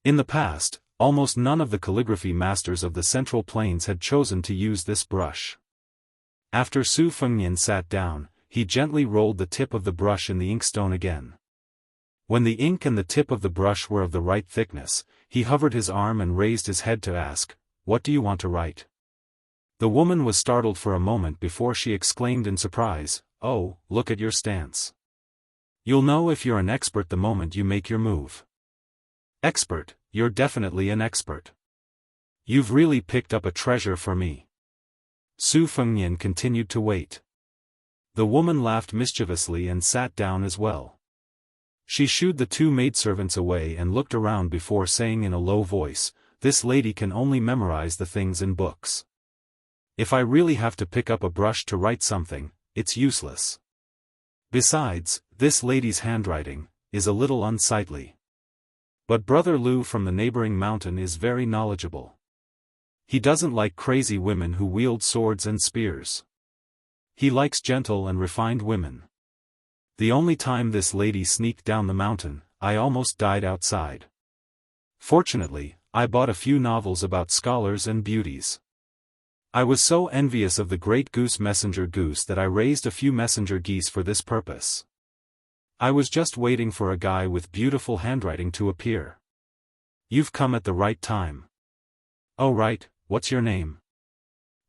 In the past, almost none of the calligraphy masters of the Central Plains had chosen to use this brush. After Su Fengnian sat down, he gently rolled the tip of the brush in the inkstone again. When the ink and the tip of the brush were of the right thickness, he hovered his arm and raised his head to ask, "What do you want to write?" The woman was startled for a moment before she exclaimed in surprise, "Oh, look at your stance. You'll know if you're an expert the moment you make your move." "Expert, you're definitely an expert. You've really picked up a treasure for me." Su Fengnian continued to wait. The woman laughed mischievously and sat down as well. She shooed the 2 maidservants away and looked around before saying in a low voice, "This lady can only memorize the things in books. If I really have to pick up a brush to write something, it's useless. Besides, this lady's handwriting is a little unsightly. But Brother Lu from the neighboring mountain is very knowledgeable. He doesn't like crazy women who wield swords and spears. He likes gentle and refined women. The only time this lady sneaked down the mountain, I almost died outside. Fortunately, I bought a few novels about scholars and beauties. I was so envious of the great goose messenger goose that I raised a few messenger geese for this purpose. I was just waiting for a guy with beautiful handwriting to appear. You've come at the right time. Oh right, what's your name?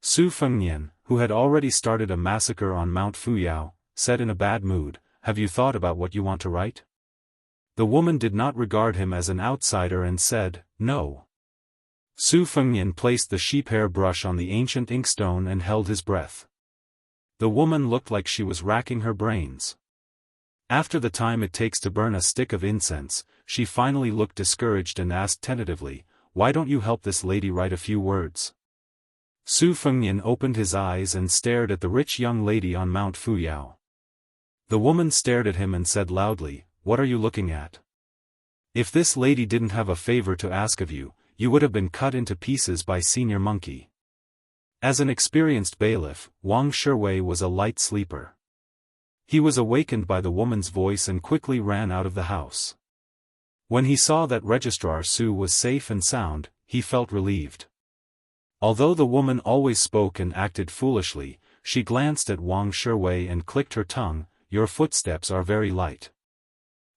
Su Fengnian, who had already started a massacre on Mount Fuyao, said in a bad mood, have you thought about what you want to write? The woman did not regard him as an outsider and said, no. Su Fengnian placed the sheep-hair brush on the ancient inkstone and held his breath. The woman looked like she was racking her brains. After the time it takes to burn a stick of incense, she finally looked discouraged and asked tentatively, why don't you help this lady write a few words? Su Fengnian opened his eyes and stared at the rich young lady on Mount Fuyao. The woman stared at him and said loudly, what are you looking at? If this lady didn't have a favor to ask of you, you would have been cut into pieces by Senior Monkey. As an experienced bailiff, Wang Shiwei was a light sleeper. He was awakened by the woman's voice and quickly ran out of the house. When he saw that Registrar Su was safe and sound, he felt relieved. Although the woman always spoke and acted foolishly, she glanced at Wang Shiwei and clicked her tongue, your footsteps are very light.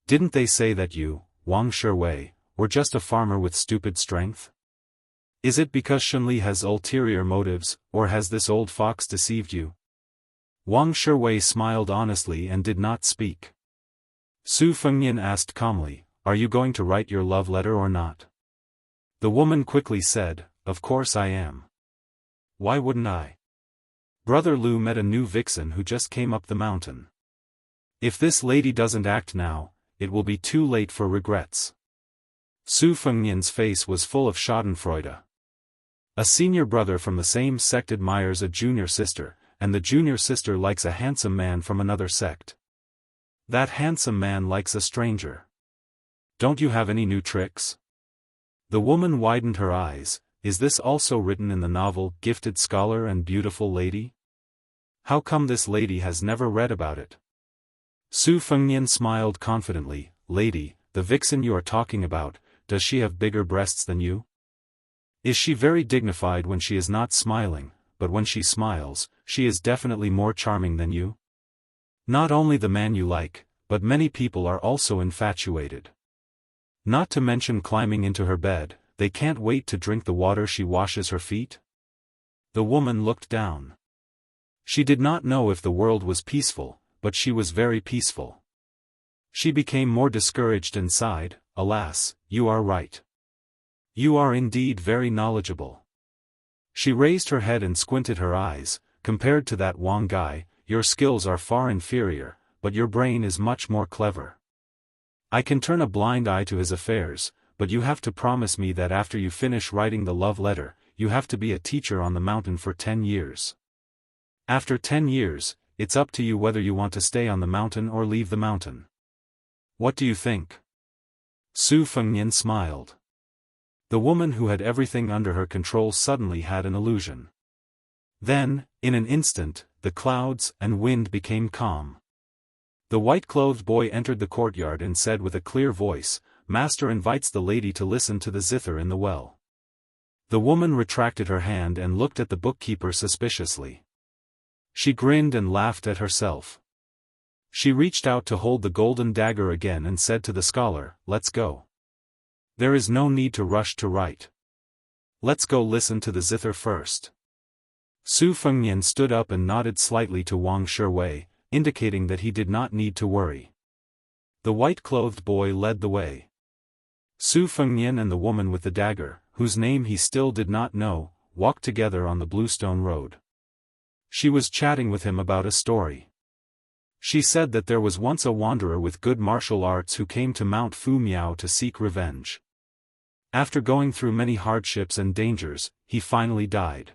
Didn't they say that you, Wang Shiwei, were just a farmer with stupid strength? Is it because Shunli has ulterior motives, or has this old fox deceived you? Wang Shiwei smiled honestly and did not speak. Su Fengnian asked calmly, are you going to write your love letter or not? The woman quickly said, of course I am. Why wouldn't I? Brother Lu met a new vixen who just came up the mountain. If this lady doesn't act now, it will be too late for regrets. Su Fengnian's face was full of schadenfreude. A senior brother from the same sect admires a junior sister, and the junior sister likes a handsome man from another sect. That handsome man likes a stranger. Don't you have any new tricks? The woman widened her eyes, is this also written in the novel Gifted Scholar and Beautiful Lady? How come this lady has never read about it? Su Fengnian smiled confidently, lady, the vixen you are talking about, does she have bigger breasts than you? Is she very dignified when she is not smiling, but when she smiles, she is definitely more charming than you? Not only the man you like, but many people are also infatuated. Not to mention climbing into her bed, they can't wait to drink the water she washes her feet. The woman looked down. She did not know if the world was peaceful, but she was very peaceful. She became more discouraged and sighed, alas, you are right. You are indeed very knowledgeable. She raised her head and squinted her eyes, compared to that Wang guy, your skills are far inferior, but your brain is much more clever. I can turn a blind eye to his affairs, but you have to promise me that after you finish writing the love letter, you have to be a teacher on the mountain for 10 years. After 10 years, it's up to you whether you want to stay on the mountain or leave the mountain. What do you think? Su Fengnian smiled. The woman who had everything under her control suddenly had an illusion. Then, in an instant, the clouds and wind became calm. The white-clothed boy entered the courtyard and said with a clear voice, Master invites the lady to listen to the zither in the well. The woman retracted her hand and looked at the bookkeeper suspiciously. She grinned and laughed at herself. She reached out to hold the golden dagger again and said to the scholar, let's go. There is no need to rush to write. Let's go listen to the zither first. Su Fengnian stood up and nodded slightly to Wang Shiwei, indicating that he did not need to worry. The white-clothed boy led the way. Su Fengnian and the woman with the dagger, whose name he still did not know, walked together on the Bluestone Road. She was chatting with him about a story. She said that there was once a wanderer with good martial arts who came to Mount Fu Miao to seek revenge. After going through many hardships and dangers, he finally died.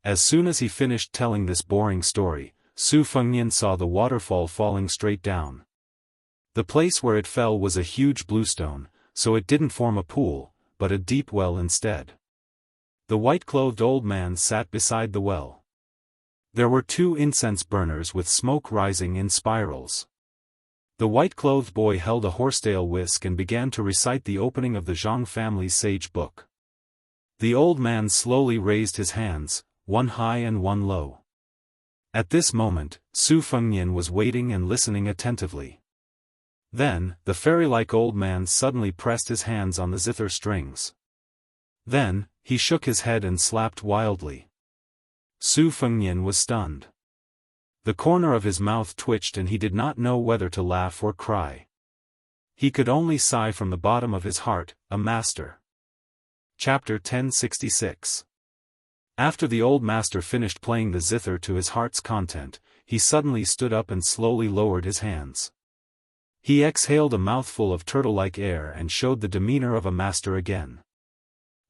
As soon as he finished telling this boring story, Su Fengnian saw the waterfall falling straight down. The place where it fell was a huge bluestone, so it didn't form a pool, but a deep well instead. The white-clothed old man sat beside the well. There were 2 incense burners with smoke rising in spirals. The white-clothed boy held a horsetail whisk and began to recite the opening of the Zhang family's sage book. The old man slowly raised his hands, one high and one low. At this moment, Su Fengnian was waiting and listening attentively. Then, the fairy-like old man suddenly pressed his hands on the zither strings. Then, he shook his head and slapped wildly. Su Fengnian was stunned. The corner of his mouth twitched and he did not know whether to laugh or cry. He could only sigh from the bottom of his heart, "A master." Chapter 1066. After the old master finished playing the zither to his heart's content, he suddenly stood up and slowly lowered his hands. He exhaled a mouthful of turtle-like air and showed the demeanor of a master again.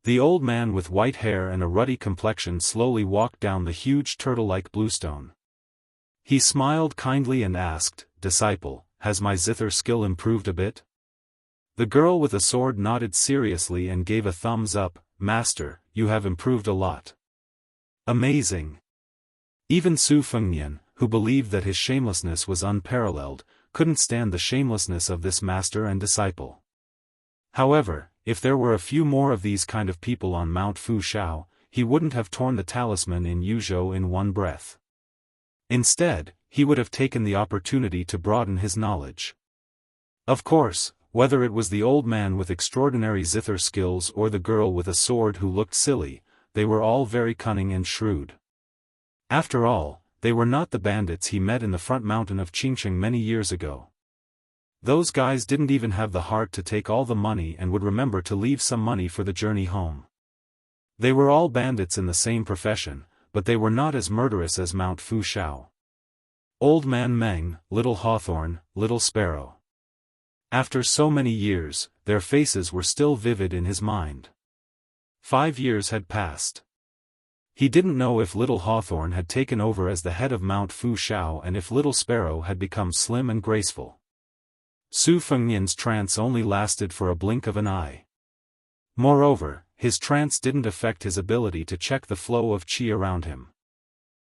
The old man with white hair and a ruddy complexion slowly walked down the huge turtle-like bluestone. He smiled kindly and asked, "Disciple, has my zither skill improved a bit?" The girl with a sword nodded seriously and gave a thumbs up. "Master, you have improved a lot." Amazing. Even Su Fengnian, who believed that his shamelessness was unparalleled, couldn't stand the shamelessness of this master and disciple. However, if there were a few more of these kind of people on Mount Fu Shao, he wouldn't have torn the talisman in Yuzhou in one breath. Instead, he would have taken the opportunity to broaden his knowledge. Of course, whether it was the old man with extraordinary zither skills or the girl with a sword who looked silly, they were all very cunning and shrewd. After all, they were not the bandits he met in the front mountain of Qingcheng many years ago. Those guys didn't even have the heart to take all the money and would remember to leave some money for the journey home. They were all bandits in the same profession, but they were not as murderous as Mount Fu Shao. Old Man Meng, Little Hawthorn, Little Sparrow. After so many years, their faces were still vivid in his mind. 5 years had passed. He didn't know if Little Hawthorn had taken over as the head of Mount Fu Shao and if Little Sparrow had become slim and graceful. Su Fengnian's trance only lasted for a blink of an eye. Moreover, his trance didn't affect his ability to check the flow of qi around him.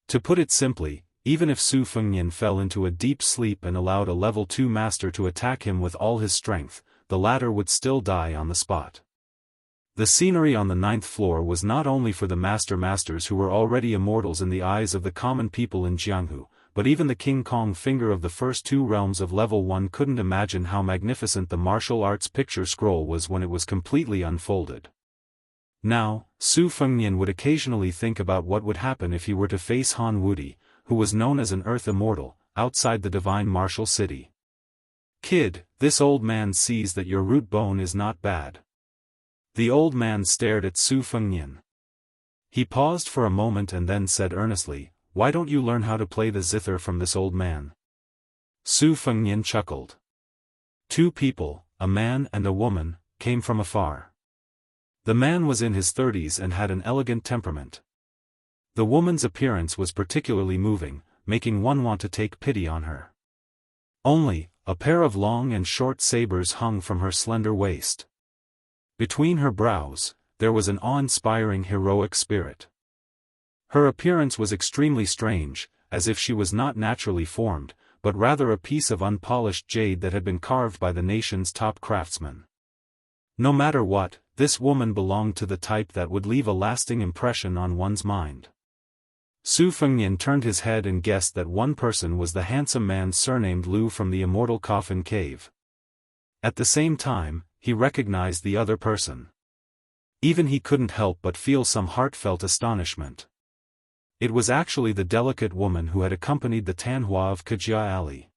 To put it simply, even if Su Fengnian fell into a deep sleep and allowed a level 2 master to attack him with all his strength, the latter would still die on the spot. The scenery on the 9th floor was not only for the masters who were already immortals in the eyes of the common people in Jianghu, but even the King Kong finger of the first 2 realms of level 1 couldn't imagine how magnificent the martial arts picture scroll was when it was completely unfolded. Now, Su Fengnian would occasionally think about what would happen if he were to face Han Wudi, who was known as an Earth Immortal, outside the divine martial city. "Kid, this old man sees that your root bone is not bad." The old man stared at Su Fengnian. He paused for a moment and then said earnestly, "Why don't you learn how to play the zither from this old man?" Su Fengnian chuckled. 2 people, a man and a woman, came from afar. The man was in his 30s and had an elegant temperament. The woman's appearance was particularly moving, making one want to take pity on her. Only, a pair of long and short sabers hung from her slender waist. Between her brows, there was an awe-inspiring heroic spirit. Her appearance was extremely strange, as if she was not naturally formed, but rather a piece of unpolished jade that had been carved by the nation's top craftsmen. No matter what, this woman belonged to the type that would leave a lasting impression on one's mind. Su Fengnian turned his head and guessed that one person was the handsome man surnamed Lu from the Immortal Coffin Cave. At the same time, he recognized the other person. Even he couldn't help but feel some heartfelt astonishment. It was actually the delicate woman who had accompanied the Tanhua of Kajia Alley.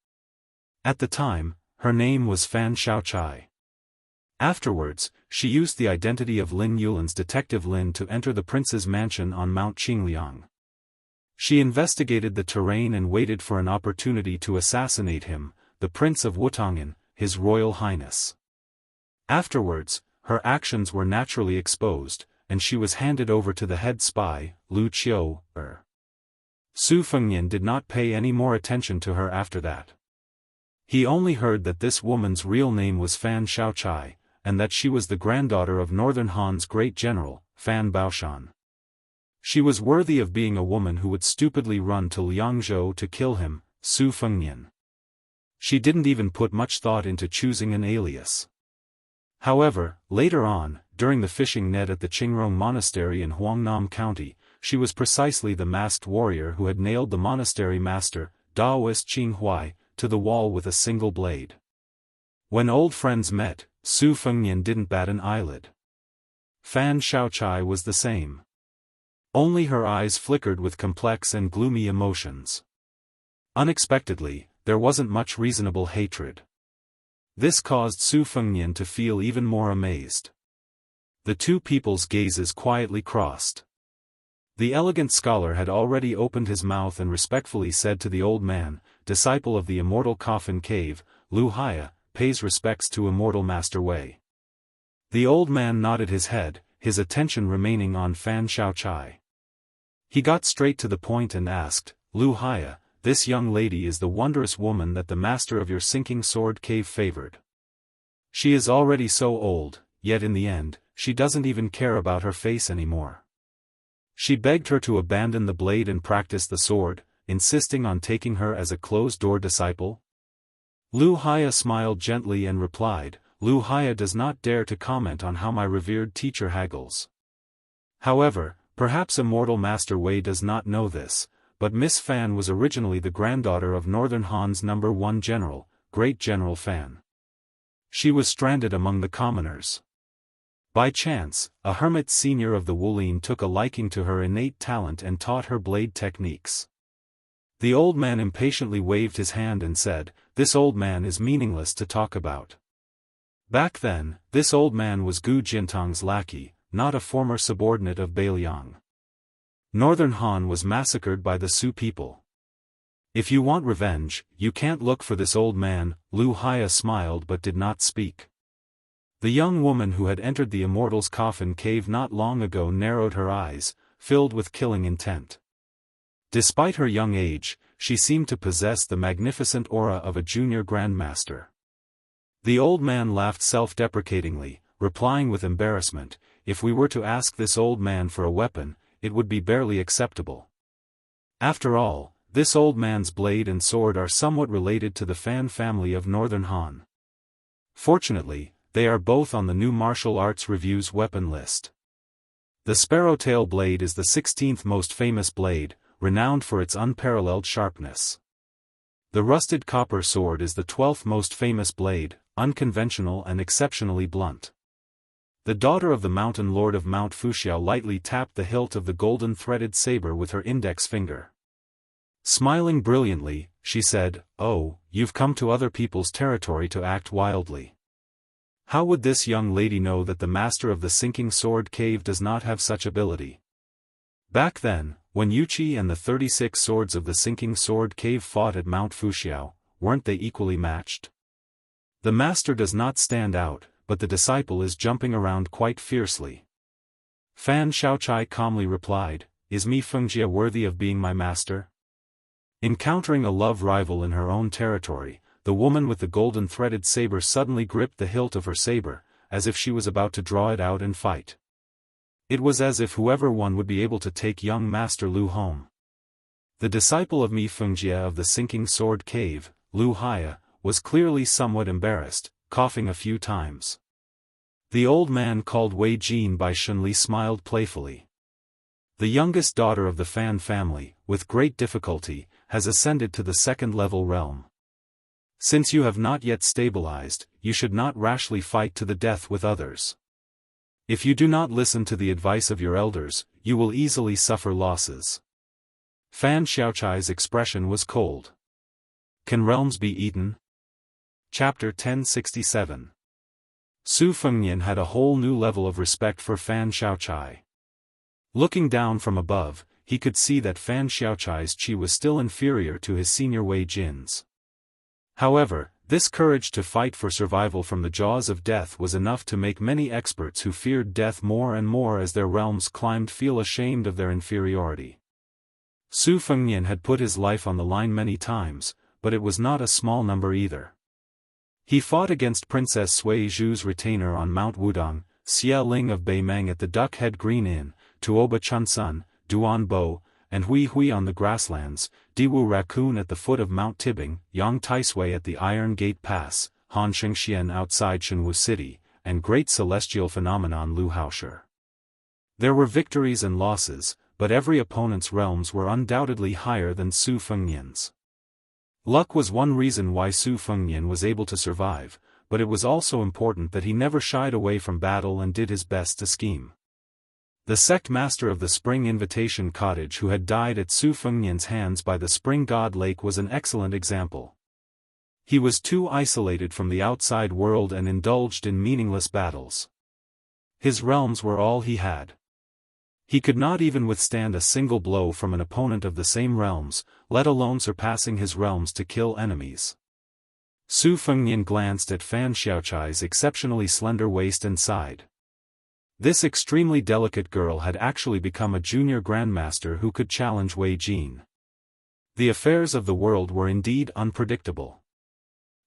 At the time, her name was Fan Shaochai. Afterwards, she used the identity of Lin Yulin's detective Lin to enter the prince's mansion on Mount Qingliang. She investigated the terrain and waited for an opportunity to assassinate him, the Prince of Wutong'an, His Royal Highness. Afterwards, her actions were naturally exposed, and she was handed over to the head spy, Lu Qiu. Su Fengnian did not pay any more attention to her after that. He only heard that this woman's real name was Fan Shaochai, and that she was the granddaughter of Northern Han's great general, Fan Baoshan. She was worthy of being a woman who would stupidly run to Liangzhou to kill him, Su Fengnian. She didn't even put much thought into choosing an alias. However, later on, during the fishing net at the Qingrong Monastery in Huangnam County, she was precisely the masked warrior who had nailed the monastery master, Daoist Jianghu, to the wall with a single blade. When old friends met, Su Fengnian didn't bat an eyelid. Fan Xiaochai was the same. Only her eyes flickered with complex and gloomy emotions. Unexpectedly, there wasn't much reasonable hatred. This caused Su Fengnian to feel even more amazed. The two people's gazes quietly crossed. The elegant scholar had already opened his mouth and respectfully said to the old man, disciple of the immortal coffin cave, Lu Haya, pays respects to immortal Master Wei. The old man nodded his head, his attention remaining on Fan Xiaochai. He got straight to the point and asked, Lu Haya, this young lady is the wondrous woman that the master of your sinking sword cave favored. She is already so old, yet in the end, she doesn't even care about her face anymore. She begged her to abandon the blade and practice the sword, insisting on taking her as a closed-door disciple. Lu Haya smiled gently and replied, Lu Haya does not dare to comment on how my revered teacher haggles. However, perhaps immortal Master Wei does not know this, but Miss Fan was originally the granddaughter of Northern Han's #1 general, Great General Fan. She was stranded among the commoners. By chance, a hermit senior of the Wulin took a liking to her innate talent and taught her blade techniques. The old man impatiently waved his hand and said, this old man is meaningless to talk about. Back then, this old man was Gu Jintang's lackey, not a former subordinate of Bailiang. Northern Han was massacred by the Su people. If you want revenge, you can't look for this old man. Lu Haya smiled but did not speak. The young woman who had entered the Immortal's coffin cave not long ago narrowed her eyes, filled with killing intent. Despite her young age, she seemed to possess the magnificent aura of a junior grandmaster. The old man laughed self-deprecatingly, replying with embarrassment, if we were to ask this old man for a weapon, it would be barely acceptable. After all, this old man's blade and sword are somewhat related to the Fan family of Northern Han. Fortunately, they are both on the new martial arts review's weapon list. The sparrowtail blade is the 16th most famous blade, renowned for its unparalleled sharpness. The rusted copper sword is the 12th most famous blade, unconventional and exceptionally blunt. The daughter of the mountain lord of Mount Fuxiao lightly tapped the hilt of the golden threaded saber with her index finger. Smiling brilliantly, she said, oh, you've come to other people's territory to act wildly. How would this young lady know that the master of the sinking sword cave does not have such ability? Back then, when Yuqi and the 36 swords of the sinking sword cave fought at Mount Fuxiao, weren't they equally matched? The master does not stand out, but the disciple is jumping around quite fiercely. Fan Xiaochai calmly replied, is Mi Fengjie worthy of being my master? Encountering a love rival in her own territory, the woman with the golden threaded saber suddenly gripped the hilt of her saber, as if she was about to draw it out and fight. It was as if whoever won would be able to take young Master Lu home. The disciple of Mi Fengjie of the sinking sword cave, Lu Haya, was clearly somewhat embarrassed, coughing a few times. The old man called Wei Jin by Shenli smiled playfully. The youngest daughter of the Fan family, with great difficulty, has ascended to the second-level realm. Since you have not yet stabilized, you should not rashly fight to the death with others. If you do not listen to the advice of your elders, you will easily suffer losses. Fan Xiaochai's expression was cold. Can realms be eaten? Chapter 1067. Su Fengnian had a whole new level of respect for Fan Xiaochai. Looking down from above, he could see that Fan Xiaochai's chi was still inferior to his senior Wei Jin's. However, this courage to fight for survival from the jaws of death was enough to make many experts who feared death more and more as their realms climbed feel ashamed of their inferiority. Su Fengnian had put his life on the line many times, but it was not a small number either. He fought against Princess Sui Zhu's retainer on Mount Wudong, Xia Ling of Beimeng at the Duck Head Green Inn, Tuoba Chunsun, Duan Bo, and Hui Hui on the grasslands, Diwu Raccoon at the foot of Mount Tibing, Yang Taisui at the Iron Gate Pass, Han Shengxian outside Shenwu City, and great celestial phenomenon Lu Haoshi. There were victories and losses, but every opponent's realms were undoubtedly higher than Su Fengnian's. Luck was one reason why Su Fengnian was able to survive, but it was also important that he never shied away from battle and did his best to scheme. The sect master of the Spring Invitation Cottage who had died at Su Fengnian's hands by the Spring God Lake was an excellent example. He was too isolated from the outside world and indulged in meaningless battles. His realms were all he had. He could not even withstand a single blow from an opponent of the same realms, let alone surpassing his realms to kill enemies. Su Fengnian glanced at Fan Xiaochai's exceptionally slender waist and sighed. This extremely delicate girl had actually become a junior grandmaster who could challenge Wei Jin. The affairs of the world were indeed unpredictable.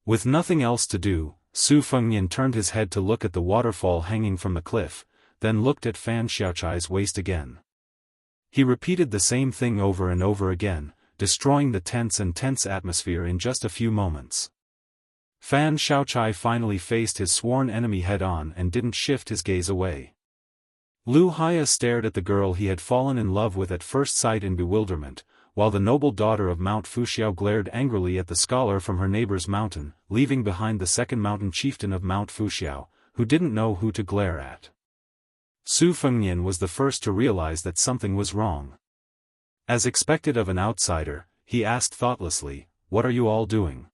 With nothing else to do, Su Fengnian turned his head to look at the waterfall hanging from the cliff, then looked at Fan Xiaochai's waist again. He repeated the same thing over and over again, destroying the tense atmosphere in just a few moments. Fan Xiaochai finally faced his sworn enemy head-on and didn't shift his gaze away. Lu Haya stared at the girl he had fallen in love with at first sight in bewilderment, while the noble daughter of Mount Fuxiao glared angrily at the scholar from her neighbor's mountain, leaving behind the second mountain chieftain of Mount Fuxiao, who didn't know who to glare at. Su Fengnian was the first to realize that something was wrong. As expected of an outsider, he asked thoughtlessly, "What are you all doing?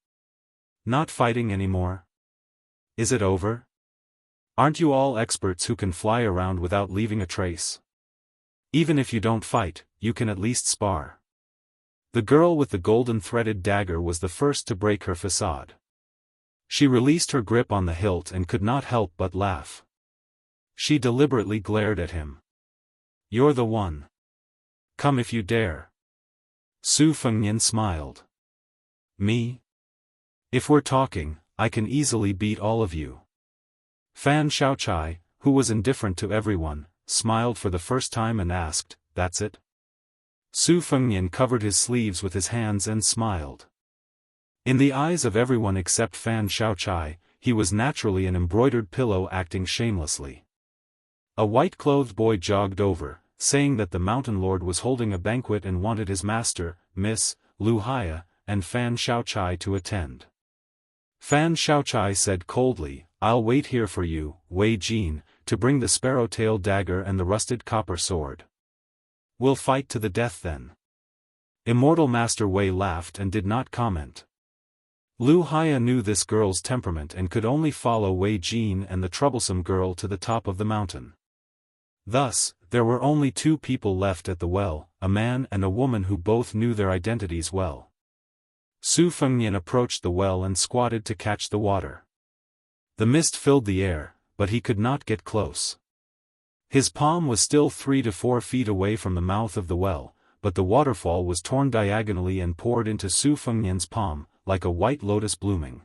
Not fighting anymore? Is it over? Aren't you all experts who can fly around without leaving a trace? Even if you don't fight, you can at least spar." The girl with the golden threaded dagger was the first to break her facade. She released her grip on the hilt and could not help but laugh. She deliberately glared at him. "You're the one. Come if you dare." Su Fengnian smiled. "Me? If we're talking, I can easily beat all of you." Fan Xiaochai, who was indifferent to everyone, smiled for the first time and asked, "That's it?" Su Fengnian covered his sleeves with his hands and smiled. In the eyes of everyone except Fan Xiaochai, he was naturally an embroidered pillow acting shamelessly. A white-clothed boy jogged over, saying that the mountain lord was holding a banquet and wanted his master, Miss Lu Haya, and Fan Xiaochai to attend. Fan Xiaochai said coldly, "I'll wait here for you, Wei Jin, to bring the sparrow-tail dagger and the rusted copper sword. We'll fight to the death then." Immortal Master Wei laughed and did not comment. Lu Haya knew this girl's temperament and could only follow Wei Jin and the troublesome girl to the top of the mountain. Thus, there were only two people left at the well, a man and a woman who both knew their identities well. Su Fengnian approached the well and squatted to catch the water. The mist filled the air, but he could not get close. His palm was still 3 to 4 feet away from the mouth of the well, but the waterfall was torn diagonally and poured into Su Fengnian's palm, like a white lotus blooming.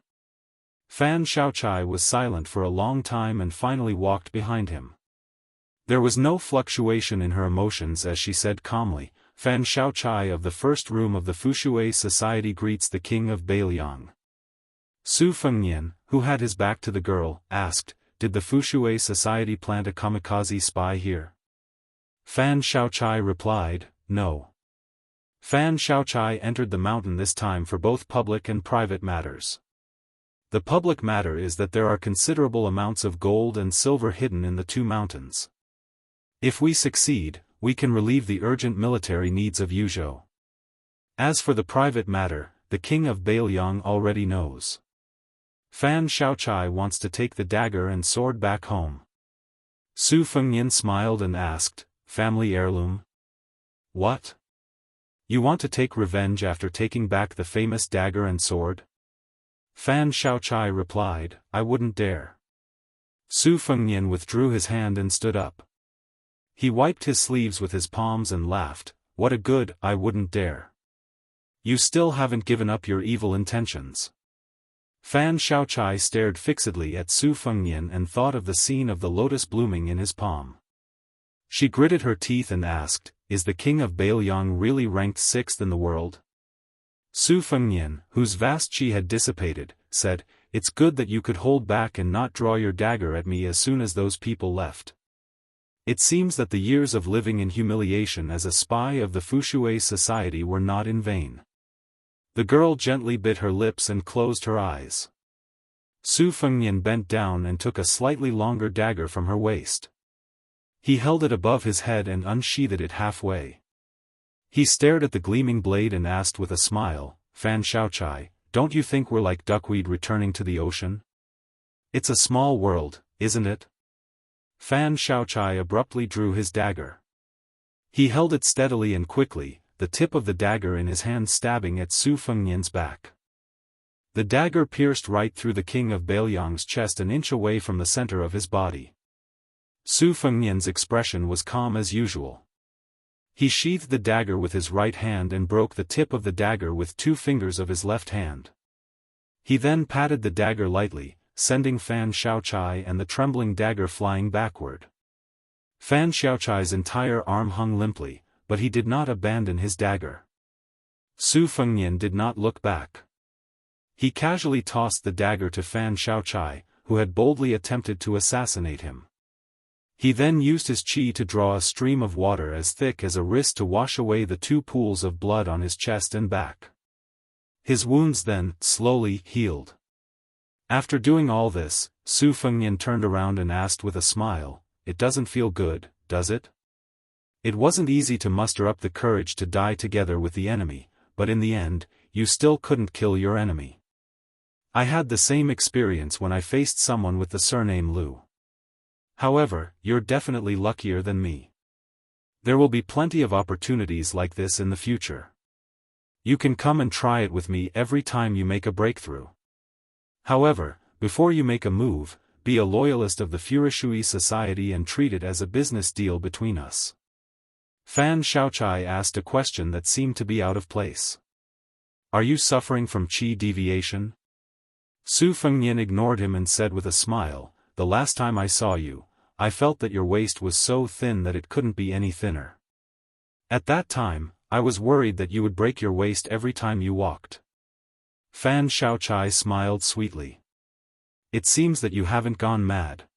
Fan Xiaochai was silent for a long time and finally walked behind him. There was no fluctuation in her emotions as she said calmly, "Fan Xiaochai of the first room of the Fushui Society greets the king of Beiliang." Su Fengnian, who had his back to the girl, asked, "Did the Fushui Society plant a kamikaze spy here?" Fan Xiaochai replied, "No." Fan Xiaochai entered the mountain this time for both public and private matters. The public matter is that there are considerable amounts of gold and silver hidden in the two mountains. If we succeed, we can relieve the urgent military needs of Yuzhou. As for the private matter, the king of Beiliang already knows. Fan Xiaochai wants to take the dagger and sword back home. Su Fengnian smiled and asked, "Family heirloom? What? You want to take revenge after taking back the famous dagger and sword?" Fan Xiaochai replied, "I wouldn't dare." Su Fengnian withdrew his hand and stood up. He wiped his sleeves with his palms and laughed, "What a good, I wouldn't dare. You still haven't given up your evil intentions." Fan Xiaochai stared fixedly at Su Fengnian and thought of the scene of the lotus blooming in his palm. She gritted her teeth and asked, "Is the king of Beiliang really ranked 6th in the world?" Su Fengnian, whose vast chi had dissipated, said, "It's good that you could hold back and not draw your dagger at me as soon as those people left. It seems that the years of living in humiliation as a spy of the Fushui society were not in vain. The girl gently bit her lips and closed her eyes. Su Fengnian bent down and took a slightly longer dagger from her waist. He held it above his head and unsheathed it halfway. He stared at the gleaming blade and asked with a smile, "Fan Xiaochai, don't you think we're like duckweed returning to the ocean? It's a small world, isn't it?" Fan Xiaochai abruptly drew his dagger. He held it steadily and quickly, the tip of the dagger in his hand stabbing at Su Fengnian's back. The dagger pierced right through the king of Bailiang's chest an inch away from the center of his body. Su Fengnian's expression was calm as usual. He sheathed the dagger with his right hand and broke the tip of the dagger with 2 fingers of his left hand. He then patted the dagger lightly, sending Fan Xiaochai and the trembling dagger flying backward. Fan Xiaochai's entire arm hung limply, but he did not abandon his dagger. Su Fengnian did not look back. He casually tossed the dagger to Fan Xiaochai, who had boldly attempted to assassinate him. He then used his qi to draw a stream of water as thick as a wrist to wash away the 2 pools of blood on his chest and back. His wounds then, slowly, healed. After doing all this, Su Fengnian turned around and asked with a smile, "It doesn't feel good, does it? It wasn't easy to muster up the courage to die together with the enemy, but in the end, you still couldn't kill your enemy. I had the same experience when I faced someone with the surname Lu. However, you're definitely luckier than me. There will be plenty of opportunities like this in the future. You can come and try it with me every time you make a breakthrough. However, before you make a move, be a loyalist of the Fushui society and treat it as a business deal between us." Fan Xiaochai asked a question that seemed to be out of place. "Are you suffering from qi deviation?" Su Fengnian ignored him and said with a smile, "The last time I saw you, I felt that your waist was so thin that it couldn't be any thinner. At that time, I was worried that you would break your waist every time you walked." Fan Xiaochai smiled sweetly. "It seems that you haven't gone mad.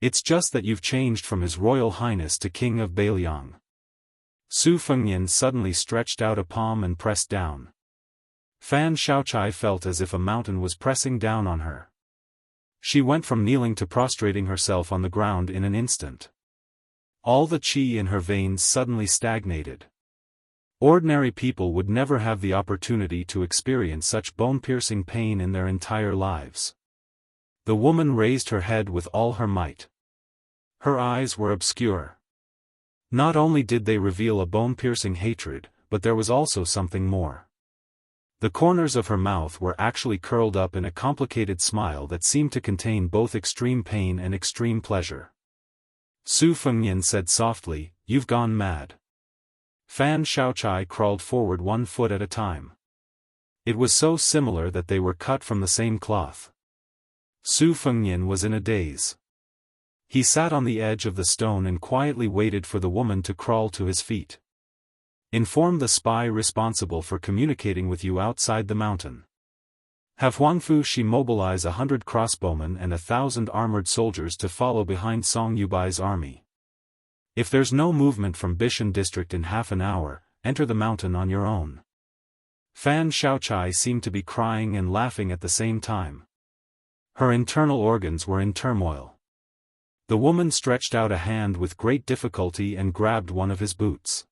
It's just that you've changed from His Royal Highness to King of Bailiang." Su Fengnian suddenly stretched out a palm and pressed down. Fan Xiaochai felt as if a mountain was pressing down on her. She went from kneeling to prostrating herself on the ground in an instant. All the qi in her veins suddenly stagnated. Ordinary people would never have the opportunity to experience such bone-piercing pain in their entire lives. The woman raised her head with all her might. Her eyes were obscure. Not only did they reveal a bone-piercing hatred, but there was also something more. The corners of her mouth were actually curled up in a complicated smile that seemed to contain both extreme pain and extreme pleasure. Su Fengnian said softly, "You've gone mad." Fan Xiaochai crawled forward 1 foot at a time. It was so similar that they were cut from the same cloth. Su Fengnian was in a daze. He sat on the edge of the stone and quietly waited for the woman to crawl to his feet. "Inform the spy responsible for communicating with you outside the mountain. Have Huangfu Shi mobilize 100 crossbowmen and 1,000 armored soldiers to follow behind Song Yubai's army. If there's no movement from Bishan district in half an hour, enter the mountain on your own." Fan Xiaochai seemed to be crying and laughing at the same time. Her internal organs were in turmoil. The woman stretched out a hand with great difficulty and grabbed one of his boots.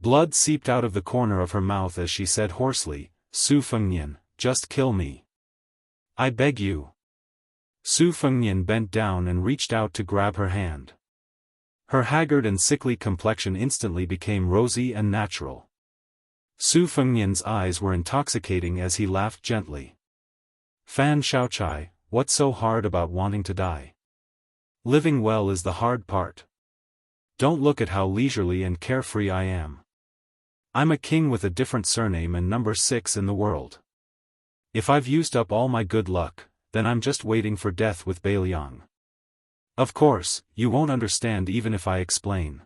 Blood seeped out of the corner of her mouth as she said hoarsely, "Su Fengnian, just kill me. I beg you." Su Fengnian bent down and reached out to grab her hand. Her haggard and sickly complexion instantly became rosy and natural. Su Fengnian's eyes were intoxicating as he laughed gently. "Fan Xiaochai, what's so hard about wanting to die? Living well is the hard part. Don't look at how leisurely and carefree I am. I'm a king with a different surname and number 6 in the world. If I've used up all my good luck, then I'm just waiting for death with Bailiang. Of course, you won't understand even if I explain.